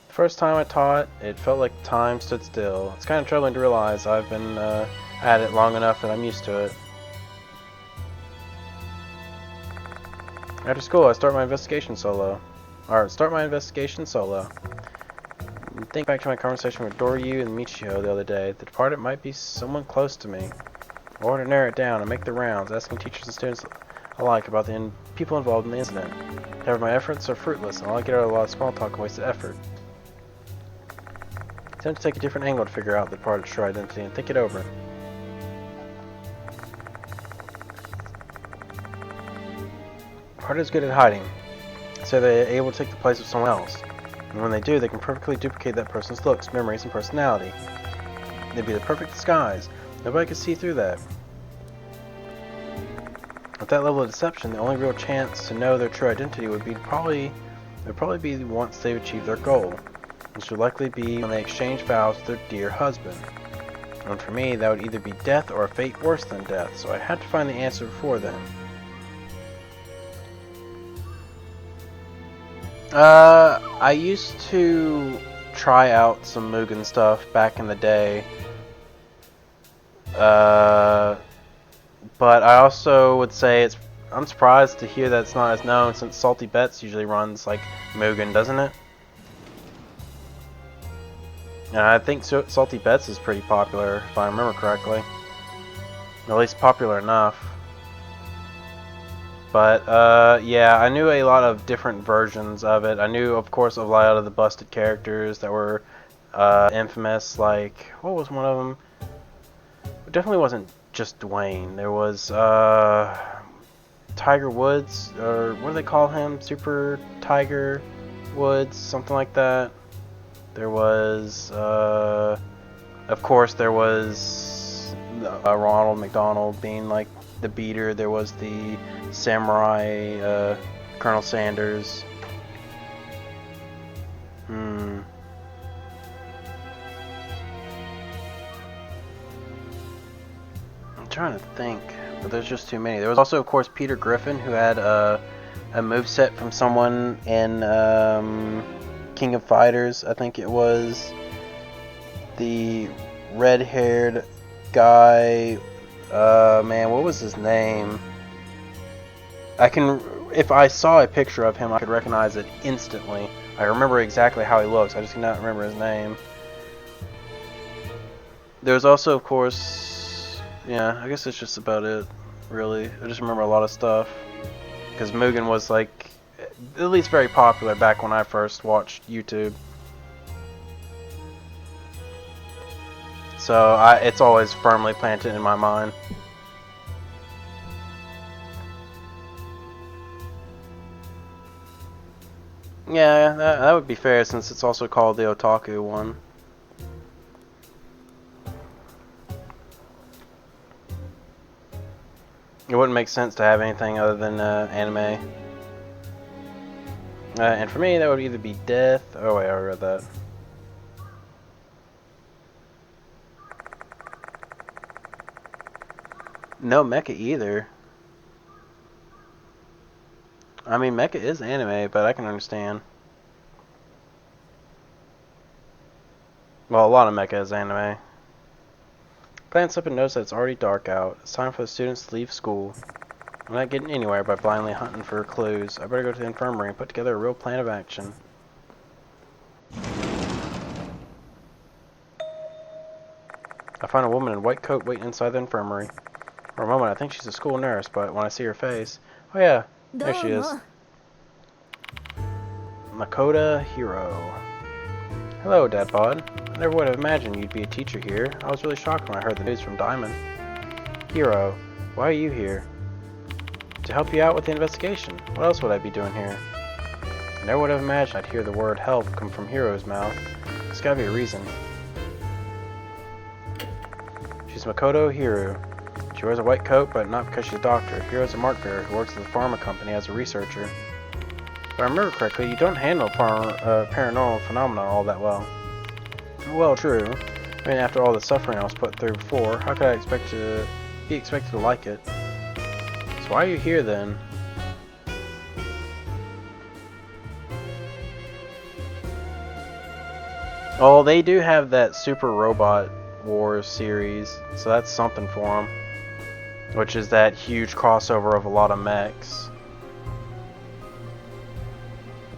The first time I taught, it felt like time stood still. It's kind of troubling to realize I've been at it long enough and I'm used to it. After school, I start my investigation solo. Think back to my conversation with Doryu and Michio the other day. The departed might be someone close to me. I want to narrow it down and make the rounds, asking teachers and students alike about the people involved in the incident. However, my efforts are fruitless, and all I get out of a lot of small talk and wasted effort. I attempt to take a different angle to figure out the departed's true identity and think it over. Departed is good at hiding, so they are able to take the place of someone else. And when they do, they can perfectly duplicate that person's looks, memories, and personality. They'd be the perfect disguise. Nobody could see through that. With that level of deception, the only real chance to know their true identity would probably be once they've achieved their goal, which would likely be when they exchange vows with their dear husband. And for me, that would either be death or a fate worse than death, so I had to find the answer before then. I used to try out some Mugen stuff back in the day. But I also would say I'm surprised to hear that it's not as known, since Salty Bets usually runs like Mugen, doesn't it? And I think Salty Bets is pretty popular, if I remember correctly. At least popular enough. But, yeah, I knew a lot of different versions of it. I knew, of course, a lot of the busted characters that were infamous, like, what was one of them? It definitely wasn't just Dwayne. There was, Tiger Woods, or what do they call him? Super Tiger Woods, something like that. There was, of course, there was Ronald McDonald being like the beater. There was the samurai, Colonel Sanders. I'm trying to think, but there's just too many. There was also, of course, Peter Griffin, who had a moveset from someone in King of Fighters. I think it was the red-haired guy. Man, what was his name? If I saw a picture of him, I could recognize it instantly. I remember exactly how he looks. I just cannot remember his name. There's also, of course, yeah, I guess that's just about it, really. I just remember a lot of stuff. Because Mugen was, like, at least very popular back when I first watched YouTube. So, it's always firmly planted in my mind. Yeah, that would be fair, since it's also called the Otaku one. It wouldn't make sense to have anything other than anime. And for me, that would either be Death. Oh wait, I read that. No mecha either. I mean, mecha is anime, but I can understand. Well, a lot of mecha is anime. Glance up and notice that it's already dark out. It's time for the students to leave school. I'm not getting anywhere by blindly hunting for clues. I better go to the infirmary and put together a real plan of action. I find a woman in a white coat waiting inside the infirmary. For a moment, I think she's a school nurse, but when I see her face... Oh yeah, there she is. Makoto Hiro. Hello, Dad Bod. I never would have imagined you'd be a teacher here. I was really shocked when I heard the news from Diamond. Hiro, why are you here? To help you out with the investigation. What else would I be doing here? I never would have imagined I'd hear the word help come from Hiro's mouth. There's gotta be a reason. She's Makoto Hiro. She wears a white coat, but not because she's a doctor. Hiro's a mark bearer who works at the pharma company as a researcher. If I remember correctly, you don't handle paranormal phenomena all that well. Well, true. I mean, after all the suffering I was put through before, how could I be expected to like it? So why are you here then? Oh, they do have that Super Robot Wars series, so that's something for them. Which is that huge crossover of a lot of mechs.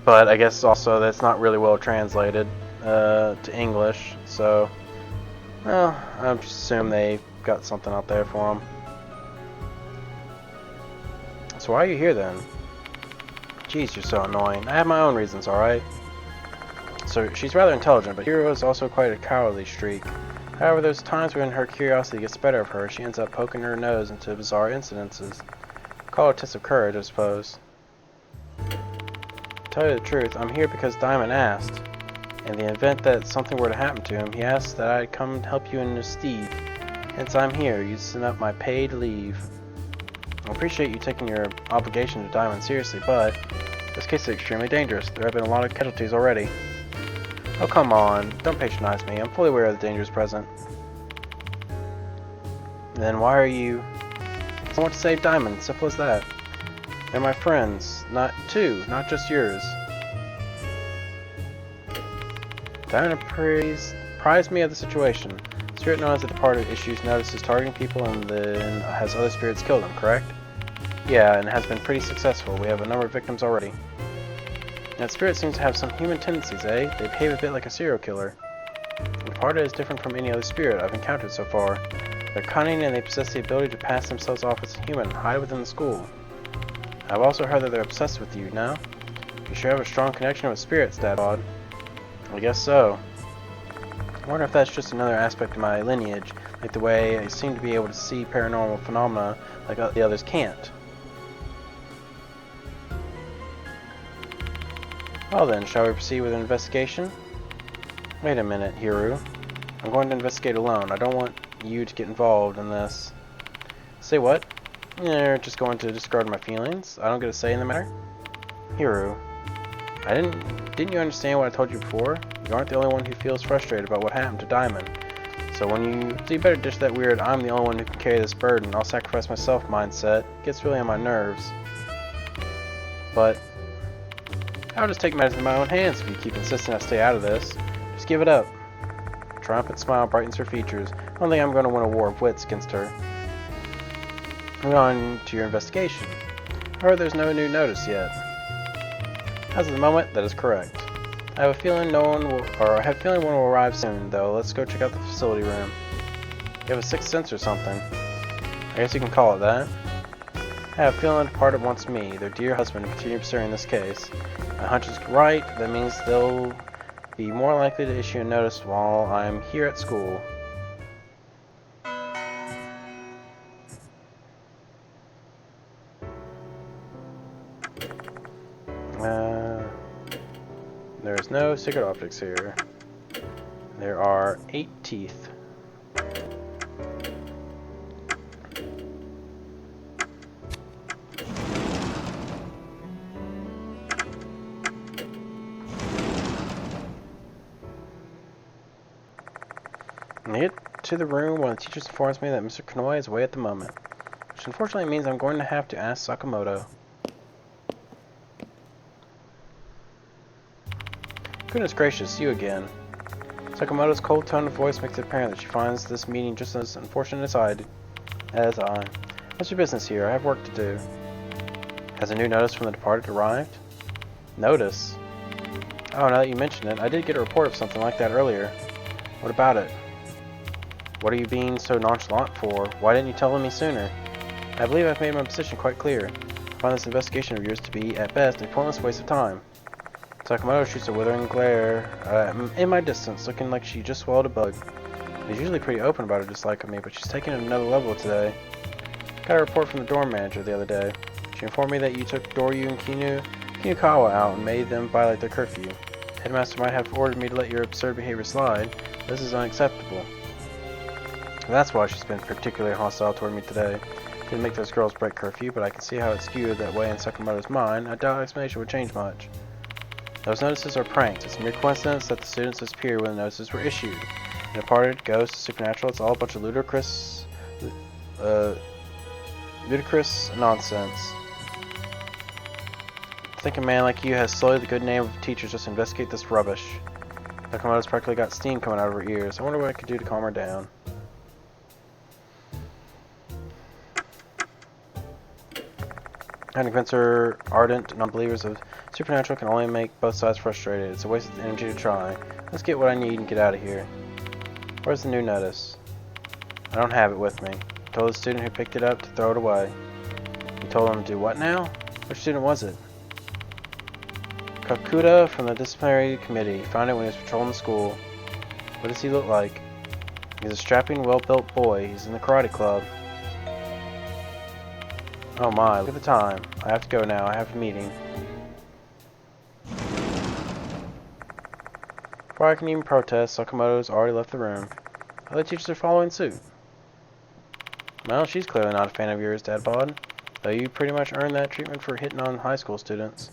But I guess also that's not really well translated to English, so well, I just assume they got something out there for them. So why are you here then? Jeez, you're so annoying. I have my own reasons, alright? So she's rather intelligent, but Hiro is also quite a cowardly streak. However, there's times when her curiosity gets the better of her. She ends up poking her nose into bizarre incidences. Call it a test of courage, I suppose. To tell you the truth, I'm here because Diamond asked. In the event that something were to happen to him, he asked that I come and help you in his stead. Hence I'm here, using up my paid leave. I appreciate you taking your obligation to Diamond seriously, but this case is extremely dangerous. There have been a lot of casualties already. Oh, come on. Don't patronize me. I'm fully aware of the dangers present. Then why are you... I want to save Diamond. Simple as that. They're my friends. Not just yours. Diamond apprised me of the situation. Spirit known as the Departed issues notices targeting people and then has other spirits kill them, correct? Yeah, and it has been pretty successful. We have a number of victims already. That spirit seems to have some human tendencies, eh? They behave a bit like a serial killer. The Departed is different from any other spirit I've encountered so far. They're cunning and they possess the ability to pass themselves off as a human and hide within the school. I've also heard that they're obsessed with you now. You sure have a strong connection with spirits, Dadbod. I guess so. I wonder if that's just another aspect of my lineage, like the way I seem to be able to see paranormal phenomena like the others can't. Well then, shall we proceed with an investigation? Wait a minute, Hiru. I'm going to investigate alone. I don't want you to get involved in this. Say what? You're just going to discard my feelings? I don't get a say in the matter? Hiru. Didn't you understand what I told you before? You aren't the only one who feels frustrated about what happened to Diamond. So you better ditch that weird I'm the only one who can carry this burden, I'll sacrifice myself mindset. It gets really on my nerves. But I'll just take matters in my own hands if you keep insisting I stay out of this. Just give it up. A triumphant smile brightens her features. I don't think I'm going to win a war of wits against her. Moving on to your investigation. However, there's no new notice yet. As of the moment, that is correct. I have a feeling one will arrive soon, though. Let's go check out the facility room. You have a sixth sense or something. I guess you can call it that. I have a feeling the departed wants me, their dear husband, to continue pursuing this case. My hunch is right. That means they'll be more likely to issue a notice while I'm here at school. There's no secret objects here. There are 8 teeth. I get to the room when the teacher informs me that Mr. Konoe is away at the moment, which unfortunately means I'm going to have to ask Sakamoto. Goodness gracious, you again. Sakamoto's cold tone of voice makes it apparent that she finds this meeting just as unfortunate as I. What's your business here? I have work to do. Has a new notice from the departed arrived? Notice? Oh, now that you mention it, I did get a report of something like that earlier. What about it? What are you being so nonchalant for? Why didn't you tell me sooner? I believe I've made my position quite clear. I find this investigation of yours to be, at best, a pointless waste of time. Sakamoto shoots a withering glare in my distance, looking like she just swallowed a bug. She's usually pretty open about her dislike of me, but she's taken it another level today. Got a report from the dorm manager the other day. She informed me that you took Doryu and Kinukawa out and made them violate their curfew. Headmaster might have ordered me to let your absurd behavior slide. This is unacceptable. And that's why she's been particularly hostile toward me today. Didn't make those girls break curfew, but I can see how it's skewed that way in Sakamoto's mind. I doubt explanation would change much. Those notices are pranks. It's a mere coincidence that the students disappeared when the notices were issued. Departed, ghosts, supernatural, it's all a bunch of ludicrous nonsense. I think a man like you has sullied the good name of teachers just to investigate this rubbish. Sakamoto's practically got steam coming out of her ears. I wonder what I could do to calm her down. And convince her ardent non-believers of supernatural can only make both sides frustrated. It's a waste of energy to try. Let's get what I need and get out of here. Where's the new notice? I don't have it with me. I told the student who picked it up to throw it away. You told him to do what now? Which student was it? Kakuta from the disciplinary committee. Found it when he was patrolling the school. What does he look like? He's a strapping, well-built boy. He's in the karate club. Oh my, look at the time. I have to go now. I have a meeting. Before I can even protest, Sakamoto's already left the room. Other teachers are following suit. Well, she's clearly not a fan of yours, Dad Bod. Though you pretty much earned that treatment for hitting on high school students.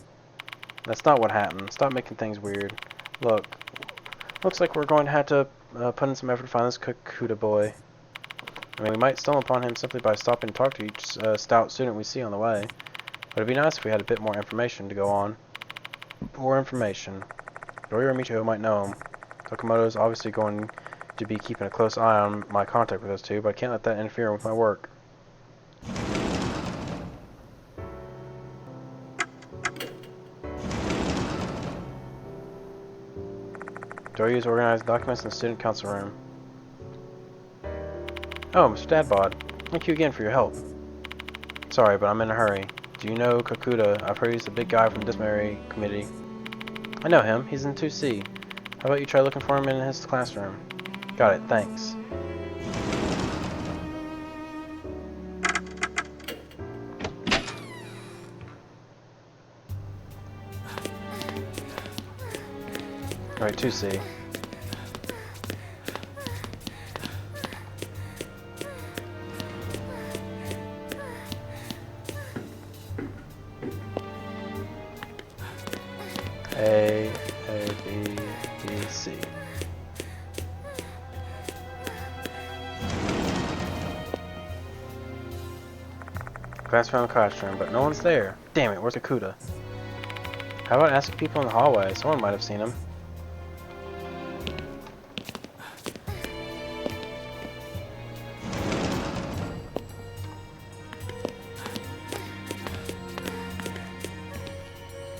That's not what happened. Stop making things weird. Looks like we're going to have to put in some effort to find this Kakuta boy. I mean, we might stumble upon him simply by stopping to talk to each stout student we see on the way. But it'd be nice if we had a bit more information to go on. More information. Doryu or Michiho might know him. Sakamoto's obviously going to be keeping a close eye on my contact with those two, but I can't let that interfere with my work. Doryu's organizing documents in the student council room. Oh, Mr. Dadbod, thank you again for your help. Sorry, but I'm in a hurry. Do you know Kakuta? I've heard he's the big guy from the disciplinary committee. I know him. He's in 2C. How about you try looking for him in his classroom? Got it. Thanks. Right, 2C. A, B, C. Glass around the classroom, but no one's there. Damn it, where's Kakuta? How about asking people in the hallway? Someone might have seen him.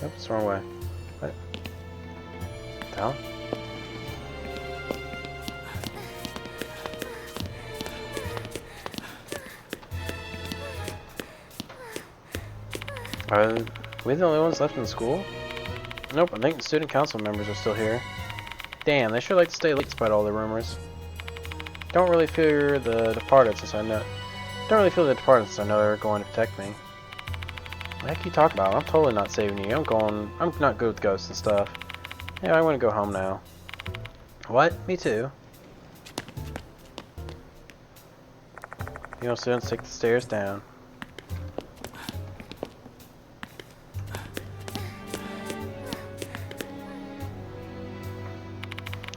Oops, it's the wrong way. What? Down? Are we the only ones left in the school? Nope, I think the student council members are still here. Damn, they sure like to stay late despite all the rumors. Don't really fear the departed since I know they're going to protect me. What the heck you talking about? I'm totally not saving you. I'm not good with ghosts and stuff. Yeah, I want to go home now. What? Me too. You know, students take the stairs down.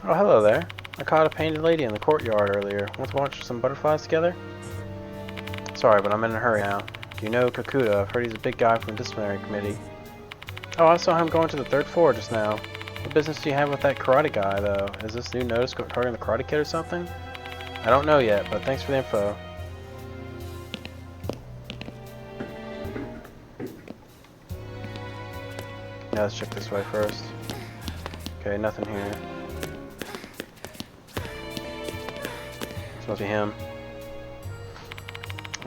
Oh, hello there. I caught a painted lady in the courtyard earlier. Want to watch some butterflies together? Sorry, but I'm in a hurry now. Do you know Kakuta? I've heard he's a big guy from the disciplinary committee. Oh, I saw him going to the 3rd floor just now. What business do you have with that karate guy, though? Is this new notice targeting the Karate Kid or something? I don't know yet, but thanks for the info. Yeah, let's check this way first. Okay, nothing here. This must be him.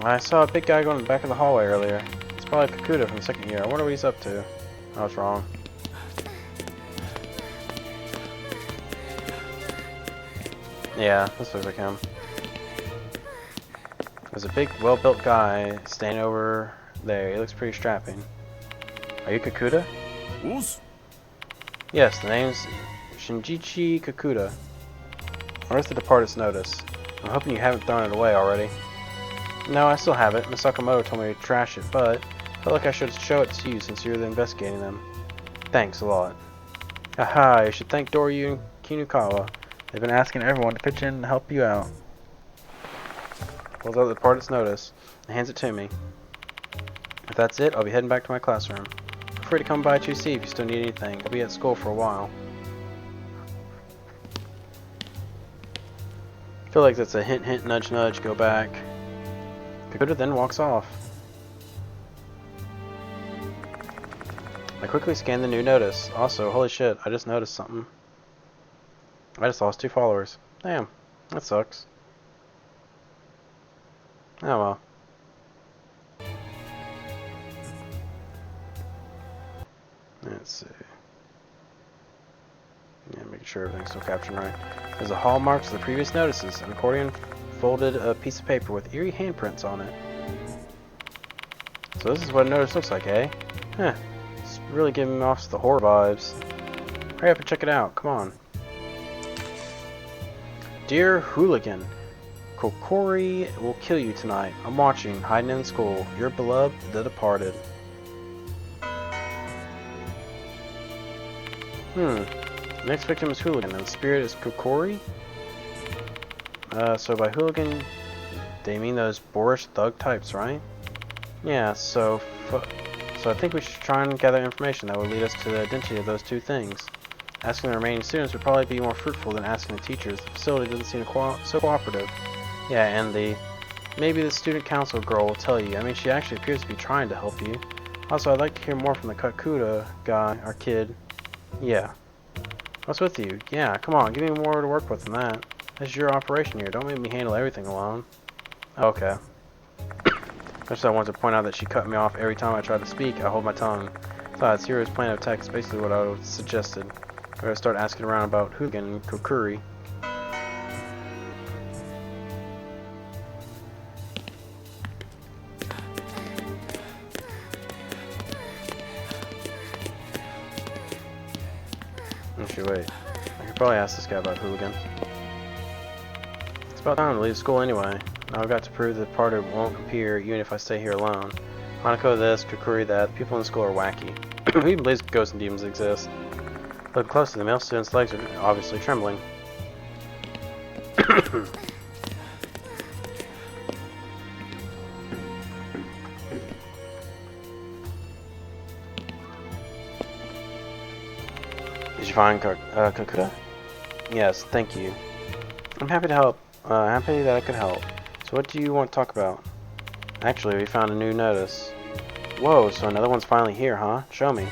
I saw a big guy going in the back of the hallway earlier. It's probably Kakuta from the 2nd year. I wonder what he's up to. I was wrong. Yeah, this looks like him. There's a big, well-built guy standing over there. He looks pretty strapping. Are you Kakuta? Yes, the name's Shinjichi Kakuta. Where's the departed's notice? I'm hoping you haven't thrown it away already. No, I still have it. Miss Sakamoto told me to trash it, but I felt like I should show it to you since you're investigating them. Thanks a lot. Aha, you should thank Doryu and Kinukawa. They've been asking everyone to pitch in and help you out. Pulls out the departed's notice and hands it to me. If that's it, I'll be heading back to my classroom. Feel free to come by 2C if you still need anything. I'll be at school for a while. I feel like that's a hint, hint, nudge, nudge, go back. Kakuta then walks off. I quickly scanned the new notice. Also, holy shit, I just noticed something. I just lost 2 followers. Damn, that sucks. Oh well. Let's see. Yeah, making sure everything's still captioned right. There's the hallmarks of the previous notices. An accordion folded a piece of paper with eerie handprints on it. So this is what a notice looks like, eh? Huh. It's really giving off the horror vibes. Hurry up and check it out. Come on. Dear Hooligan, Kokori will kill you tonight. I'm watching, hiding in school. Your beloved, the departed. The next victim is Hooligan, and the spirit is Kokori? So by hooligan, they mean those boorish thug types, right? Yeah, so I think we should try and gather information that would lead us to the identity of those 2 things. Asking the remaining students would probably be more fruitful than asking the teachers. The facility doesn't seem so cooperative. Yeah, and maybe the student council girl will tell you. I mean, she actually appears to be trying to help you. Also, I'd like to hear more from the Kakuta guy, our kid. Yeah. What's with you? Yeah, come on, give me more to work with than that. This is your operation here. Don't make me handle everything alone. Okay. Just I wanted to point out that she cut me off every time I tried to speak. I hold my tongue. Besides, Hero's plan of attack is basically what I would have suggested. We're going to start asking around about Hooligan and Kokuri. Actually, wait. I could probably ask this guy about Hooligan. It's about time to leave school anyway. Now I've got to prove that part of it won't appear even if I stay here alone. Hanako this, Kukuri that. People in the school are wacky. Who even believes ghosts and demons exist? Look closely, the male student's legs are obviously trembling. Did you find Kakuta? Yes, thank you. I'm happy to help. Happy that I could help. So what do you want to talk about? Actually, we found a new notice. Whoa, so another one's finally here, huh? Show me.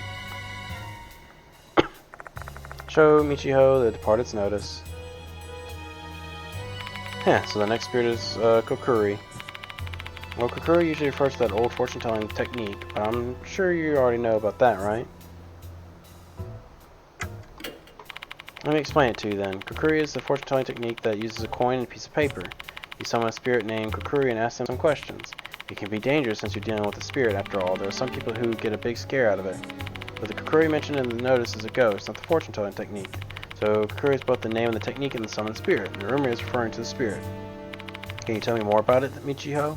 Show Michiho the departed's notice. Heh, so the next spirit is Kokuri. Well, Kokuri usually refers to that old fortune-telling technique, but I'm sure you already know about that, right? Let me explain it to you then. Kokuri is the fortune-telling technique that uses a coin and a piece of paper. You summon a spirit named Kokuri and ask them some questions. It can be dangerous since you're dealing with a spirit after all. There are some people who get a big scare out of it. But the Kokuri mentioned in the notice is a ghost, not the fortune-telling technique. So Kokuri is both the name of the technique and the summoned spirit. The rumor is referring to the spirit. Can you tell me more about it, Michiho?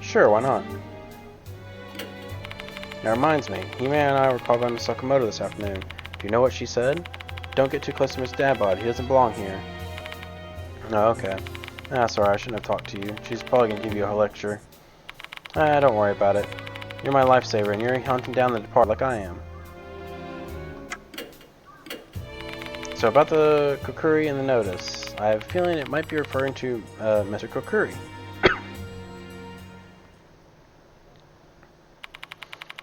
Sure, why not? That reminds me, Hime and I were called by Miss Sakamoto this afternoon. Do you know what she said? Don't get too close to Miss Dabod, he doesn't belong here. Oh, okay. Sorry, I shouldn't have talked to you. She's probably going to give you a lecture. Don't worry about it. You're my lifesaver, and you're hunting down the departed like I am. So about the Kokuri and the notice. I have a feeling it might be referring to Mr. Kokuri.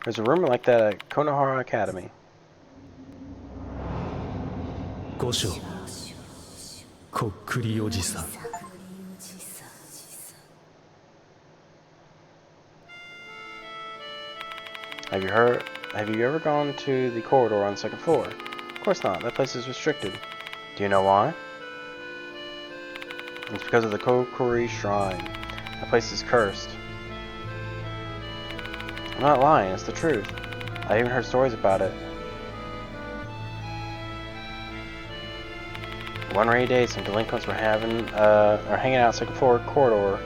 There's a rumor like that at Konohara Academy. Gosho. Kokuri Oji-san. Have you ever gone to the corridor on the second floor? Of course not. That place is restricted. Do you know why? It's because of the Kokuri Shrine. That place is cursed. I'm not lying. It's the truth. I even heard stories about it. One rainy day, some delinquents were hanging out second floor corridor.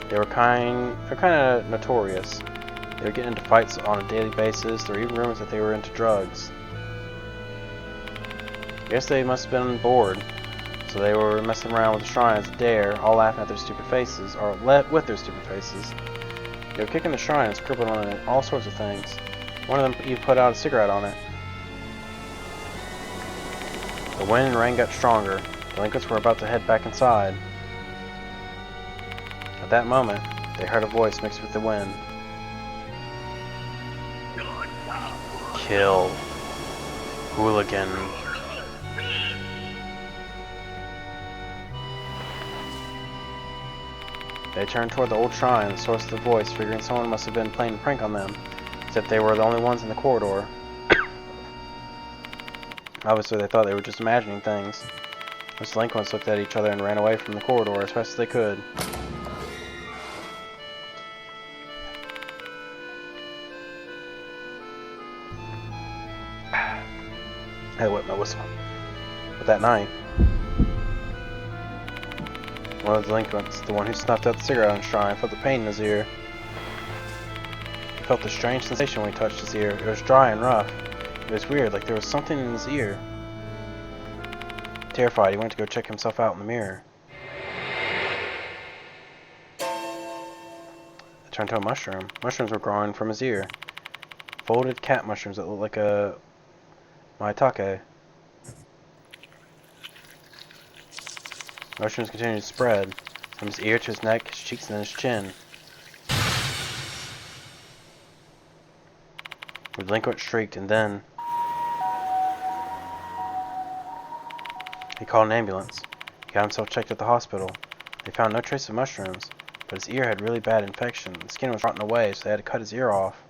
They're kind of notorious. They were getting into fights on a daily basis. There were even rumors that they were into drugs. I guess they must have been bored, so they were messing around with the shrine as a dare, all laughing at their stupid faces, or with their stupid faces. They were kicking the shrine and scribbling on it, all sorts of things. One of them even put out a cigarette on it. The wind and rain got stronger. Delinquents were about to head back inside. At that moment, they heard a voice mixed with the wind. Kill. Hooligan. They turned toward the old shrine, the source of the voice, figuring someone must have been playing a prank on them. Except they were the only ones in the corridor. Obviously, they thought they were just imagining things. Most delinquents looked at each other and ran away from the corridor as fast as they could. I had to wet my whistle. But that night, one of the delinquents, the one who snuffed out the cigarette on the shrine, felt the pain in his ear. He felt a strange sensation when he touched his ear. It was dry and rough. It was weird, like there was something in his ear. Terrified, he went to go check himself out in the mirror. It turned to a mushroom. Mushrooms were growing from his ear. Folded cat mushrooms that looked like a maitake. Mushrooms continued to spread from his ear to his neck, his cheeks, and his chin. The delinquent shrieked, and then he called an ambulance. He got himself checked at the hospital. They found no trace of mushrooms, but his ear had really bad infection. The skin was rotting away, so they had to cut his ear off.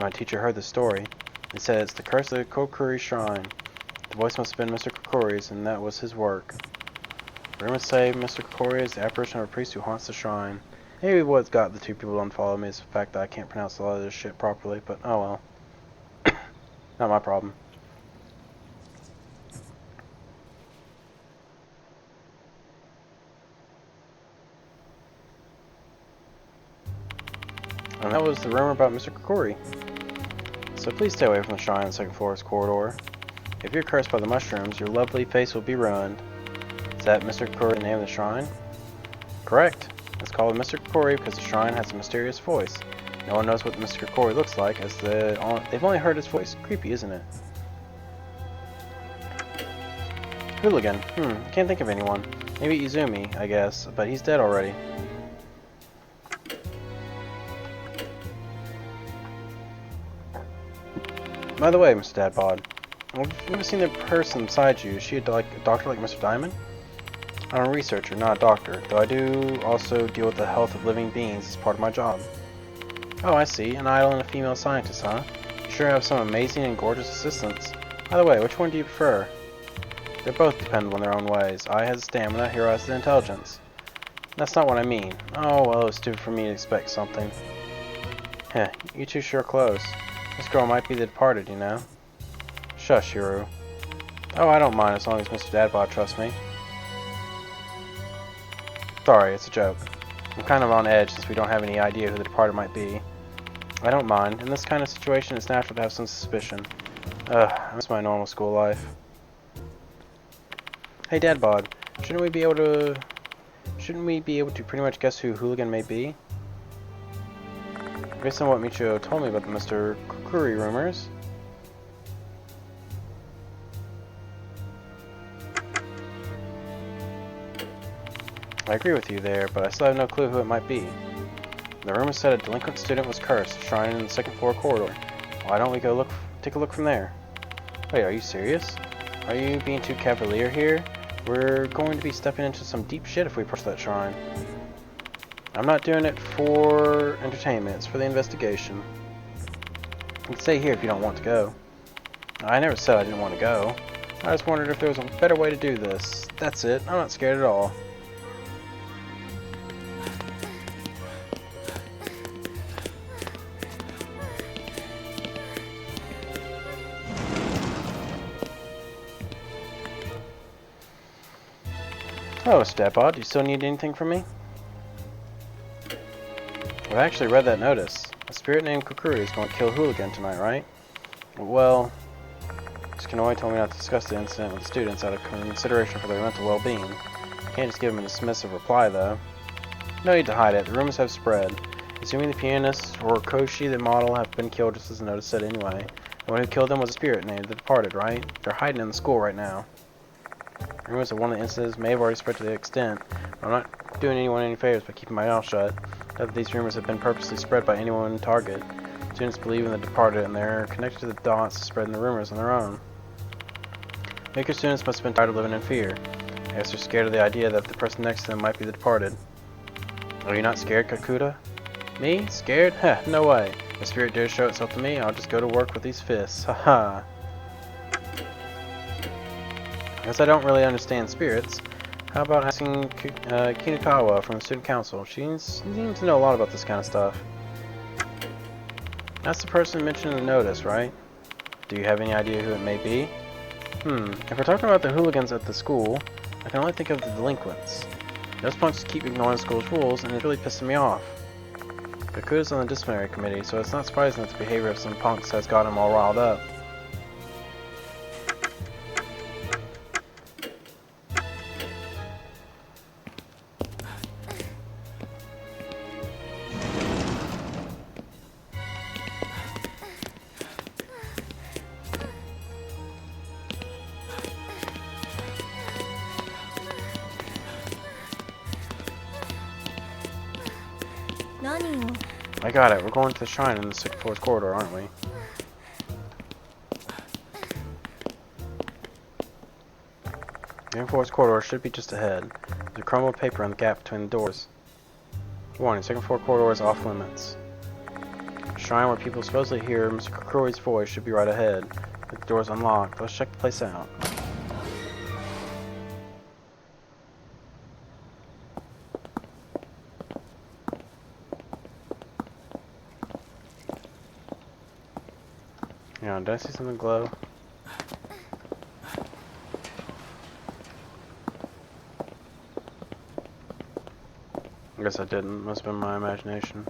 My teacher heard the story. He said it's the curse of the Kokuri Shrine. The voice must have been Mr. Kokuri's, and that was his work. Rumors say Mr. Kokuri is the apparition of a priest who haunts the shrine. Maybe what's got the two people to unfollow me is the fact that I can't pronounce a lot of this shit properly, but oh well. Not my problem. And that was the rumor about Mr. Kokori. So please stay away from the shrine on the second floor's corridor. If you're cursed by the mushrooms, your lovely face will be ruined. Is that Mr. Kokori the name of the shrine? Correct. It's called Mr. Kokori because the shrine has a mysterious voice. No one knows what Mr. Kokori looks like, as they've only heard his voice. Creepy, isn't it? Hooligan. Can't think of anyone. Maybe Izumi, I guess, but he's dead already. By the way, Mr. Dadbod, I've never seen the person beside you. Is she a doctor like Mr. Diamond? I'm a researcher, not a doctor, though I do also deal with the health of living beings as part of my job. Oh, I see. An idol and a female scientist, huh? You sure have some amazing and gorgeous assistants. By the way, which one do you prefer? They're both dependable in their own ways. I has the stamina, Hero has the intelligence. That's not what I mean. Oh, well, it was stupid for me to expect something. Heh, you two sure close. This girl might be the departed, you know. Shush, Hiro. Oh, I don't mind as long as Mr. Dadbod trusts me. Sorry, it's a joke. I'm kind of on edge since we don't have any idea who the departed might be. I don't mind. In this kind of situation, it's natural to have some suspicion. I miss my normal school life. Hey, Dadbod, shouldn't we be able to pretty much guess who Hooligan may be? Based on what Michio told me about the Mr. Kokori rumors. I agree with you there, but I still have no clue who it might be. The rumor said a delinquent student was cursed, shrined in the second floor corridor. Why don't we go take a look from there? Wait, are you serious? Are you being too cavalier here? We're going to be stepping into some deep shit if we push that shrine. I'm not doing it for entertainment, it's for the investigation. You can stay here if you don't want to go. I never said I didn't want to go. I just wondered if there was a better way to do this. That's it, I'm not scared at all. Oh, Stepbot, do you still need anything from me? I've actually read that notice. A spirit named Kokori is going to kill Hooligan tonight, right? Well, Ms. Kanoi told me not to discuss the incident with the students out of consideration for their mental well-being. I can't just give them a dismissive reply, though. No need to hide it. The rumors have spread. Assuming the pianist or Koshi, the model, have been killed just as the notice said anyway. The one who killed them was a spirit named the Departed, right? They're hiding in the school right now. Rumors of one of the incidents may have already spread to the extent. I'm not doing anyone any favors by keeping my mouth shut. Not that these rumors have been purposely spread by anyone in Target. Students believe in the Departed and they're connected to the dots spreading the rumors on their own. Maker students must have been tired of living in fear. I guess they're scared of the idea that the person next to them might be the Departed. Are you not scared, Kakuta? Me? Scared? Heh, no way. If a spirit dares show itself to me, I'll just go to work with these fists. Haha. Guess I don't really understand spirits. How about asking Kinakawa from the student council? She seems to know a lot about this kind of stuff. That's the person mentioned in the notice, right? Do you have any idea who it may be? If we're talking about the hooligans at the school, I can only think of the delinquents. Those punks keep ignoring the school's rules, and it's really pissing me off. Kakuta's on the disciplinary committee, so it's not surprising that the behavior of some punks has got him all riled up. I got it. We're going to the shrine in the second floor corridor, aren't we? The second floor corridor should be just ahead. There's a crumble of paper on the gap between the doors. Warning, second floor corridor is off limits. The shrine where people supposedly hear Mr. Kokori's voice should be right ahead. The door's unlocked. Let's check the place out. Hang on, did I see something glow? I guess I didn't. Must have been my imagination.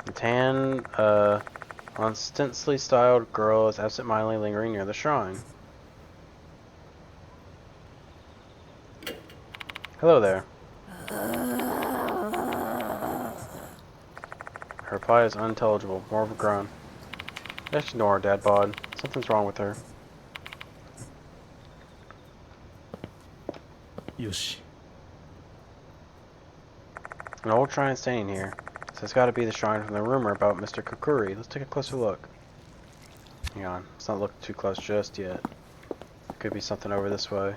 The tan, ostensibly styled girl is absent-mindedly lingering near the shrine. Hello there. Her reply is unintelligible, more of a groan. Just ignore her, Dad bod. Something's wrong with her. よし An old shrine is standing here, so it's gotta be the shrine from the rumor about Mr. Kukuri. Let's take a closer look. Hang on, let's not look too close just yet. Could be something over this way.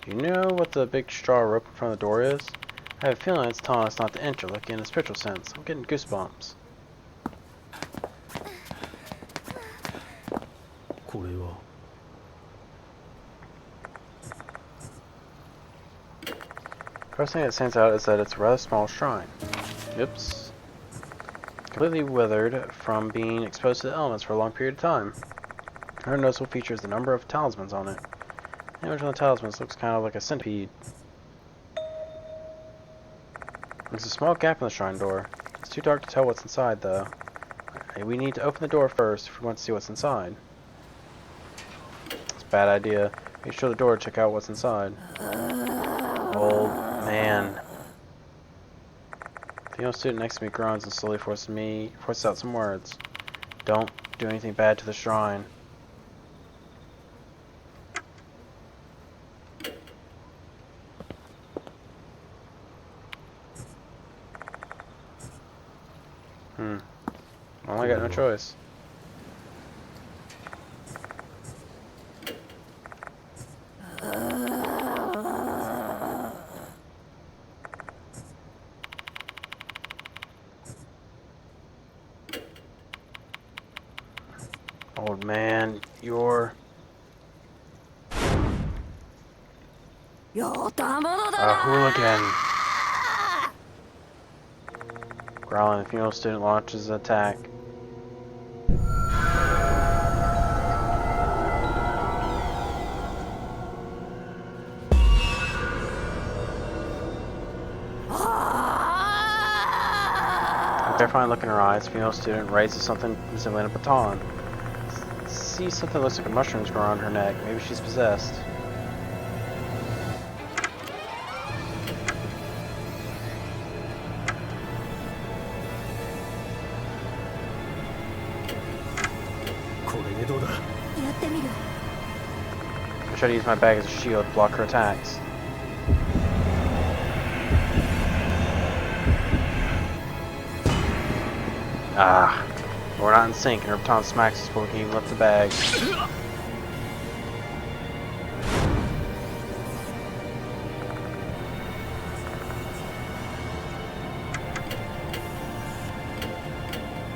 Do you know what the big straw rope in front of the door is? I have a feeling it's telling us not to enter, like in a spiritual sense. I'm getting goosebumps. これは First thing that stands out is that it's a rather small shrine. Oops. Completely withered from being exposed to the elements for a long period of time. Another noticeable feature is the number of talismans on it. The image on the talismans looks kind of like a centipede. There's a small gap in the shrine door. It's too dark to tell what's inside, though. We need to open the door first if we want to see what's inside. It's a bad idea. Make sure the door to check out what's inside. Old man. The female student next to me groans and slowly forces out some words. Don't do anything bad to the shrine. Well, I got no choice. Old man, you're a hooligan. Growling, the female student launches an attack. With a terrifying look in her eyes, the female student raises something resembling a baton. Sees something that looks like a mushroom's growing around her neck. Maybe she's possessed. I try to use my bag as a shield to block her attacks. Ah, we're not in sync, and her baton smacks us before we can even lift the bag.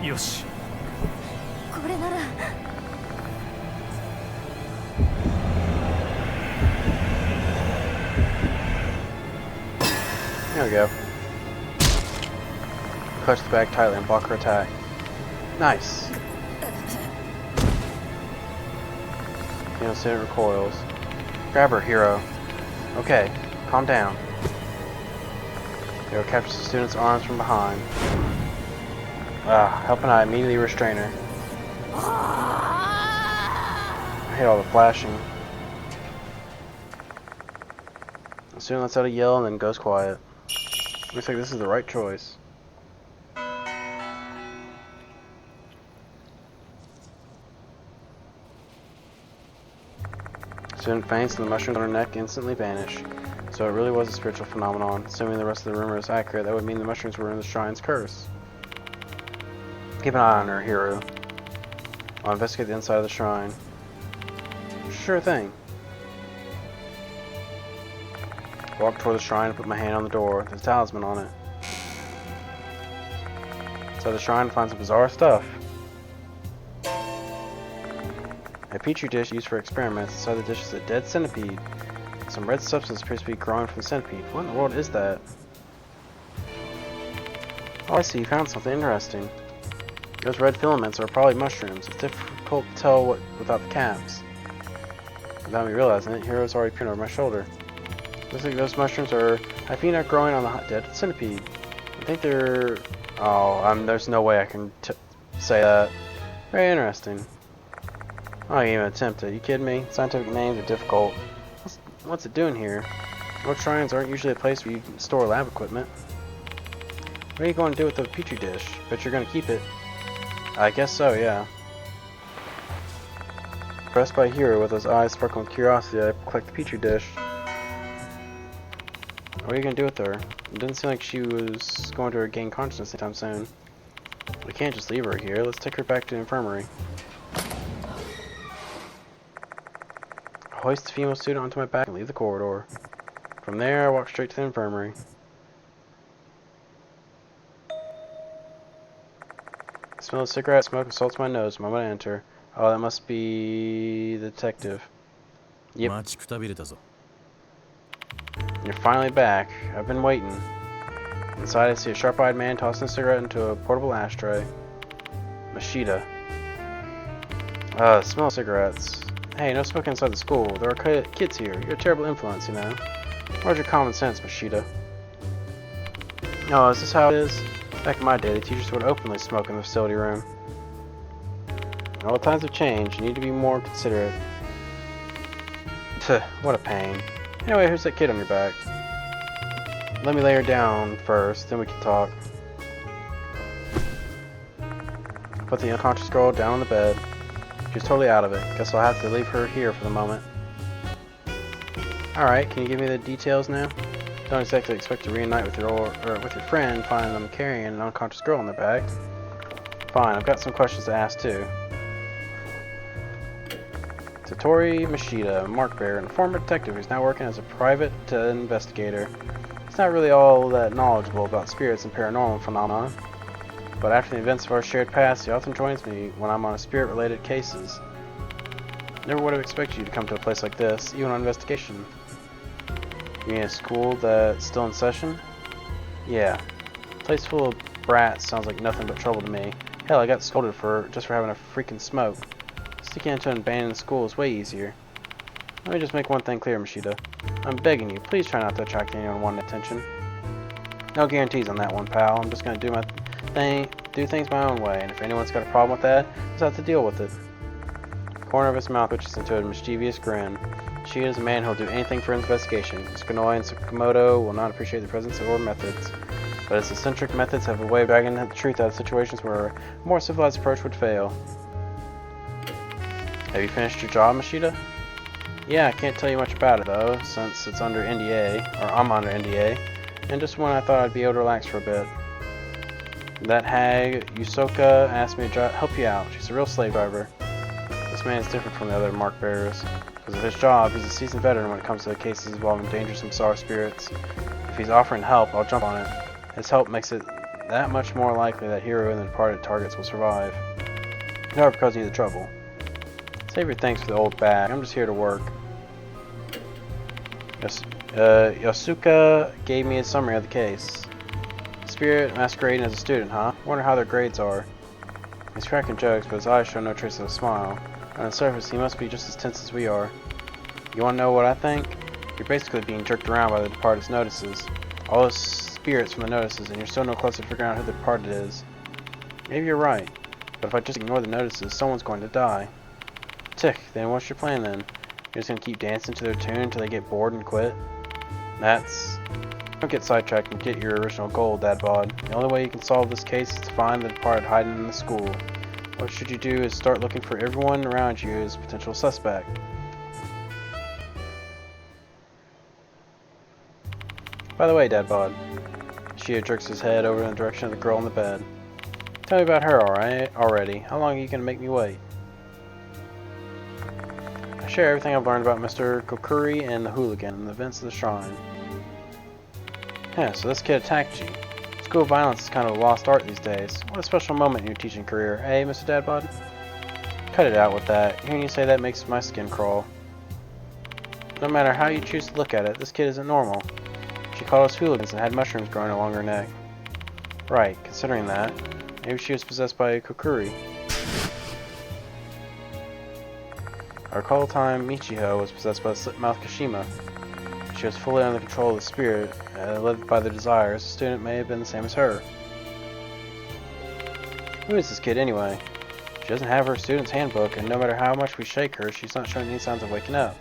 Yosh. There we go. Clutch the bag tightly and block her attack. Nice. You know, student recoils. Grab her, hero. Okay, calm down. Hero captures the student's arms from behind. Help and I immediately restrain her. I hate all the flashing. The student lets out a yell and then goes quiet. Looks like this is the right choice. Student faints and the mushrooms on her neck instantly vanish. So it really was a spiritual phenomenon. Assuming the rest of the rumor is accurate, that would mean the mushrooms were in the shrine's curse. Keep an eye on her, hero. I'll investigate the inside of the shrine. Sure thing. Walk toward the shrine and put my hand on the door. There's a talisman on it. Inside the shrine, find some bizarre stuff. A petri dish used for experiments. Inside the dish is a dead centipede. Some red substance appears to be growing from the centipede. What in the world is that? Oh, I see. You found something interesting. Those red filaments are probably mushrooms. It's difficult to tell what without the caps. Without me realizing it, Hero's already peering over my shoulder. Looks like those mushrooms are hyphena growing on the dead centipede. I think they're... Oh, there's no way I can say that. Very interesting. I can't even attempt it. You kidding me? Scientific names are difficult. What's it doing here? Most shrines aren't usually a place where you can store lab equipment. What are you going to do with the petri dish? Bet you're going to keep it. I guess so, yeah. Pressed by Hero with his eyes sparkling with curiosity, I collect the petri dish. What are you going to do with her? It didn't seem like she was going to regain consciousness anytime soon. We can't just leave her here. Let's take her back to the infirmary. Hoist the female student onto my back and leave the corridor. From there, I walk straight to the infirmary. The smell of cigarette smoke assaults my nose the moment I enter. Oh, that must be the detective. Yep. You're finally back. I've been waiting. Inside, I see a sharp-eyed man tossing a cigarette into a portable ashtray. Mashita. Smell of cigarettes. Hey, no smoking inside the school. There are kids here. You're a terrible influence, you know. Where's your common sense, Mashita? Oh, is this how it is? Back in my day, the teachers would openly smoke in the facility room. All the times have changed. You need to be more considerate. What a pain. Anyway, who's that kid on your back? Let me lay her down first, then we can talk. Put the unconscious girl down on the bed. She's totally out of it. Guess I'll have to leave her here for the moment. Alright, can you give me the details now? Don't exactly expect to reunite with your friend, finding them carrying an unconscious girl on their back. Fine, I've got some questions to ask too. Satori Mashita, mark bearer, and a former detective who's now working as a private investigator. He's not really all that knowledgeable about spirits and paranormal phenomena, but after the events of our shared past, he often joins me when I'm on spirit-related cases. Never would have expected you to come to a place like this, even on investigation. You mean a school that's still in session? Yeah. A place full of brats sounds like nothing but trouble to me. Hell, I got scolded just for having a freaking smoke. Sticking into an abandoned school is way easier. Let me just make one thing clear, Mashita. I'm begging you, please try not to attract anyone wanting attention. No guarantees on that one, pal. I'm just gonna do things my own way, and if anyone's got a problem with that, just have to deal with it. The corner of his mouth twitches into a mischievous grin. She is a man who'll do anything for his investigation. Skanoi and Sakamoto will not appreciate the presence or methods, but his eccentric methods have a way of dragging the truth out of situations where a more civilized approach would fail. Have you finished your job, Mashita? Yeah, I can't tell you much about it though, since it's under NDA, or I'm under NDA, and just when I thought I'd be able to relax for a bit. That hag, Yusoka, asked me to help you out. She's a real slave driver. This man is different from the other mark bearers. Because of his job, he's a seasoned veteran when it comes to cases involving dangerous and bizarre spirits. If he's offering help, I'll jump on it. His help makes it that much more likely that Hero and the departed targets will survive. Never because of the trouble. Save your thanks for the old bag. I'm just here to work. Yasuka gave me a summary of the case. Spirit masquerading as a student, huh? Wonder how their grades are. He's cracking jokes, but his eyes show no trace of a smile. On the surface, he must be just as tense as we are. You wanna know what I think? You're basically being jerked around by the departed's notices. All those spirits from the notices, and you're still no closer to figuring out who the departed is. Maybe you're right, but if I just ignore the notices, someone's going to die. Tick, then what's your plan then? You're just gonna keep dancing to their tune until they get bored and quit? Don't get sidetracked and get your original goal, Dad Bod. The only way you can solve this case is to find the departed hiding in the school. What should you do is start looking for everyone around you as a potential suspect. By the way, Dad Bod. Shia jerks his head over in the direction of the girl on the bed. Tell me about her already. How long are you gonna make me wait? I share everything I've learned about Mr. Kokuri and the hooligan and the events of the shrine. Yeah, so this kid attacked you. School violence is kind of a lost art these days. What a special moment in your teaching career, eh, Mr. Dadbod? Cut it out with that. Hearing you say that makes my skin crawl. No matter how you choose to look at it, this kid isn't normal. She called us hooligans and had mushrooms growing along her neck. Right, considering that, maybe she was possessed by a Kokuri. I recall the time Michiho was possessed by the slit-mouth Kashima. She was fully under the control of the spirit, led by the desires. The student may have been the same as her. Who is this kid anyway? She doesn't have her student's handbook, and no matter how much we shake her, she's not showing any signs of waking up.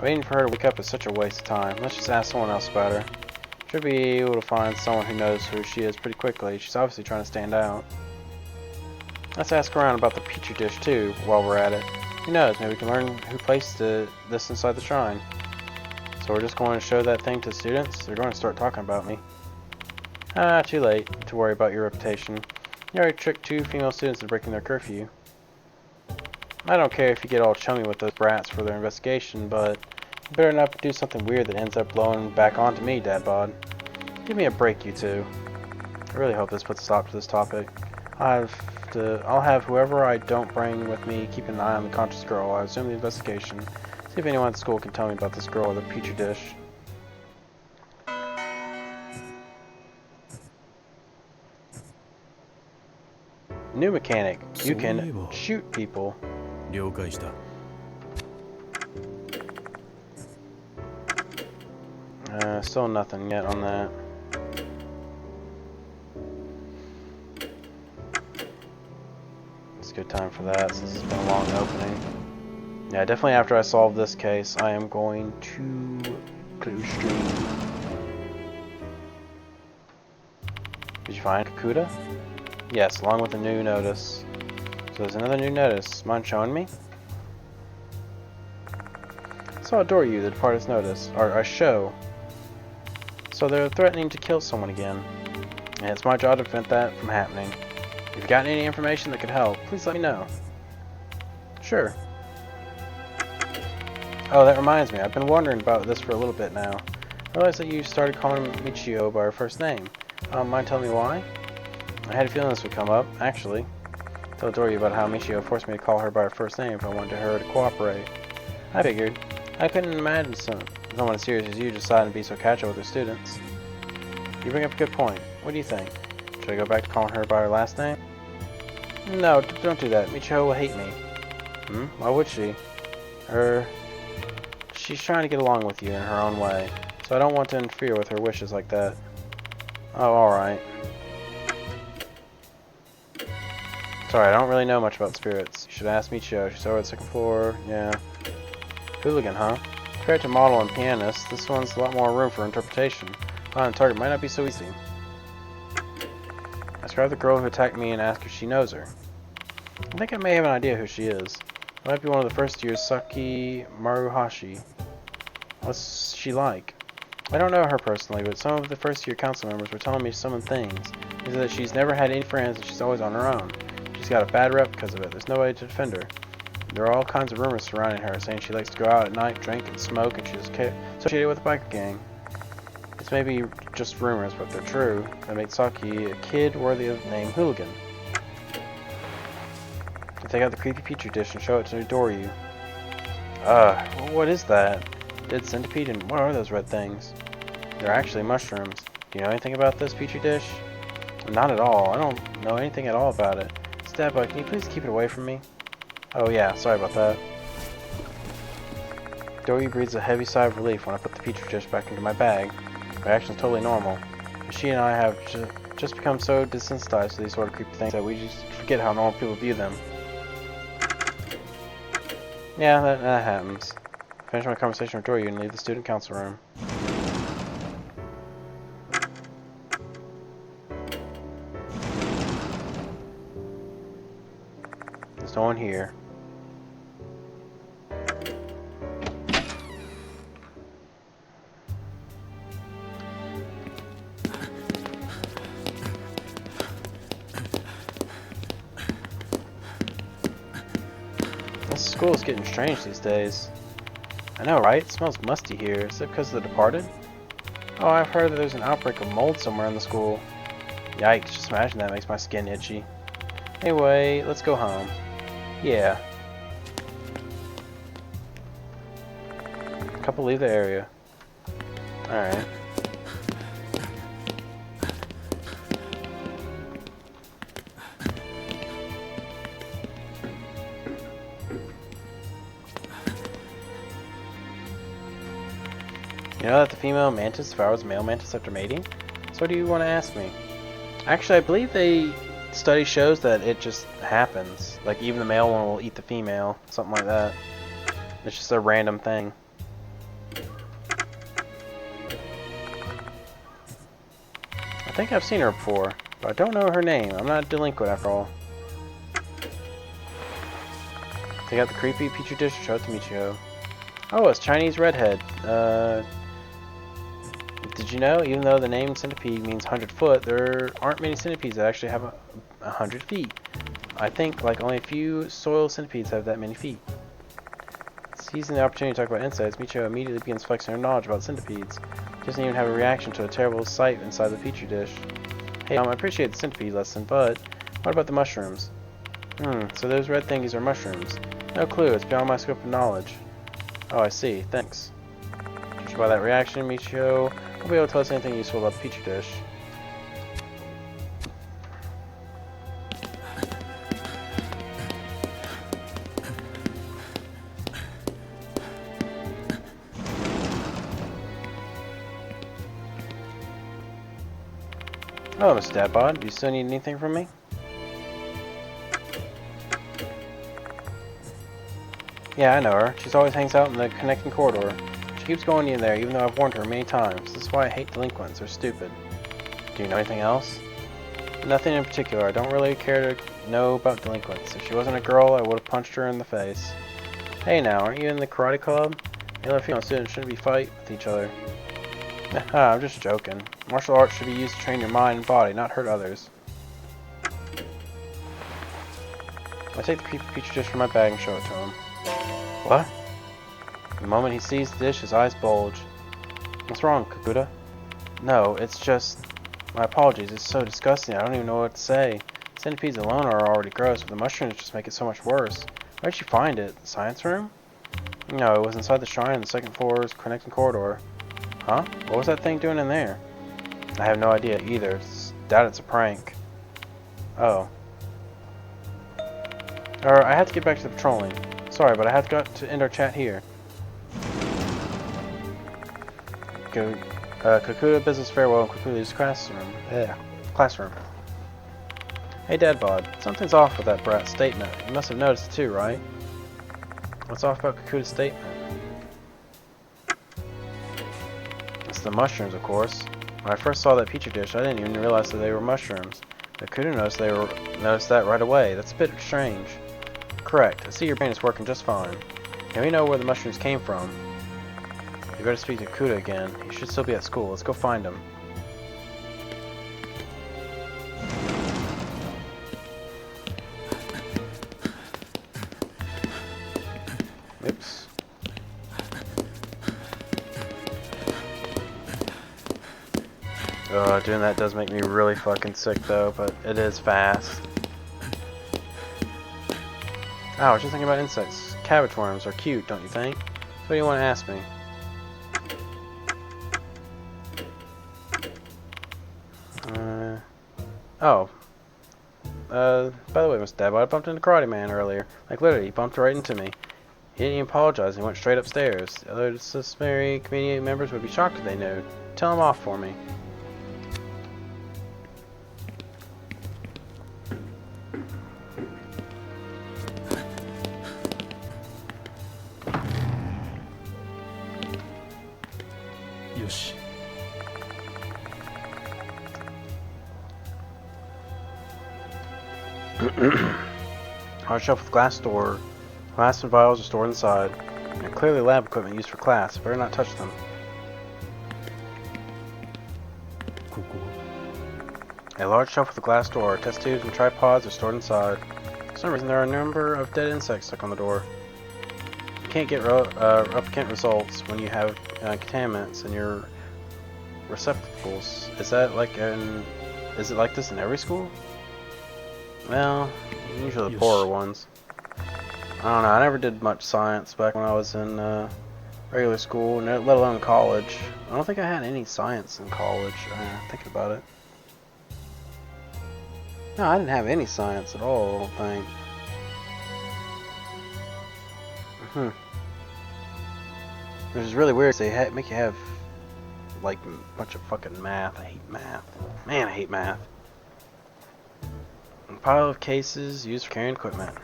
Waiting for her to wake up is such a waste of time. Let's just ask someone else about her. Should be able to find someone who knows who she is pretty quickly. She's obviously trying to stand out. Let's ask around about the Petri dish too, while we're at it. Who knows, maybe we can learn who placed this inside the shrine. So we're just going to show that thing to the students? They're going to start talking about me. Ah, too late to worry about your reputation. You already tricked 2 female students into breaking their curfew. I don't care if you get all chummy with those brats for their investigation, but you better not do something weird that ends up blowing back onto me, Dadbod. Give me a break, you two. I really hope this puts a stop to this topic. I'll have whoever I don't bring with me keep an eye on the conscious girl. I resume the investigation. See if anyone at school can tell me about this girl with a petri dish. New mechanic. You can shoot people. 了解した。 Still nothing yet on that. It's a good time for that since it's been a long opening. Yeah, definitely after I solve this case, I am going to close stream. Did you find Kakuta? Yes, along with a new notice. So there's another new notice. Mind showing me? So I adore you, the departed's notice. Or a show. So they're threatening to kill someone again. And it's my job to prevent that from happening. If you've got any information that could help, please let me know. Sure. Oh, that reminds me. I've been wondering about this for a little bit now. I realized that you started calling Michio by her first name. Mind telling me why? I had a feeling this would come up, actually. I told Dory about how Michio forced me to call her by her first name if I wanted her to cooperate. I figured. I couldn't imagine someone as serious as you deciding to be so casual with her students. You bring up a good point. What do you think? Should I go back to calling her by her last name? No, don't do that. Michio will hate me. Why would she? She's trying to get along with you in her own way, so I don't want to interfere with her wishes like that. Oh, alright. Sorry, I don't really know much about spirits. You should ask Michio. She's over at the 2nd floor. Yeah. Hooligan, huh? Compared to model and pianist, this one's a lot more room for interpretation. Finding a target might not be so easy. Ask her the girl who attacked me and ask if she knows her. I think I may have an idea who she is. It might be one of the first year's Saki Maruhashi. What's she like? I don't know her personally, but some of the first year council members were telling me some things. They said that she's never had any friends and she's always on her own. She's got a bad rep because of it. There's no way to defend her. There are all kinds of rumors surrounding her, saying she likes to go out at night, drink, and smoke, and she's associated with a biker gang. It's maybe just rumors, but they're true. They make Saki a kid worthy of the name Hooligan. I take out the creepy petri dish and show it to Doryu. What is that? Dead centipede, and what are those red things? They're actually mushrooms. Do you know anything about this petri dish? Not at all. I don't know anything at all about it. Stabbo, can you please keep it away from me? Oh yeah, sorry about that. Doryu breathes a heavy sigh of relief when I put the petri dish back into my bag. My reaction is totally normal. She and I have just become so desensitized to these sort of creepy things that we just forget how normal people view them. Yeah, that happens. Finish my conversation with Doryu and leave the student council room. There's no one here. This school is getting strange these days. I know, right? It smells musty here. Is it because of the departed? Oh, I've heard that there's an outbreak of mold somewhere in the school. Yikes, just imagine that makes my skin itchy. Anyway, let's go home. Yeah. Couple leave the area. Alright. You know that the female mantis devours male mantis after mating? So what do you want to ask me? Actually, I believe study shows that it just happens. Like, even the male one will eat the female. Something like that. It's just a random thing. I think I've seen her before, but I don't know her name. I'm not a delinquent after all. Take out the creepy petri dish and show it to Michio. Oh, it's Chinese redhead. Did you know, even though the name centipede means 100 foot, there aren't many centipedes that actually have 100 feet. I think like only a few soil centipedes have that many feet. Seizing the opportunity to talk about insects, Michio immediately begins flexing her knowledge about centipedes. She doesn't even have a reaction to a terrible sight inside the petri dish. Hey, I appreciate the centipede lesson, but what about the mushrooms? So those red thingies are mushrooms. No clue, it's beyond my scope of knowledge. Oh, I see, thanks. Judging by that reaction, Michio won't be able to tell us anything useful about the petri dish. Oh, Mr. Dadbod, do you still need anything from me? Yeah, I know her. She always hangs out in the connecting corridor. She keeps going in there, even though I've warned her many times. This is why I hate delinquents. They're stupid. Do you know anything else? Nothing in particular. I don't really care to know about delinquents. If she wasn't a girl, I would have punched her in the face. Hey now, aren't you in the karate club? Male or female students shouldn't be fighting with each other. I'm just joking. Martial arts should be used to train your mind and body, not hurt others. I take the creepy petri dish from my bag and show it to him. What? The moment he sees the dish, his eyes bulge. What's wrong, Kakuta? No, it's just... My apologies, it's so disgusting, I don't even know what to say. Centipedes alone are already gross, but the mushrooms just make it so much worse. Where did you find it? The science room? No, it was inside the shrine in the second floor's connecting corridor. Huh? What was that thing doing in there? I have no idea either. Doubt it's a prank. Oh. I have to get back to the patrolling. Sorry, but I have got to end our chat here. Kakuta business farewell and quickly leaves classroom. Classroom. Hey Dadbod, something's off with that brat's statement. You must have noticed it too, right? What's off about Kakuta's statement? It's the mushrooms, of course. When I first saw that petri dish, I didn't even realize that they were mushrooms. Kakuta noticed that right away. That's a bit strange. Correct. I see your brain is working just fine. Now we know where the mushrooms came from. You better speak to Kakuta again. He should still be at school. Let's go find him. Oops. Doing that does make me really fucking sick though, but it is fast. Oh, I was just thinking about insects. Cabbage worms are cute, don't you think? So what do you want to ask me? By the way, Mr. Dadbod, I bumped into Karate Man earlier. Like, literally, he bumped right into me. He didn't even apologize, he went straight upstairs. The other disciplinary committee members would be shocked if they knew. Tell him off for me. Yoshi. Hard shelf with glass door. Glass and vials are stored inside. And clearly lab equipment used for class. Better not touch them. A large shelf with a glass door. Test tubes and tripods are stored inside. For some reason, there are a number of dead insects stuck on the door. You can't get replicant results when you have contaminants in your receptacles. Is it like this in every school? Well, usually the poorer ones. I don't know, I never did much science back when I was in regular school, let alone college. I don't think I had any science in college, thinking about it. No, I didn't have any science at all, I don't think. Which is really weird, they make you have like a bunch of fucking math. I hate math. Man, I hate math. A pile of cases used for carrying equipment.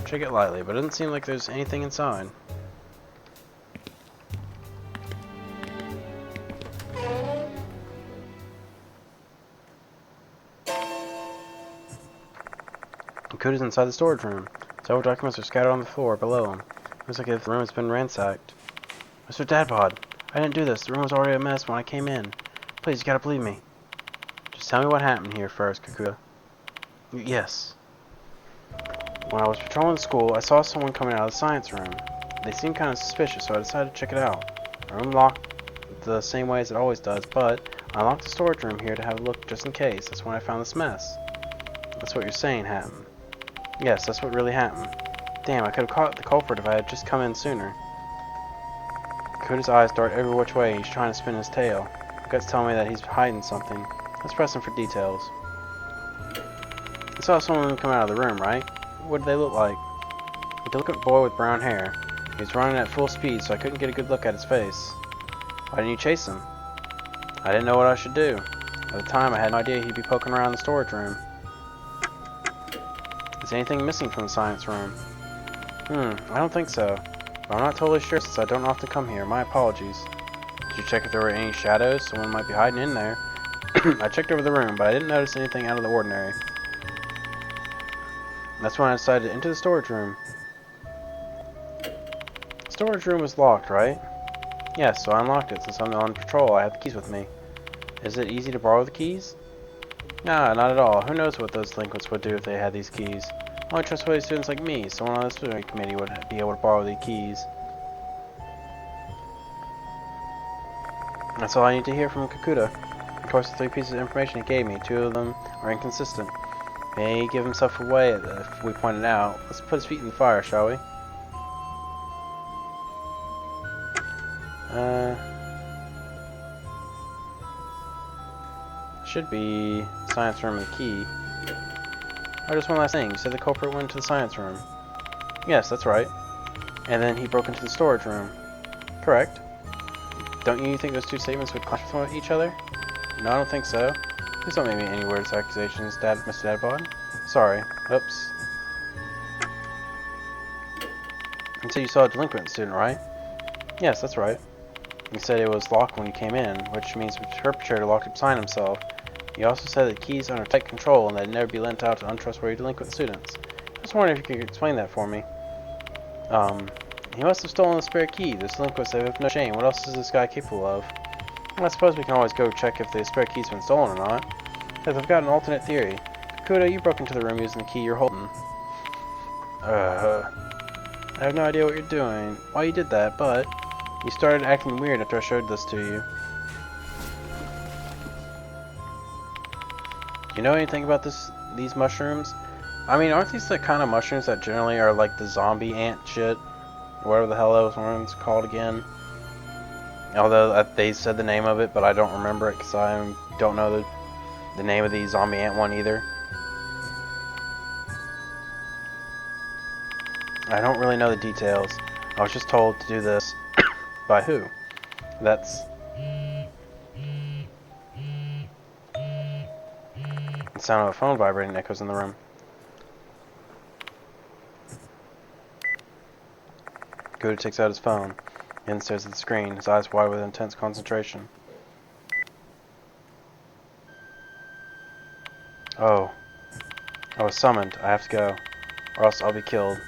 Check it lightly, but it doesn't seem like there's anything inside. Kuda's inside the storage room. Several documents are scattered on the floor below him. Looks like the room has been ransacked. Mr. Dadbod, I didn't do this. The room was already a mess when I came in. Please, you gotta believe me. Just tell me what happened here first, Kakuda. Yes. When I was patrolling the school, I saw someone coming out of the science room. They seemed kind of suspicious, so I decided to check it out. The room locked the same way as it always does, but I unlocked the storage room here to have a look just in case. That's when I found this mess. That's what you're saying happened. Yes, that's what really happened. Damn, I could have caught the culprit if I had just come in sooner. Kuda's eyes dart every which way. He's trying to spin his tail. My gut's telling me that he's hiding something. Let's press him for details. I saw someone come out of the room, right? What did they look like? A delicate boy with brown hair. He was running at full speed, so I couldn't get a good look at his face. Why didn't you chase him? I didn't know what I should do. At the time, I had no idea he'd be poking around the storage room. Is anything missing from the science room? I don't think so. But I'm not totally sure since I don't often come here. My apologies. Did you check if there were any shadows? Someone might be hiding in there. I checked over the room, but I didn't notice anything out of the ordinary. That's when I decided to enter the storage room. The storage room was locked, right? Yes, so I unlocked it. Since I'm on patrol, I have the keys with me. Is it easy to borrow the keys? Nah, not at all. Who knows what those delinquents would do if they had these keys. Only trustworthy students like me, someone on the disciplinary committee would be able to borrow the keys. That's all I need to hear from Kakuda. Of course, the 3 pieces of information he gave me, 2 of them are inconsistent. May give himself away if we point it out. Let's put his feet in the fire, shall we? Should be science room and the key. Oh, just one last thing. You said the culprit went to the science room. Yes, that's right. And then he broke into the storage room. Correct. Don't you think those 2 statements would clash with each other? No, I don't think so. Please don't make me any words accusations, Mr. Dadbod. Sorry. Oops. You said you saw a delinquent student, right? Yes, that's right. You said it was locked when you came in, which means the perpetrator locked it behind himself. You also said that keys are under tight control and that never be lent out to untrustworthy delinquent students. I was wondering if you could explain that for me. He must have stolen the spare key. Those delinquents have no shame. What else is this guy capable of? Well, I suppose we can always go check if the spare key's been stolen or not. Because I've got an alternate theory. Kakuda, you broke into the room using the key you're holding. I have no idea what you're doing, why you did that, but you started acting weird after I showed this to you. You know anything about these mushrooms? I mean, aren't these the kind of mushrooms that generally are like the zombie ant shit? Whatever the hell those ones called again. Although they said the name of it, but I don't remember it because I don't know the name of the zombie ant one either. I don't really know the details. I was just told to do this. By who? That's... The sound of a phone vibrating echoes in the room. Kuda takes out his phone and stares at the screen, his eyes wide with intense concentration. Oh. I was summoned. I have to go. Or else I'll be killed.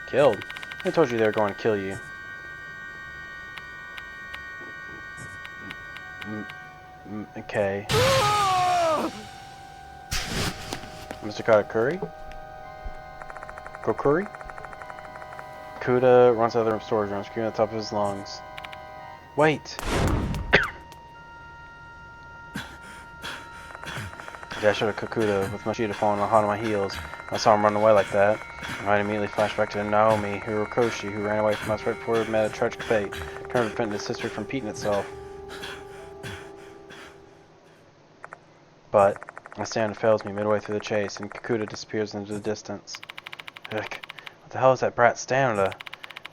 Killed? Who told you they were going to kill you? Okay. Mr. Katakuri? Kokuri? Kuda runs out of the storage room, screaming at the top of his lungs. Wait! Yeah, I should have Kakuta with Mashita falling hot on my heels. I saw him run away like that. I immediately flashed back to Naomi Hirokoshi, who ran away from us right before we met a tragic fate, trying to prevent this history from repeating itself. But my stamina fails me midway through the chase, and Kakuta disappears into the distance. Ugh, what the hell is that brat's stamina?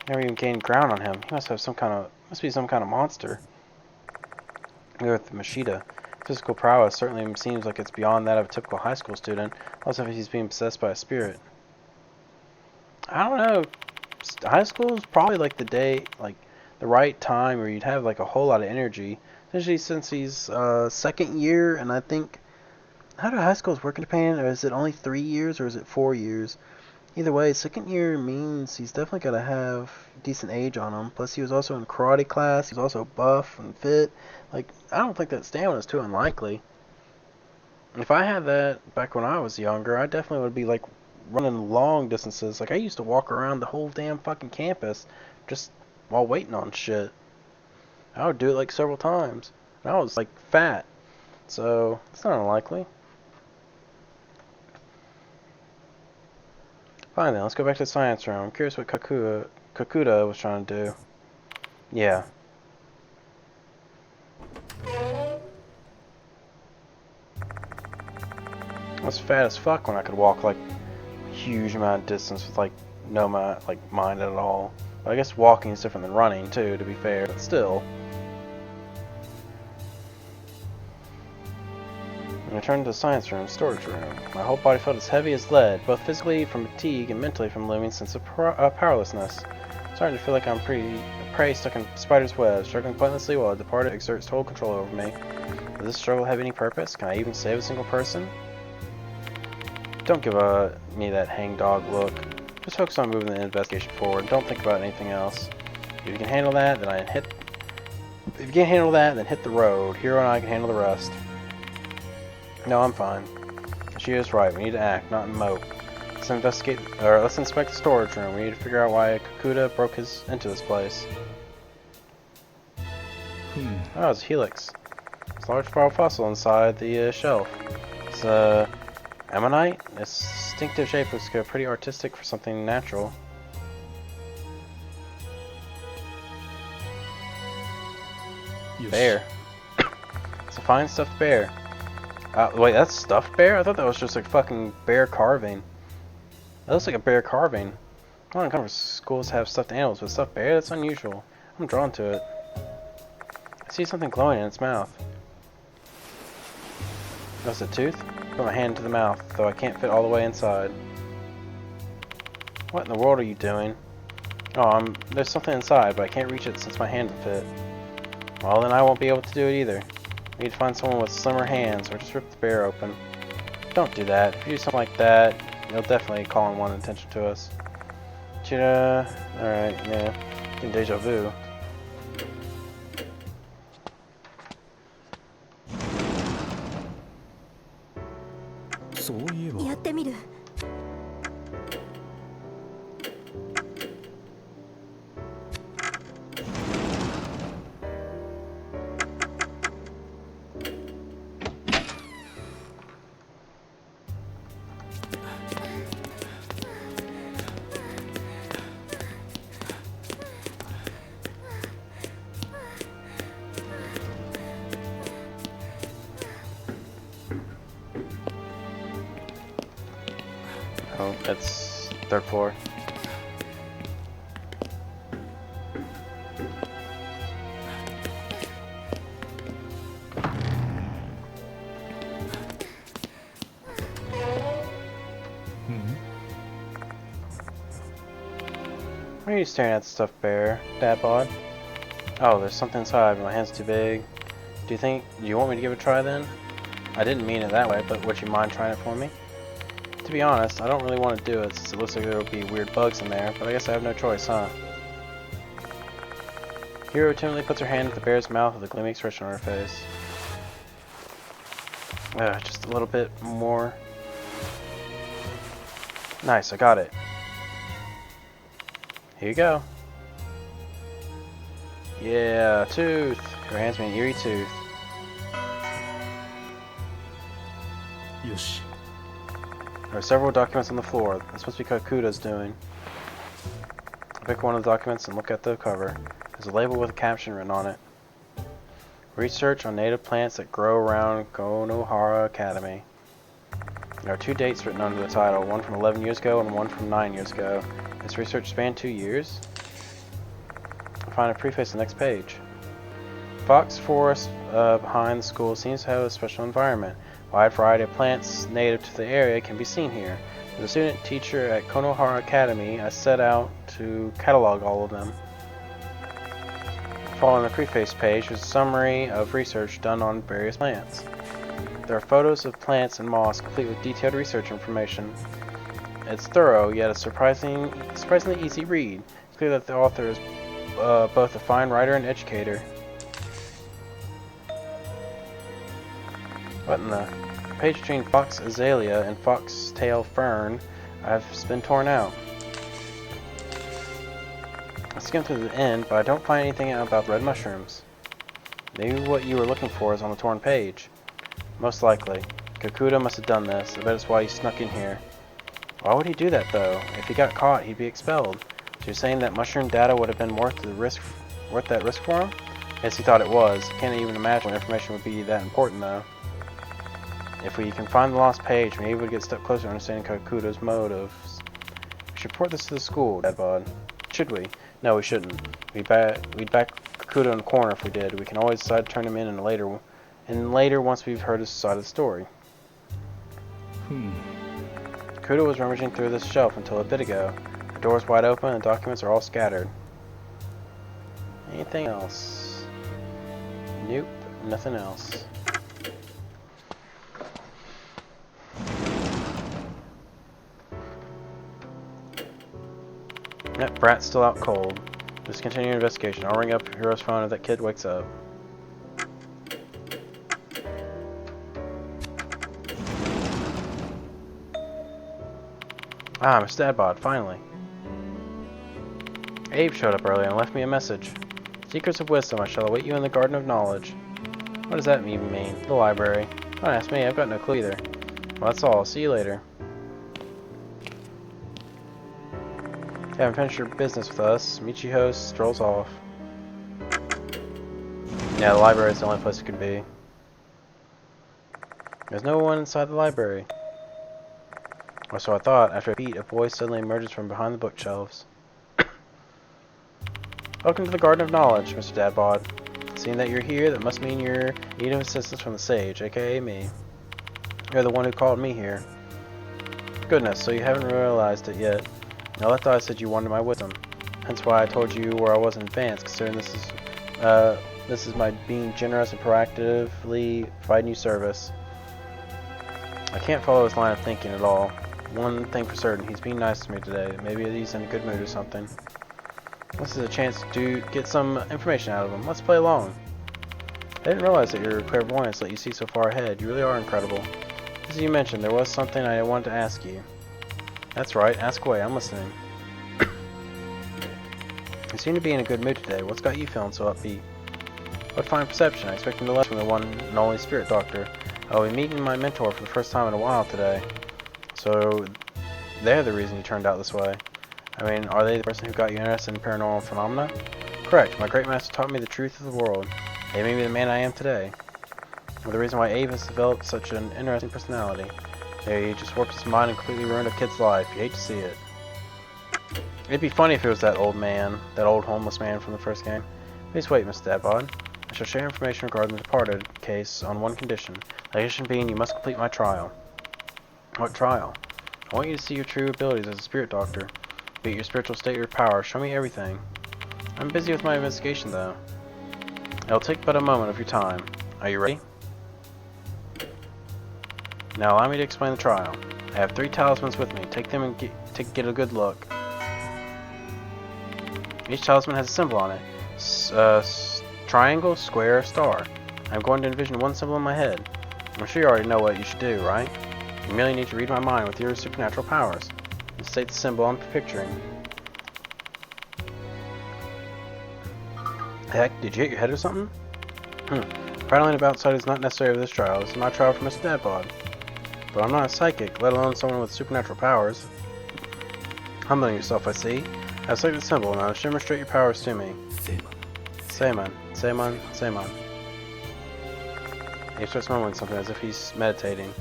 Never even gained ground on him. He must be some kind of monster. With Mashita, physical prowess certainly seems like it's beyond that of a typical high school student. Also, if he's being possessed by a spirit. I don't know. High school is probably like the right time where you'd have like a whole lot of energy. Especially since he's second year, and I think, how do high schools work in Japan? Or is it only 3 years or is it 4 years? Either way, second year means he's definitely got to have decent age on him. Plus, he was also in karate class. He was also buff and fit. Like, I don't think that stamina is too unlikely. If I had that back when I was younger, I definitely would be, like, running long distances. Like, I used to walk around the whole damn fucking campus just while waiting on shit. I would do it, like, several times. And I was, like, fat. So, it's not unlikely. Fine then, let's go back to the science room. I'm curious what Kakuta was trying to do. Yeah. I was fat as fuck when I could walk like a huge amount of distance with like no mind at all. But I guess walking is different than running too, to be fair, but still. I returned to the science room, storage room. My whole body felt as heavy as lead, both physically from fatigue and mentally from a looming sense of powerlessness. I'm starting to feel like I'm a prey stuck in spider's web, struggling pointlessly while a departed exerts total control over me. Does this struggle have any purpose? Can I even save a single person? Don't give me that hangdog look. Just focus on moving the investigation forward. Don't think about anything else. If you can handle that, then If you can't handle that, then hit the road. Hero and I can handle the rest. No, I'm fine. She is right. We need to act, not emote. Let's inspect the storage room. We need to figure out why Kakuta broke into this place. Oh, it's a helix. It's a large spiral fossil inside the shelf. It's ammonite. Its distinctive shape looks good, pretty artistic for something natural. Bear. It's a fine stuffed bear. Wait, that's stuffed bear? I thought that was just like fucking bear carving. That looks like a bear carving. I don't know if schools have stuffed animals, but stuffed bear? That's unusual. I'm drawn to it. I see something glowing in its mouth. That's a tooth? Put my hand into the mouth, though I can't fit all the way inside. What in the world are you doing? Oh, there's something inside, but I can't reach it since my hand will fit. Well, then I won't be able to do it either. We need to find someone with slimmer hands, or just rip the bear open. Don't do that. If you do something like that, you'll definitely call on attention to us. Cheetah. Alright, yeah. Getting deja vu. Oh, it's third floor. Why are you staring at the stuffed bear, Dad bod? Oh, there's something inside, but my hand's too big. Do you want me to give it a try then? I didn't mean it that way, but would you mind trying it for me? To be honest, I don't really want to do it since it looks like there will be weird bugs in there, but I guess I have no choice, huh? Hiro timidly puts her hand at the bear's mouth with a gleaming expression on her face. Just a little bit more. Nice, I got it. Here you go. Yeah, tooth. Her hands me an eerie tooth. よし。 There are several documents on the floor. This must be Kakuda's doing. I pick one of the documents and look at the cover. There's a label with a caption written on it. Research on native plants that grow around Konohara Academy. There are 2 dates written under the title, one from 11 years ago and one from 9 years ago. This research spanned 2 years. I find a preface on the next page. Fox Forest behind the school seems to have a special environment. A wide variety of plants native to the area can be seen here. As a student teacher at Konohara Academy, I set out to catalog all of them. Following the preface page is a summary of research done on various plants. There are photos of plants and moss complete with detailed research information. It's thorough, yet a surprisingly easy read. It's clear that the author is both a fine writer and educator. What in the page between Fox Azalea and Foxtail Fern has been torn out. I skimmed through the end, but I don't find anything about red mushrooms. Maybe what you were looking for is on the torn page. Most likely. Kakuda must have done this. I bet it's why he snuck in here. Why would he do that, though? If he got caught, he'd be expelled. So you're saying that mushroom data would have been worth that risk for him? Yes, he thought it was. Can't even imagine what information would be that important, though. If we can find the lost page, maybe we'd get a step closer to understanding Kakuda's motives. We should report this to the school, Dadbod. Should we? No, we shouldn't. We'd back Kakuda in the corner if we did. We can always decide to turn him in later once we've heard his side of the story. Kakuda was rummaging through this shelf until a bit ago. The door's wide open and the documents are all scattered. Anything else? Nope, nothing else. That brat's still out cold. Just continue investigation. I'll ring up Hiro's phone if that kid wakes up. Ah, Mr. Dadbod, finally. Abe showed up early and left me a message. Secrets of wisdom, I shall await you in the Garden of Knowledge. What does that even mean? The library. Don't ask me, I've got no clue either. Well, that's all. See you later. You haven't finished your business with us. Michiho strolls off. Yeah, the library is the only place it could be. There's no one inside the library. Or so I thought. After a beat, a voice suddenly emerges from behind the bookshelves. Welcome to the Garden of Knowledge, Mr. Dadbod. Seeing that you're here, that must mean you're in need of assistance from the sage, aka me. You're the one who called me here. Goodness, so you haven't realized it yet. Now I thought I said you wanted my wisdom. Hence why I told you where I was in advance, considering this is my being generous and proactively providing you service. I can't follow his line of thinking at all. One thing for certain, he's being nice to me today. Maybe he's in a good mood or something. This is a chance to get some information out of him. Let's play along. I didn't realize that your clairvoyance let you see so far ahead. You really are incredible. As you mentioned, there was something I wanted to ask you. That's right, ask away, I'm listening. You seem to be in a good mood today. What's got you feeling so upbeat? What fine perception. I expect no less from the one and only spirit doctor. I'll be meeting my mentor for the first time in a while today. So, they're the reason you turned out this way. I mean, are they the person who got you interested in paranormal phenomena? Correct, my great master taught me the truth of the world. They made me the man I am today. Or the reason why Abe has developed such an interesting personality. They just warped his mind and completely ruined a kid's life. You hate to see it. It'd be funny if it was that old man, that old homeless man from the first game. Please wait, Mr. Dadbod. I shall share information regarding the departed case on one condition. The condition being you must complete my trial. What trial? I want you to see your true abilities as a spirit doctor. Be it your spiritual state or power, show me everything. I'm busy with my investigation though. It'll take but a moment of your time. Are you ready? Now allow me to explain the trial. I have 3 talismans with me. Take them and get a good look. Each talisman has a symbol on it. Triangle, square, star. I'm going to envision one symbol in my head. I'm sure you already know what you should do, right? You merely need to read my mind with your supernatural powers. And state the symbol I'm picturing. Heck, did you hit your head or something? Prattling about outside is not necessary for this trial. This is my trial for Mr. Dadbod. but I'm not a psychic, let alone someone with supernatural powers. Humbling yourself, I see. I've selected the symbol, now demonstrate your powers to me. Seimon, Seimon, Seimon. He starts mumbling something as if he's meditating.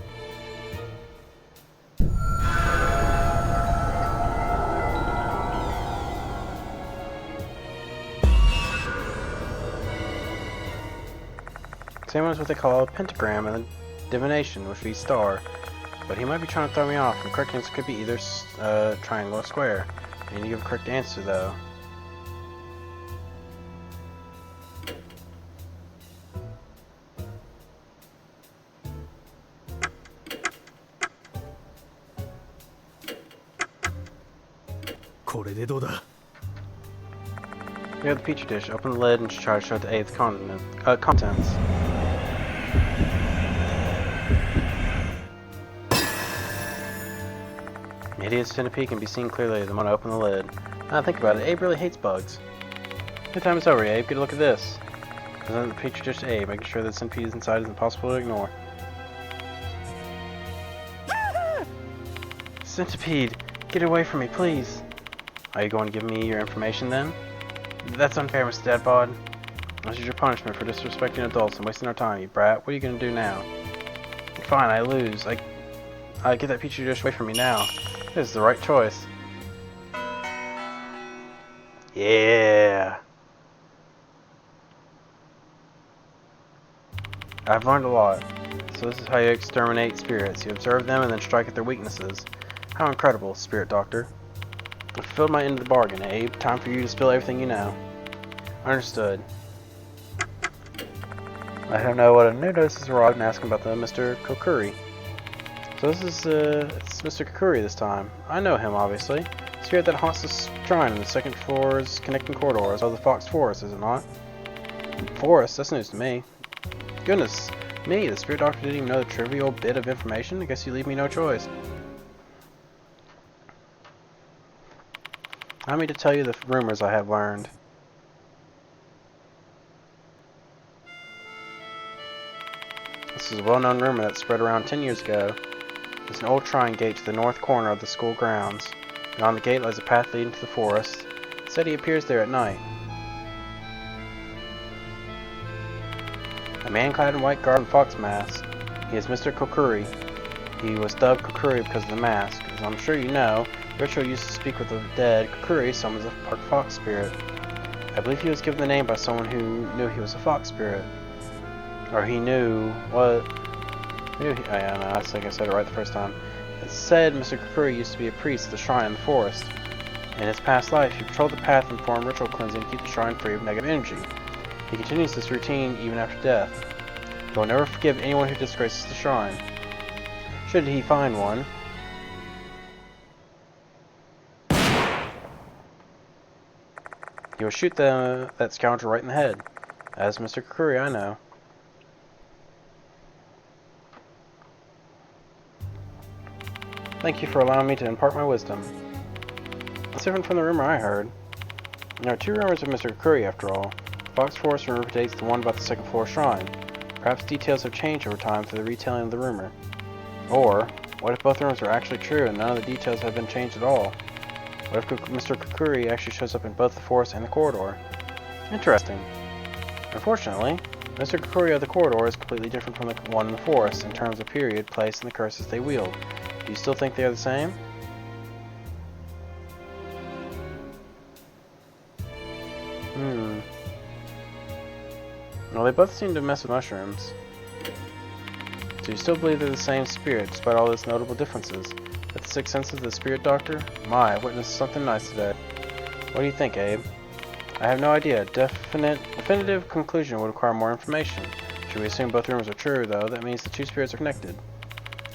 Seimon is what they call a pentagram in divination, which would be star. But he might be trying to throw me off, and the correct answer could be either triangle or square. I need to give a correct answer, though. We have the petri dish. Open the lid and try to show the eighth contents. The hideous centipede can be seen clearly the moment I open the lid. Now think about it, Abe really hates bugs. Good time is over, Abe. Get a look at this. Present the petri dish to Abe, making sure that the centipede is inside is impossible to ignore. Centipede! Get away from me, please! Are you going to give me your information then? That's unfair, Mr. Dadbod. This is your punishment for disrespecting adults and wasting our time, you brat. What are you going to do now? Fine, I lose. I get that petri dish away from me now. This is the right choice. Yeah. I've learned a lot. So this is how you exterminate spirits. You observe them and then strike at their weaknesses. How incredible, Spirit Doctor. I fulfilled my end of the bargain, Abe. Time for you to spill everything you know. Understood. I don't know what a new notice has arrived and ask him about the Mr. Kokuri. So this is, it's Mr. Kokuri this time. I know him, obviously. Spirit that haunts the shrine in the second floor's connecting corridors of the Fox Forest, is it not? Forest? That's news to me. Goodness me, the Spirit Doctor didn't even know the trivial bit of information? I guess you leave me no choice. Allow me to tell you the rumors I have learned. This is a well-known rumor that spread around 10 years ago. There's an old shrine gate to the north corner of the school grounds. Beyond the gate lies a path leading to the forest. It said he appears there at night. A man clad in white garb and fox mask. He is Mr. Kokuri. He was dubbed Kokuri because of the mask. As I'm sure you know, ritual used to speak with the dead. Kokuri summons a part fox spirit. I believe he was given the name by someone who knew he was a fox spirit. Or he knew what... I don't know, I think I said it right the first time. It said Mr. Kokuri used to be a priest at the shrine in the forest. In his past life, he patrolled the path and performed ritual cleansing to keep the shrine free of negative energy. He continues this routine even after death. He will never forgive anyone who disgraces the shrine. Should he find one, he will shoot that scoundrel right in the head. As Mr. Kokuri, I know. Thank you for allowing me to impart my wisdom. It's different from the rumor I heard. There are two rumors of Mr. Kokuri, after all. The Fox Forest rumor predates the one about the second floor shrine. Perhaps details have changed over time through the retelling of the rumor. Or, what if both rumors are actually true and none of the details have been changed at all? What if Mr. Kokuri actually shows up in both the forest and the corridor? Interesting. Unfortunately, Mr. Kokuri of the corridor is completely different from the one in the forest in terms of period, place, and the curses they wield. Do you still think they are the same? Well, they both seem to mess with mushrooms. So you still believe they're the same spirit, despite all those notable differences? But the sixth senses of the Spirit Doctor? My, I witnessed something nice today. What do you think, Abe? I have no idea. Definitive conclusion would require more information. Should we assume both rumors are true, though? That means the two spirits are connected.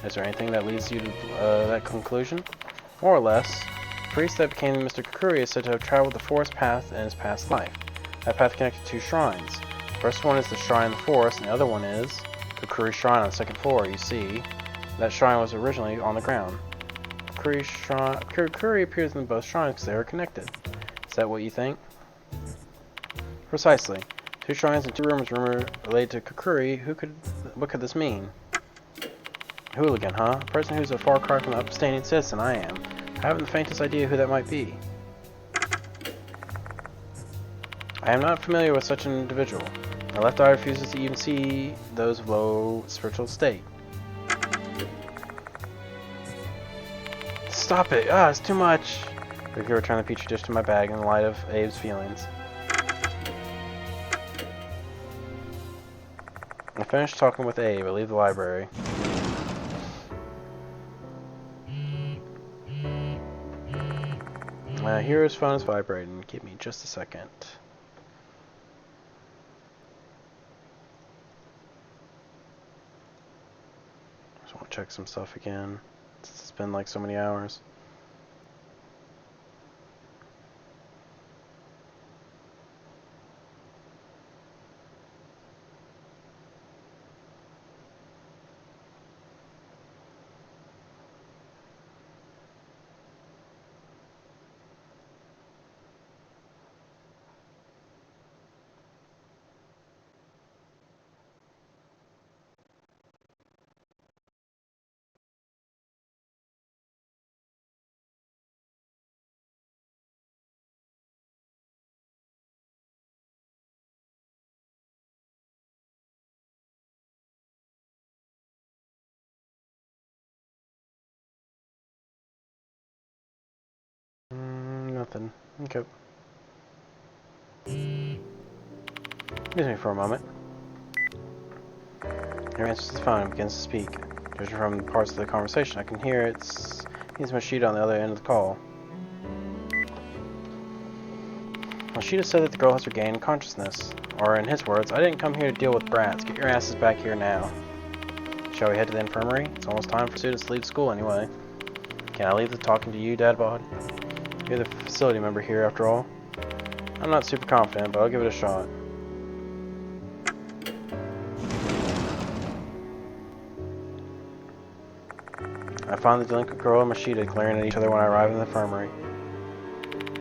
Is there anything that leads you to that conclusion? More or less. The priest that became Mr. Kokuri is said to have traveled the forest path in his past life. That path connected two shrines. The first one is the shrine in the forest, and the other one is Kokuri's shrine on the second floor. You see, that shrine was originally on the ground. Kokuri appears in both shrines because they are connected. Is that what you think? Precisely. Two shrines and two rumors related to Kokuri. What could this mean? Hooligan, huh? A person who's a far cry from the upstanding citizen I am. I haven't the faintest idea who that might be. I am not familiar with such an individual. My left eye refuses to even see those of low spiritual state. Stop it! Ah, it's too much! Ricky returned the petri dish to my bag in the light of Abe's feelings. I finished talking with Abe. I leave the library. Hero's phone is vibrating. Give me just a second. Just want to check some stuff again. It's been like so many hours. Nothing. Okay. Excuse me for a moment. He answers the phone and begins to speak. Judging from the parts of the conversation, I can hear he's Machida on the other end of the call. Machida said that the girl has regained consciousness. Or in his words, I didn't come here to deal with brats. Get your asses back here now. Shall we head to the infirmary? It's almost time for students to leave school anyway. Can I leave the talking to you, Dadbod? You're the facility member here, after all. I'm not super confident, but I'll give it a shot. I find the delinquent girl and Machida glaring at each other when I arrive in the infirmary.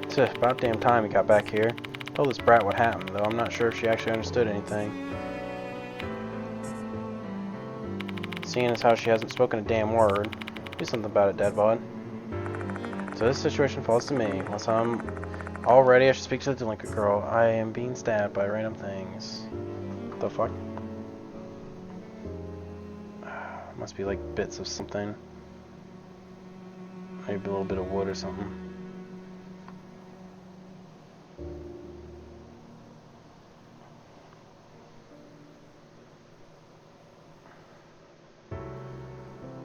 It's about damn time he got back here. Told this brat what happened, though I'm not sure if she actually understood anything. Seeing as how she hasn't spoken a damn word, do something about it, Dadbod. So this situation falls to me. Once I'm all ready, I should speak to the delinquent girl. I am being stabbed by random things. What the fuck? Must be like bits of something. Maybe a little bit of wood or something.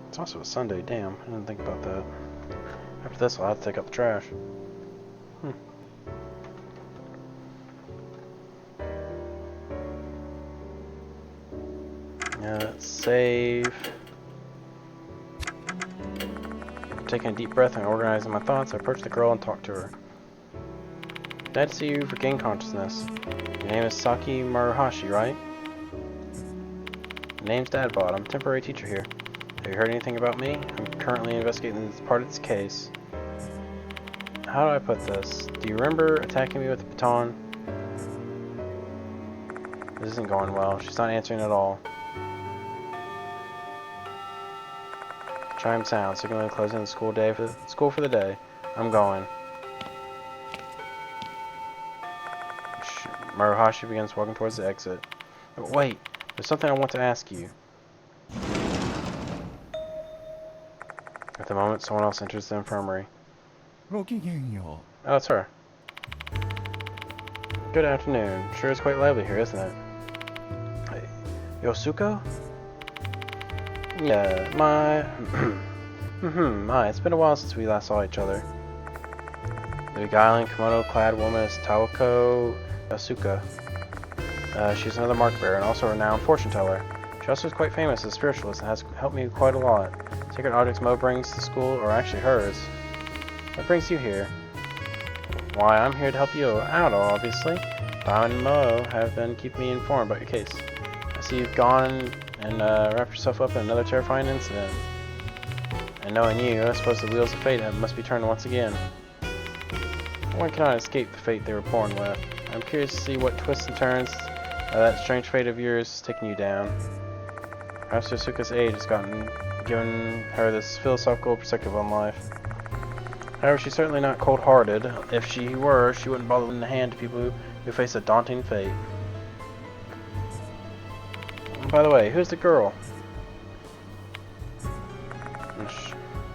It's also a Sunday, damn. I didn't think about that. After this, I'll have to take out the trash. Yeah, let's save. Taking a deep breath and organizing my thoughts, I approach the girl and talk to her. Glad to see you've regained consciousness. Your name is Saki Maruhashi, right? My name's Dadbot. I'm a temporary teacher here. Have you heard anything about me? I'm currently investigating this part of this case. How do I put this? Do you remember attacking me with a baton? This isn't going well. She's not answering at all. Chime sound, signaling closing the school for the day. I'm going. Maruhashi begins walking towards the exit. But wait, there's something I want to ask you. At the moment, someone else enters the infirmary. Oh, it's her. Good afternoon. Sure is quite lively here, isn't it? Hey, Yosuko? Yeah, my... it's been a while since we last saw each other. The beguiling kimono-clad woman is Tawako Asuka. She's another mark bearer and also a renowned fortune teller. She also is quite famous as a spiritualist and has helped me quite a lot. Sacred objects Mo brings to school are actually hers. What brings you here? Why, I'm here to help you out, obviously. Diamond and Mo have been keeping me informed about your case. I see you've gone and wrapped yourself up in another terrifying incident. And knowing you, I suppose the wheels of fate must be turned once again. One cannot escape the fate they were born with. I'm curious to see what twists and turns that strange fate of yours has taken you down. Perhaps Yosuka's age has gotten given her this philosophical perspective on life. However, she's certainly not cold-hearted. If she were, she wouldn't bother lending a hand to people who face a daunting fate. And by the way, who's the girl?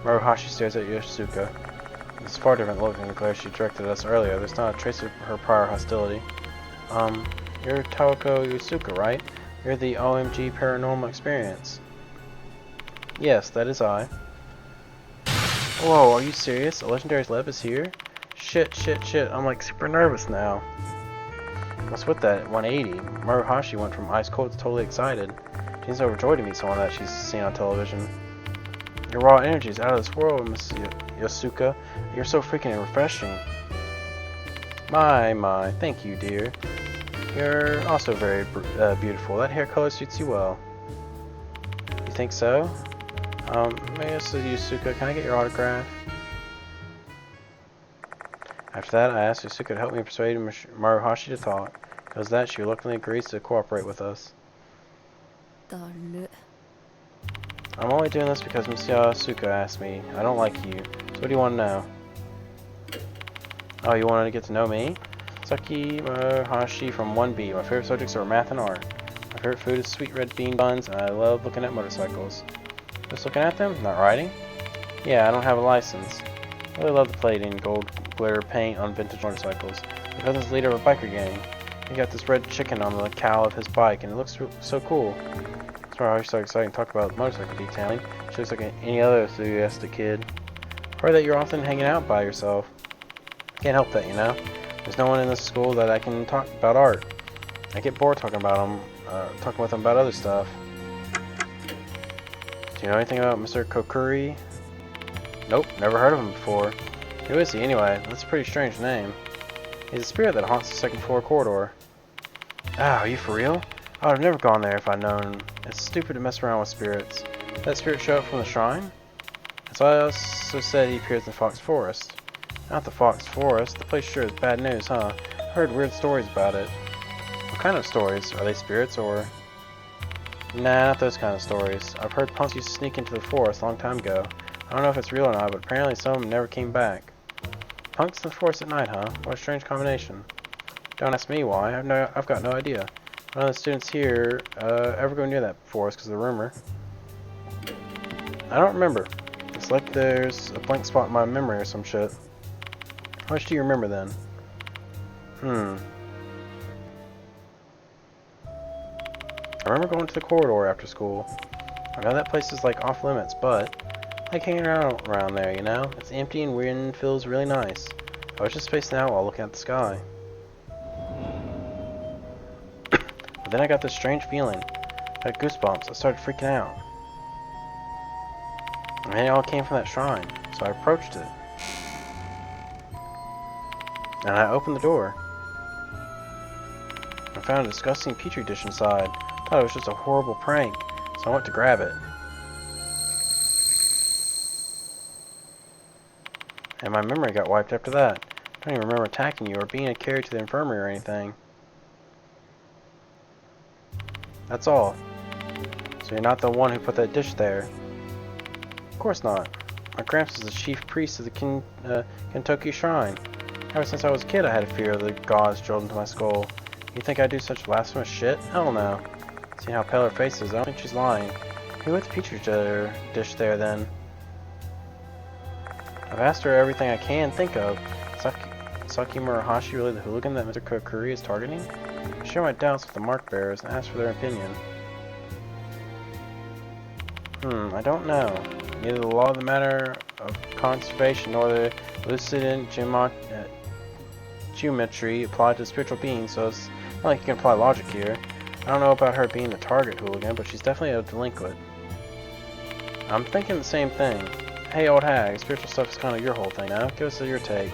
Maruhashi stares at Yoshisuka. It's a far different look than the glare she directed at us earlier. There's not a trace of her prior hostility. You're Taoko Yoshisuka, right? You're the OMG Paranormal Experience. Yes, that is I. Whoa, are you serious? A legendary celeb is here? Shit. I'm like super nervous now. What's with that 180? Maruhashi went from ice cold to totally excited. She's overjoyed to meet someone that she's seen on television. Your raw energy is out of this world, Miss Yosuka. You're so freaking refreshing. My, thank you, dear. You're also very beautiful. That hair color suits you well. You think so? Miss Yosuka, can I get your autograph? After that, I asked Yosuka to help me persuade Maruhashi to talk. Because that, she reluctantly agrees to cooperate with us. I'm only doing this because Miss Yosuka asked me. I don't like you. So what do you want to know? Oh, you wanted to get to know me? Saki Maruhashi from 1B. My favorite subjects are math and art. My favorite food is sweet red bean buns, and I love looking at motorcycles. Just looking at them? Not riding? Yeah, I don't have a license. I really love the plating, gold glitter paint on vintage motorcycles. My cousin's the leader of a biker gang. He got this red chicken on the cowl of his bike, and it looks so cool. That's why I was so excited to talk about motorcycle detailing. She looks like any other enthusiastic kid. Heard that you're often hanging out by yourself. Can't help that, you know. There's no one in this school that I can talk about art. I get bored talking with them about other stuff. Do you know anything about Mr. Kokuri? Nope, never heard of him before. Who is he anyway? That's a pretty strange name. He's a spirit that haunts the second floor corridor. Ah, are you for real? I would have never gone there if I'd known. It's stupid to mess around with spirits. Did that spirit show up from the shrine? As I also said, he appears in the Fox Forest. Not the Fox Forest. The place sure is bad news, huh? I heard weird stories about it. What kind of stories? Are they spirits or... Nah, not those kind of stories. I've heard punks used to sneak into the forest a long time ago. I don't know if it's real or not, but apparently some of them never came back. Punks in the forest at night, huh? What a strange combination. Don't ask me why. I've got no idea. None of the students here ever go near that forest because of the rumor. I don't remember. It's like there's a blank spot in my memory or some shit. How much do you remember then? I remember going to the corridor after school. I know that place is like off limits, but I like hanging around there, you know? It's empty and wind feels really nice. I was just spacing out while looking at the sky. But then I got this strange feeling. I had goosebumps. I started freaking out. And it all came from that shrine, so I approached it. And I opened the door. I found a disgusting petri dish inside. I thought it was just a horrible prank, so I went to grab it. And my memory got wiped after that. I don't even remember attacking you or being carried to the infirmary or anything. That's all. So you're not the one who put that dish there. Of course not. My gramps is the chief priest of the Kentucky Shrine. Ever since I was a kid, I had a fear of the gods drilled into my skull. You think I'd do such blasphemous shit? Hell no. See how pale her face is? I don't think she's lying. Who put the petri dish there then? I've asked her everything I can think of. Saki Murahashi really the hooligan that Mr. Kokuri is targeting? I share my doubts with the mark bearers and ask for their opinion. I don't know. Neither the law of the matter of conservation nor the lucid geometry apply to spiritual beings, so it's not like you can apply logic here. I don't know about her being the target hooligan, but she's definitely a delinquent. I'm thinking the same thing. Hey, old hag, spiritual stuff is kind of your whole thing now. Give us your take.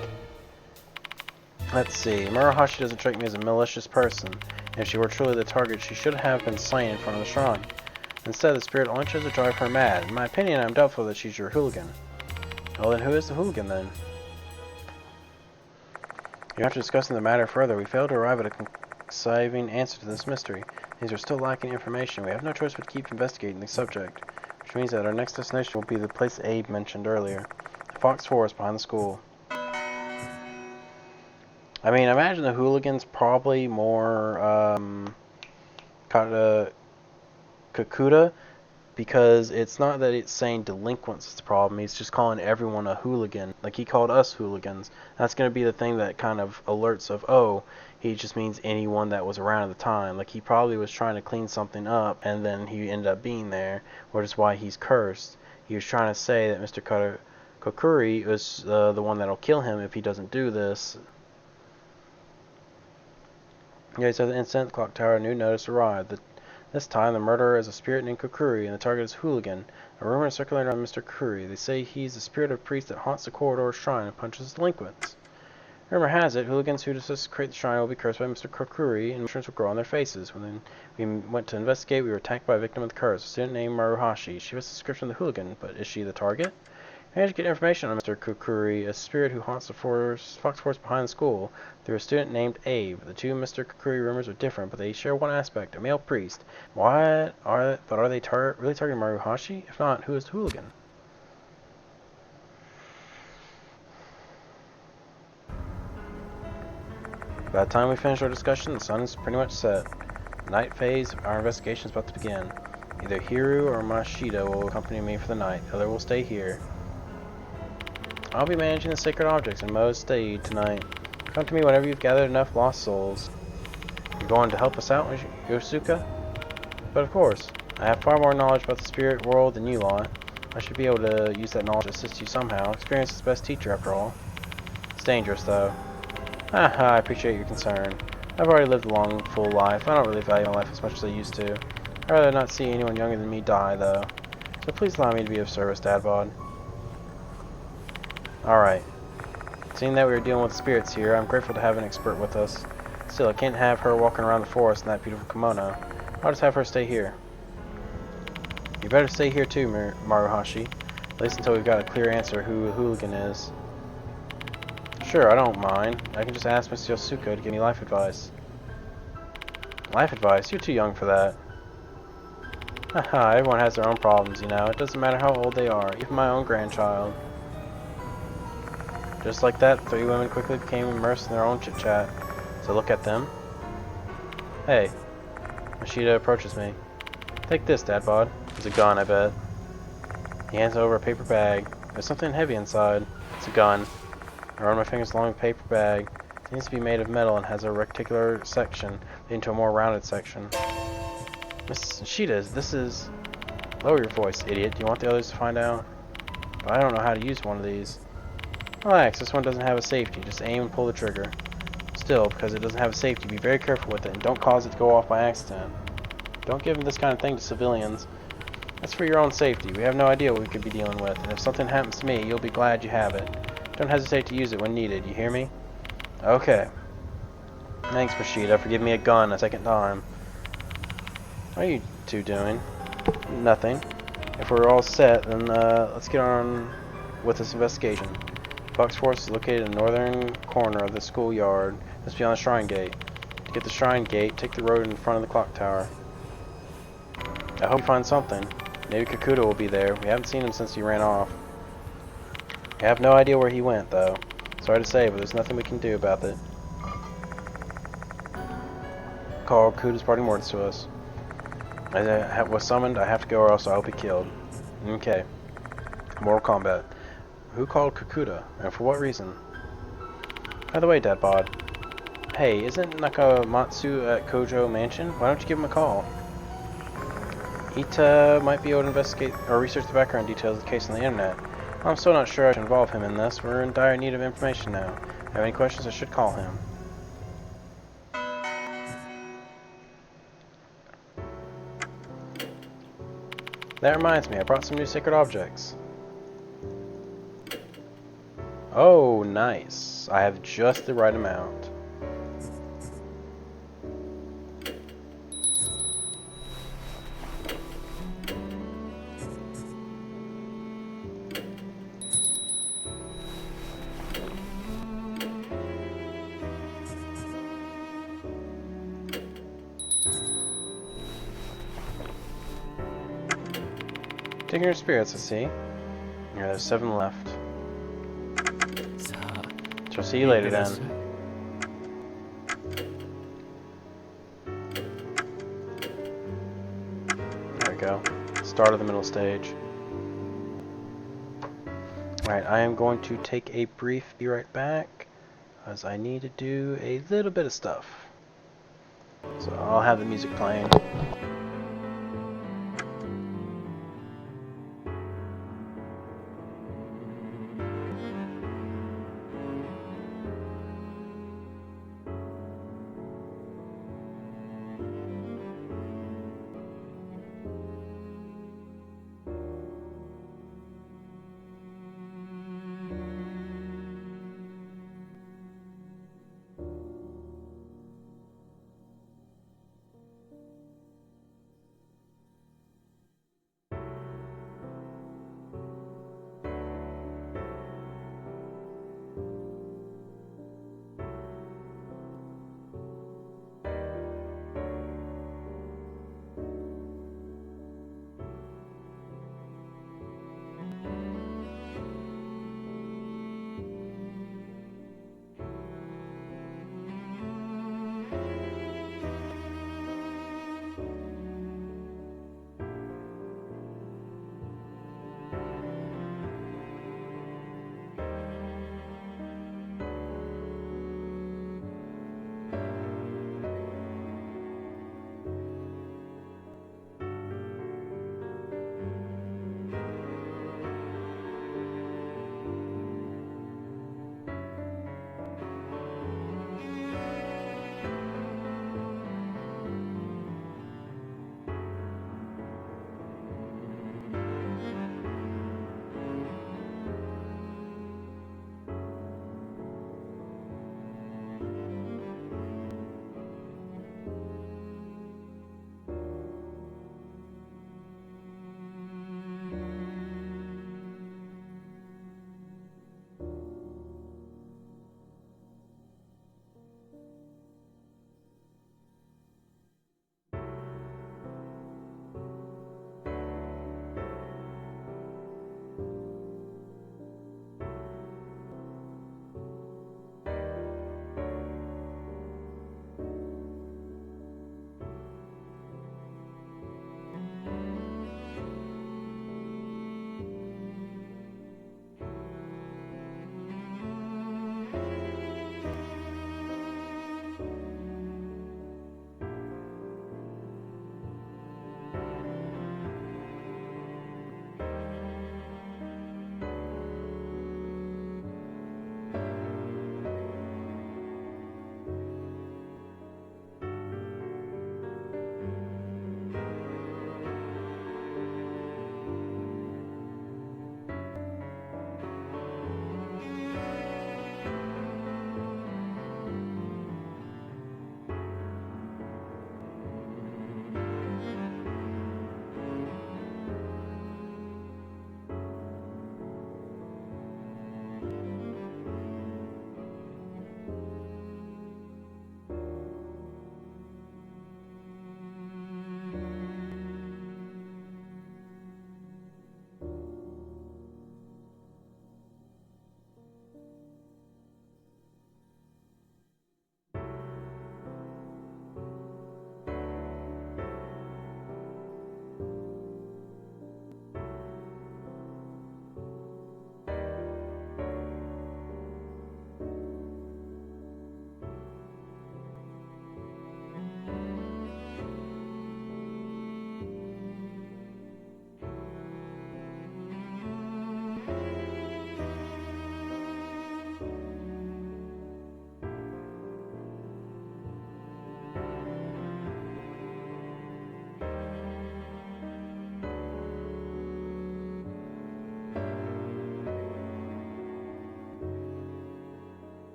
Let's see. Murahashi doesn't strike me as a malicious person. If she were truly the target, she should have been slain in front of the shrine. Instead, the spirit only chose to drive her mad. In my opinion, I'm doubtful that she's your hooligan. Well, then who is the hooligan, then? After discussing the matter further, we failed to arrive at a concise answer to this mystery. These are still lacking information. We have no choice but to keep investigating the subject. which means that our next destination will be the place Abe mentioned earlier, the Fox Forest behind the school. I mean, I imagine the hooligans probably more Kakuta, because it's not that it's saying delinquents is the problem, he's just calling everyone a hooligan. Like he called us hooligans. That's going to be the thing that kind of alerts of, oh, he just means anyone that was around at the time. Like he probably was trying to clean something up and then he ended up being there, which is why he's cursed. He was trying to say that Mr. Kokuri is the one that'll kill him if he doesn't do this. Okay, so the incident, clock tower, new notice arrived. This time, the murderer is a spirit named Kokuri, and the target is Hooligan. A rumor is circulating on Mr. Kokuri. They say he's the spirit of a priest that haunts the corridor shrine and punches delinquents. Rumor has it, hooligans who desecrate the shrine will be cursed by Mr. Kokuri, and mushrooms will grow on their faces. When we went to investigate, we were attacked by a victim of the curse, a student named Maruhashi. She was the description of the hooligan, but is she the target? I managed to get information on Mr. Kokuri, a spirit who haunts the Fox Forest behind the school, through a student named Abe. The two Mr. Kokuri rumors are different, but they share one aspect, a male priest. Are they really targeting Maruhashi? If not, who is the hooligan? By the time we finish our discussion, the sun is pretty much set. The night phase of our investigation is about to begin. Either Hiru or Mashida will accompany me for the night, the other will stay here. I'll be managing the sacred objects in Mo's stead tonight. Come to me whenever you've gathered enough lost souls. You're going to help us out, Yosuka? But of course, I have far more knowledge about the spirit world than you lot. I should be able to use that knowledge to assist you somehow. Experience is the best teacher after all. It's dangerous though. I appreciate your concern. I've already lived a long, full life. I don't really value my life as much as I used to. I'd rather not see anyone younger than me die though. So please allow me to be of service, Dadbod. Alright. Seeing that we are dealing with spirits here, I'm grateful to have an expert with us. Still, I can't have her walking around the forest in that beautiful kimono. I'll just have her stay here. You better stay here too, Maruhashi. At least until we've got a clear answer who the hooligan is. Sure, I don't mind. I can just ask Miss Yosuka to give me life advice. Life advice? You're too young for that. Haha, everyone has their own problems, you know. It doesn't matter how old they are, even my own grandchild. Just like that, three women quickly became immersed in their own chit-chat. So look at them. Hey. Mashida approaches me. Take this, Dadbod. It's a gun, I bet. He hands over a paper bag. There's something heavy inside. It's a gun. I run my fingers along the paper bag. It seems to be made of metal and has a rectangular section leading to a more rounded section. Miss Mashida, this is... Lower your voice, idiot. Do you want the others to find out? But I don't know how to use one of these. Relax, this one doesn't have a safety. Just aim and pull the trigger. Still, because it doesn't have a safety, be very careful with it and don't cause it to go off by accident. Don't give this kind of thing to civilians. That's for your own safety. We have no idea what we could be dealing with, and if something happens to me, you'll be glad you have it. Don't hesitate to use it when needed, you hear me? Okay. Thanks, Mashida, for giving me a gun a second time. What are you two doing? Nothing. If we're all set, then let's get on with this investigation. Fox Forest is located in the northern corner of the schoolyard, just beyond the shrine gate. To get the shrine gate, take the road in front of the clock tower. I hope you find something. Maybe Kakuta will be there. We haven't seen him since he ran off. I have no idea where he went, though. Sorry to say, but there's nothing we can do about it. Call Kakuta's parting words to us. As I was summoned, I have to go or else I'll be killed. Okay. Mortal Kombat. Who called Kakuta, and for what reason? By the way, Dadbod. Hey, isn't Nakamatsu at Kojo Mansion? Why don't you give him a call? Ita might be able to investigate or research the background details of the case on the internet. I'm still not sure I should involve him in this. We're in dire need of information now. If I have any questions, I should call him. That reminds me, I brought some new sacred objects. Oh, nice. I have just the right amount. Taking your spirits, I see. Yeah, there's 7 left. さあ So see you later いってらっしゃ then. い There we go. Start of the middle stage. Alright, I am going to take a brief be right back, as I need to do a little bit of stuff. So I'll have the music playing.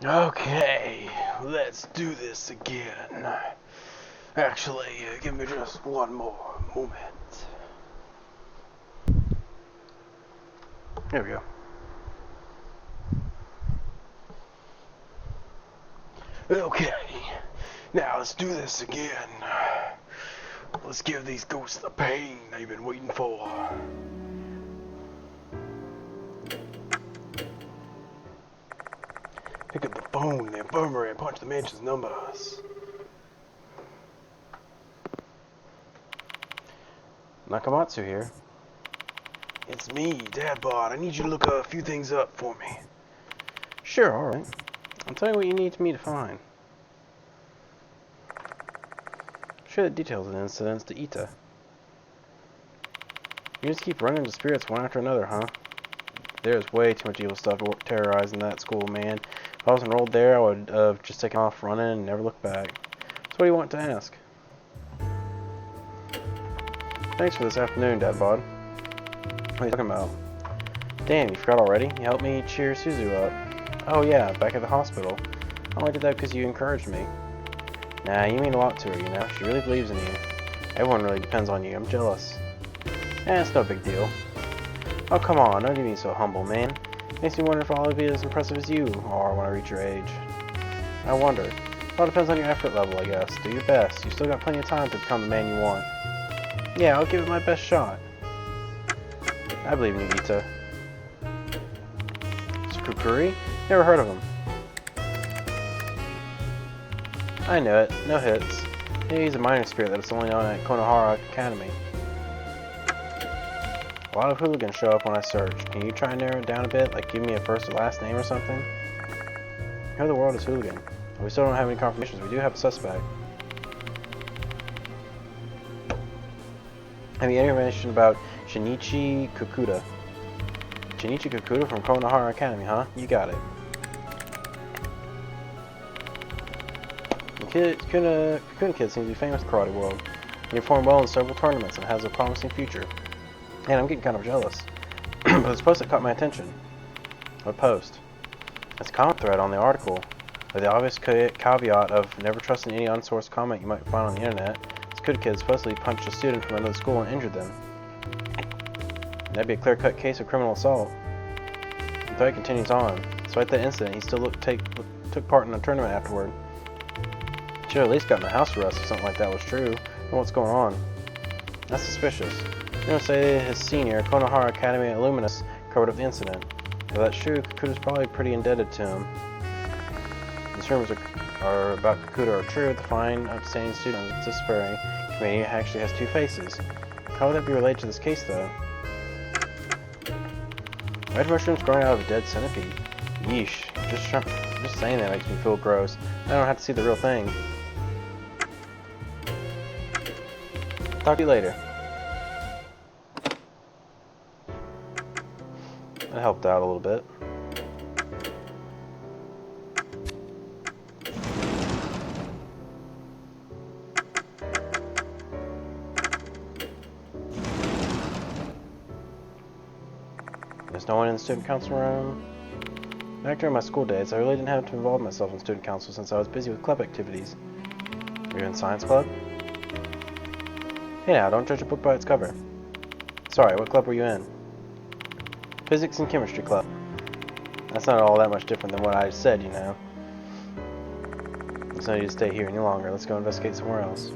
Okay, let's do this again. Actually, give me just one more moment. There we go. Okay, now let's do this again. Let's give these ghosts the pain they've been waiting for. Pick up the phone in the infirmary and punch the mansion's numbers. Nakamatsu here. It's me, Dadbot. I need you to look a few things up for me. Sure, alright. I'll tell you what you need me to find. Share the details of the incidents to Ita. You just keep running into spirits one after another, huh? There's way too much evil stuff terrorizing that school, man. If I was enrolled there, I would have just taken off running and never looked back. So what do you want to ask? Thanks for this afternoon, Dadbod. What are you talking about? Damn, you forgot already? You helped me cheer Suzu up. Oh yeah, back at the hospital. I only did that because you encouraged me. Nah, you mean a lot to her, you know. She really believes in you. Everyone really depends on you. I'm jealous. It's no big deal. Oh, come on. Don't you be so humble, man. Makes me wonder if I'll be as impressive as you are when I reach your age. I wonder. It all depends on your effort level, I guess. Do your best. You still got plenty of time to become the man you want. Yeah, I'll give it my best shot. I believe in you, Ita. Tsukukuri? Never heard of him. I know it. No hits. Maybe he's a minor spirit that's only known at Konohara Academy. A lot of hooligans show up when I search. Can you try and narrow it down a bit? Like give me a first or last name or something? Who in the world is hooligan? We still don't have any confirmations. We do have a suspect. Have you any information about Shinichi Kukuda? Shinichi Kukuda from Konohara Academy, huh? You got it. The Kukuda kid seems to be famous in the karate world. He performed well in several tournaments and has a promising future. And I'm getting kind of jealous. But there's a post that caught my attention. What post? It's a comment thread on the article, with the obvious caveat of never trusting any unsourced comment you might find on the internet. This Kukuda kid supposedly punched a student from another school and injured them. That'd be a clear-cut case of criminal assault. The thread continues on. Despite that incident, he still took part in a tournament afterward. Should have at least gotten a house arrest if something like that was true. I what's going on. That's suspicious. You don't say his senior, Konohara Academy alumnus, covered up the incident. If that's true, Kukuda's probably pretty indebted to him. These rumors are about Kukuda are true. The fine, outstanding student of the disciplinary committee actually has two faces. How would that be related to this case, though? Red mushrooms growing out of a dead centipede. Yeesh. Just saying that makes me feel gross. I don't have to see the real thing. Talk to you later. That helped out a little bit. There's no one in the student council room. Back during my school days, I really didn't have to involve myself in student council since I was busy with club activities. Were you in science club? Hey now, don't judge a book by its cover. Sorry, what club were you in? Physics and chemistry club. That's not all that much different than what I said, you know. There's no need to stay here any longer. Let's go investigate somewhere else.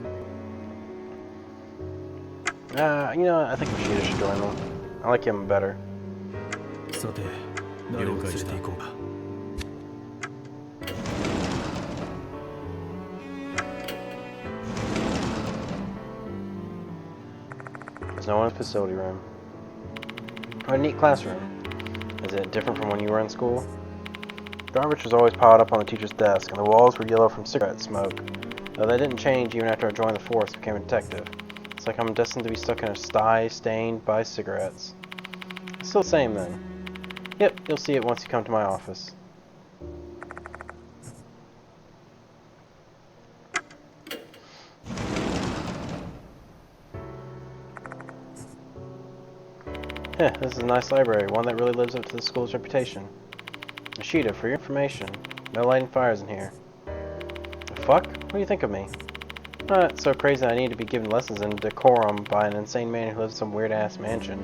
You know what? I think Machida should join them. I like him better. さて、誰を連れて行こうか。There's no one in the facility room. What a neat classroom. Is it different from when you were in school? Garbage was always piled up on the teacher's desk, and the walls were yellow from cigarette smoke. Though that didn't change even after I joined the force and became a detective. It's like I'm destined to be stuck in a sty stained by cigarettes. It's still the same then. Yep, you'll see it once you come to my office. This is a nice library, one that really lives up to the school's reputation. Machida, for your information, No lighting fires in here. The fuck? What do you think of me? Not so crazy that I need to be given lessons in decorum by an insane man who lives in some weird-ass mansion.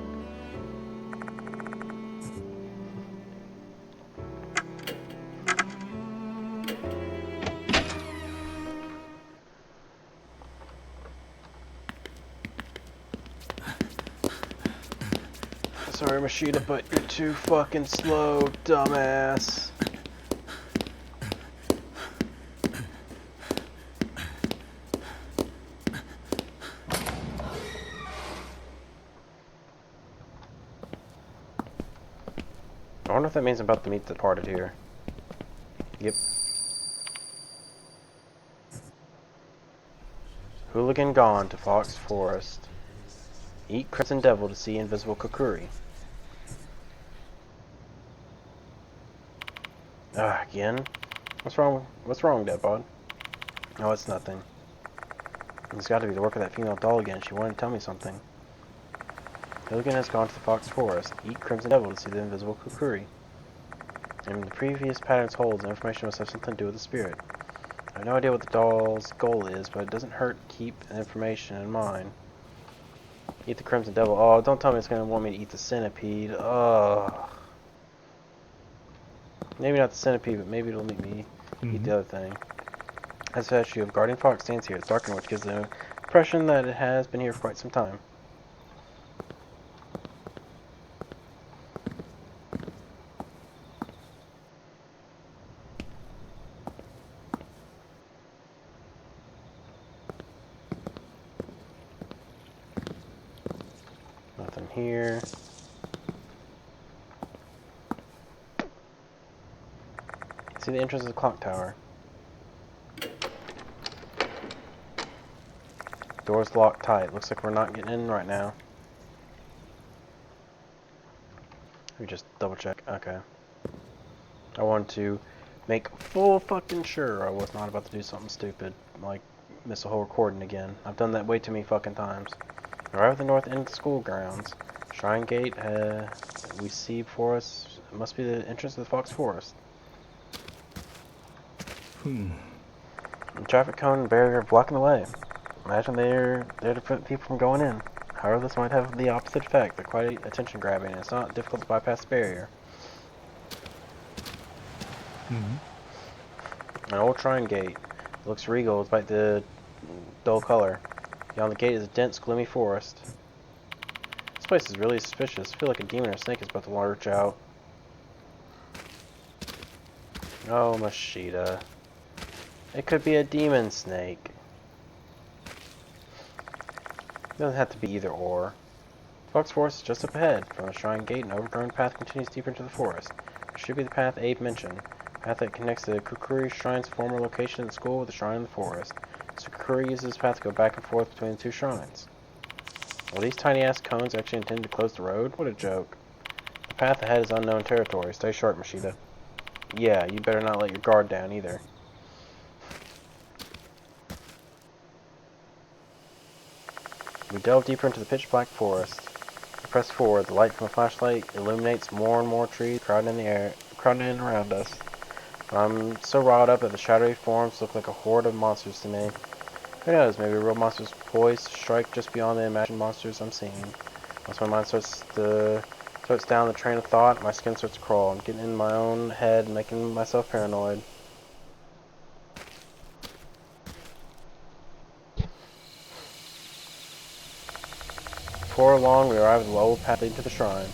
Sorry, Machida, but you're too fucking slow, dumbass. I wonder if that means I'm about to meet the departed here. Yep. Hooligan gone to Fox Forest. Eat Crimson Devil to see invisible Kukuri. Again? What's wrong, Deadbod? Oh, it's nothing. It's got to be the work of that female doll again. She wanted to tell me something. Hooligan has gone to the Fox Forest. Eat Crimson Devil to see the invisible Kukuri. And the previous patterns holds, the information must have something to do with the spirit. I have no idea what the doll's goal is, but it doesn't hurt to keep the information in mind. Eat the Crimson Devil. Oh, don't tell me it's going to want me to eat the centipede. Ugh. Maybe not the centipede, but maybe it'll make me eat the other thing. As a statue of Guardian Fox stands here. It's darkened, which gives the impression that it has been here for quite some time. Nothing here. See the entrance of the clock tower. Door's locked tight. Looks like we're not getting in right now. Let me just double check. Okay. I wanted to make full fucking sure I was not about to do something stupid, like miss a whole recording again. I've done that way too many fucking times. Arrive at the north end of the school grounds. Shrine gate we see before us. It must be the entrance to the Fox Forest. The traffic cone and barrier blocking the way. Imagine they're there to prevent people from going in. However, this might have the opposite effect. They're quite attention grabbing, and it's not difficult to bypass the barrier. An old shrine gate. It looks regal despite the dull color. Beyond the gate is a dense, gloomy forest. This place is really suspicious. I feel like a demon or a snake is about to lurch out. Oh, Machida. It could be a demon snake. It doesn't have to be either or. Fox Forest is just up ahead. From the shrine gate, an overgrown path continues deeper into the forest. It should be the path Abe mentioned. A path that connects the Kukuri Shrine's former location in the school with the shrine in the forest. So Kukuri uses this path to go back and forth between the two shrines. Are these tiny-ass cones actually intended to close the road? What a joke. The path ahead is unknown territory. Stay sharp, Machida. Yeah, you better not let your guard down either. We delve deeper into the pitch-black forest. We press forward. The light from a flashlight illuminates more and more trees crowding in around us. I'm so riled up that the shadowy forms look like a horde of monsters to me. Who knows, maybe a real monster's poised to strike just beyond the imagined monsters I'm seeing. Once my mind starts down the train of thought, my skin starts to crawl. I'm getting in my own head and making myself paranoid. Before long, we arrive at the lower path leading to the shrine.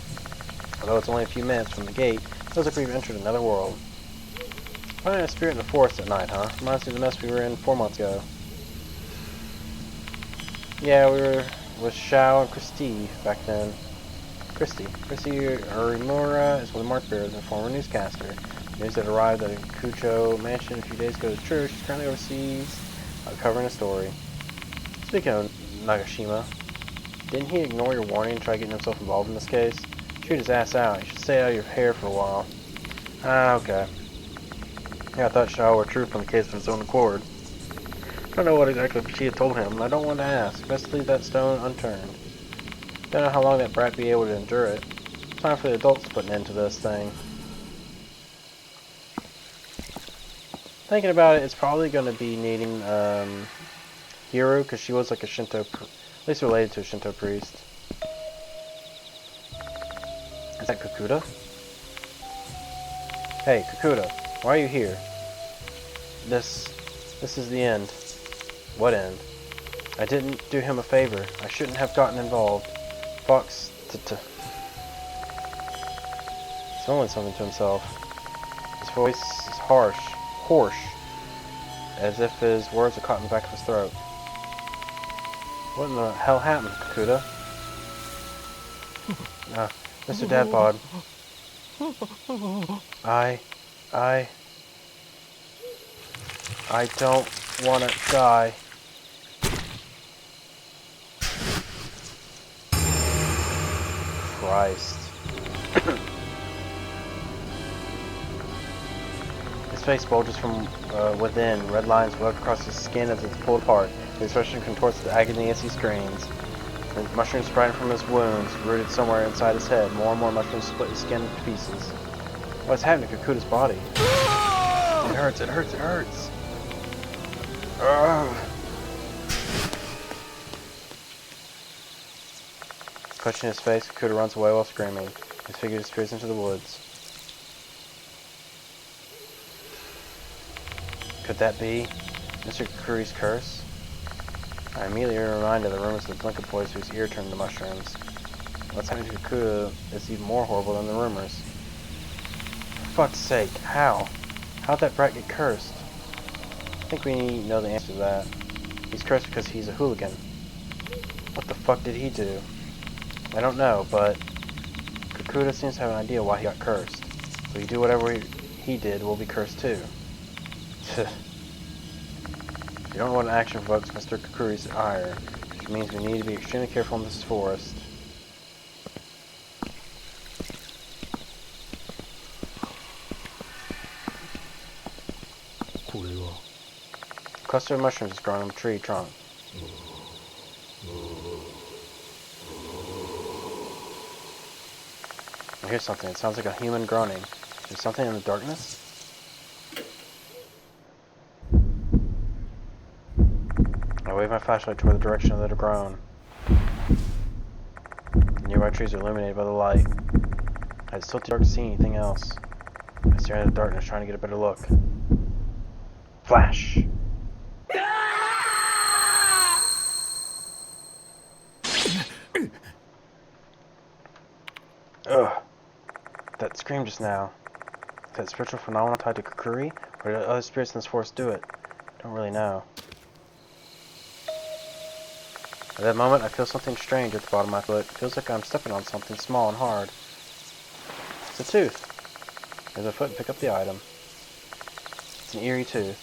Although it's only a few minutes from the gate, it feels like we've entered another world. Finding a spirit in the forest at night, huh? Reminds me of the mess we were in 4 months ago. Yeah, we were with Shao and Christy back then. Christy Urimura is one of the mark bearers and a former newscaster. News that arrived at a Kucho mansion a few days ago is true. She's currently overseas covering a story. Speaking of Nagashima, didn't he ignore your warning and try getting himself involved in this case? Shoot his ass out. You should stay out of your hair for a while. Ah, okay. Yeah, I thought Shao were true from the case of his own accord. I don't know what exactly she had told him, and I don't want to ask. Best leave that stone unturned. Don't know how long that brat be able to endure it. Time for the adults to put an end to this thing. Thinking about it, it's probably going to be needing Hiru, because she was like a Shinto, at least related to a Shinto priest. Is that Kakuta? Hey, Kakuta, why are you here? This is the end. What end? I didn't do him a favor. I shouldn't have gotten involved. Fox, He's mumbling something to himself. His voice is hoarse, as if his words are caught in the back of his throat. What in the hell happened, Kakuta? Mr. Dadbod. I don't want to die. Christ. His face bulges from within. Red lines web across his skin as it's pulled apart. His expression contorts with agony as he screams. The mushrooms sprouting from his wounds, rooted somewhere inside his head. More and more mushrooms split his skin into pieces. What's happening to Kakuta's body? It hurts, it hurts, it hurts. Clutching his face, Kakuta runs away while screaming. His figure disappears into the woods. Could that be Mr. Kakuri's curse? I immediately reminded of the rumors of the Blinka boys whose ear turned to mushrooms. What's happening to Kakuta is even more horrible than the rumors. For fuck's sake, how? How'd that brat get cursed? I think we know the answer to that. He's cursed because he's a hooligan. What the fuck did he do? I don't know, but Kakuta seems to have an idea why he got cursed. So you do whatever he did, we'll be cursed too. You don't know what an action provokes Mr. Kakuri's ire, which means we need to be extremely careful in this forest. A cluster of mushrooms is growing on a tree trunk. I hear something. It sounds like a human groaning. Is there something in the darkness? I wave my flashlight toward the direction of the groan. The nearby trees are illuminated by the light. It's still too dark to see anything else. I stare into the darkness, trying to get a better look. Flash! Ugh. That scream just now. Is that spiritual phenomenon tied to Kakuri? Or did other spirits in this forest do it? Don't really know. At that moment, I feel something strange at the bottom of my foot. It feels like I'm stepping on something small and hard. It's a tooth. There's a foot and pick up the item. It's an eerie tooth.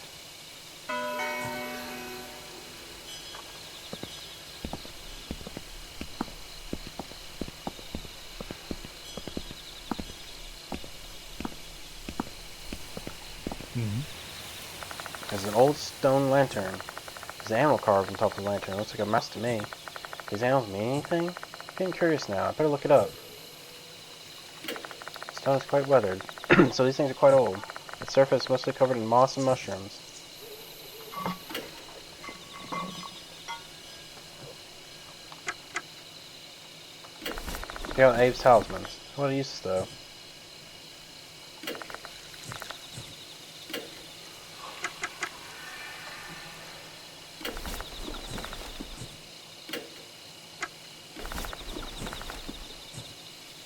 There's an old stone lantern. There's an animal carved on top of the lantern. It looks like a mouse to me. These animals mean anything? I'm getting curious now. I better look it up. The stone is quite weathered, so these things are quite old. Its surface is mostly covered in moss and mushrooms. Check out Abe's talisman. What a use though.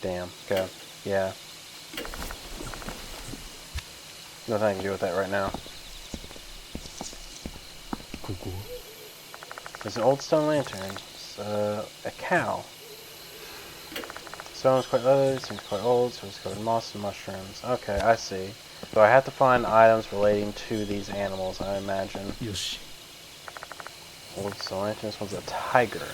Damn, okay, yeah. Nothing I can do with that right now. There's an old stone lantern. It's a cow. Stone is quite leathered, seems quite old, so it's covered in moss and mushrooms. Okay, I see. So I have to find items relating to these animals, I imagine. Yoshi. Old stone lantern, this one's a tiger.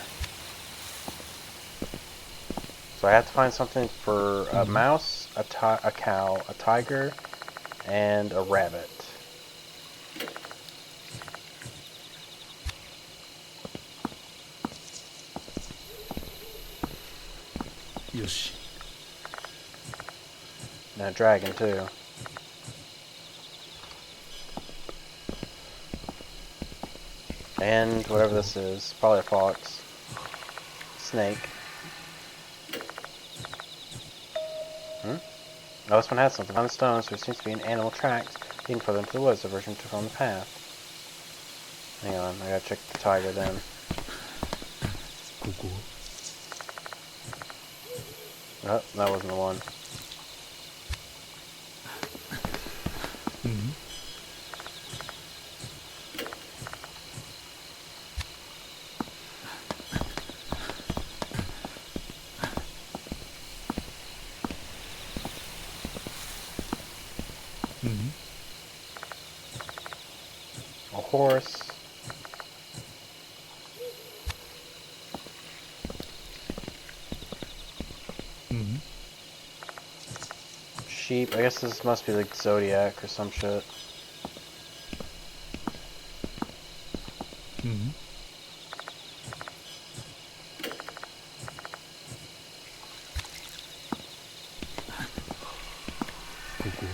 So I have to find something for a mouse, a cow, a tiger, and a rabbit. Yoshi. And a dragon too. And whatever this is, probably a fox. Snake. Oh, this one has something on the stones. There seems to be an animal tracks leading further into the woods, diverging from the path. Hang on, I gotta check the tiger then. ここ Oh, that wasn't the one. うん うん A horse. Sheep. I guess this must be like Zodiac or some shit. うん ここ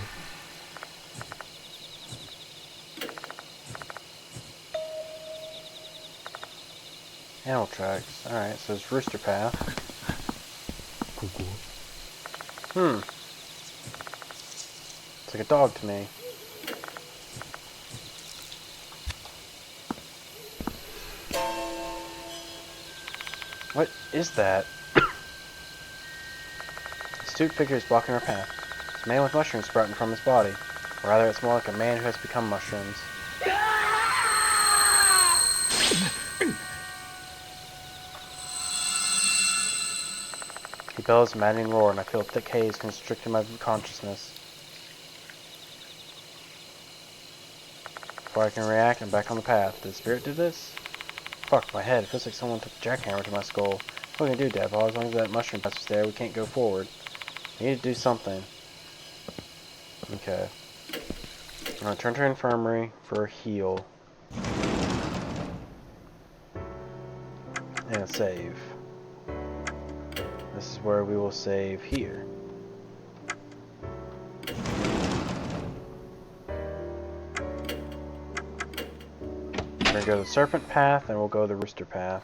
Animal tracks. Alright, so it's Rooster Path. ここ It's like a dog to me. What is that? The stooped figure is blocking our path. It's a man with mushrooms sprouting from his body. Or rather, it's more like a man who has become mushrooms. He bellows a maddening roar, and I feel a thick haze constricting my consciousness. Before I can react, I'm back on the path. Did the spirit do this? Fuck, my head. It feels like someone took a jackhammer to my skull. What are we gonna do, Dad? As long as that mushroom patch is there, we can't go forward. We need to do something. Okay. I'm gonna turn to infirmary for a heal. And a save. This is where we will save here. We're gonna go the serpent path, and we'll go the rooster path.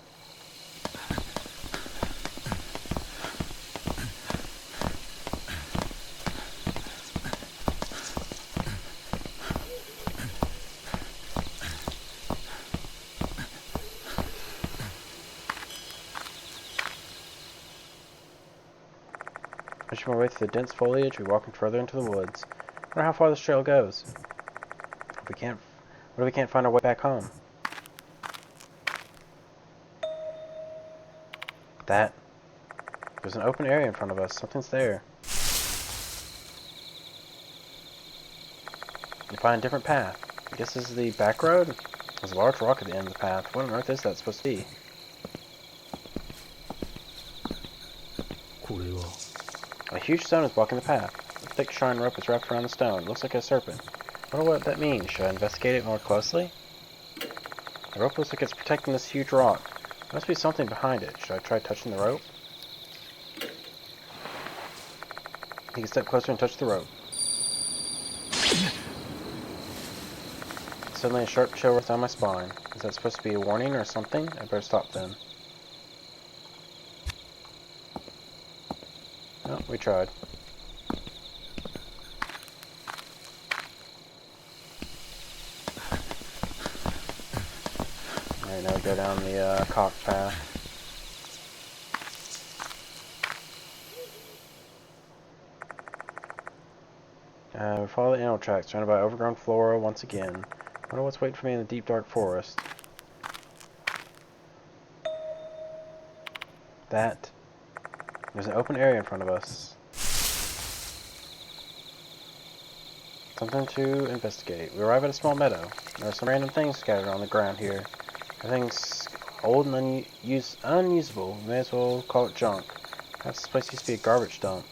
Pushing my way through the dense foliage, we're walking further into the woods. I wonder how far this trail goes. What if we can't find our way back home? There's an open area in front of us. Something's there. You find a different path. I guess this is the back road? There's a large rock at the end of the path. What on earth is that supposed to be? これは A huge stone is blocking the path. A thick shrine rope is wrapped around the stone. It looks like a serpent. I wonder what that means. Should I investigate it more closely? The rope looks like it's protecting this huge rock. There must be something behind it. Should I try touching the rope? He can step closer and touch the rope. Suddenly a sharp chill runs down my spine. Is that supposed to be a warning or something? I better stop then. Oh, we tried. Alright, now we go down the cock path. We follow the animal tracks, surrounded by overgrown flora once again. I wonder what's waiting for me in the deep dark forest. There's an open area in front of us. Something to investigate. We arrive at a small meadow. There are some random things scattered on the ground here. Everything's old and unusable. We may as well call it junk. Perhaps this place used to be a garbage dump.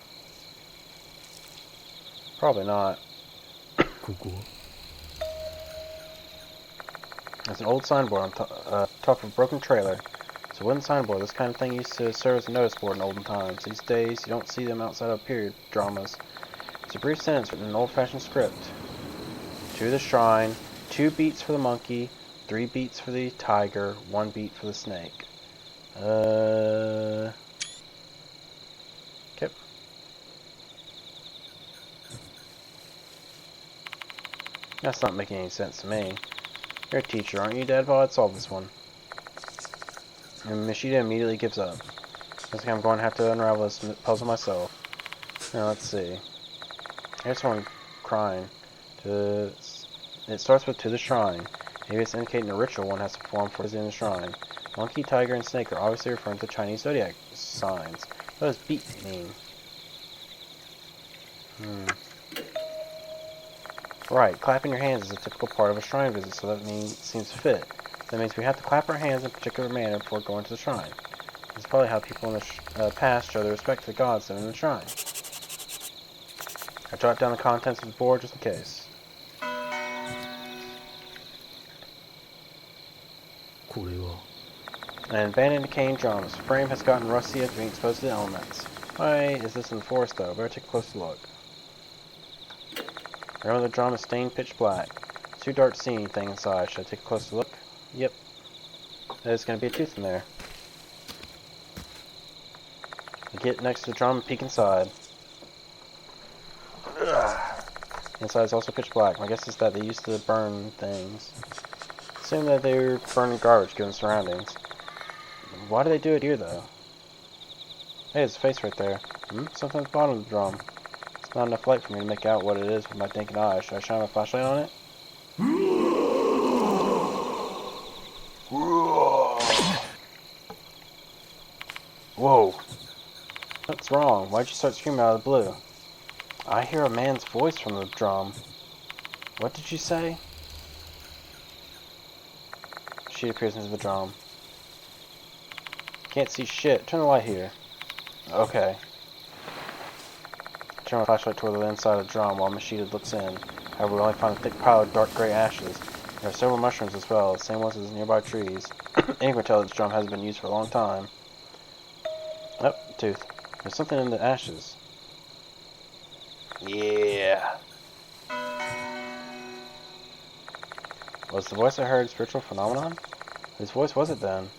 Probably not. ここ There's an old signboard on top of a broken trailer. It's a wooden signboard. This kind of thing used to serve as a notice board in olden times. These days, you don't see them outside of period dramas. It's a brief sentence written in an old-fashioned script. To the shrine, 2 beats for the monkey, 3 beats for the tiger, 1 beat for the snake. Okay. That's not making any sense to me. You're a teacher, aren't you, Dad? Well, I'd solve this one. And Mishita immediately gives up. Looks like I'm going to have to unravel this puzzle myself. Now, let's see. Here's someone crying. It starts with "to the shrine." Maybe it's indicating a ritual one has to perform for visiting the shrine. Monkey, tiger, and snake are obviously referring to Chinese zodiac signs. What does beat mean? Right, clapping your hands is a typical part of a shrine visit, so that seems fit. That means we have to clap our hands in a particular manner before going to the shrine. This is probably how people in the past show their respect to the gods that are in the shrine. I jot down the contents of the board just in case. これは An abandoned decaying drum. Its frame has gotten rusty after being exposed to the elements. Why is this in the forest though? Better take a closer look. Remember, the drum is stained pitch black. It's too dark to see anything inside. Should I take a closer look? Yep. There's going to be a tooth in there. I get next to the drum and peek inside. Inside is also pitch black. My guess is that they used to burn things. Assume that they were burning garbage given surroundings. Why do they do it here though? Hey, there's a face right there. Something at the bottom of the drum. It's not enough light for me to make out what it is with my naked eye. Should I shine my flashlight on it? Whoa. What's wrong? Why'd you start screaming out of the blue? I hear a man's voice from the drum. What did you say? She appears into the drum. Can't see shit. Turn the light here. Okay. Turn my flashlight toward the inside of the drum while Mishita looks in. However, we only find a thick pile of dark gray ashes. There are several mushrooms as well, the same ones as nearby trees. Anyone can tell that this drum hasn't been used for a long time. Oh, tooth. There's something in the ashes. Yeah. Was the voice I heard a spiritual phenomenon? Whose voice was it then?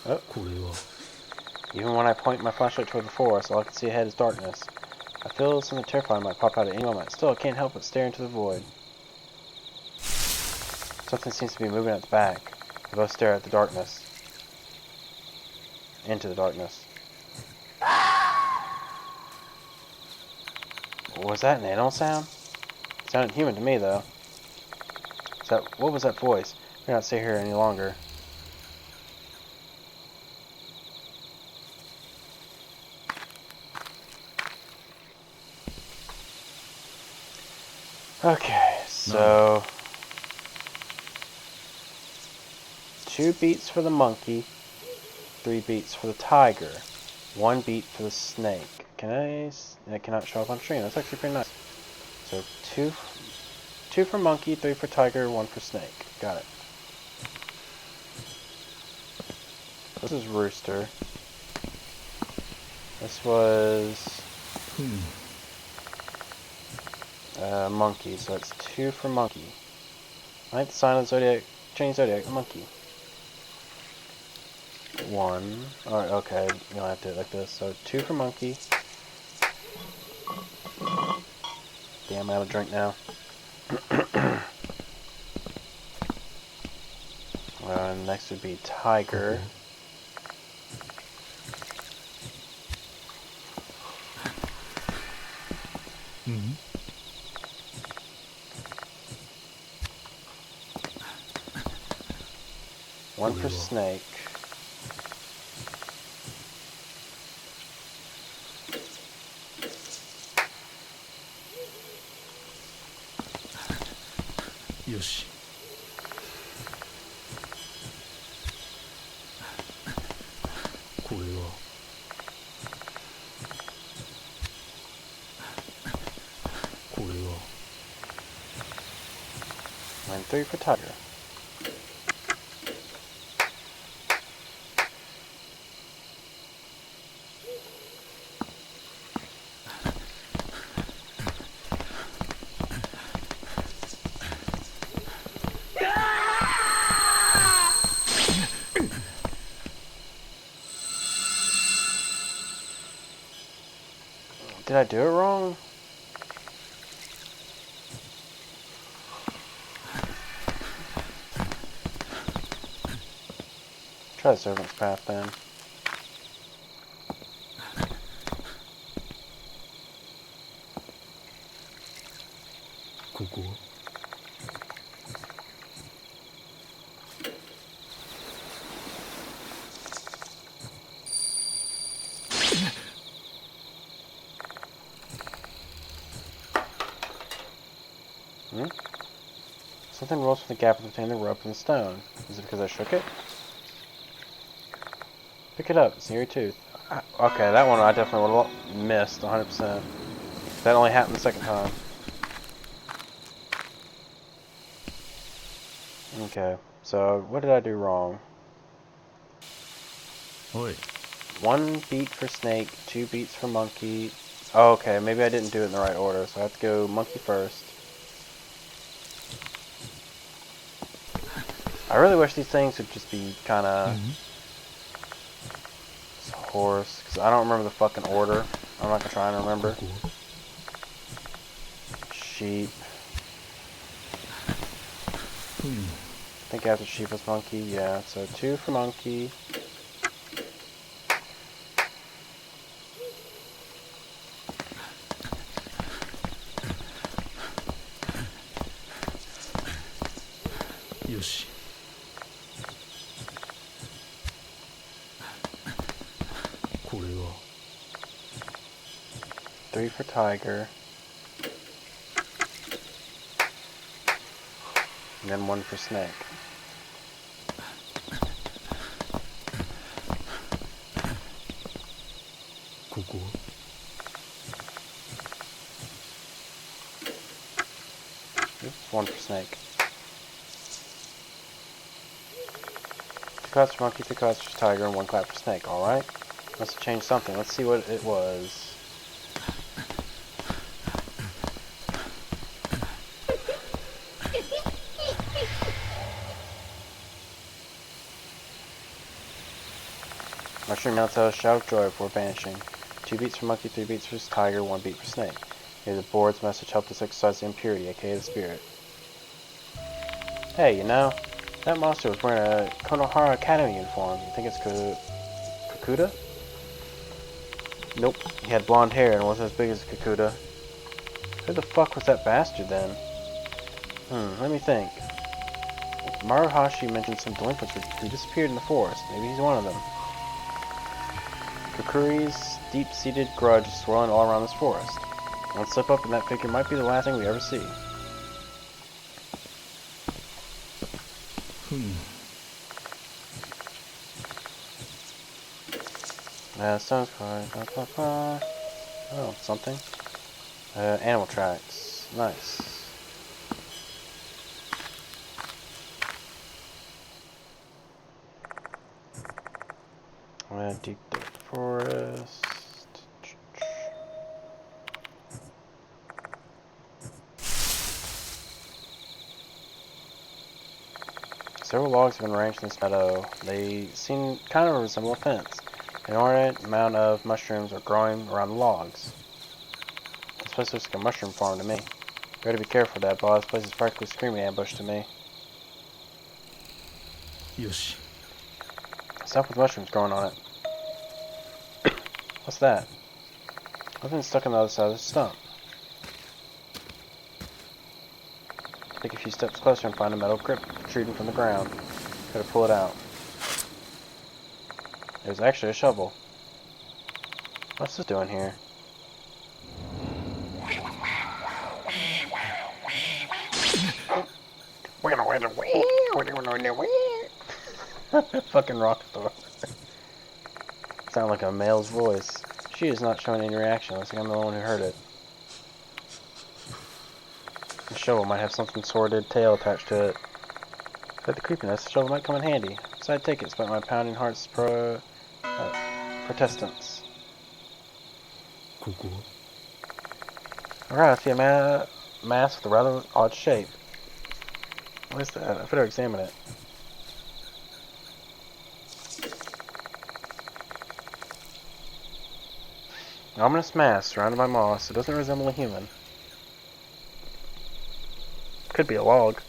Oh. これは Even when I point my flashlight toward the forest, all I can see ahead is darkness. I feel something terrifying might pop out at any moment. Still, I can't help but stare into the void. Something seems to be moving at the back. We both stare at the darkness. Into the darkness. Was that an animal sound? It sounded human to me, though. What was that voice? We cannot stay here any longer. Okay, so 2 beats for the monkey, 3 beats for the tiger, 1 beat for the snake. I cannot show up on stream. That's actually pretty nice. So 2 for monkey, 3 for tiger, 1 for snake. Got it. This is rooster. This was monkey, so it's 2 for monkey. I like the sign of the zodiac, Chinese zodiac, a monkey. 1. Alright, okay, you don't have to do it like this. So 2 for monkey. Damn, I have a drink now. Next would be tiger. One for snake. Yoshi. これはこれは And 3 for tiger. Did I do it wrong? Try the servant's path then. Hmm? Something rolls from the gap between the rope and the stone. Is it because I shook it? Pick it up. It's near your tooth. Okay, that one I definitely would have missed 100%. That only happened the second time. Okay, so what did I do wrong? おい 1 beat for snake, 2 beats for monkey. Oh, okay, maybe I didn't do it in the right order, so I have to go monkey first. I really wish these things would just be kind of horse, because I don't remember the fucking order. I'm not going to try and remember. Sheep. I think after sheep was monkey, yeah. So 2 for monkey. Yoshi. これは 3 for tiger. And then 1 for snake. Cool. Oops, 1 for snake. 2 claps for monkey, 3 claps for tiger, and 1 clap for snake. Alright. Must have changed something. Let's see what it was. Mushroom now tells a shout of joy before vanishing. 2 beats for monkey, 3 beats for tiger, 1 beat for snake. May the board's message help us exercise the impurity, aka the spirit. Hey, you know, that monster was wearing a Konohara Academy uniform. You think it's Kakuta? Nope, he had blonde hair and wasn't as big as Kakuta. Who the fuck was that bastard then? Let me think. Maruhashi mentioned some delinquents who disappeared in the forest. Maybe he's one of them. Kakuri's deep-seated grudge is swirling all around this forest. One slip up and that figure might be the last thing we ever see. Stone's card. Oh, something. Animal tracks. Nice. Deep forest. Several logs have been arranged in this meadow. They seem kind of resemble a fence. An inordinate amount of mushrooms are growing around the logs. This place looks like a mushroom farm to me. Better be careful, Dad, boss. This place is practically screaming ambush to me. Yoshi. Stuff with mushrooms growing on it. What's that? Something's stuck on the other side of the stump. Take a few steps closer and find a metal grip protruding from the ground. Gotta pull it out. There's actually a shovel. What's this doing here? Fucking rock thrower. Sound like a male's voice. She is not showing any reaction. Looks like I'm the one who heard it. The shovel might have something sordid tail attached to it. But the creepiness, the shovel might come in handy. So I'd take it, despite my pounding heart's protestants. Alright, I see a mass with a rather odd shape. What is that? I better examine it. An ominous mass surrounded by moss. It doesn't resemble a human. Could be a log.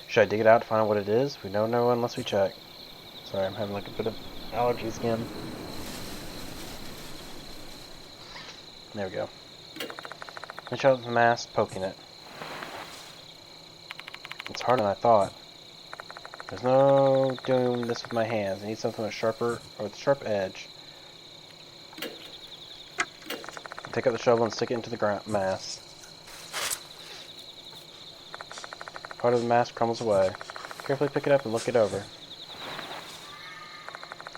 Should I dig it out to find out what it is? We don't know unless we check. Sorry, I'm having like a bit of allergies again. There we go. Reach out with the mass, poking it. It's harder than I thought. There's no doing this with my hands. I need something with a sharp edge. Take out the shovel and stick it into the mass. Part of the mass crumbles away. Carefully pick it up and look it over.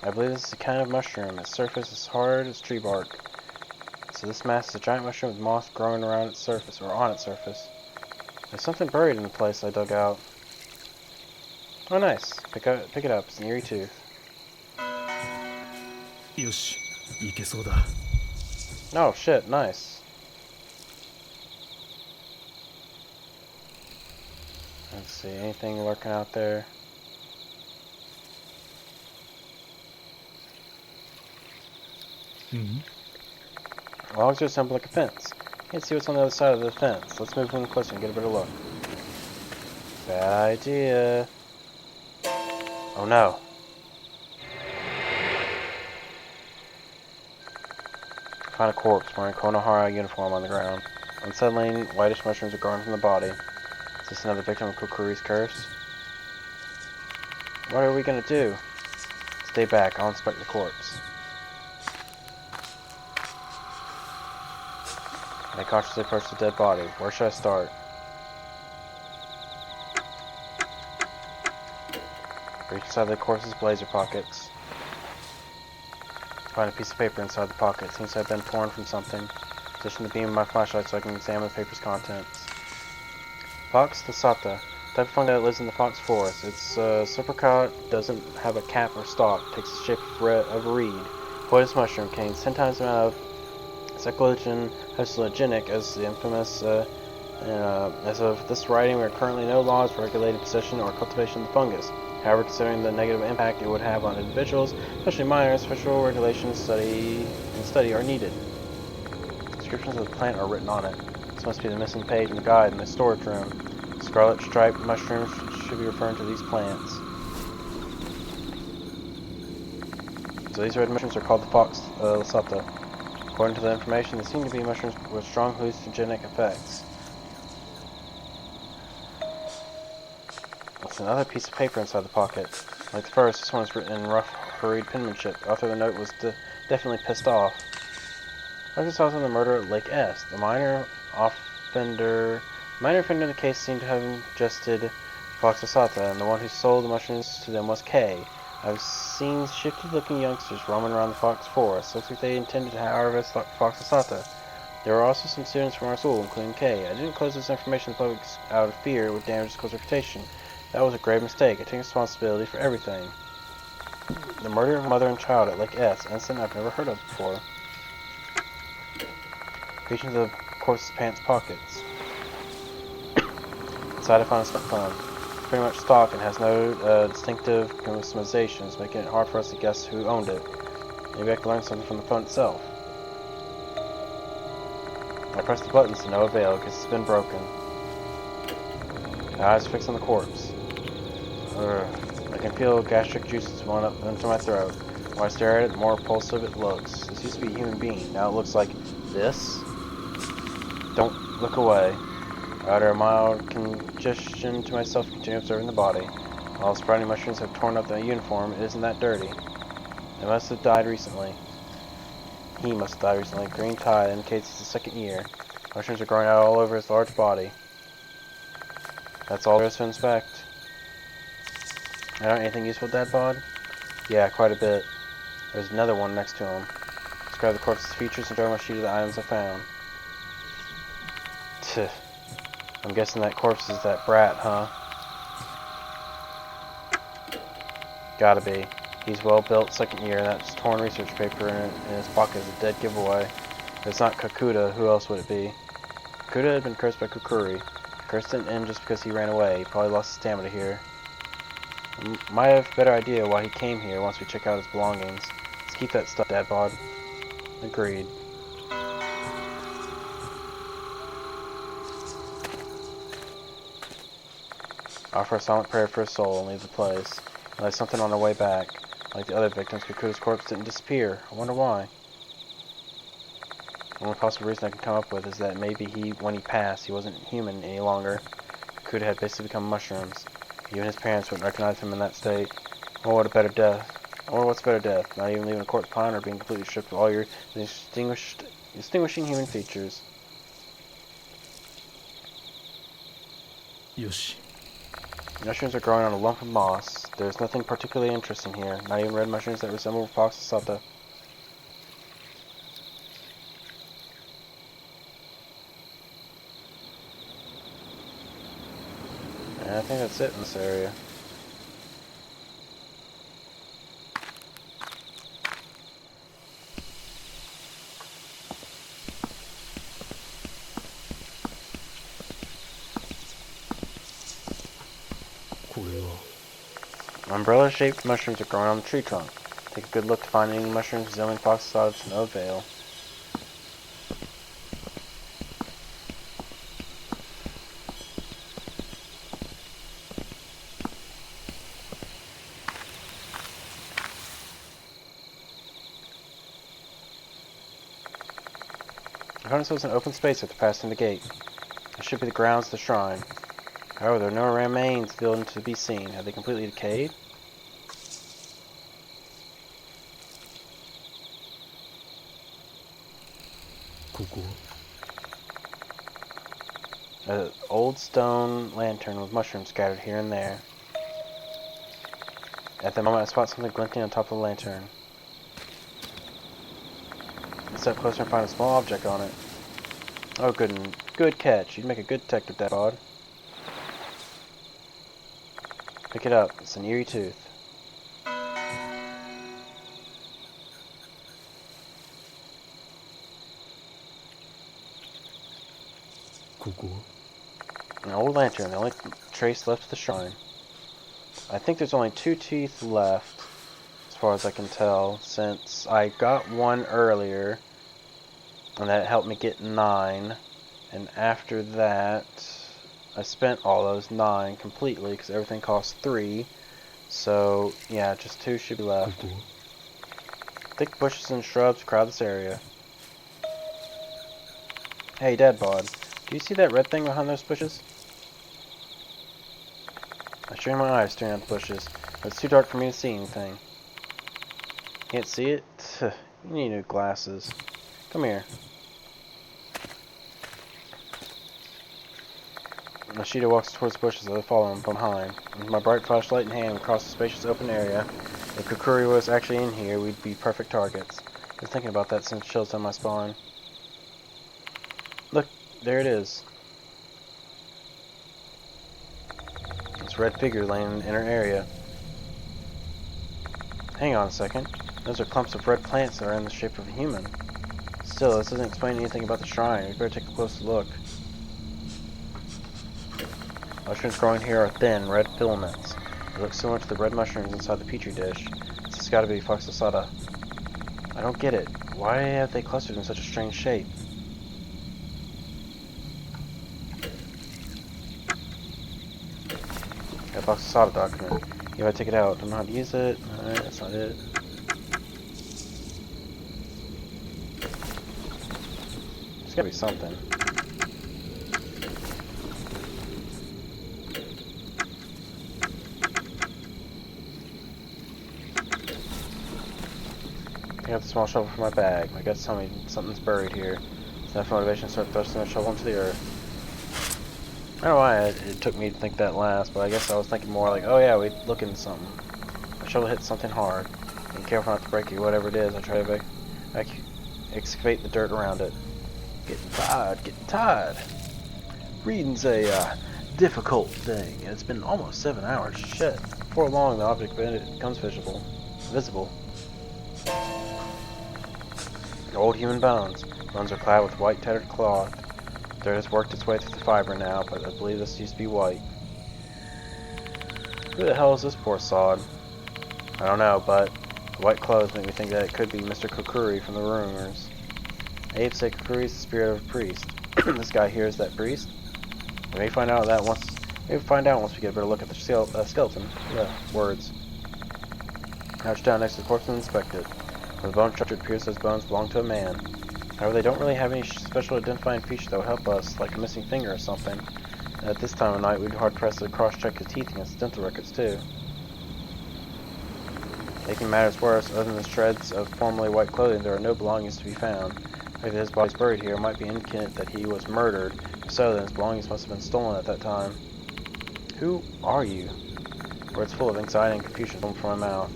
I believe this is a kind of mushroom. Its surface is hard as tree bark. So this mass is a giant mushroom with moss growing around its surface, or on its surface. There's something buried in the place I dug out. Oh nice. Pick it up. It's an eerie tooth. よし、いけそうだ。 Oh shit, nice. Let's see, anything lurking out there? Logs are assembled like a fence. Can't see what's on the other side of the fence. Let's move in closer and get a better look. Bad idea. Oh no. Find a corpse wearing Konohara uniform on the ground. Unsettling, whitish mushrooms are growing from the body. Is this another victim of Kokuri's curse? What are we gonna do? Stay back, I'll inspect the corpse. I cautiously approach the dead body. Where should I start? Reach inside the corpse's blazer pockets. Find a piece of paper inside the pocket. Seems to have been torn from something. Position the beam of my flashlight so I can examine the paper's contents. Fox lasata. Type of fungi that lives in the fox forest. Its supercot doesn't have a cap or stalk. Takes the shape of a reed. Poisonous mushroom contains 10 times the amount of cyclogen hallucinogenic as the infamous. As of this writing, there are currently no laws regulating possession or cultivation of the fungus. However, considering the negative impact it would have on individuals, especially minors, special regulations study are needed. Descriptions of the plant are written on it. This must be the missing page in the guide in the storage room. Scarlet striped mushrooms should be referring to these plants. So these red mushrooms are called the fox lasata. According to the information, they seem to be mushrooms with strong hallucinogenic effects. There's another piece of paper inside the pocket. Like the first, this one is written in rough, hurried penmanship. The author of the note was definitely pissed off. Focus on the murder at Lake S. The minor offender in the case seemed to have ingested fox lasata, and the one who sold the mushrooms to them was K. I've seen shifty-looking youngsters roaming around the fox forest. Looks like they intended to harvest fox lasata. There were also some students from our school, including K. I didn't close this information to the public out of fear it would damage the school's reputation. That was a grave mistake. I take responsibility for everything. The murder of mother and child at Lake S. Incident I've never heard of before. Reach into the corpse's pants pockets. Inside I found a smartphone. It's pretty much stock and has no distinctive customizations, making it hard for us to guess who owned it. Maybe I can learn something from the phone itself. I press the buttons to no avail because it's been broken. My eyes fixed on the corpse. I can feel gastric juices welling up into my throat. While I stare at it, the more repulsive it looks. This used to be a human being. Now it looks like this. Don't look away. I utter a mild congestion to myself and continue observing the body. While the sprouting mushrooms have torn up the uniform, it isn't that dirty. They must have died recently. He must have died recently. Green tide indicates it's the second year. Mushrooms are growing out all over his large body. That's all there is to inspect. I don't anything useful, Dad bod? Yeah, quite a bit. There's another one next to him. Describe the corpse's features and draw my sheet of the items I found. Tch. I'm guessing that corpse is that brat, huh? Gotta be. He's well built, second year, and that torn research paper in his pocket is a dead giveaway. If it's not Kakuta, who else would it be? Kakuta had been cursed by Kukuri. The curse didn't end just because he ran away. He probably lost his stamina here. Might have a better idea why he came here once we check out his belongings. Let's keep that stuff, Dad bod. Agreed. Offer a silent prayer for his soul and leave the place. Unless something on our way back. Like the other victims, Kiku's corpse didn't disappear. I wonder why. The only possible reason I can come up with is that maybe when he passed, he wasn't human any longer. Kakuta had basically become mushrooms. Even his parents wouldn't recognize him in that state. Or what a better death. Or what's a better death? Not even leaving a corpse behind or being completely stripped of all your distinguishing human features. Yoshi. Mushrooms are growing on a lump of moss. There's nothing particularly interesting here. Not even red mushrooms that resemble Fox Sata. And I think that's it in this area. Umbrella-shaped mushrooms are growing on the tree trunk. Take a good look to find any mushrooms resembling Fox Sata to no avail. I found ourselves an open space after passing the gate. It should be the grounds of the shrine. However, there are no remains of the building to be seen. Have they completely decayed? An old stone lantern with mushrooms scattered here and there. At the moment, I spot something glinting on top of the lantern. I step closer and find a small object on it. Oh, good catch. You'd make a good detective, that bod. Pick it up. It's an eerie tooth. An old lantern, the only trace left of the shrine. I think there's only 2 teeth left, as far as I can tell, since I got one earlier, and that helped me get 9, and after that, I spent all those 9 completely, because everything costs 3, so, yeah, just 2 should be left. Thick bushes and shrubs crowd this area. Hey, Dad bod, do you see that red thing behind those bushes? I strain my eyes staring at the bushes, but it's too dark for me to see anything. Can't see it? You need new glasses. Come here. Nashida walks towards the bushes as I follow him from behind. With my bright flashlight in hand, we cross the spacious open area. If Kukuri was actually in here, we'd be perfect targets. I've been thinking about that since chills down my spine. Look, there it is. This red figure laying in the inner area. Hang on a second. Those are clumps of red plants that are in the shape of a human. Still, this doesn't explain anything about the shrine. We better take a closer look. Mushrooms growing here are thin, red filaments. They look similar to the red mushrooms inside the petri dish. This has got to be Fox Sata. I don't get it. Why have they clustered in such a strange shape? Got a Fox Sata document. You gotta take it out. Don't know how to use it. Alright, that's not it. There's gotta be something. I got the small shovel from my bag. My guts tell me something's buried here. It's enough motivation to start thrusting the shovel into the earth. I don't know why it took me to think that last, but I guess I was thinking more like, oh yeah, we'd look into something. My shovel hits something hard. Being careful not to break it, whatever it is, I try to excavate the dirt around it. Getting tired. Reading's a difficult thing, and it's been almost 7 hours. Shit. Before long, the object becomes visible. Old human bones. Bones are clad with white tattered cloth. Dirt has worked its way through the fiber now, but I believe this used to be white. Who the hell is this poor sod? I don't know, but the white clothes make me think that it could be Mr. Kokuri from the rumors. Abe said Kokuri is the spirit of a priest. This guy here is that priest? We may find out once we get a better look at the skeleton. Yeah, words. Crouch down next to the corpse and inspect it. From the bone structure, it appears those bones belong to a man. However, they don't really have any special identifying features that will help us, like a missing finger or something. And at this time of night, we'd be hard-pressed to cross-check his teeth against dental records, too. Making matters worse, other than the shreds of formerly white clothing, there are no belongings to be found. If his body is buried here, it might be indicative that he was murdered. If so, then his belongings must have been stolen at that time. Who are you? Words full of anxiety and confusion come from my mouth.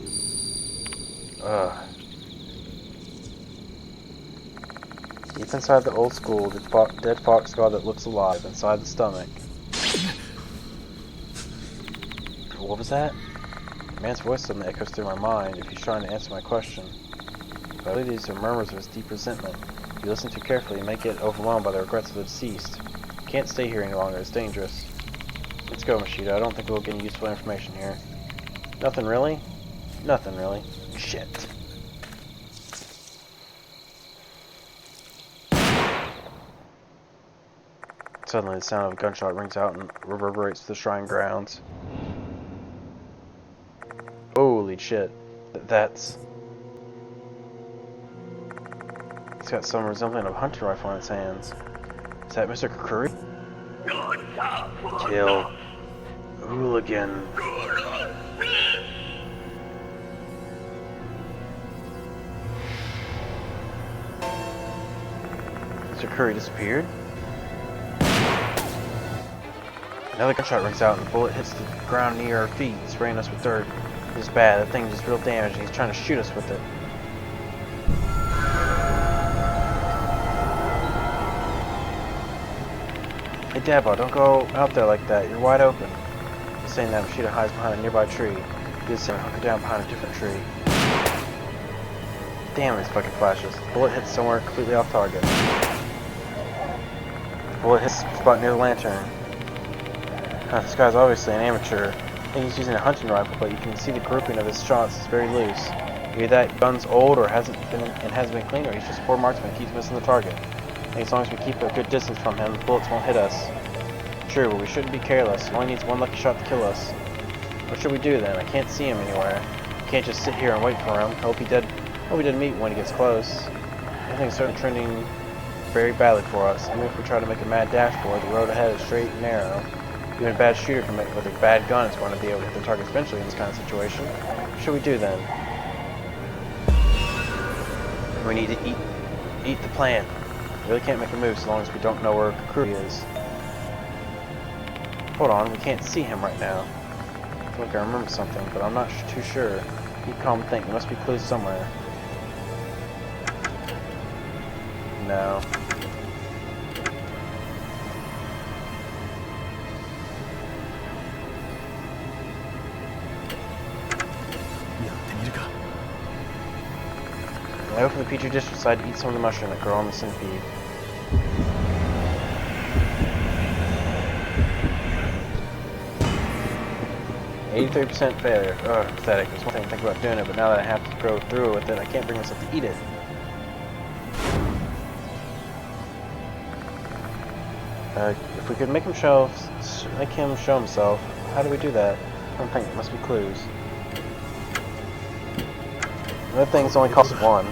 Ugh. Deep inside the old school, dead fox god that looks alive, inside the stomach. What was that? The man's voice suddenly echoes through my mind, if he's trying to answer my question. But I believe these are murmurs of his deep resentment. If you listen too carefully, you may get overwhelmed by the regrets of the deceased. You can't stay here any longer, it's dangerous. Let's go, Machida. I don't think we'll get any useful information here. Nothing really? Nothing really. Shit. Suddenly, the sound of a gunshot rings out and reverberates through the shrine grounds. Holy shit. That's... It's got some resembling of a hunting rifle in its hands. Is that Mr. Kokuri? Kill. Hooligan. Mr. Kokuri disappeared? Another gunshot rings out and the bullet hits the ground near our feet, spraying us with dirt. It's bad, that thing is real damaging. He's trying to shoot us with it. Hey Dabo, don't go out there like that. You're wide open. He's saying that Machida hides behind a nearby tree. He is saying hunker down behind a different tree. Damn these fucking flashes. The bullet hits somewhere completely off target. The bullet hits the spot near the lantern. This guy's obviously an amateur. I think he's using a hunting rifle, but you can see the grouping of his shots is very loose. Either that gun's old or hasn't been cleaned, or he's just a poor marksman and keeps missing the target. I think as long as we keep a good distance from him, the bullets won't hit us. True, but we shouldn't be careless. He only needs one lucky shot to kill us. What should we do then? I can't see him anywhere. We can't just sit here and wait for him. Hope he did meet when he gets close. Everything's certainly trending very badly for us. Even if we try to make a mad dash for it, the road ahead is straight and narrow. Even a bad shooter with a bad gun is going to be able to hit the targets eventually in this kind of situation. What should we do then? We need to eat the plan. We really can't make a move so long as we don't know where Kokuri is. Hold on, we can't see him right now. I feel like I remember something, but I'm not too sure. Keep calm and think. There must be clues somewhere. No. I opened the petri dish and decided to eat some of the mushroom that grow on the centipede. %83 failure. Ugh, pathetic. There's one thing to think about doing it, but now that I have to go through with it, I can't bring myself to eat it. If we could make him show himself, how do we do that? I don't think it must be clues. Another thing's only cost one.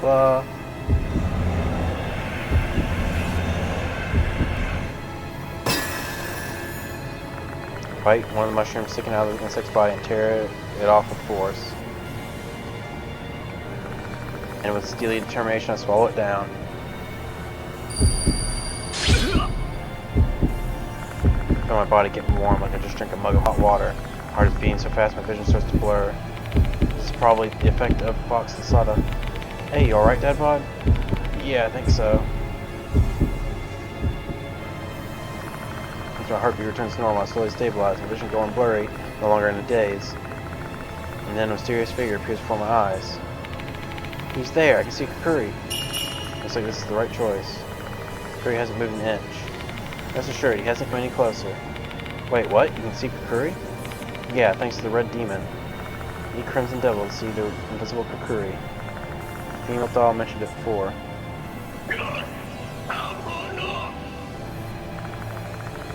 Blah. Bite one of the mushrooms sticking out of the insect's body and tear it off with force. And with steely determination, I swallow it down. I feel my body getting warm like I just drank a mug of hot water. Heart is beating so fast my vision starts to blur. This is probably the effect of Fox and Sada. Hey, you alright, Dad Bod? Yeah, I think so. As my heartbeat returns to normal, I slowly stabilize, my vision going blurry, no longer in a daze. And then a mysterious figure appears before my eyes. He's there, I can see Kokuri. Looks like this is the right choice. Kokuri hasn't moved an inch. Rest assured, he hasn't come any closer. Wait, what? You can see Kukuri? Yeah, thanks to the Red Demon. Need Crimson Devil to see the invisible Kukuri. Female doll mentioned it before.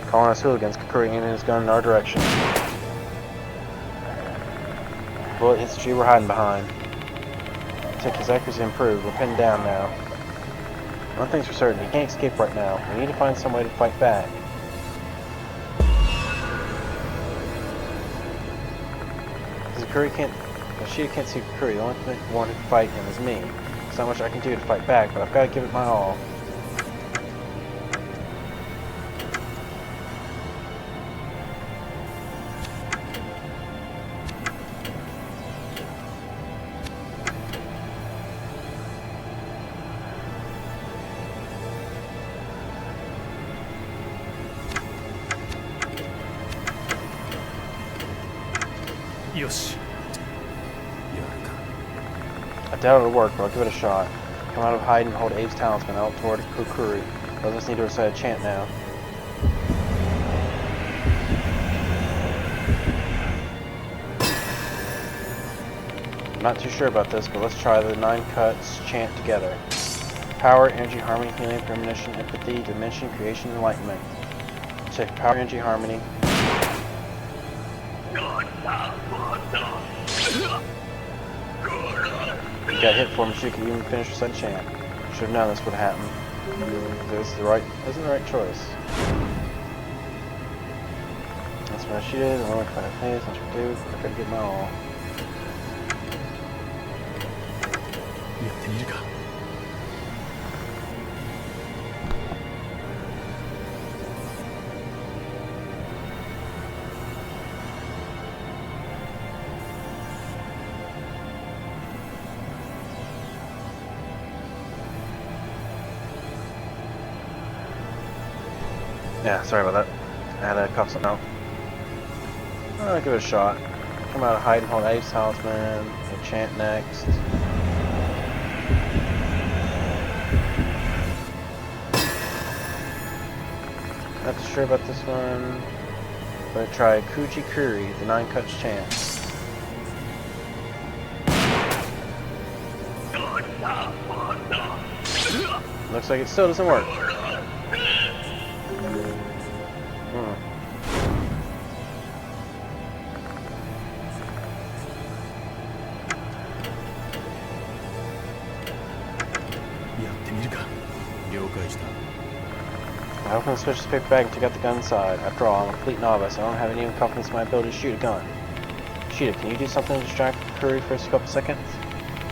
Calling us hooligans, Kukuri aiming his gun in our direction. Bullet hits the tree we're hiding behind. Looks like his accuracy improved. We're pinned down now. One thing's for certain, he can't escape right now. We need to find some way to fight back. Ishida can't see Kukuri. The only one who can fight him is me. There's not much I can do to fight back, but I've got to give it my all. Yoshi. I doubt it'll work, but I'll give it a shot. Come out of hide and hold Abe's talisman out toward Kukuri. Both of us need to recite a chant now. I'm not too sure about this, but let's try the 9 cuts chant together. Power, energy, harmony, healing, premonition, empathy, dimension, creation, enlightenment. Check power, energy, harmony. You got hit for him, she could even finish her second chant. Should have known this would happen. This isn't the right choice. That's what she did, and we're going to face, that's what we do, I gotta give my all. Yeah, sorry about that. I had to cough something out. I'll give it a shot. Come out of hide and hold Ace Talisman. And chant next. Not too sure about this one. I'm gonna try Kuji Kuri, the 9 cuts chant. Looks like it still doesn't work. I opened the switch paper bag and took out the gun inside. After all, I'm a complete novice. I don't have any confidence in my ability to shoot a gun. Ishida, can you do something to distract Kukuri for a couple seconds?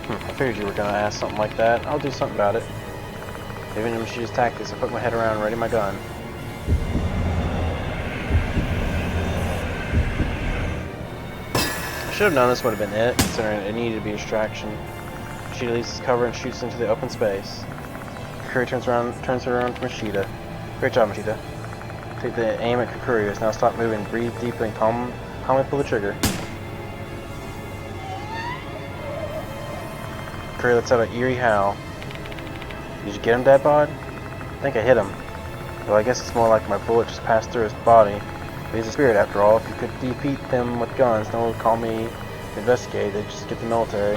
I figured you were going to ask something like that. I'll do something about it. Even in Ishida's tactics, I put my head around and ready my gun. I should have known this would have been it, considering it needed to be a distraction. Ishida leaves his cover and shoots into the open space. Kukuri turns her around from Ishida. Great job, Ishida. Take the aim at Kukuri, who has now stopped moving. Breathe deeply and calmly pull the trigger. Kukuri lets out an eerie howl. Did you get him, Dadbod? I think I hit him. Well, I guess it's more like my bullet just passed through his body. But he's a spirit after all. If you could defeat them with guns, no one would call me to investigate. They'd just get the military.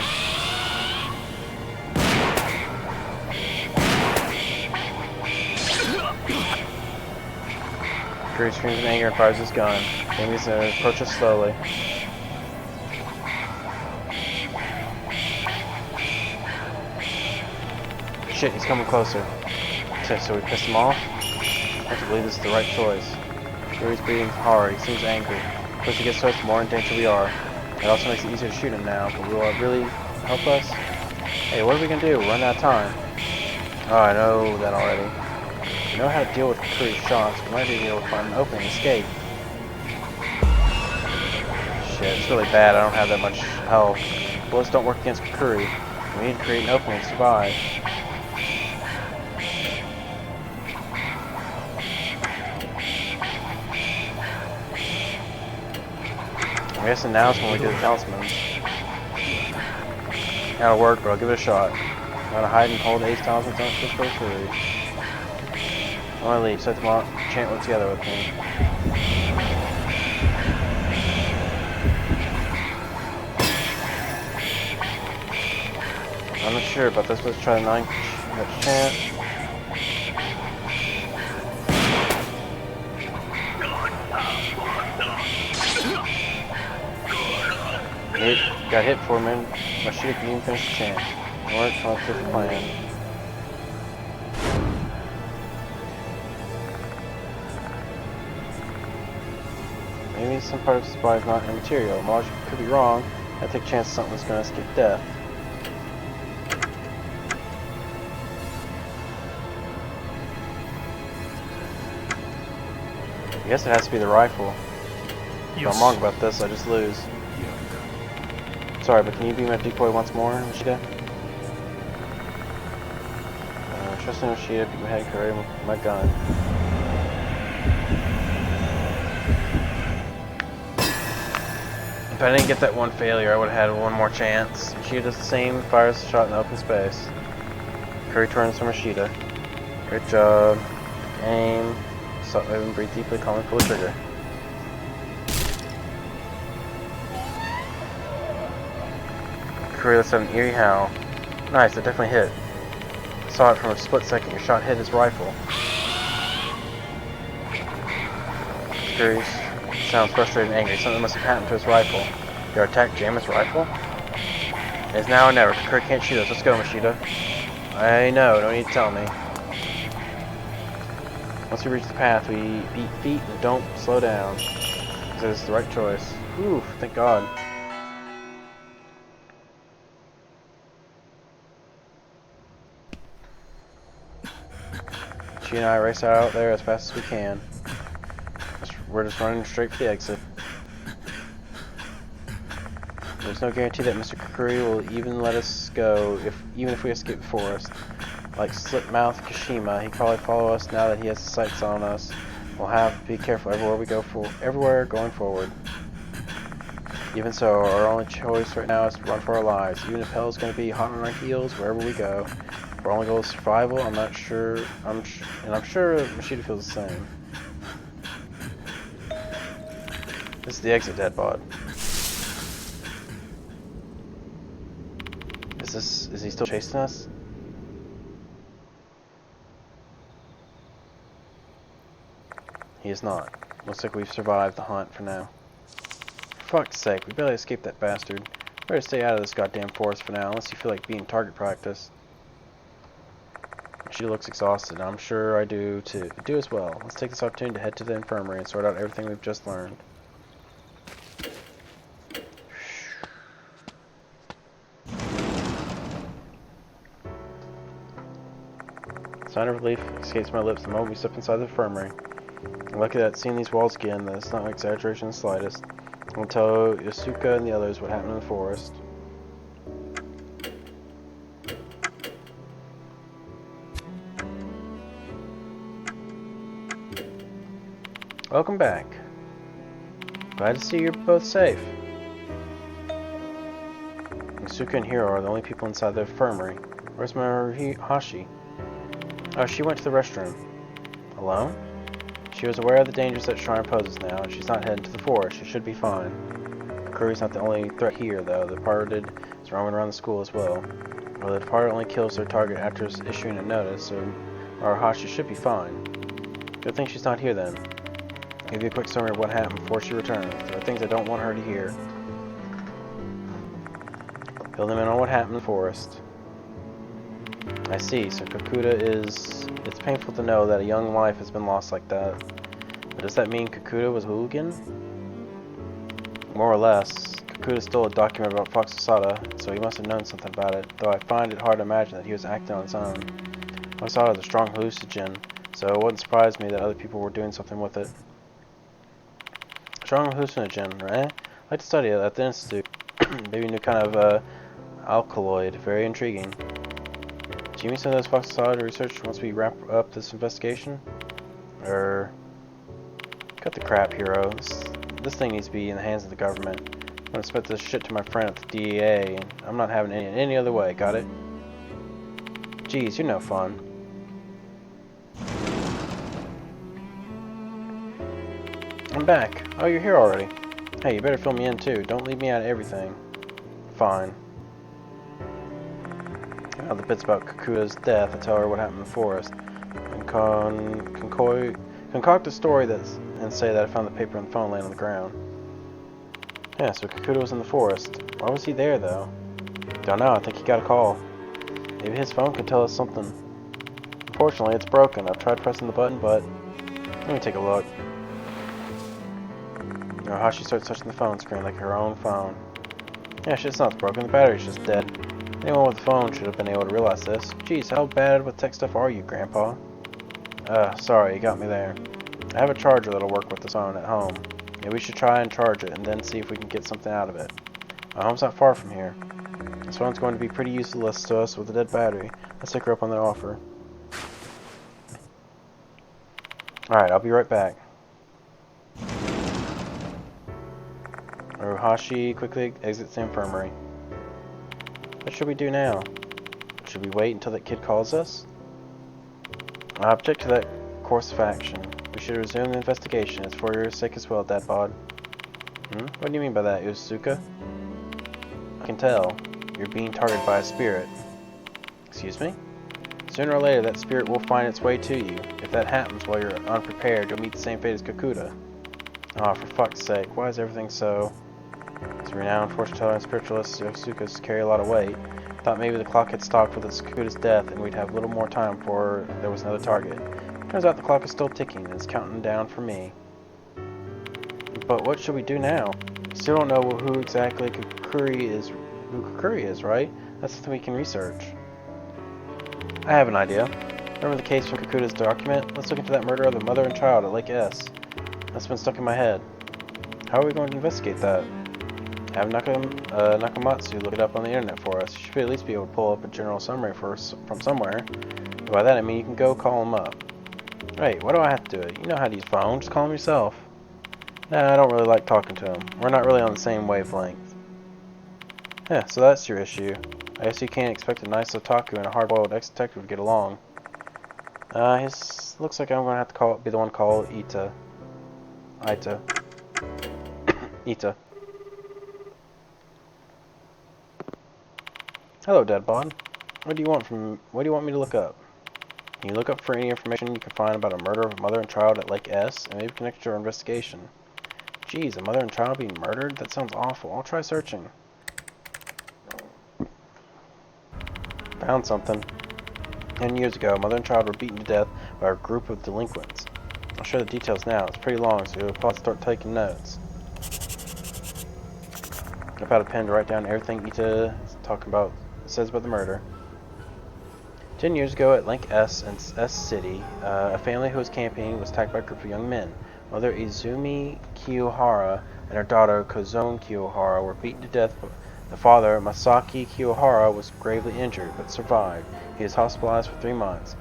Kukuri screams in anger and fires his gun. The enemies approach us slowly. Shit, he's coming closer. So we pissed him off? I have to believe this is the right choice. Kukuri's breathing hard, he seems angry. Plus he gets to us, the more in danger we are. It also makes it easier to shoot him now, but will it really help us? Hey, what are we gonna do? We're running out of time. Oh, I know that already. We know how to deal with Kukuri's shots. We might be able to find an opening and escape. Shit, it's really bad. I don't have that much health. Bullets don't work against Kukuri. We need to create an opening to survive. I'm guessing now's when we do the talisman. That'll work, but I'll give it a shot. I'm gonna hide and hold Ace talismans on this for Kukuri. I wanna leave, set them on, chant one together with me. I'm not sure about this. Let's try the 9 chance. Got hit for a minute. My shooter can even finish the chance. Work, come up with a plan. Maybe some part of the supply is not immaterial. Marge could be wrong. I take a chance something's going to escape death. I guess it has to be the rifle. If I'm wrong about this, I just lose. Sorry, but can you be my decoy once more, Machida? Trust me, Machida, beat my head curry with my gun. If I didn't get that one failure, I would have had one more chance. Machida does the same, fires a shot in open space. Curry turns to Machida. Great job. Aim. Stop moving, breathe deeply, calmly pull the trigger. Curry lets out an eerie howl. Nice, that definitely hit. I saw it from a split second. Your shot hit his rifle. Curry sounds frustrated and angry. Something must have happened to his rifle. Did our attack jam his rifle? It is now or never. Curry can't shoot us. Let's go, Machida. I know, don't need to tell me. Once we reach the path, we beat feet and don't slow down. This is the right choice. Whew, thank God. She and I race out there as fast as we can. We're just running straight for the exit. There's no guarantee that Mr. Kukuri will even let us go, even if we escape the forest. Like slit-mouth Kashima, he'd probably follow us now that he has the sights on us. We'll have to be careful everywhere we go everywhere going forward. Even so, our only choice right now is to run for our lives. Even if hell's going to be hot on our heels wherever we go. If our only goal is survival, I'm not sure. I'm sure Machida feels the same. This is the exit, Deadbot. Is he still chasing us? He is not. Looks like we've survived the hunt for now. For fuck's sake, we barely escaped that bastard. Better stay out of this goddamn forest for now, unless you feel like being target practice. She looks exhausted, and I'm sure I do too. Do as well. Let's take this opportunity to head to the infirmary and sort out everything we've just learned. Sign of relief escapes my lips the moment we step inside the infirmary. I'm lucky that seeing these walls again, that it's not an exaggeration in the slightest. I'll tell Yasuka and the others what happened in the forest. Welcome back. Glad to see you're both safe. Yasuka and Hiro are the only people inside the infirmary. Where's Maruhashi? Oh, she went to the restroom. Alone? She was aware of the dangers that shrine poses now, and she's not heading to the forest. She should be fine. Kuri's not the only threat here, though. The Departed is roaming around the school as well. Well, the Departed only kills their target after issuing a notice, so Maruhashi should be fine. Good thing she's not here, then. I'll give you a quick summary of what happened before she returns. There are things I don't want her to hear. Fill them in on what happened in the forest. I see, so Kakuta is... It's painful to know that a young life has been lost like that. But does that mean Kakuta was a hooligan? More or less. Kakuta stole a document about Fox Osada, so he must have known something about it, though I find it hard to imagine that he was acting on his own. Osada is a strong hallucinogen, so it wouldn't surprise me that other people were doing something with it. Strong hallucinogen, right? I'd like to study it at the institute. Maybe a new kind of alkaloid. Very intriguing. Do you mean some of those Fox Osada research once we wrap up this investigation? Cut the crap, Hiro. This thing needs to be in the hands of the government. I'm gonna spit this shit to my friend at the DEA, and I'm not having it any other way, got it? Jeez, you're no fun. I'm back. Oh, you're here already. Hey, you better fill me in too. Don't leave me out of everything. Fine. out the bits about Kakuta's death. I tell her what happened in the forest, and concoct a story and say that I found the paper and the phone laying on the ground. Yeah, so Kakuta was in the forest. Why was he there, though? Don't know. I think he got a call. Maybe his phone could tell us something. Unfortunately, it's broken. I've tried pressing the button, but let me take a look. Hashi starts touching the phone screen like her own phone. Yeah, shit's not broken. The battery's just dead. Anyone with a phone should have been able to realize this. Jeez, how bad with tech stuff are you, Grandpa? Sorry, you got me there. I have a charger that'll work with this phone at home. Maybe we should try and charge it and then see if we can get something out of it. My home's not far from here. This phone's going to be pretty useless to us with a dead battery. Let's take her up on their offer. Alright, I'll be right back. Hashi quickly exits the infirmary. What should we do now? Should we wait until that kid calls us? I object to that course of action. We should resume the investigation. It's for your sake as well, Dad Bod. What do you mean by that, Usuka? I can tell. You're being targeted by a spirit. Excuse me? Sooner or later, that spirit will find its way to you. If that happens while you're unprepared, you'll meet the same fate as Kakuta. Oh, for fuck's sake, why is everything so... As a renowned fortune teller and spiritualist, Usuka's carry a lot of weight. Thought maybe the clock had stopped with Kakuta's death and we'd have a little more time before there was another target. Turns out the clock is still ticking and it's counting down for me. But what should we do now? Still don't know who exactly Kukuri is, right? That's something we can research. I have an idea. Remember the case from Kakuta's document? Let's look into that murder of the mother and child at Lake S. That's been stuck in my head. How are we going to investigate that? Have Nakamatsu look it up on the internet for us. You should at least be able to pull up a general summary from somewhere. And by that I mean you can go call him up. Wait, why do I have to do it? You know how to use phone, just call him yourself. Nah, I don't really like talking to him. We're not really on the same wavelength. Yeah, so that's your issue. I guess you can't expect a nice otaku and a hard-boiled ex-detective to get along. Looks like I'm going to have to be the one called Ita. Ita. Hello, Deadbod. What do you want me to look up? Can you look up for any information you can find about a murder of a mother and child at Lake S, and maybe connect it to our investigation? Jeez, a mother and child being murdered? That sounds awful. I'll try searching. Found something. 10 years ago, a mother and child were beaten to death by a group of delinquents. I'll show the details now. It's pretty long, so you'll probably start taking notes. I've had a pen to write down everything Ita is talking about. Says about the murder. 10 years ago at Lake S in S City, a family who was camping was attacked by a group of young men. Mother Izumi Kiyohara and her daughter Kozone Kiyohara were beaten to death. The father, Masaki Kiyohara, was gravely injured but survived. He was hospitalized for 3 months.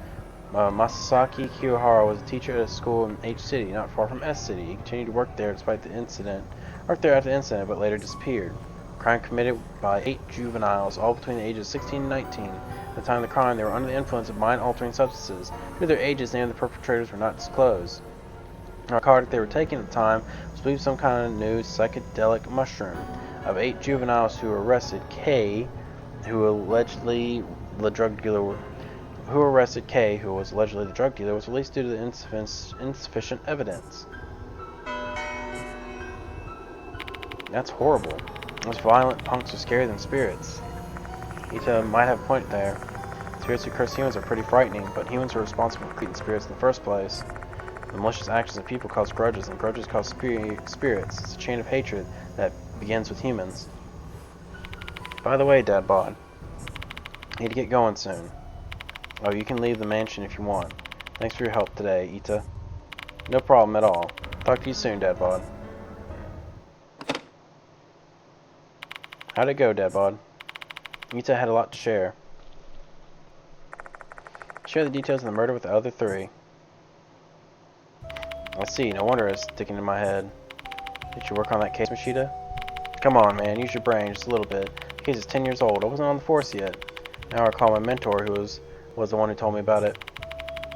Masaki Kiyohara was a teacher at a school in H City, not far from S City. He continued to work there after the incident, but later disappeared. Crime committed by 8 juveniles, all between the ages of 16 and 19. At the time of the crime, they were under the influence of mind-altering substances. Due to their ages, names of the perpetrators were not disclosed. The narcotic they were taking at the time was believed some kind of new psychedelic mushroom. Of 8 juveniles who were arrested, K, who was allegedly the drug dealer, was released due to the insufficient evidence. That's horrible. Those violent punks are scarier than spirits. Ita might have a point there. Spirits who curse humans are pretty frightening, but humans are responsible for creating spirits in the first place. The malicious actions of people cause grudges, and grudges cause spirits. It's a chain of hatred that begins with humans. By the way, Dadbod, need to get going soon. Oh, you can leave the mansion if you want. Thanks for your help today, Ita. No problem at all. Talk to you soon, Dadbod. How'd it go, Dadbod? Ita had a lot to share. Share the details of the murder with the other 3. I see, no wonder it's sticking in my head. Did you work on that case, Machida? Come on, man, use your brain just a little bit. The case is 10 years old. I wasn't on the force yet. Now I recall my mentor, who was the one who told me about it.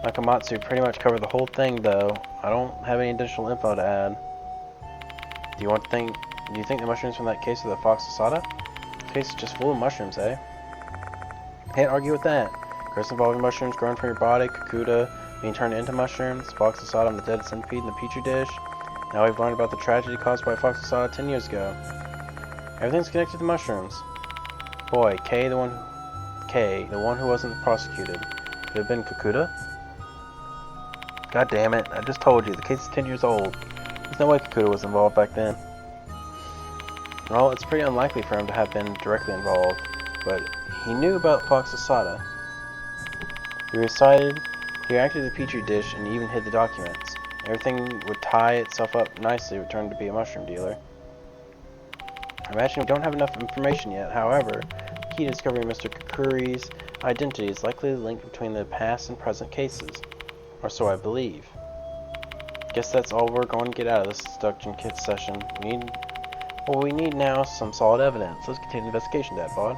Nakamatsu pretty much covered the whole thing, though. I don't have any additional info to add. Do you think the mushrooms from that case are the Fox Asada? This case is just full of mushrooms, eh? Can't argue with that. Curse involving mushrooms growing from your body, Kakuta being turned into mushrooms, Fox Asada on the dead centipede in the petri dish. Now we've learned about the tragedy caused by Fox Asada 10 years ago. Everything's connected to mushrooms. Boy, K, the one who wasn't prosecuted. Could have been Kakuta? God damn it, I just told you, the case is 10 years old. There's no way Kakuta was involved back then. Well, it's pretty unlikely for him to have been directly involved, but he knew about Fox Asada. He recited, he reacted to the petri dish, and even hid the documents. Everything would tie itself up nicely, returning to be a mushroom dealer. I imagine we don't have enough information yet, however, the key to discovering Mr. Kakuri's identity is likely the link between the past and present cases. Or so I believe. Guess that's all we're going to get out of this deduction kit session. We need now is some solid evidence. Let's continue the investigation, Dadbod.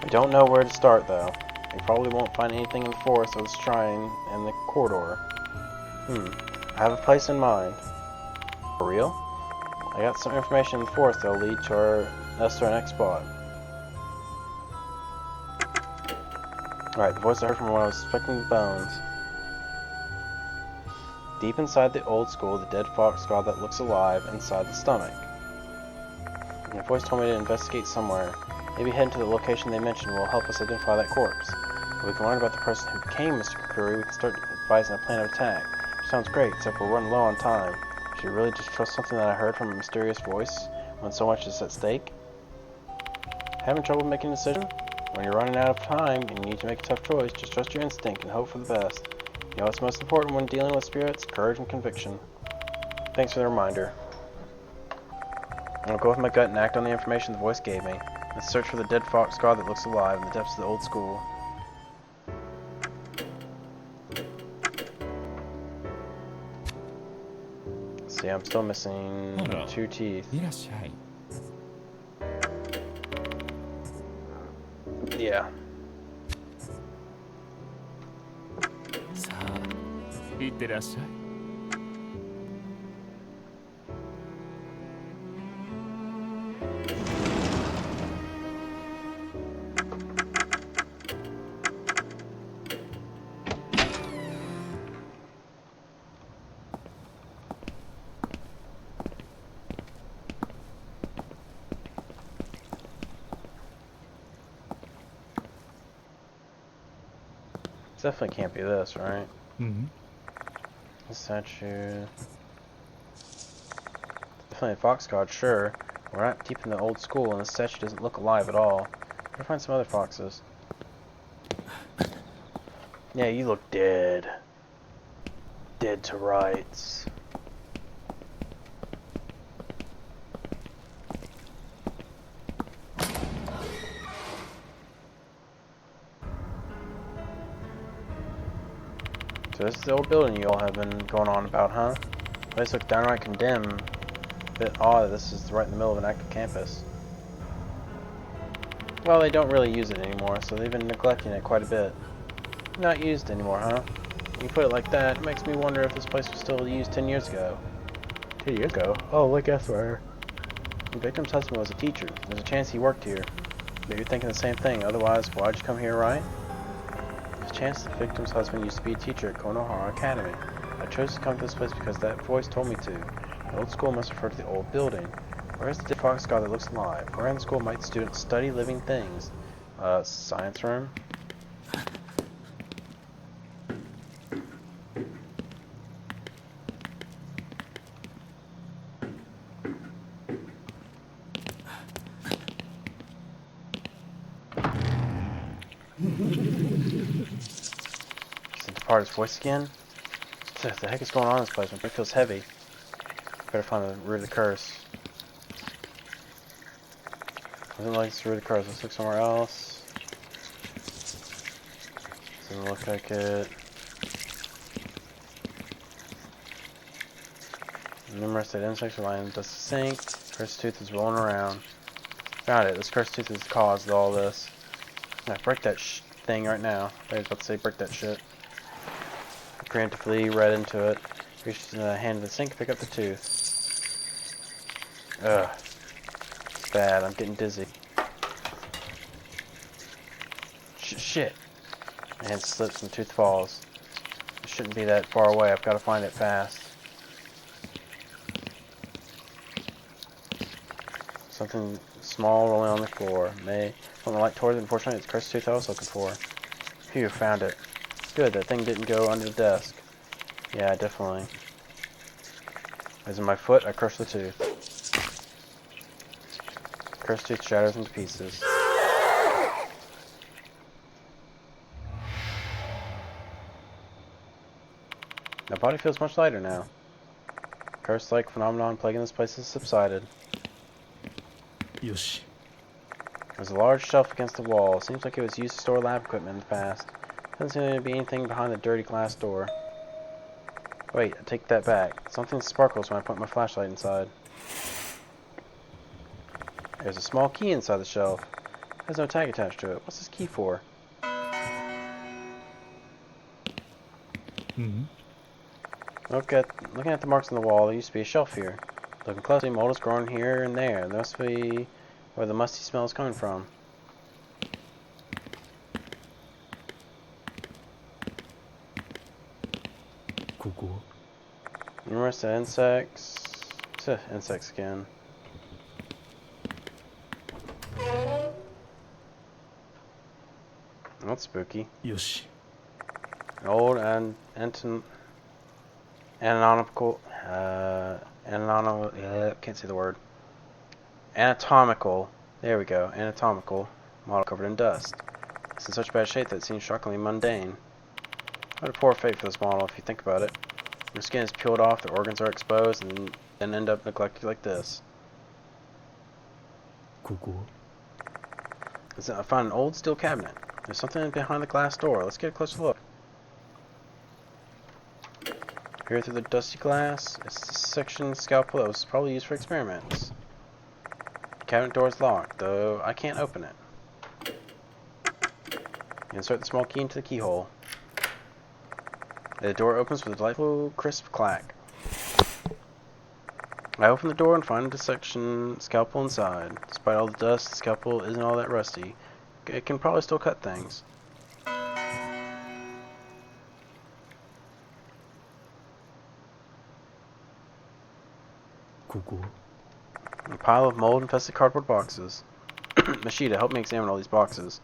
We don't know where to start, though. We probably won't find anything in the forest or the shrine in the corridor. I have a place in mind. For real? I got some information in the forest that'll lead to us to our next spot. Alright, the voice I heard from when I was inspecting the bones. Deep inside the old school, the dead fox god that looks alive inside the stomach. And the voice told me to investigate somewhere. Maybe heading to the location they mentioned will help us identify that corpse. If we can learn about the person who became Mr. Kakuri, we can start advising a plan of attack. Which sounds great, except we're running low on time. Should we really just trust something that I heard from a mysterious voice when so much is at stake? Having trouble making a decision? When you're running out of time and you need to make a tough choice, just trust your instinct and hope for the best. You know what's most important when dealing with spirits? Courage and conviction. Thanks for the reminder. I'll go with my gut and act on the information the voice gave me. Let's search for the dead fox god that looks alive in the depths of the old school. See, I'm still missing 2 teeth. いらっしゃい。 Yeah. さあ、いってらっしゃい。 Definitely can't be this, right? Mm-hmm. The statue. Definitely a fox god, sure. We're not deep in the old school, and the statue doesn't look alive at all. Gotta find some other foxes. Yeah, you look dead. Dead to rights. So this is the old building you all have been going on about, huh? The place looks downright condemned. A bit odd that this is right in the middle of an active campus. Well, they don't really use it anymore, so they've been neglecting it quite a bit. Not used anymore, huh? When you put it like that, it makes me wonder if this place was still used 10 years ago. 10 years ago? Oh, look elsewhere. The victim's husband was a teacher. There's a chance he worked here. Maybe you're thinking the same thing, otherwise, why'd you come here, right? There's a chance the victim's husband used to be a teacher at Konohara Academy. I chose to come to this place because that voice told me to. The old school must refer to the old building. Where is the dead fox god that looks alive? Where in the school might students study living things? Science room? Part his voice again? What the heck is going on in this place? My brain feels heavy. Better find the root of the curse. Doesn't like it's the root of the curse. Let's look somewhere else. Doesn't look like it. Numerous dead insects are lying in the dust sink. Cursed tooth is rolling around. Found it. This cursed tooth is the cause of all this. I'm gonna break that thing right now. I was about to say break that shit. Preemptively read into it. Reached in the hand of the sink, pick up the tooth. Ugh. It's bad, I'm getting dizzy. Shit. And slips and tooth falls. It shouldn't be that far away. I've got to find it fast. Something small rolling on the floor. Something light towards it. Unfortunately, it's cursed tooth I was looking for. Phew, found it. Good, that thing didn't go under the desk. Yeah, definitely. As in my foot, I crushed the tooth. Cursed tooth shatters into pieces. My body feels much lighter now. Curse-like phenomenon plaguing this place has subsided. よし There's a large shelf against the wall. Seems like it was used to store lab equipment in the past. Doesn't seem to be anything behind the dirty glass door. Wait, I take that back. Something sparkles when I put my flashlight inside. There's a small key inside the shelf. There's no tag attached to it. What's this key for? うん Looking at the marks on the wall, there used to be a shelf here. Looking closely, mold is growing here and there. That must be where the musty smell is coming from. ここ Numerous insects. Insect skin. That's spooky. よし Old and anatomical. Can't say the word. Anatomical. There we go. Anatomical model covered in dust. It's in such bad shape that it seems shockingly mundane. What a poor fate for this model, if you think about it. Your skin is peeled off, the organs are exposed, and then end up neglected like this. ここ I found an old steel cabinet. There's something behind the glass door. Let's get a closer look. Here through the dusty glass, it's a section scalpel that was probably used for experiments. The cabinet door is locked, though I can't open it. Insert the small key into the keyhole. The door opens with a delightful, crisp clack. I open the door and find a dissection scalpel inside. Despite all the dust, the scalpel isn't all that rusty. It can probably still cut things. A pile of mold-infested cardboard boxes. Machida, help me examine all these boxes.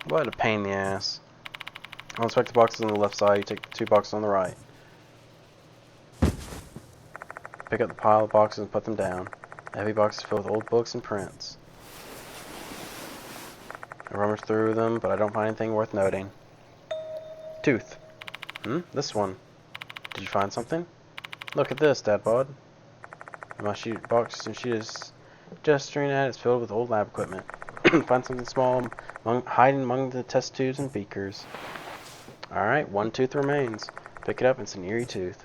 What a pain in the ass. I'll inspect the boxes on the left side, you take the 2 boxes on the right. Pick up the pile of boxes and put them down. The heavy boxes filled with old books and prints. I rummage through them, but I don't find anything worth noting. Tooth. This one. Did you find something? Look at this, Dad Bod. My box and she is gesturing at is filled with old lab equipment. Find something small hiding among the test tubes and beakers. Alright, 1 tooth remains. Pick it up, it's an eerie tooth.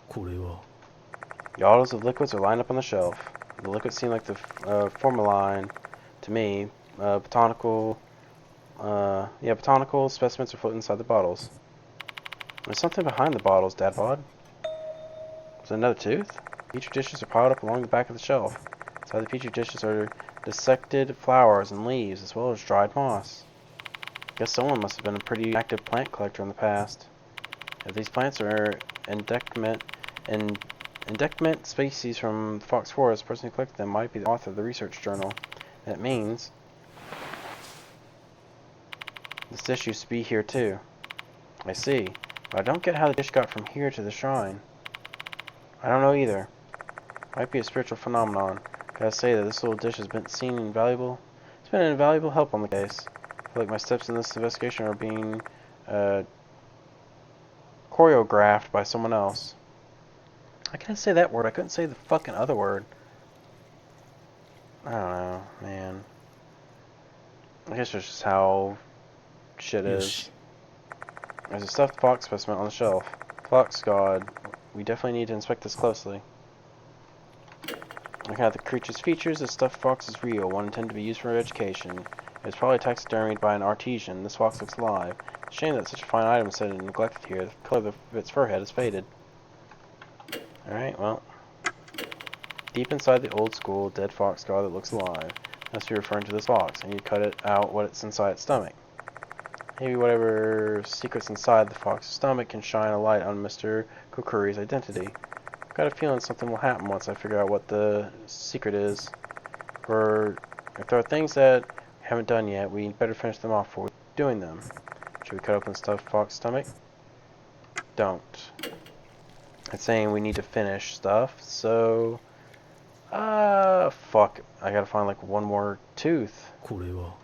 これは Bottles of liquids are lined up on the shelf. The liquids seem like the formalin to me. Botanical specimens are floating inside the bottles. There's something behind the bottles, Dad Bod. Is it another tooth? Petri dishes are piled up along the back of the shelf. Inside the petri dishes are dissected flowers and leaves, as well as dried moss. Guess someone must have been a pretty active plant collector in the past. If these plants are endecment species from the Fox Forest, the person who collected them might be the author of the research journal. That means this dish used to be here too. I see, but I don't get how the dish got from here to the shrine. I don't know either. Might be a spiritual phenomenon. Gotta say that this little dish has been seen invaluable. It's been an invaluable help on the case. I feel like my steps in this investigation are being choreographed by someone else. I can't say that word. I couldn't say the fucking other word. I don't know, man. I guess it's just how shit is. There's a stuffed fox specimen on the shelf. Fox god. We definitely need to inspect this closely. Looking at the creature's features, the stuffed fox is real, one intended to be used for education. It was probably taxidermied by an artisan. This fox looks alive. Shame that such a fine item is said and neglected here. The color of its fur head is faded. Alright, well. Deep inside the old school dead fox god that looks alive. Must be referring to this box, and you cut it out what's inside its stomach. Maybe whatever secret's inside the fox's stomach can shine a light on Mr. Kokuri's identity. I've got a feeling something will happen once I figure out what the secret is. Or if there are things that we haven't done yet, we better finish them off before doing them. Should we cut open the stuffed fox stomach? Don't. It's saying we need to finish stuff, so... fuck. I gotta find like one more tooth. これは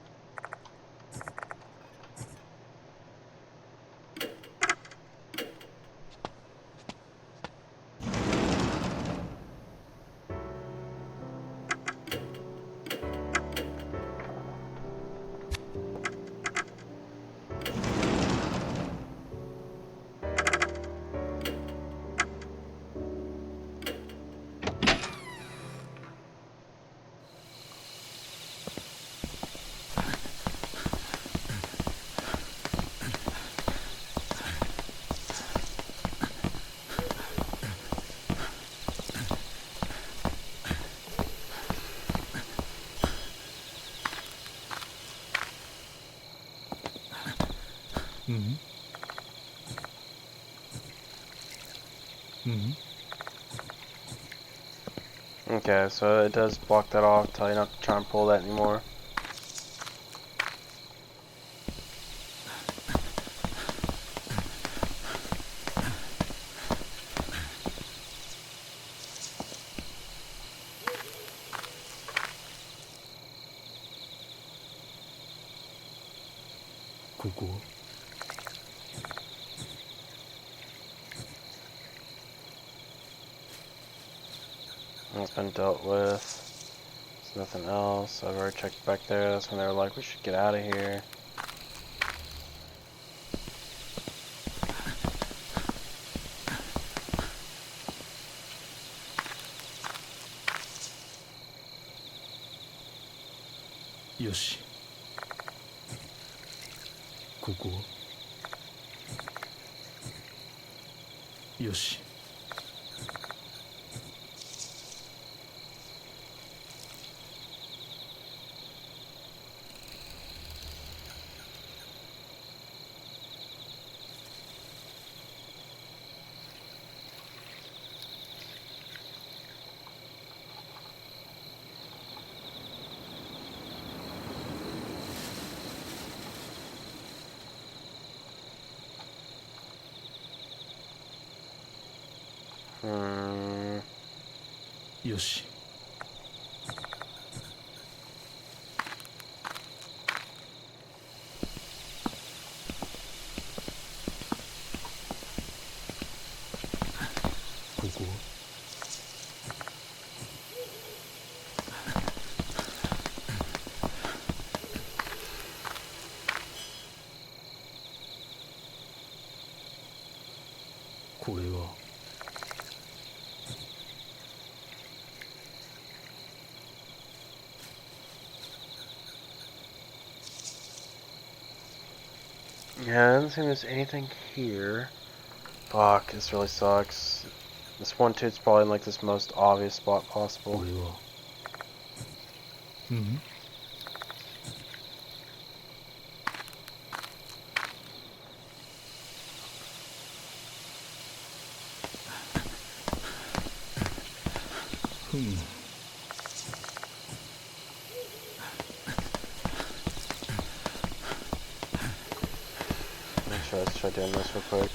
Okay, so it does block that off, tell you not to try and pull that anymore. That's been dealt with. There's nothing else. I've already checked back there. That's when they were like, we should get out of here. Yoshi. ここよし よし ここ これは Yeah, doesn't seem there's anything here. Fuck, this really sucks. This one tooth's probably in like this most obvious spot possible. これはうん Let's try doing this real quick.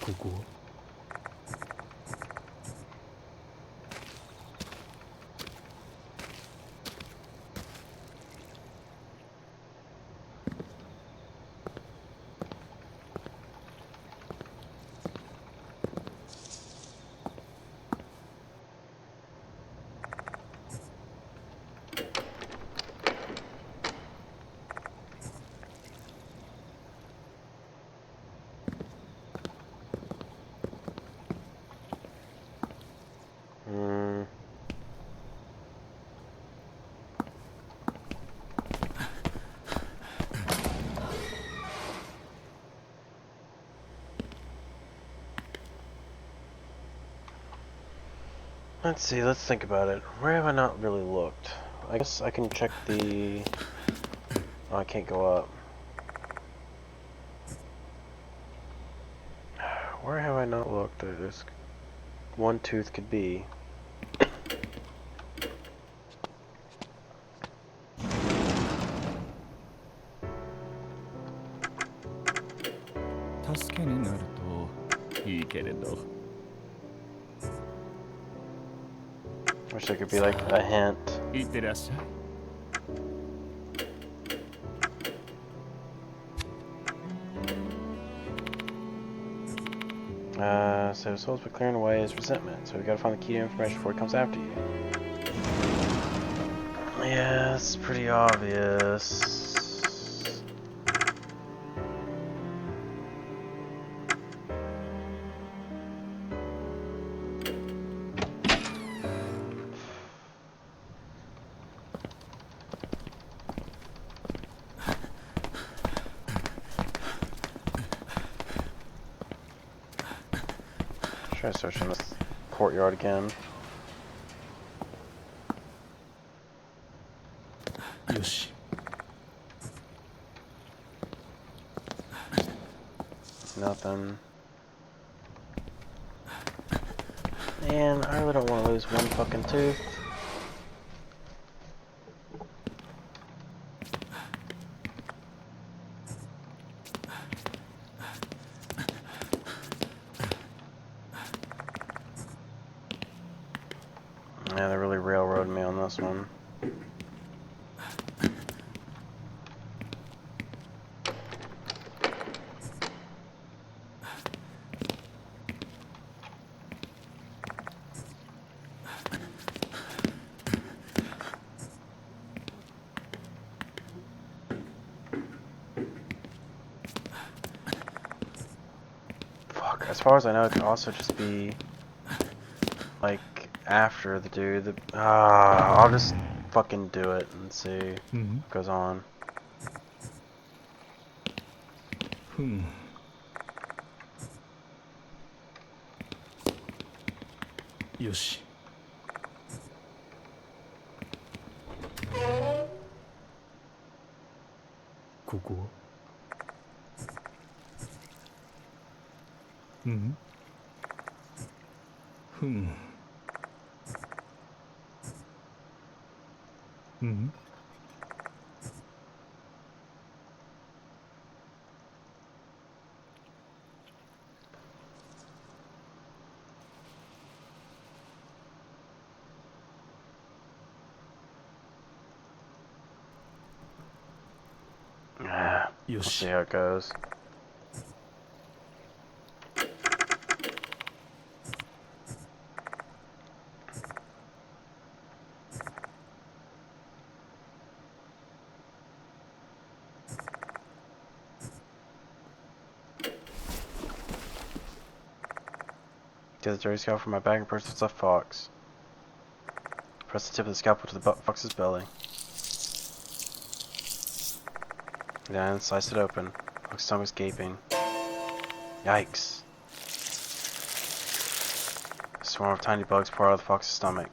ここ Let's see, let's think about it. Where have I not really looked? I guess I can check the... Oh, I can't go up. Where have I not looked? There's one tooth could be. 助けになるといいけれど。 Wish there could be like a hint. いってらっしゃい。 So Soul's been clearing away his resentment, so we gotta find the key to information before he comes after you. Yeah, it's pretty obvious. Try searching this courtyard again. よし。 Nothing. Man, I really don't want to lose one fucking tooth. Yeah, they really railroaded me on this one. Fuck, as far as I know, it could also just be like after the dude. I'll just fucking do it and see what goes on. ふん。 よし。 ここは？うん。ふん。うん。 We'll see how it goes. Get the dirty scalpel from my bag and press the stuffed fox. Press the tip of the scalpel to the fox's belly. Then slice it open. Fox's stomach's gaping. Yikes. A swarm of tiny bugs pour out of the fox's stomach.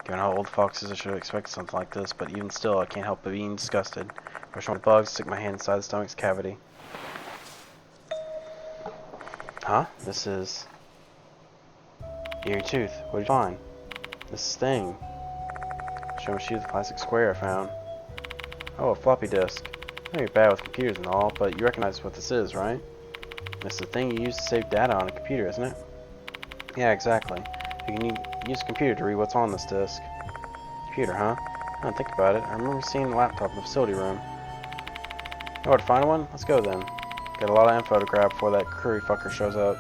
Given how old the fox is, I should have expected something like this, but even still, I can't help but being disgusted. Brush one of the bugs, stick my hand inside the stomach's cavity. Huh? This is... Eerie tooth. What did you find? This thing. Show me the plastic square I found. Oh, a floppy disk. I know you're bad with computers and all, but you recognize what this is, right? This is the thing you use to save data on a computer, isn't it? Yeah, exactly. You can use a computer to read what's on this disk. Computer, huh? I don't think about it. I remember seeing a laptop in the facility room. You know where to find one? Let's go then. Got a lot of info to grab before that curry fucker shows up.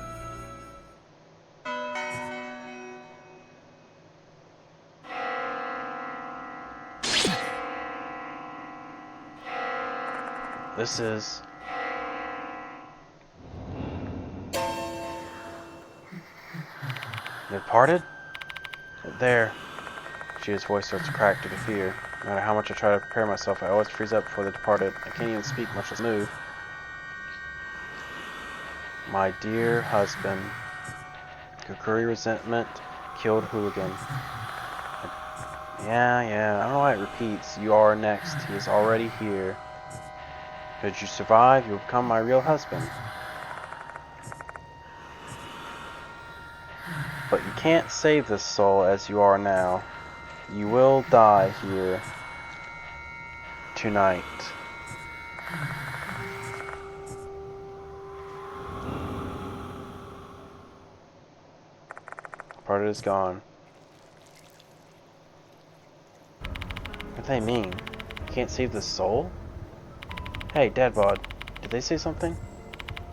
This is... They parted? There. Shia's voice starts to crack due to fear. No matter how much I try to prepare myself, I always freeze up before they departed. I can't even speak, much less move. My dear husband. Kukuri resentment killed Hooligan. Yeah, I don't know why it repeats. You are next. He is already here. Should you survive, you will become my real husband. But you can't save this soul as you are now. You will die here. Tonight. Part of it is gone. What do they mean? You can't save the soul? Hey, Dad Bod, did they say something?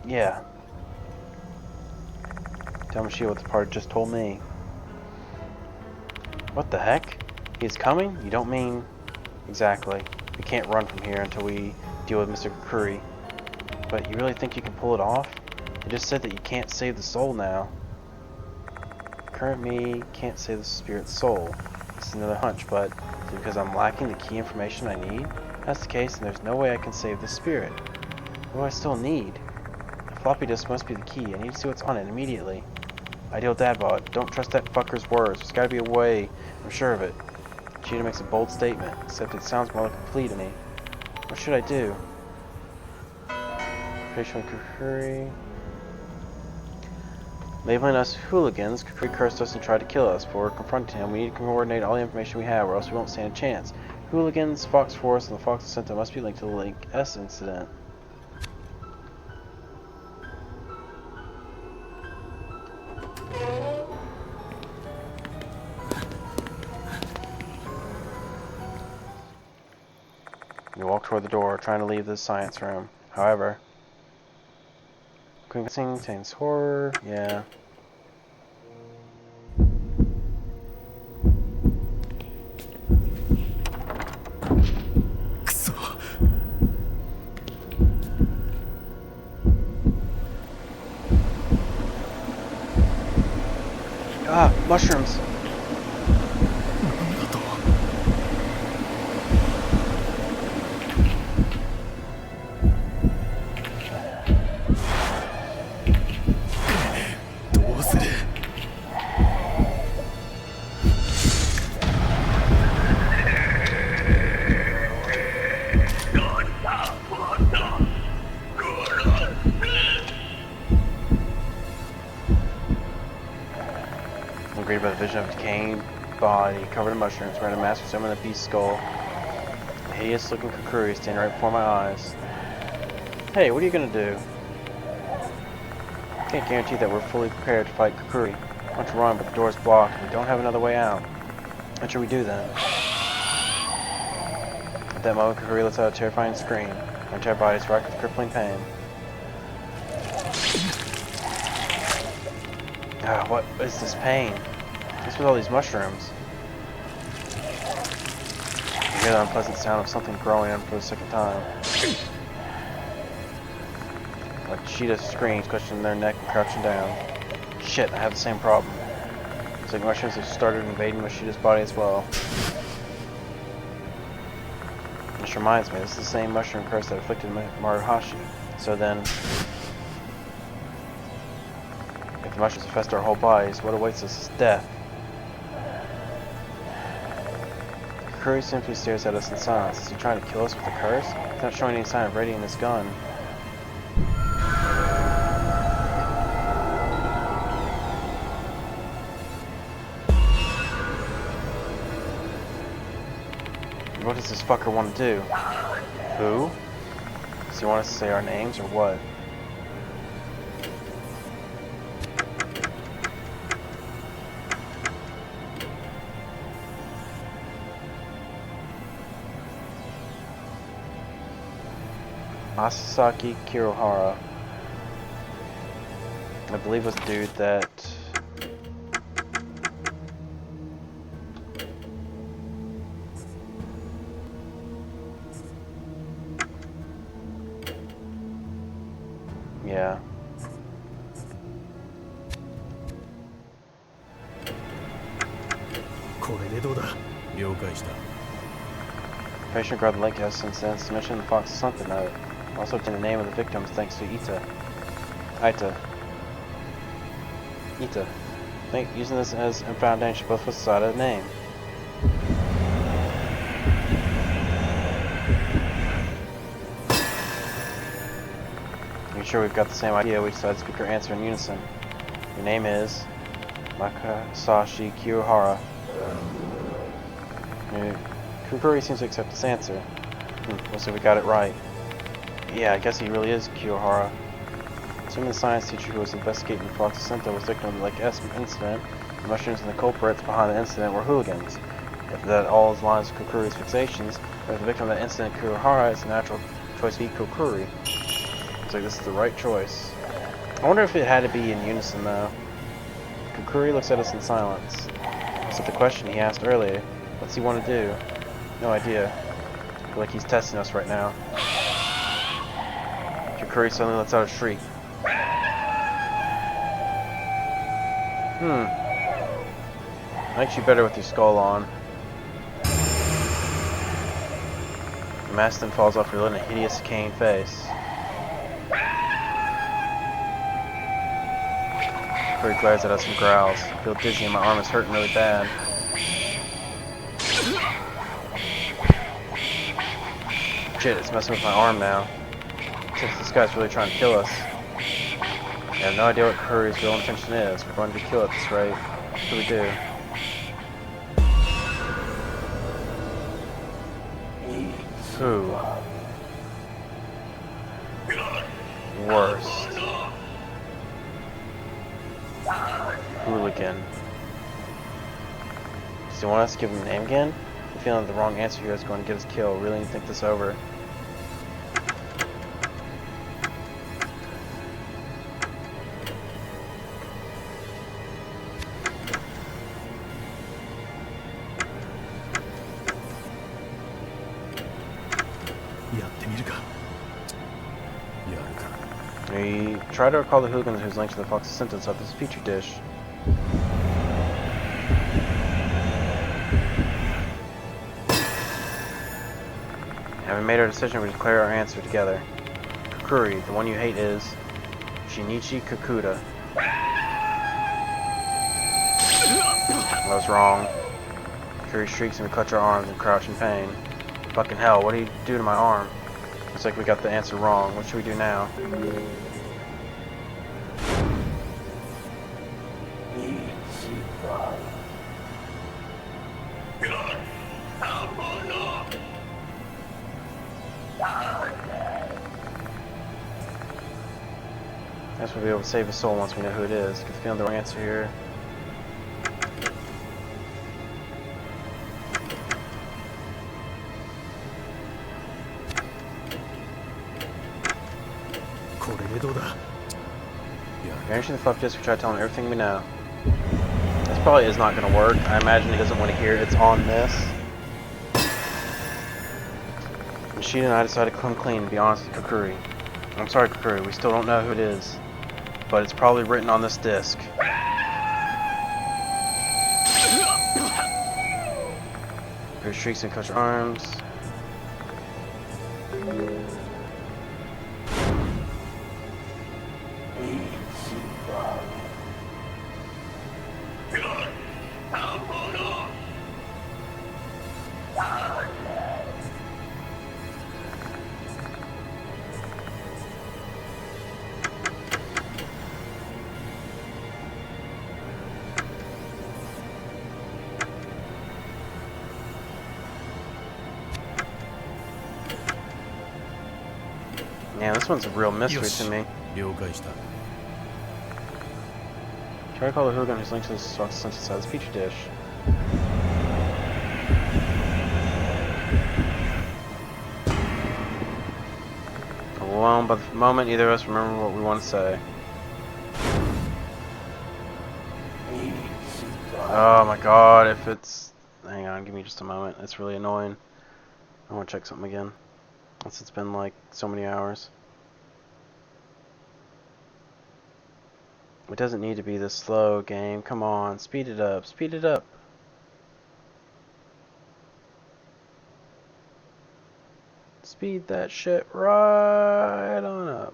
Yeah. Tell Michelle what the party just told me. What the heck? He's coming? You don't mean... Exactly. We can't run from here until we deal with Mr. Kukuri. But you really think you can pull it off? They just said that you can't save the soul now. Current me can't save the spirit's soul. This is another hunch, but is it because I'm lacking the key information I need? If that's the case, then there's no way I can save the spirit. What do I still need? The floppy disk must be the key. I need to see what's on it immediately. Ideal Dadbot, don't trust that fucker's words. There's gotta be a way. I'm sure of it. Cheetah makes a bold statement, except it sounds more like a plea to me. What should I do? Patient Kukuri. Labeling us hooligans, Kukuri cursed us and tried to kill us. Before confronting him, we need to coordinate all the information we have, or else we won't stand a chance. Hooligans, Fox Force, and the Fox Center must be linked to the Link S incident. We walk toward the door, trying to leave the science room. However, convincing contains horror. Yeah. Ah, mushrooms. Greeted by the vision of a decaying body covered in mushrooms, wearing a mask resembling a beast's skull. A hideous looking Kukuri standing right before my eyes. Hey, what are you gonna do? Can't guarantee that we're fully prepared to fight Kukuri. I want to run, but the door's blocked and we don't have another way out. What should we do then? At that moment, Kukuri lets out a terrifying scream. My entire body is racked with crippling pain. Ah, what is this pain? What's with all these mushrooms? You hear the unpleasant sound of something growing on for the second time. Like cheetah screams, clutching their neck and crouching down. Shit, I have the same problem. It's like mushrooms have started invading Mashida's body as well. This reminds me, this is the same mushroom curse that afflicted Maruhashi. So then, if the mushrooms infest our whole bodies, what awaits us is death. Kukuri simply stares at us in silence. Is he trying to kill us with a curse? He's not showing any sign of readying his gun. What does this fucker want to do? Who? Does he want us to say our names or what? Masasaki Kirohara. I believe was the dude that... Yeah. Patient guard the link essence and submission the Fox something note. Also obtain the name of the victims thanks to Ita. Using this as a foundation both with the side of the name. sure we've got the same idea, we decided to speak our answer in unison. Your name is Makasashi Kiyohara. Kukuri seems to accept this answer. Looks like we got it right. Yeah, I guess he really is Kiyohara. Assuming the science teacher who was investigating the Fox Center was victim of the Lake S incident, the mushrooms and the culprits behind the incident were hooligans. If that all aligns with Kukuri's fixations, if the victim of that incident Kiyohara, it's a natural choice to be Kukuri. Looks like this is the right choice. I wonder if it had to be in unison though. Kukuri looks at us in silence. Looks at the question he asked earlier. What's he want to do? No idea. I feel like he's testing us right now. Kukuri suddenly lets out a shriek. Likes you better with your skull on. The mask then falls off, revealing a hideous, decaying face. Kukuri glares at us and growls. I feel dizzy and my arm is hurting really bad. Shit, it's messing with my arm now. This guy's really trying to kill us. I have no idea what Kukuri's real intention is. We're going to be killed at this rate. What do we do? Who? Worst. Hooligan. Does he want us to give him a name again? I'm feeling that the wrong answer here is going to get us killed. Really need to think this over. We try to recall the hooligans whose linked to the Fox's sentence of this petri dish. Having made our decision, we declare our answer together. Kukuri, the one you hate is Shinichi Kakuta. I was wrong. Kukuri shrieks and we clutch our arms and crouch in pain. Fucking hell, what do you do to my arm? Looks like we got the answer wrong. What should we do now? I guess we'll be able to save his soul once we know who it is. Get the feeling the wrong answer here. Vanishing the fluff disk, we try to tell him everything we know. This probably is not going to work. I imagine he doesn't want to hear it's on this. Machine and I decided to come clean and be honest with Kukuri. I'm sorry, Kukuri, we still don't know who it is. But it's probably written on this disc. Kukuri shrieks and cuts her arms. Yeah, this one's a real mystery to me. Try to call the hooligan who's linked to this Fox inside this petri dish. Alone, but the moment either of us remember what we want to say. Oh my god, if it's... Hang on, give me just a moment. It's really annoying. I want to check something again. Once it's been like so many hours. It doesn't need to be this slow, game. Come on, speed it up, speed it up. Speed that shit right on up.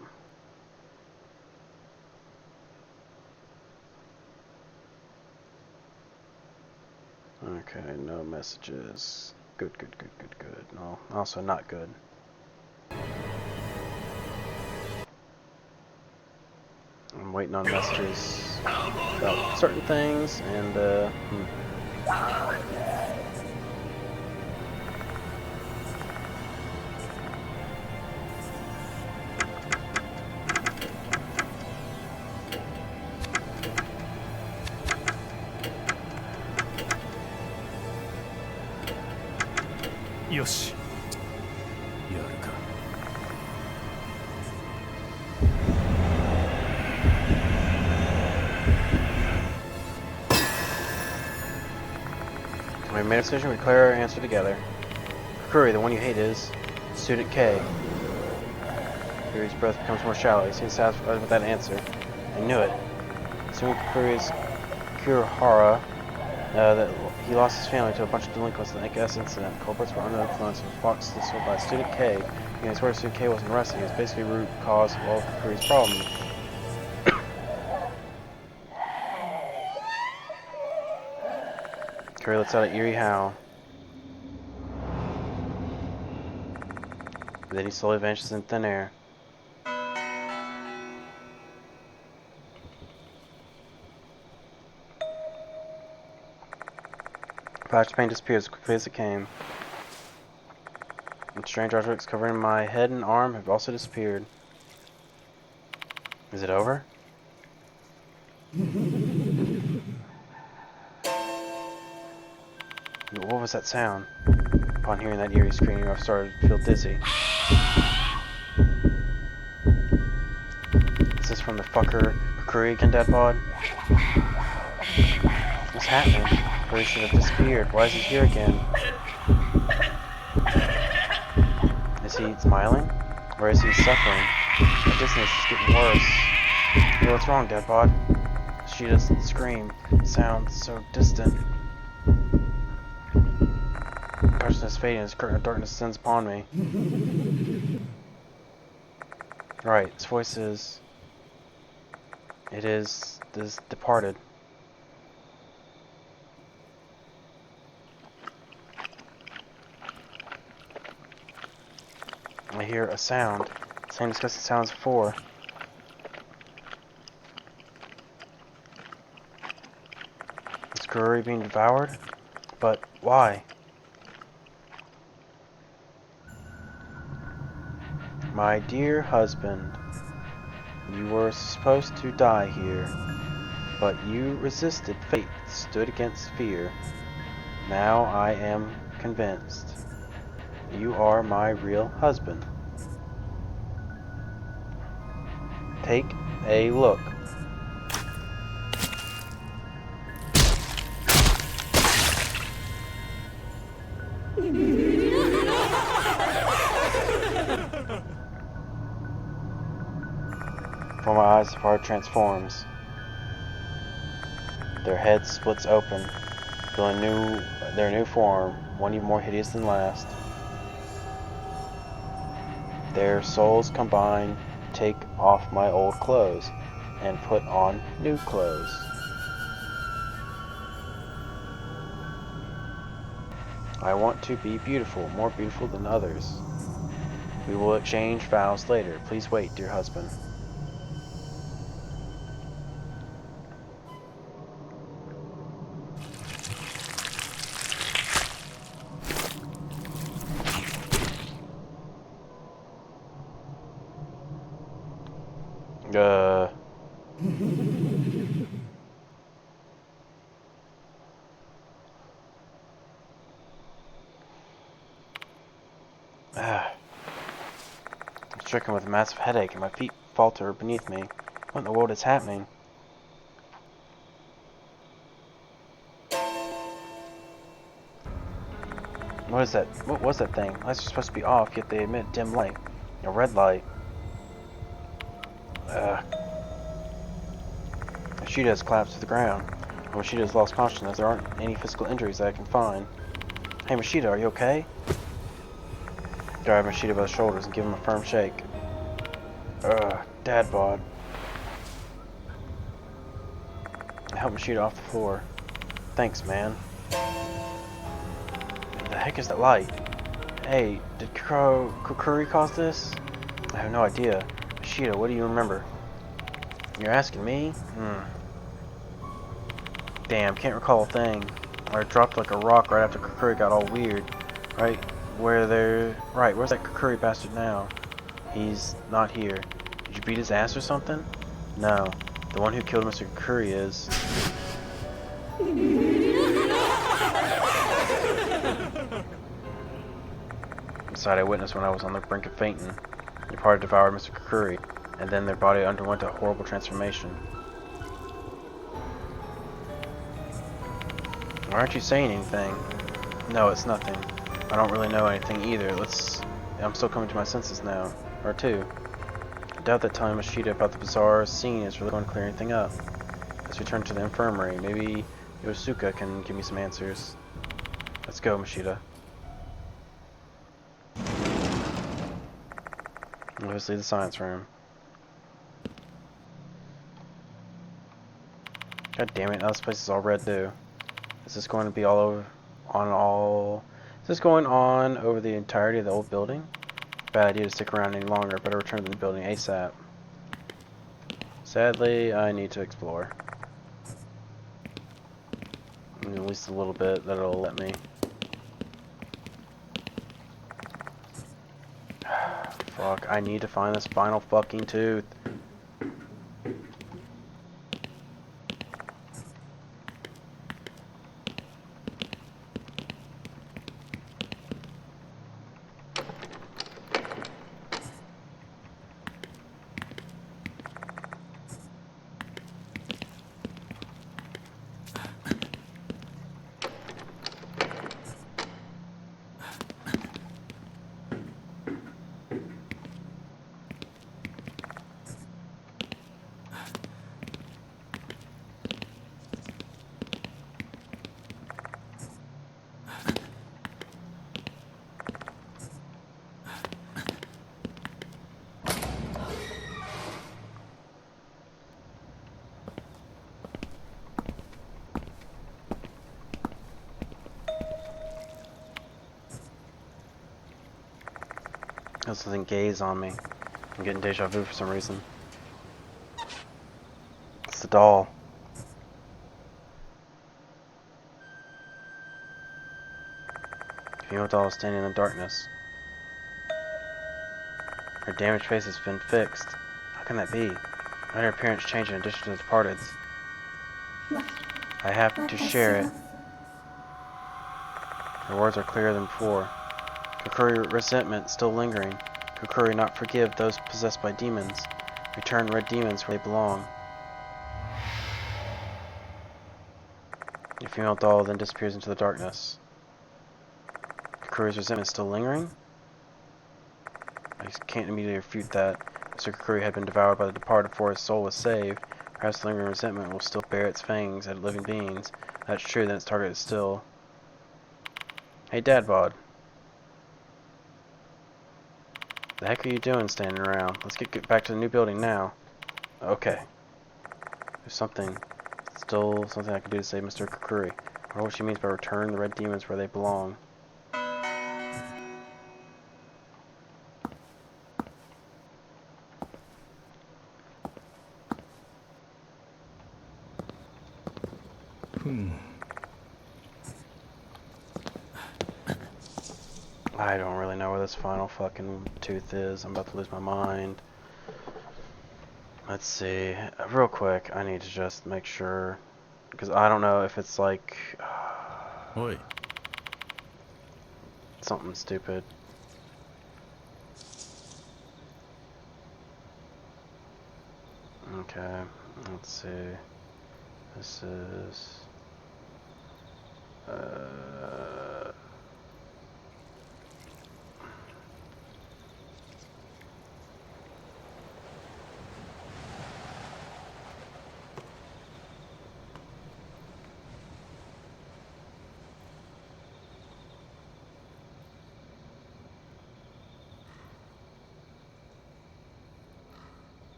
Okay, no messages. Good, good, good, good, good. No, also not good. waiting on messages about certain things, andよしやるか we made a decision. We declare our answer together. Curry, the one you hate is Student K. Curry's breath becomes more shallow. He seems satisfied with that answer. I knew it. Assuming Curry's Kurihara, that he lost his family to a bunch of delinquents in the NKS incident. Culprits were under the influence of Fox sold by Student K. He was where Student K wasn't arrested. He was basically the root cause of all of Curry's problem. Curry lets out an eerie howl. Then he slowly vanishes in thin air. Flash of pain disappears as quickly as it came. And strange objects covering my head and arm have also disappeared. Is it over? What was that sound? Upon hearing that eerie scream, I started to feel dizzy. Is this from the fucker Curry again, Dad Bod? What's happening? Curry should have disappeared. Why is he here again? Is he smiling? Or is he suffering? My distance is getting worse. Hey, what's wrong, Dad Bod? She doesn't scream. Sounds so distant. Consciousness is fading as curtain of darkness descends upon me. Right, his voice is... It is departed. I hear a sound. Same disgusting sounds before. Is Curry being devoured? But why? My dear husband, you were supposed to die here, but you resisted fate, stood against fear. Now I am convinced. You are my real husband. Take a look. Before my eyes, the fire transforms. Their head splits open, filling their new form, one even more hideous than last. Their souls combine, take off my old clothes, and put on new clothes. I want to be beautiful, more beautiful than others. We will exchange vows later. Please wait, dear husband. I'm stricken with a massive headache and my feet falter beneath me. What in the world is happening? What is that? What was that thing? Lights are supposed to be off, yet they emit dim light. A red light. Machida has collapsed to the ground. Machida has lost consciousness. There aren't any physical injuries that I can find. Hey Machida, are you okay? Grab Machida by the shoulders and give him a firm shake. Dad bod. Help Machida off the floor. Thanks, man. What the heck is that light? Hey, did Curry cause this? I have no idea. Machida, what do you remember? You're asking me? Damn, can't recall a thing. Or it dropped like a rock right after Kukuri got all weird. Right where they're... Right, where's that Kukuri bastard now? He's not here. Did you beat his ass or something? No. The one who killed Mr. Kukuri is... Inside I witnessed when I was on the brink of fainting. Your party devoured Mr. Kukuri, and then their body underwent a horrible transformation. Why aren't you saying anything? No, it's nothing. I don't really know anything either. I'm still coming to my senses now. Or two. I doubt that telling Mashita about the bizarre scene is really going to clear anything up. Let's return to the infirmary. Maybe Yosuka can give me some answers. Let's go, Mashita. Let's leave the science room. God damn it, now this place is all red too. Is this going to be Is this going on over the entirety of the old building? Bad idea to stick around any longer. Better return to the building ASAP. Sadly, I need to explore. At least a little bit that it'll let me. Fuck, I need to find this final fucking tooth. There's something gaze on me. I'm getting deja vu for some reason. It's the doll. The female doll is standing in the darkness. Her damaged face has been fixed. How can that be? Why did her appearance change in addition to the departed's? I have to share it. Her words are clearer than before. Kukuri resentment still lingering. Kukuri not forgive those possessed by demons. Return red demons where they belong. The female doll then disappears into the darkness. Kukuri's resentment still lingering? I can't immediately refute that. Mr. Kukuri had been devoured by the departed before his soul was saved. Perhaps the lingering resentment will still bear its fangs at living beings. If that's true, then its target is still... Hey, Dadbod. The heck are you doing standing around? Let's get back to the new building now. Okay. There's still something I can do to save Mr. Kukuri. Or what she means by return the red demons where they belong. I don't really know where this final fucking tooth is. I'm about to lose my mind. Let's see. Real quick, I need to just make sure. Because I don't know if it's like... Oi. something stupid. Okay, let's see. This is...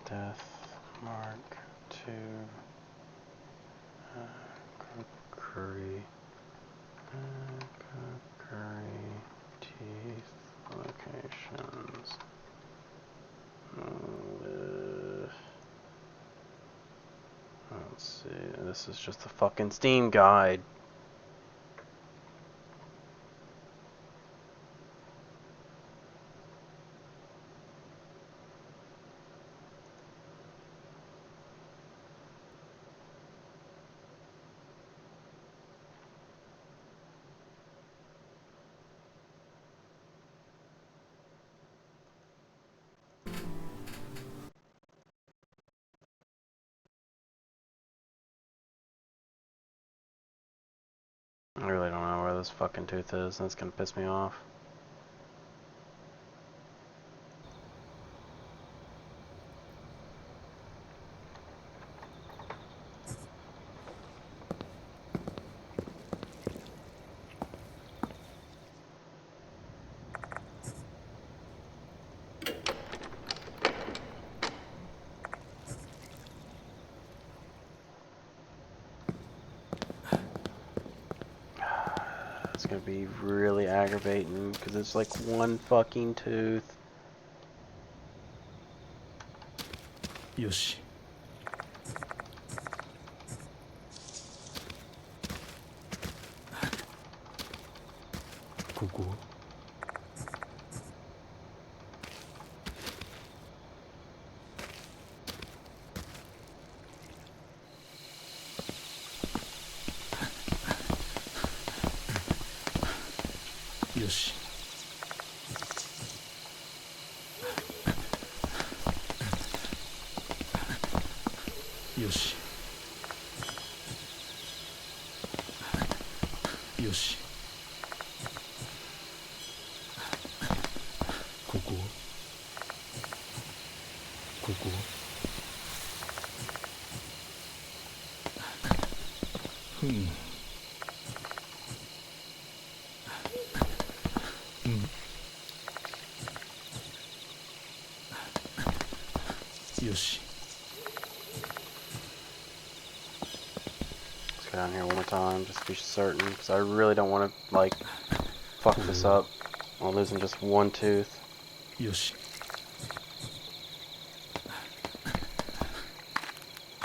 Death mark 2. Curry. Curry. Teeth. Locations. Let's see. This is just the fucking Steam guide. I really don't know where this fucking tooth is, and it's gonna piss me off. It's gonna be really aggravating because it's like one fucking tooth. よし。ここ。よし。よし。よし。ここ。ここ。ふん。よし。 Let's go down here one more time just to be certain, because I really don't want to like fuck this up while losing just one tooth. よし。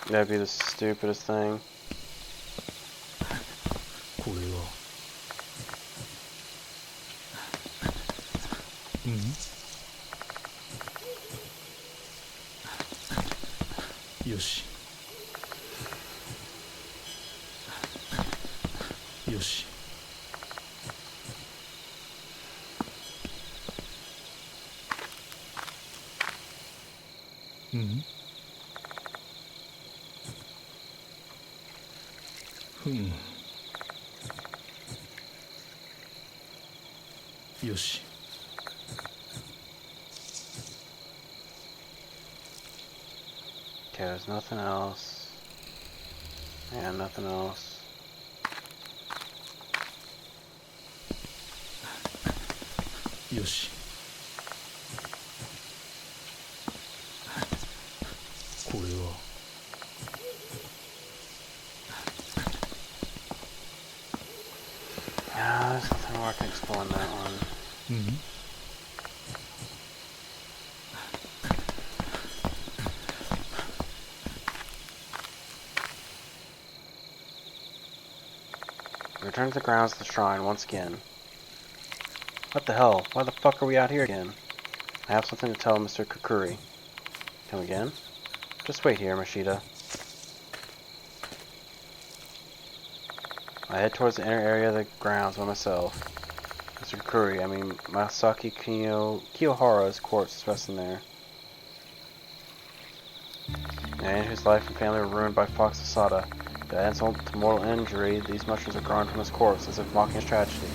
That'd be the stupidest thing. これは。うん。 よし。よし。うん。ふん。よし。 Okay, there's nothing else. And nothing else. Yoshi. これは。Ah, there's nothing more I can explore on that one. うん。 Return to the grounds of the shrine once again. What the hell? Why the fuck are we out here again? I have something to tell Mr. Kukuri. Come again? Just wait here, Mashita. I head towards the inner area of the grounds by myself. Mr. Kukuri, I mean Masaki Kiyohara's corpse is resting there. A man whose life and family were ruined by Fox Asada. To add insult to mortal injury, these mushrooms are grown from his corpse as if mocking his tragedy.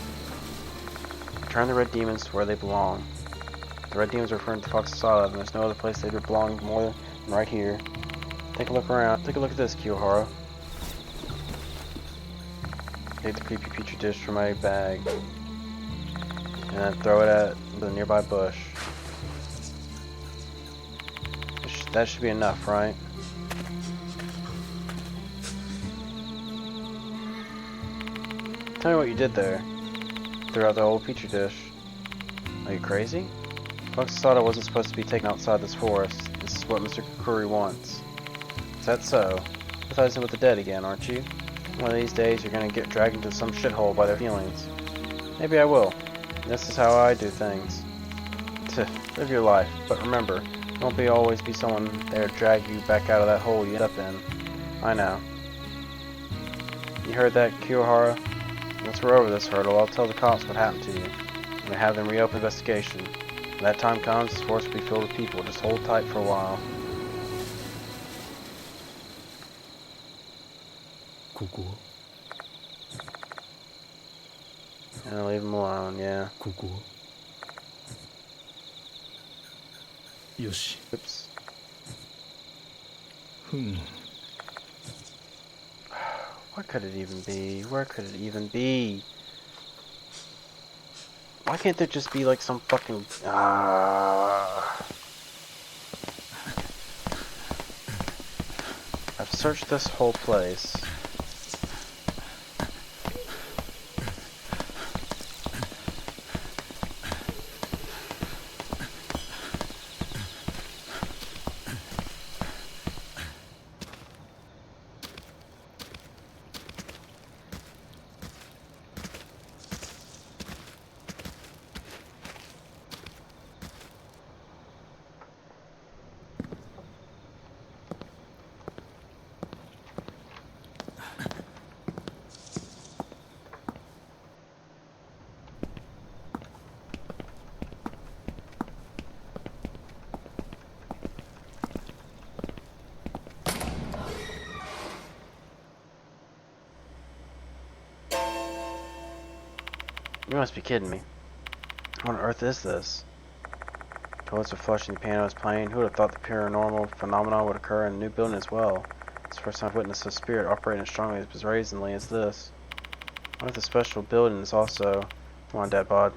Return the red demons to where they belong. The red demons are referring to Fox Asada, and there's no other place they would belong more than right here. Take a look around. Take a look at this, Kiyohara. Take the creepy petri dish from my bag. and then throw it at the nearby bush. That should be enough, right? Tell me what you did there. Threw out the whole petri dish. Are you crazy? Fox thought I wasn't supposed to be taken outside this forest. This is what Mr. Kukuri wants. Is that so? Empathizing with the dead again, aren't you? One of these days you're gonna get dragged into some shithole by their feelings. Maybe I will. This is how I do things. Live your life, but remember, don't always be someone there to drag you back out of that hole you end up in. I know. You heard that, Kiyohara? Once we're over this hurdle, I'll tell the cops what happened to you, and have them reopen investigation. When that time comes, this forest will be filled with people. Just hold tight for a while. ここ And leave them alone, yeah. ここよし Oops. ふん What could it even be? Where could it even be? Why can't there just be like some fucking... I've searched this whole place. You must be kidding me. What on earth is this? Toilets are flushing, the piano is playing. Who would have thought the paranormal phenomenon would occur in a new building as well? It's the first time I've witnessed a spirit operating as strongly as brazenly as this. What if the special building is also... Come on, Dad Bod.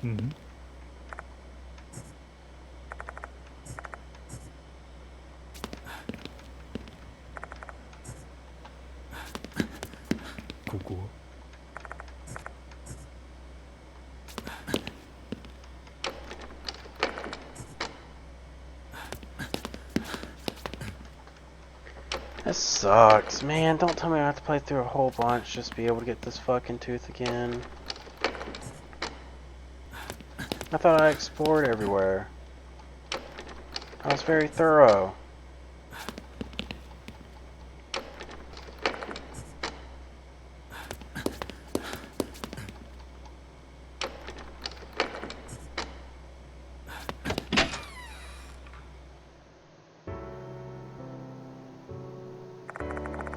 Mm-hmm. Cool. This sucks, man. Don't tell me I have to play through a whole bunch just to be able to get this fucking tooth again. I thought I explored everywhere. I was very thorough.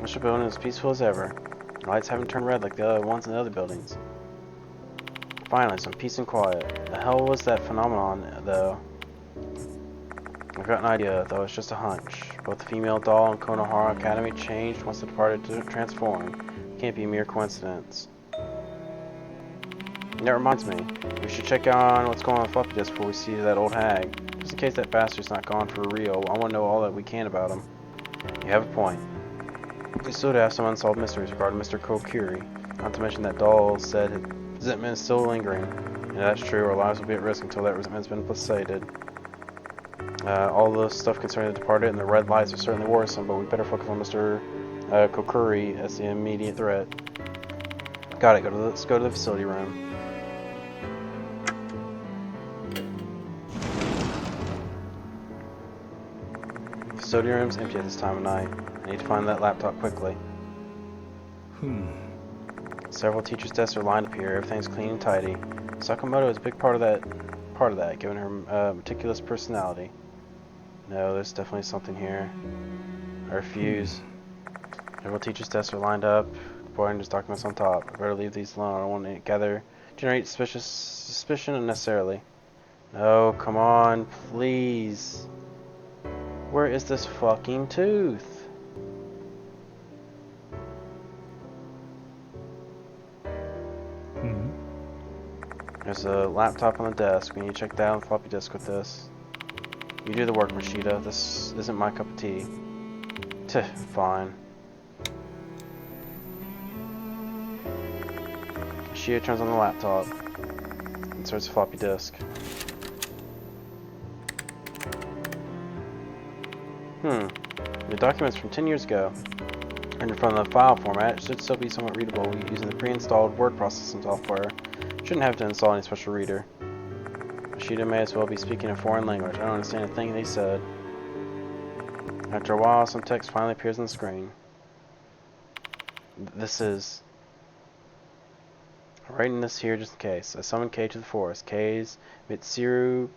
Mr. Building is peaceful as ever. Lights haven't turned red like the other ones in the other buildings. Finally, some peace and quiet. The hell was that phenomenon, though? I've got an idea, though it's just a hunch. Both the female doll and Konohara Academy changed once it departed to transform. It can't be a mere coincidence. And that reminds me, we should check on what's going on with Floppy Disk before we see that old hag. Just in case that bastard's not gone for real, I want to know all that we can about him. You have a point. We still have some unsolved mysteries regarding Mr. Kokiri. Not to mention that doll said resentment is still lingering. And if that's true, our lives will be at risk until that resentment's been placated. All the stuff concerning the departed and the red lights are certainly worrisome, but we better focus on Mr. Kokiri as the immediate threat. Got it. Let's go to the facility room. The facility room's empty at this time of night. I need to find that laptop quickly. Several teachers' desks are lined up here. Everything's clean and tidy. Sakamoto is a big part of that, given her meticulous personality. No, there's definitely something here. I refuse. Several teachers' desks are lined up. Boarding just documents on top. I better leave these alone. I don't want to Generate suspicion unnecessarily. No, come on, please. Where is this fucking tooth? Hmm. There's a laptop on the desk. We need to check that on floppy disk with this. You do the work, Rashida. This isn't my cup of tea. Fine. Rashida turns on the laptop. Inserts a floppy disk. The documents from 10 years ago. Rendered from the file format, it should still be somewhat readable using the pre-installed word processing software. Shouldn't have to install any special reader. Rashida may as well be speaking a foreign language. I don't understand a thing they said. After a while, some text finally appears on the screen. This is... I'm writing this here just in case. I summoned Kay to the forest. Kay's Mitsuru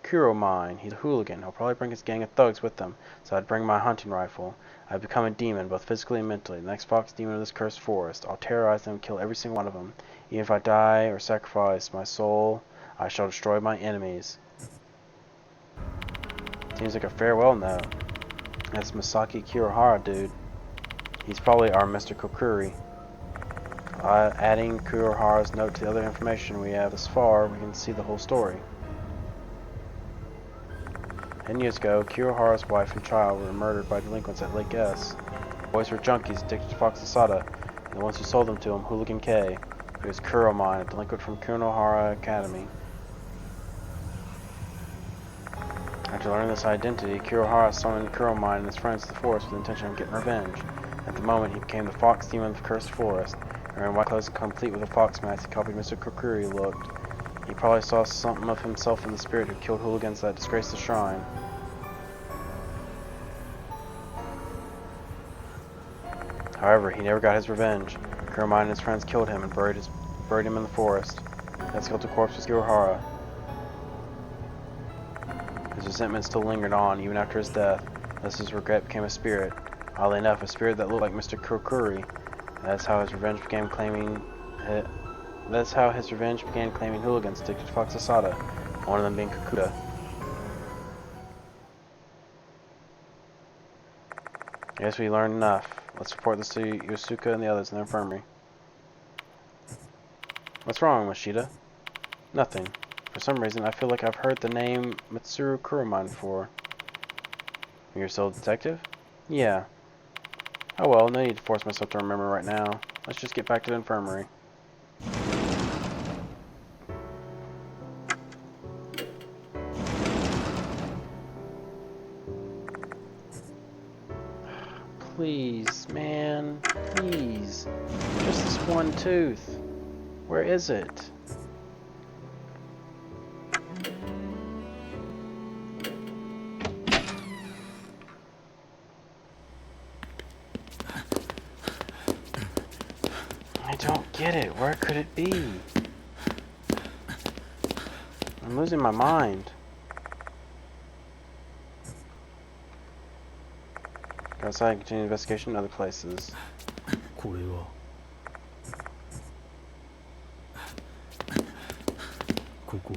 Kuromine. He's a hooligan. He'll probably bring his gang of thugs with him, so I'd bring my hunting rifle. I've become a demon, both physically and mentally. The next fox demon of this cursed forest. I'll terrorize them and kill every single one of them. Even if I die or sacrifice my soul, I shall destroy my enemies. Seems like a farewell note. That's Masaki Kurohara, dude. He's probably our Mr. Kokuri. Adding Kurohara's note to the other information we have thus far, we can see the whole story. 10 years ago, Kurohara's wife and child were murdered by delinquents at Lake S. The boys were junkies addicted to Fox Asada, and the ones who sold them to him, Hooligan K, who is Kuromine, a delinquent from Kunohara Academy. After learning this identity, Kurohara summoned Kuromine and his friends to the forest with the intention of getting revenge. At the moment, he became the fox demon of the cursed forest, and wearing white clothes complete with a fox mask, he copied Mr. Kokuri looked. He probably saw something of himself in the spirit who killed hooligans that disgraced the shrine. However, he never got his revenge. Kuromine and his friends killed him and buried him in the forest. That skeletal corpse was Kurohara. His resentment still lingered on, even after his death, thus his regret became a spirit. Oddly enough, a spirit that looked like Mr. Kokuri. That's how his revenge began claiming hooligans addicted to Fox Asada, one of them being Kakuta. I guess we learned enough. Let's report this to Yosuka and the others in the infirmary. What's wrong, Mashida? Nothing. For some reason, I feel like I've heard the name Mitsuru Kuromine before. You're still a detective? Yeah. Oh well, no need to force myself to remember right now. Let's just get back to the infirmary. Please, man. Please. Just this one tooth. Where is it? I don't get it. Where could it be? I'm losing my mind. Go outside and continue investigation in other places. これはここ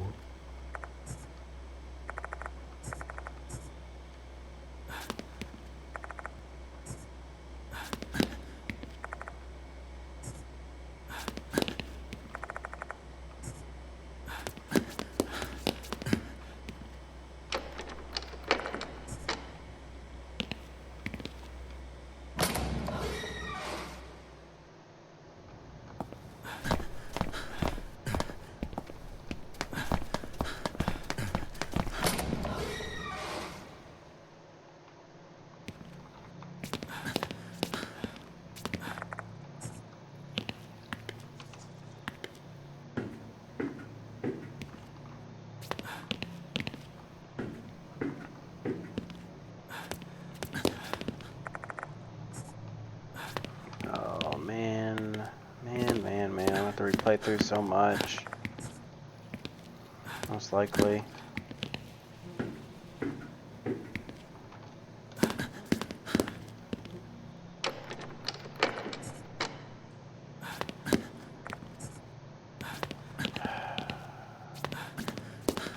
Oh man, I have to replay through so much. Most likely.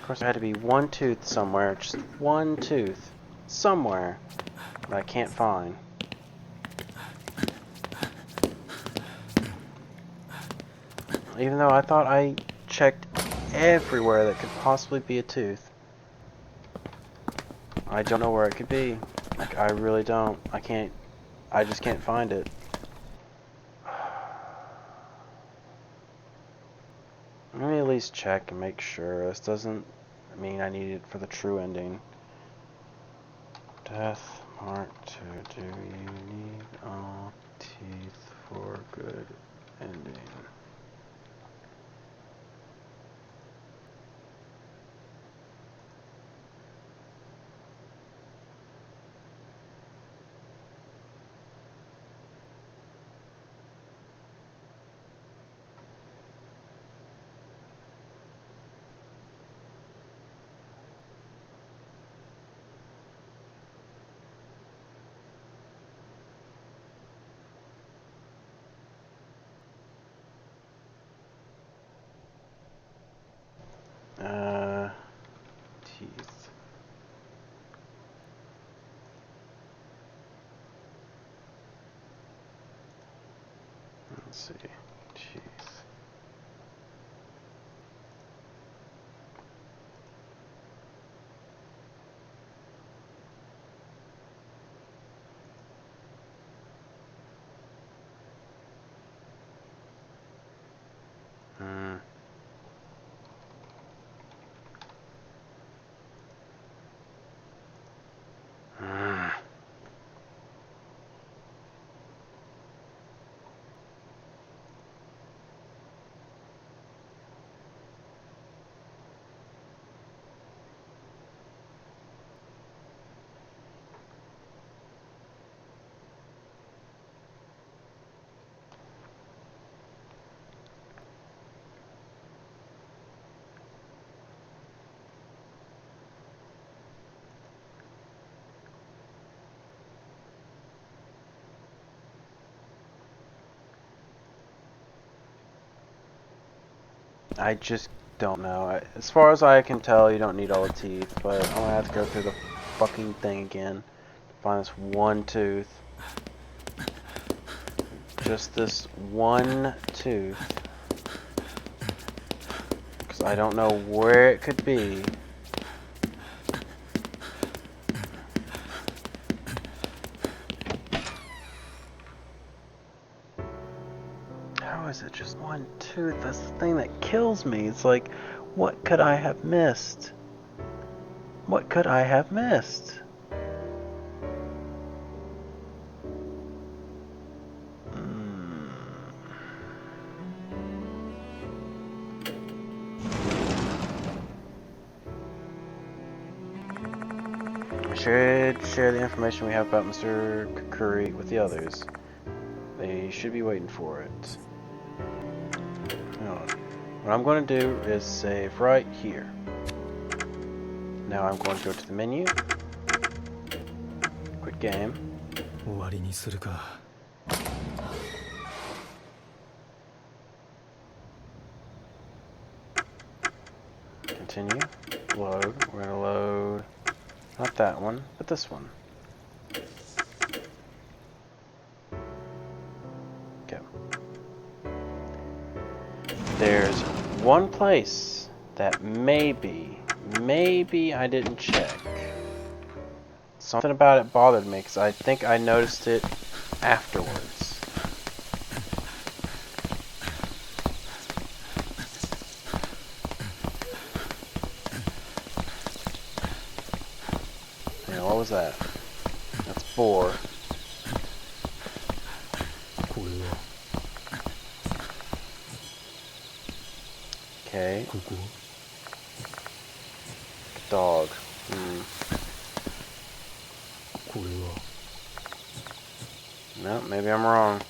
Of course, there had to be one tooth somewhere, just one tooth somewhere that I can't find. Even though I thought I checked everywhere that could possibly be a tooth. I don't know where it could be. Like, I really don't. I just can't find it. Let me at least check and make sure. This doesn't mean I need it for the true ending. Death Mark 2. Do you need all teeth for good ending? Teeth. Let's see. Teeth. Hmm. I just don't know. As far as I can tell, you don't need all the teeth, but I'm gonna have to go through the fucking thing again to find this one tooth. Just this one tooth. Because I don't know where it could be. How is it just one tooth? That's the thing that kills me. It's like, what could I have missed? What could I have missed? We should share the information we have about Mr. Curry with the others. They should be waiting for it. Hold on. What I'm going to do is save right here. Now I'm going to go to the menu. Quit game. 終わりにするか。 Continue. Load. We're going to load not that one, but this one. Okay. There's one place that maybe I didn't check. Something about it bothered me because I think I noticed it afterwards. Yeah, what was that? That's 4. これは Okay. ここ Dog. これは No, maybe I'm wrong.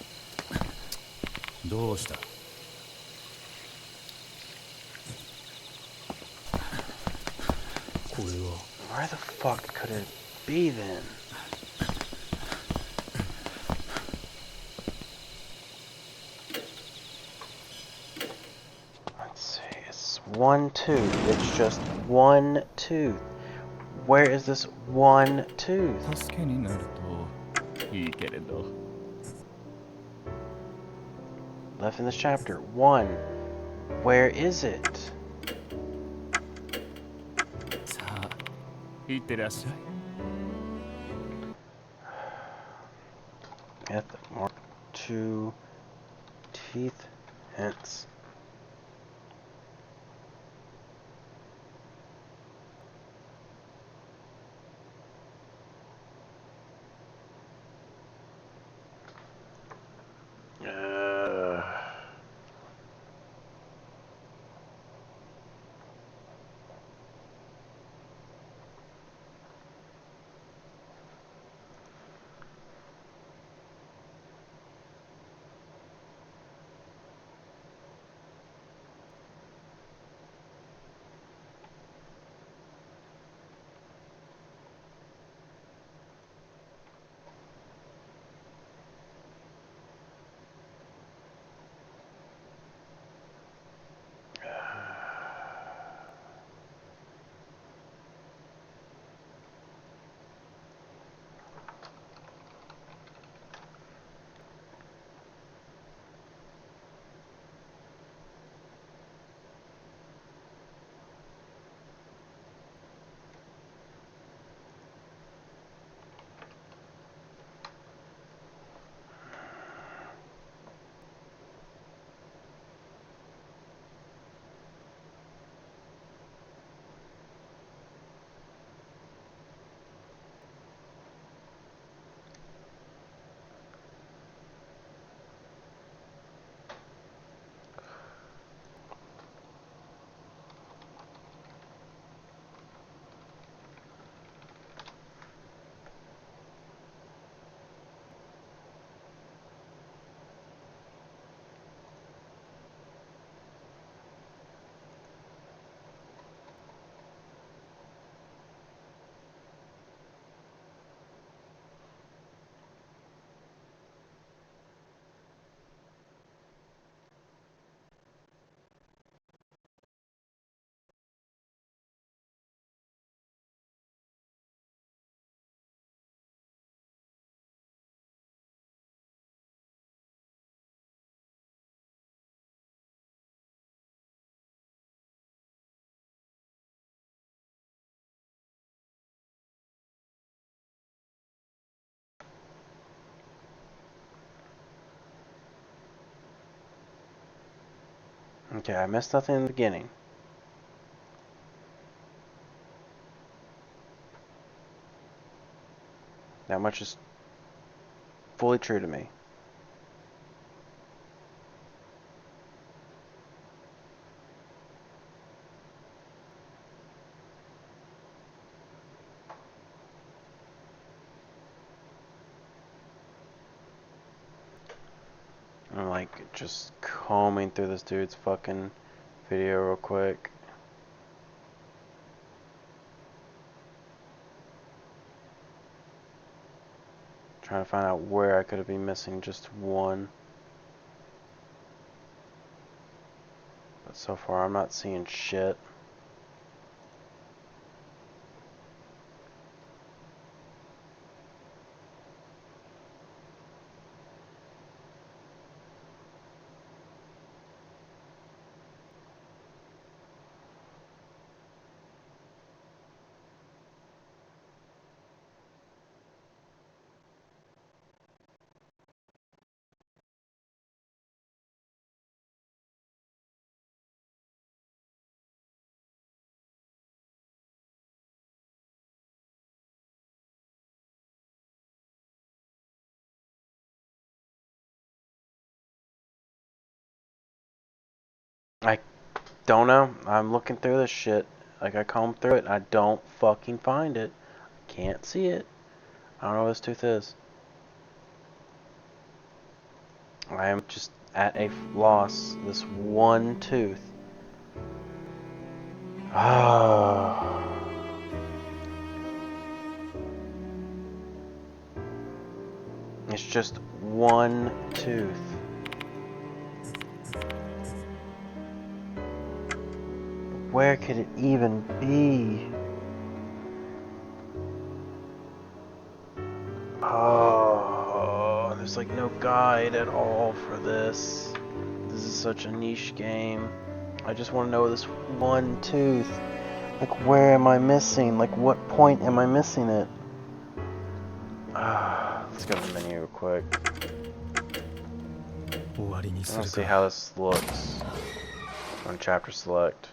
どうした これは Where the fuck could it be then? Let's see. I one tooth. It's just one tooth. Where is this one tooth? 助けになるといいけれど。 Left in this chapter. One. Where is it? さあ、いってらっしゃい。 At the mark 2 teeth hence. Okay, I missed nothing in the beginning. That much is fully true to me. I'm like just combing through this dude's fucking video real quick. Trying to find out where I could have been missing just one. But so far I'm not seeing shit. I don't know. I'm looking through this shit. Like I combed through it. I don't fucking find it. Can't see it. I don't know what this tooth is. I am just at a loss. This one tooth. Ah. It's just one tooth. where could it even be? Oh, there's like no guide at all for this. This is such a niche game. I just want to know this one tooth. Like, where am I missing? Like, what point am I missing it? Let's go to the menu real quick. 終わりに I す want る to see か how this looks. On chapter select.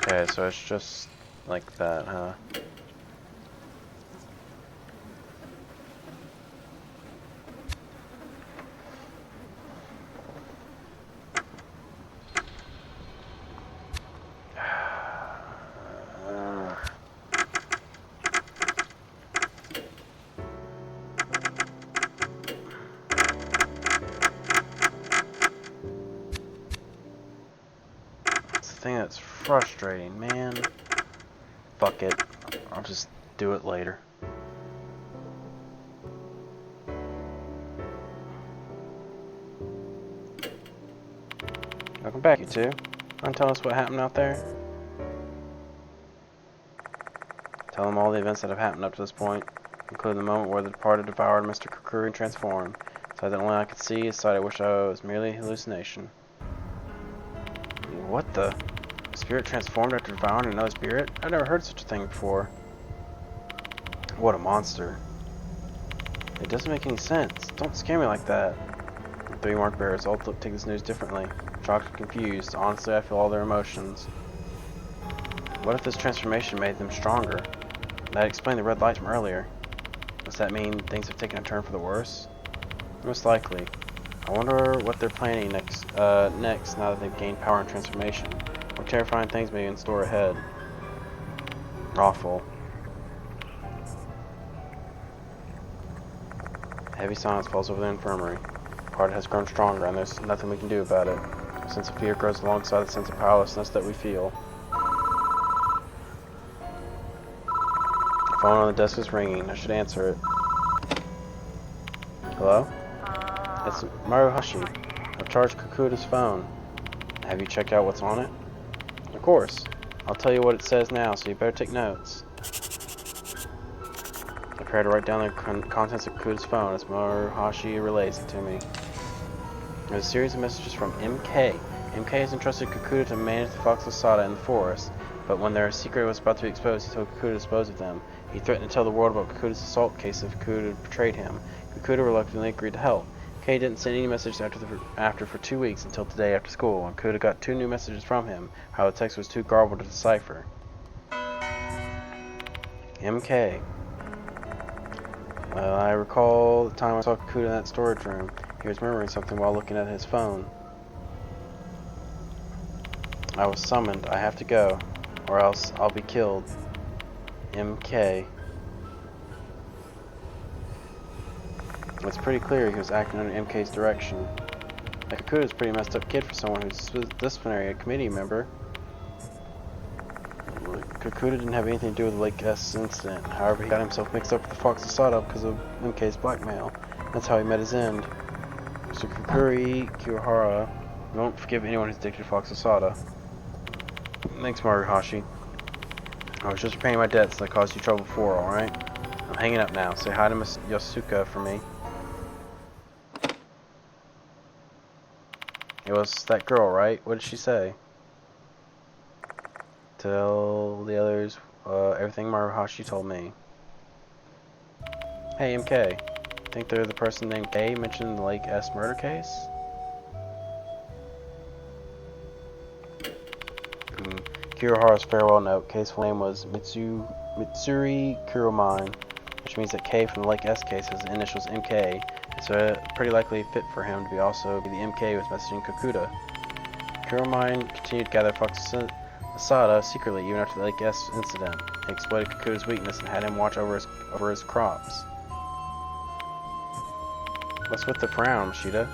Okay, so it's just like that, huh? It's the thing that's frustrating, man. Fuck it. I'll just do it later. Welcome back, you two. Want to tell us what happened out there? Tell them all the events that have happened up to this point, including the moment where the departed devoured Mr. Kukuri and transformed. So that only I could see, a sight I wish I was merely hallucination. What the? Spirit transformed after devouring another spirit? I've never heard such a thing before. What a monster. It doesn't make any sense. Don't scare me like that. The three mark bearers all take this news differently. Shocked and confused. Honestly, I feel all their emotions. What if this transformation made them stronger? That explained the red light from earlier. Does that mean things have taken a turn for the worse? Most likely. I wonder what they're planning next now that they've gained power and transformation. What terrifying things may be in store ahead. Awful. Heavy silence falls over the infirmary. The party has grown stronger and there's nothing we can do about it. A sense of fear grows alongside the sense of powerlessness that we feel. The phone on the desk is ringing. I should answer it. Hello? It's Maruhashi. I've charged Kukuta's phone. Have you checked out what's on it? Of course. I'll tell you what it says now, so you better take notes. I prepare to write down the contents of Kukuta's phone as Maruhashi relays it to me. There's a series of messages from MK. MK has entrusted Kukuta to manage the Fox Lasada in the forest, but when their secret was about to be exposed, he told Kukuta to dispose of them. He threatened to tell the world about Kukuta's assault case if Kukuta had betrayed him. Kukuta reluctantly agreed to help. Kay didn't send any messages after for 2 weeks until today after school, and Kukuta got 2 new messages from him. How the text was too garbled to decipher. MK. Well, I recall the time I saw Kukuta in that storage room. He was murmuring something while looking at his phone. I was summoned. I have to go, or else I'll be killed. MK. It's pretty clear he was acting under MK's direction. Kakuta's a pretty messed up kid for someone who's a disciplinary committee member. Kakuta didn't have anything to do with the Lake S incident. However, he got himself mixed up with the Fox Asada because of MK's blackmail. That's how he met his end. So Kukuri Kiyohara won't forgive anyone who's addicted to Fox Asada. Thanks, Maruhashi. I was just repaying my debts that caused you trouble before, alright? I'm hanging up now. Say hi to Miss Yosuka for me. It was that girl, right? What did she say? Tell the others everything Maruhashi told me. Hey, MK. Think they're the person named K mentioned in the Lake S murder case? Kiyohara's farewell note. K's full name was Mitsuri Kuromine, which means that K from the Lake S case has the initials MK. It's a pretty likely fit for him to be also the MK who was messaging Kakuta. Kuromine continued to gather Fox Asada secretly even after the Lake S incident. He exploited Kakuta's weakness and had him watch over his crops. What's with the frown, Shida?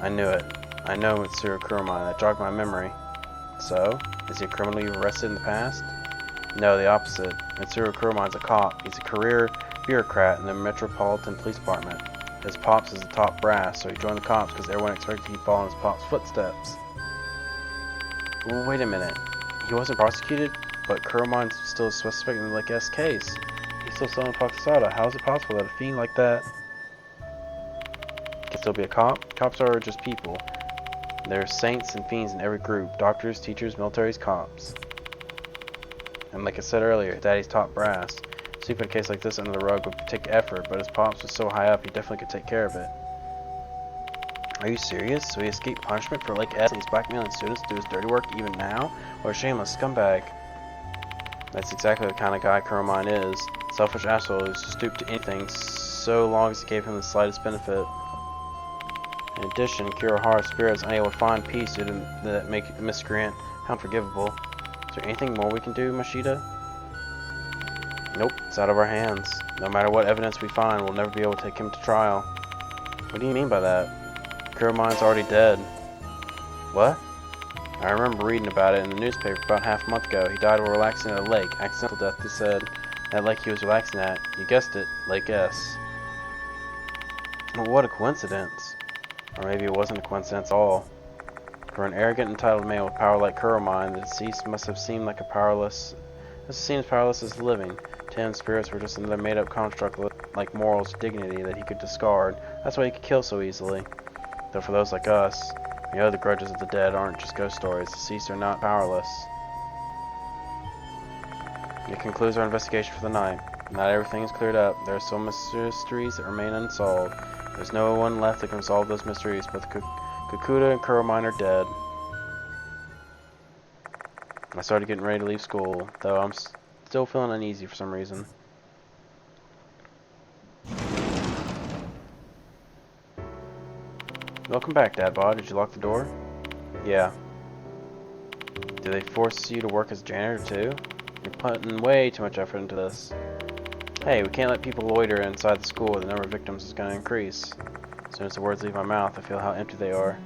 I knew it. I know Mitsuru Kuromine. That jogged my memory. So? Is he a criminal you've arrested in the past? No, the opposite. Mitsuru Kuromine's a cop. He's a career bureaucrat in the Metropolitan Police Department. His pops is the top brass, so he joined the cops because everyone expected he'd follow in his pop's footsteps. Well, wait a minute. He wasn't prosecuted, but Kuromine's still a suspect in the Lake S case. He's still selling Foxada. How is it possible that a fiend like that can still be a cop? Cops are just people. There's saints and fiends in every group. Doctors, teachers, militaries, cops. And like I said earlier, Daddy's top brass. Sweeping a case like this under the rug would take effort, but his pops was so high up he definitely could take care of it. Are you serious? So he escaped punishment for Lake S and he's blackmailing students to do his dirty work even now? What a shameless scumbag. That's exactly the kind of guy Kuromine is. Selfish asshole who's stooped to anything so long as it gave him the slightest benefit. In addition, Kurohara's spirit is unable to find peace due to that make the miscreant unforgivable. Is there anything more we can do, Mashita? Nope, it's out of our hands. No matter what evidence we find, we'll never be able to take him to trial. What do you mean by that? Kuromine's already dead. What? I remember reading about it in the newspaper about half a month ago. He died while relaxing at a lake. Accidental death, they said. That lake he was relaxing at. You guessed it, Lake S. Well, what a coincidence. Or maybe it wasn't a coincidence at all. For an arrogant, entitled man with power like Kuromine, the deceased must have seemed like powerless as the living. To him, spirits were just another made-up construct like morals, dignity that he could discard. That's why he could kill so easily. Though for those like us, we know the grudges of the dead aren't just ghost stories. The deceased are not powerless. It concludes our investigation for the night. Not everything is cleared up. There are still mysteries that remain unsolved. There's no one left that can solve those mysteries, but Kakuta and Kuromine are dead. I started getting ready to leave school, though I'm still feeling uneasy for some reason. Welcome back, Dadbod. Did you lock the door? Yeah. Do they force you to work as janitor too? You're putting way too much effort into this. Hey, we can't let people loiter inside the school. The number of victims is going to increase. As soon as the words leave my mouth, I feel how empty they are.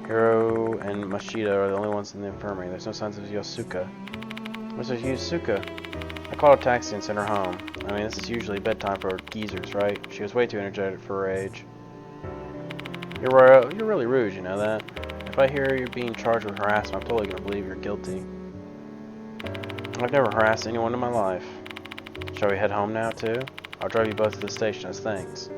Hiro and Mashita are the only ones in the infirmary. There's no signs of Yosuka. Where's Yosuka? I called a taxi and sent her home. I mean, this is usually bedtime for geezers, right? She was way too energetic for her age. You're really rude, you know that? If I hear you're being charged with harassment, I'm totally going to believe you're guilty. I've never harassed anyone in my life. Shall we head home now, too? I'll drive you both to the station as thanks.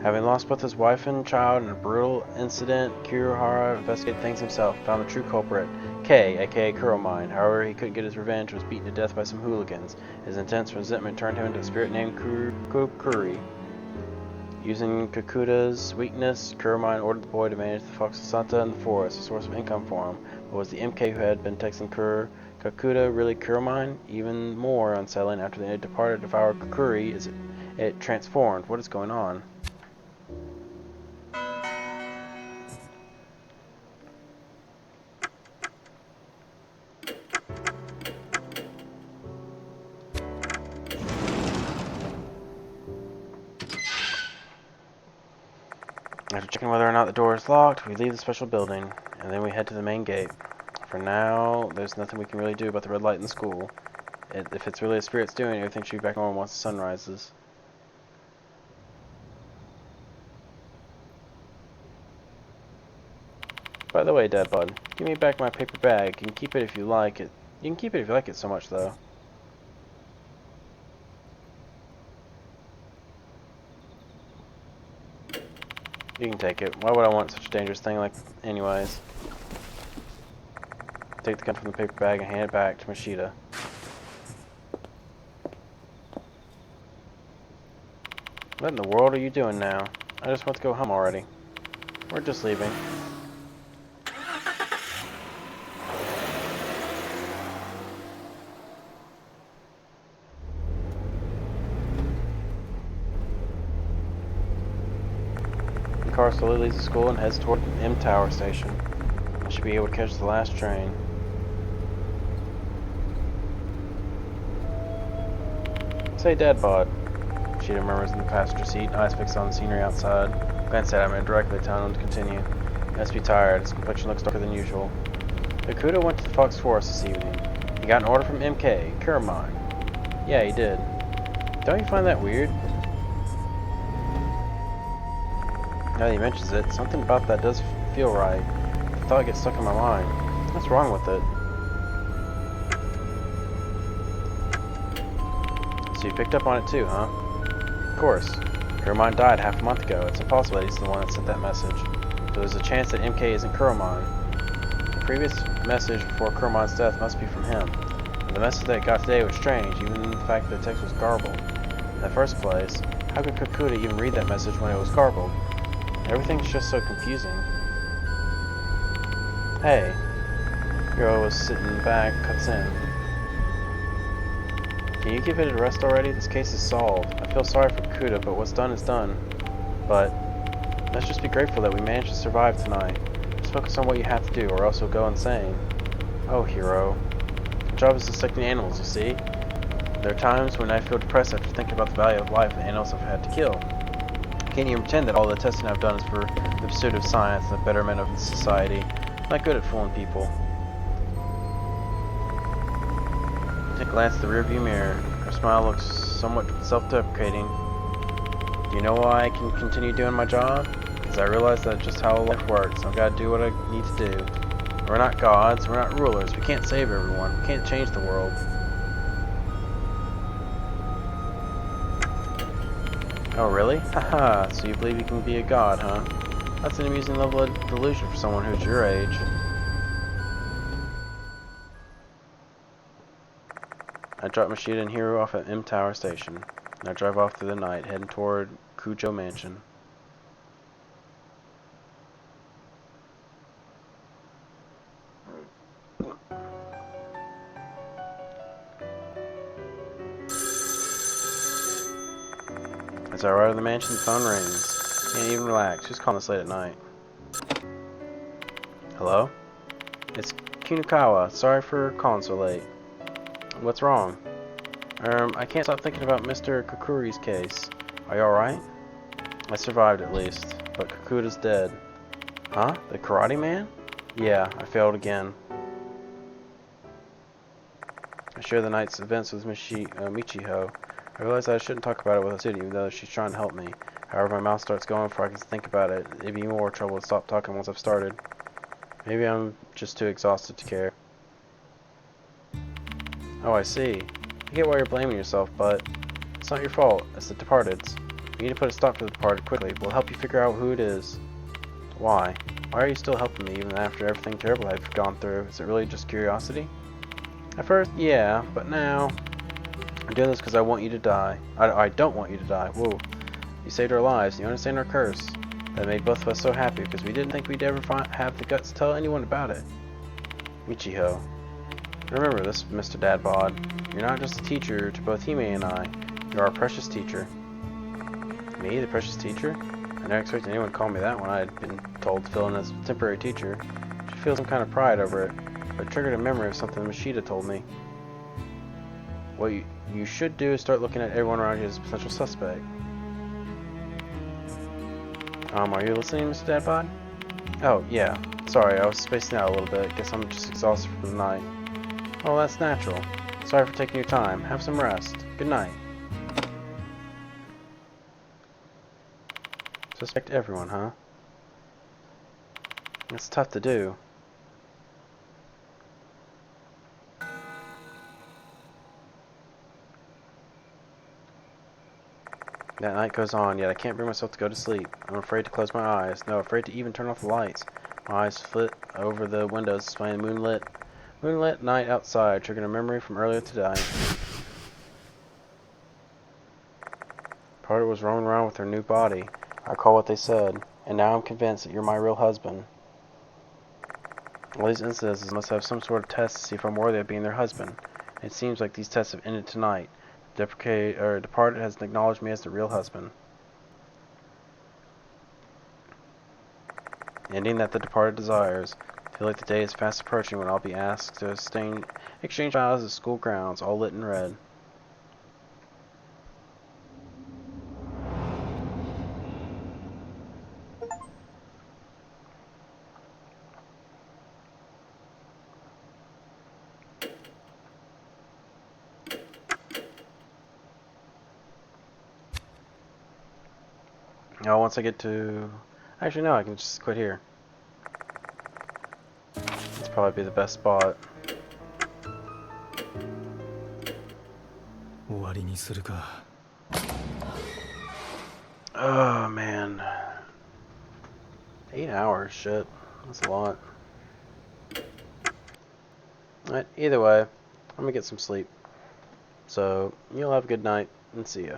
Having lost both his wife and child in a brutal incident, Kurohara investigated things himself and found the true culprit, K, aka Kuromine. However, he couldn't get his revenge and was beaten to death by some hooligans. His intense resentment turned him into a spirit named Kokuri. Using Kakuta's weakness, Kuromine ordered the boy to manage the Foxosanta in the forest, a source of income for him. But was the MK who had been texting Kakuta really Kuromine? Even more unsettling, after they had departed to devour Kokuri, is it transformed. What is going on? After checking whether or not the door is locked, we leave the special building, and then we head to the main gate. For now, there's nothing we can really do about the red light in the school. If it's really a spirit's doing, everything should be back normal once the sun rises. By the way, Dadbud, give me back my paper bag. You can keep it if you like it. You can keep it if you like it so much, though. You can take it. Why would I want such a dangerous thing like anyways? Take the gun from the paper bag and hand it back to Mashita. What in the world are you doing now? I just want to go home already. We're just leaving. The car slowly leaves the school and heads toward M Tower Station. I should be able to catch the last train. Say, Dadbod, Machida murmurs in the passenger seat, eyes fixed on the scenery outside. Glance at him indirectly, telling him to continue. He must be tired. His complexion looks darker than usual. Kakuta went to the Fox Forest this evening. He got an order from MK, Kuramine. Yeah, he did. Don't you find that weird? Now that he mentions it, something about that does feel right. The thought gets stuck in my mind. What's wrong with it? So you picked up on it too, huh? Of course. Kuramine died half a month ago. It's impossible that he's the one that sent that message. So there's a chance that MK isn't Kuramine. The previous message before Kuramine's death must be from him. And the message that I got today was strange, even the fact that the text was garbled. In the first place, how could Kakuta even read that message when it was garbled? Everything's just so confusing. Hey. Hiro was sitting back, cuts in. Can you give it a rest already? This case is solved. I feel sorry for Kakuta, but what's done is done. But let's just be grateful that we managed to survive tonight. Just focus on what you have to do, or else you'll go insane. Oh, Hiro. My job is dissecting animals, you see? There are times when I feel depressed after thinking about the value of life the animals I've had to kill. I can't even pretend that all the testing I've done is for the pursuit of science and the betterment of society. I'm not good at fooling people. Take a glance at the rearview mirror. Her smile looks somewhat self-deprecating. Do you know why I can continue doing my job? Because I realize that just how life works. I've got to do what I need to do. We're not gods. We're not rulers. We can't save everyone. We can't change the world. Oh, really? Haha, so you believe you can be a god, huh? That's an amusing level of delusion for someone who's your age. I drop Machida and Hiro off at M Tower Station, and I drive off through the night, heading toward Kujo Mansion. As I arrive at the mansion, the phone rings. Can't even relax. Who's calling this late at night? Hello? It's Kinukawa. Sorry for calling so late. What's wrong? I can't stop thinking about Mr. Kakuri's case. Are you alright? I survived at least, but Kakuta's dead. Huh? The karate man? Yeah, I failed again. I share the night's events with Michiho. I realize I shouldn't talk about it with City, even though she's trying to help me. However, my mouth starts going before I can think about it. It'd be more trouble to stop talking once I've started. Maybe I'm just too exhausted to care. Oh, I see. I get why you're blaming yourself, but it's not your fault. It's the Departed's. We need to put a stop to the Departed quickly. We'll help you figure out who it is. Why? Why are you still helping me even after everything terrible I've gone through? Is it really just curiosity? At first, yeah, but now I'm doing this because I want you to die. I don't want you to die. Whoa. You saved our lives, and you understand our curse. That made both of us so happy because we didn't think we'd ever have the guts to tell anyone about it. Michiho. Remember this, Mr. Dadbod. You're not just a teacher to both Hime and I. You're our precious teacher. Me, the precious teacher? I never expected anyone to call me that when I had been told to fill in as a temporary teacher. She feels some kind of pride over it, but it triggered a memory of something Machida told me. What you should do is start looking at everyone around you as a potential suspect. Are you listening, Mr. Dadbod? Oh, yeah. Sorry, I was spacing out a little bit. Guess I'm just exhausted from the night. Oh, that's natural. Sorry for taking your time. Have some rest. Good night. Suspect everyone, huh? It's tough to do. That night goes on, yet I can't bring myself to go to sleep. I'm afraid to close my eyes. No, afraid to even turn off the lights. My eyes flit over the windows, displaying the moonlit night outside, triggering a memory from earlier today. Part was roaming around with her new body. I recall what they said, and now I'm convinced that you're my real husband. All these incidences must have some sort of test to see if I'm worthy of being their husband. It seems like these tests have ended tonight. Departed has acknowledged me as the real husband. Ending that the Departed desires. I feel like the day is fast approaching when I'll be asked to exchange vows at school grounds, all lit in red. Oh, once I get to... Actually, no, I can just quit here. It's probably be the best spot. 終わりにするか。 Oh, man. 8 hours, shit. That's a lot. Alright, either way, I'm gonna get some sleep. So, you'll have a good night, and see ya.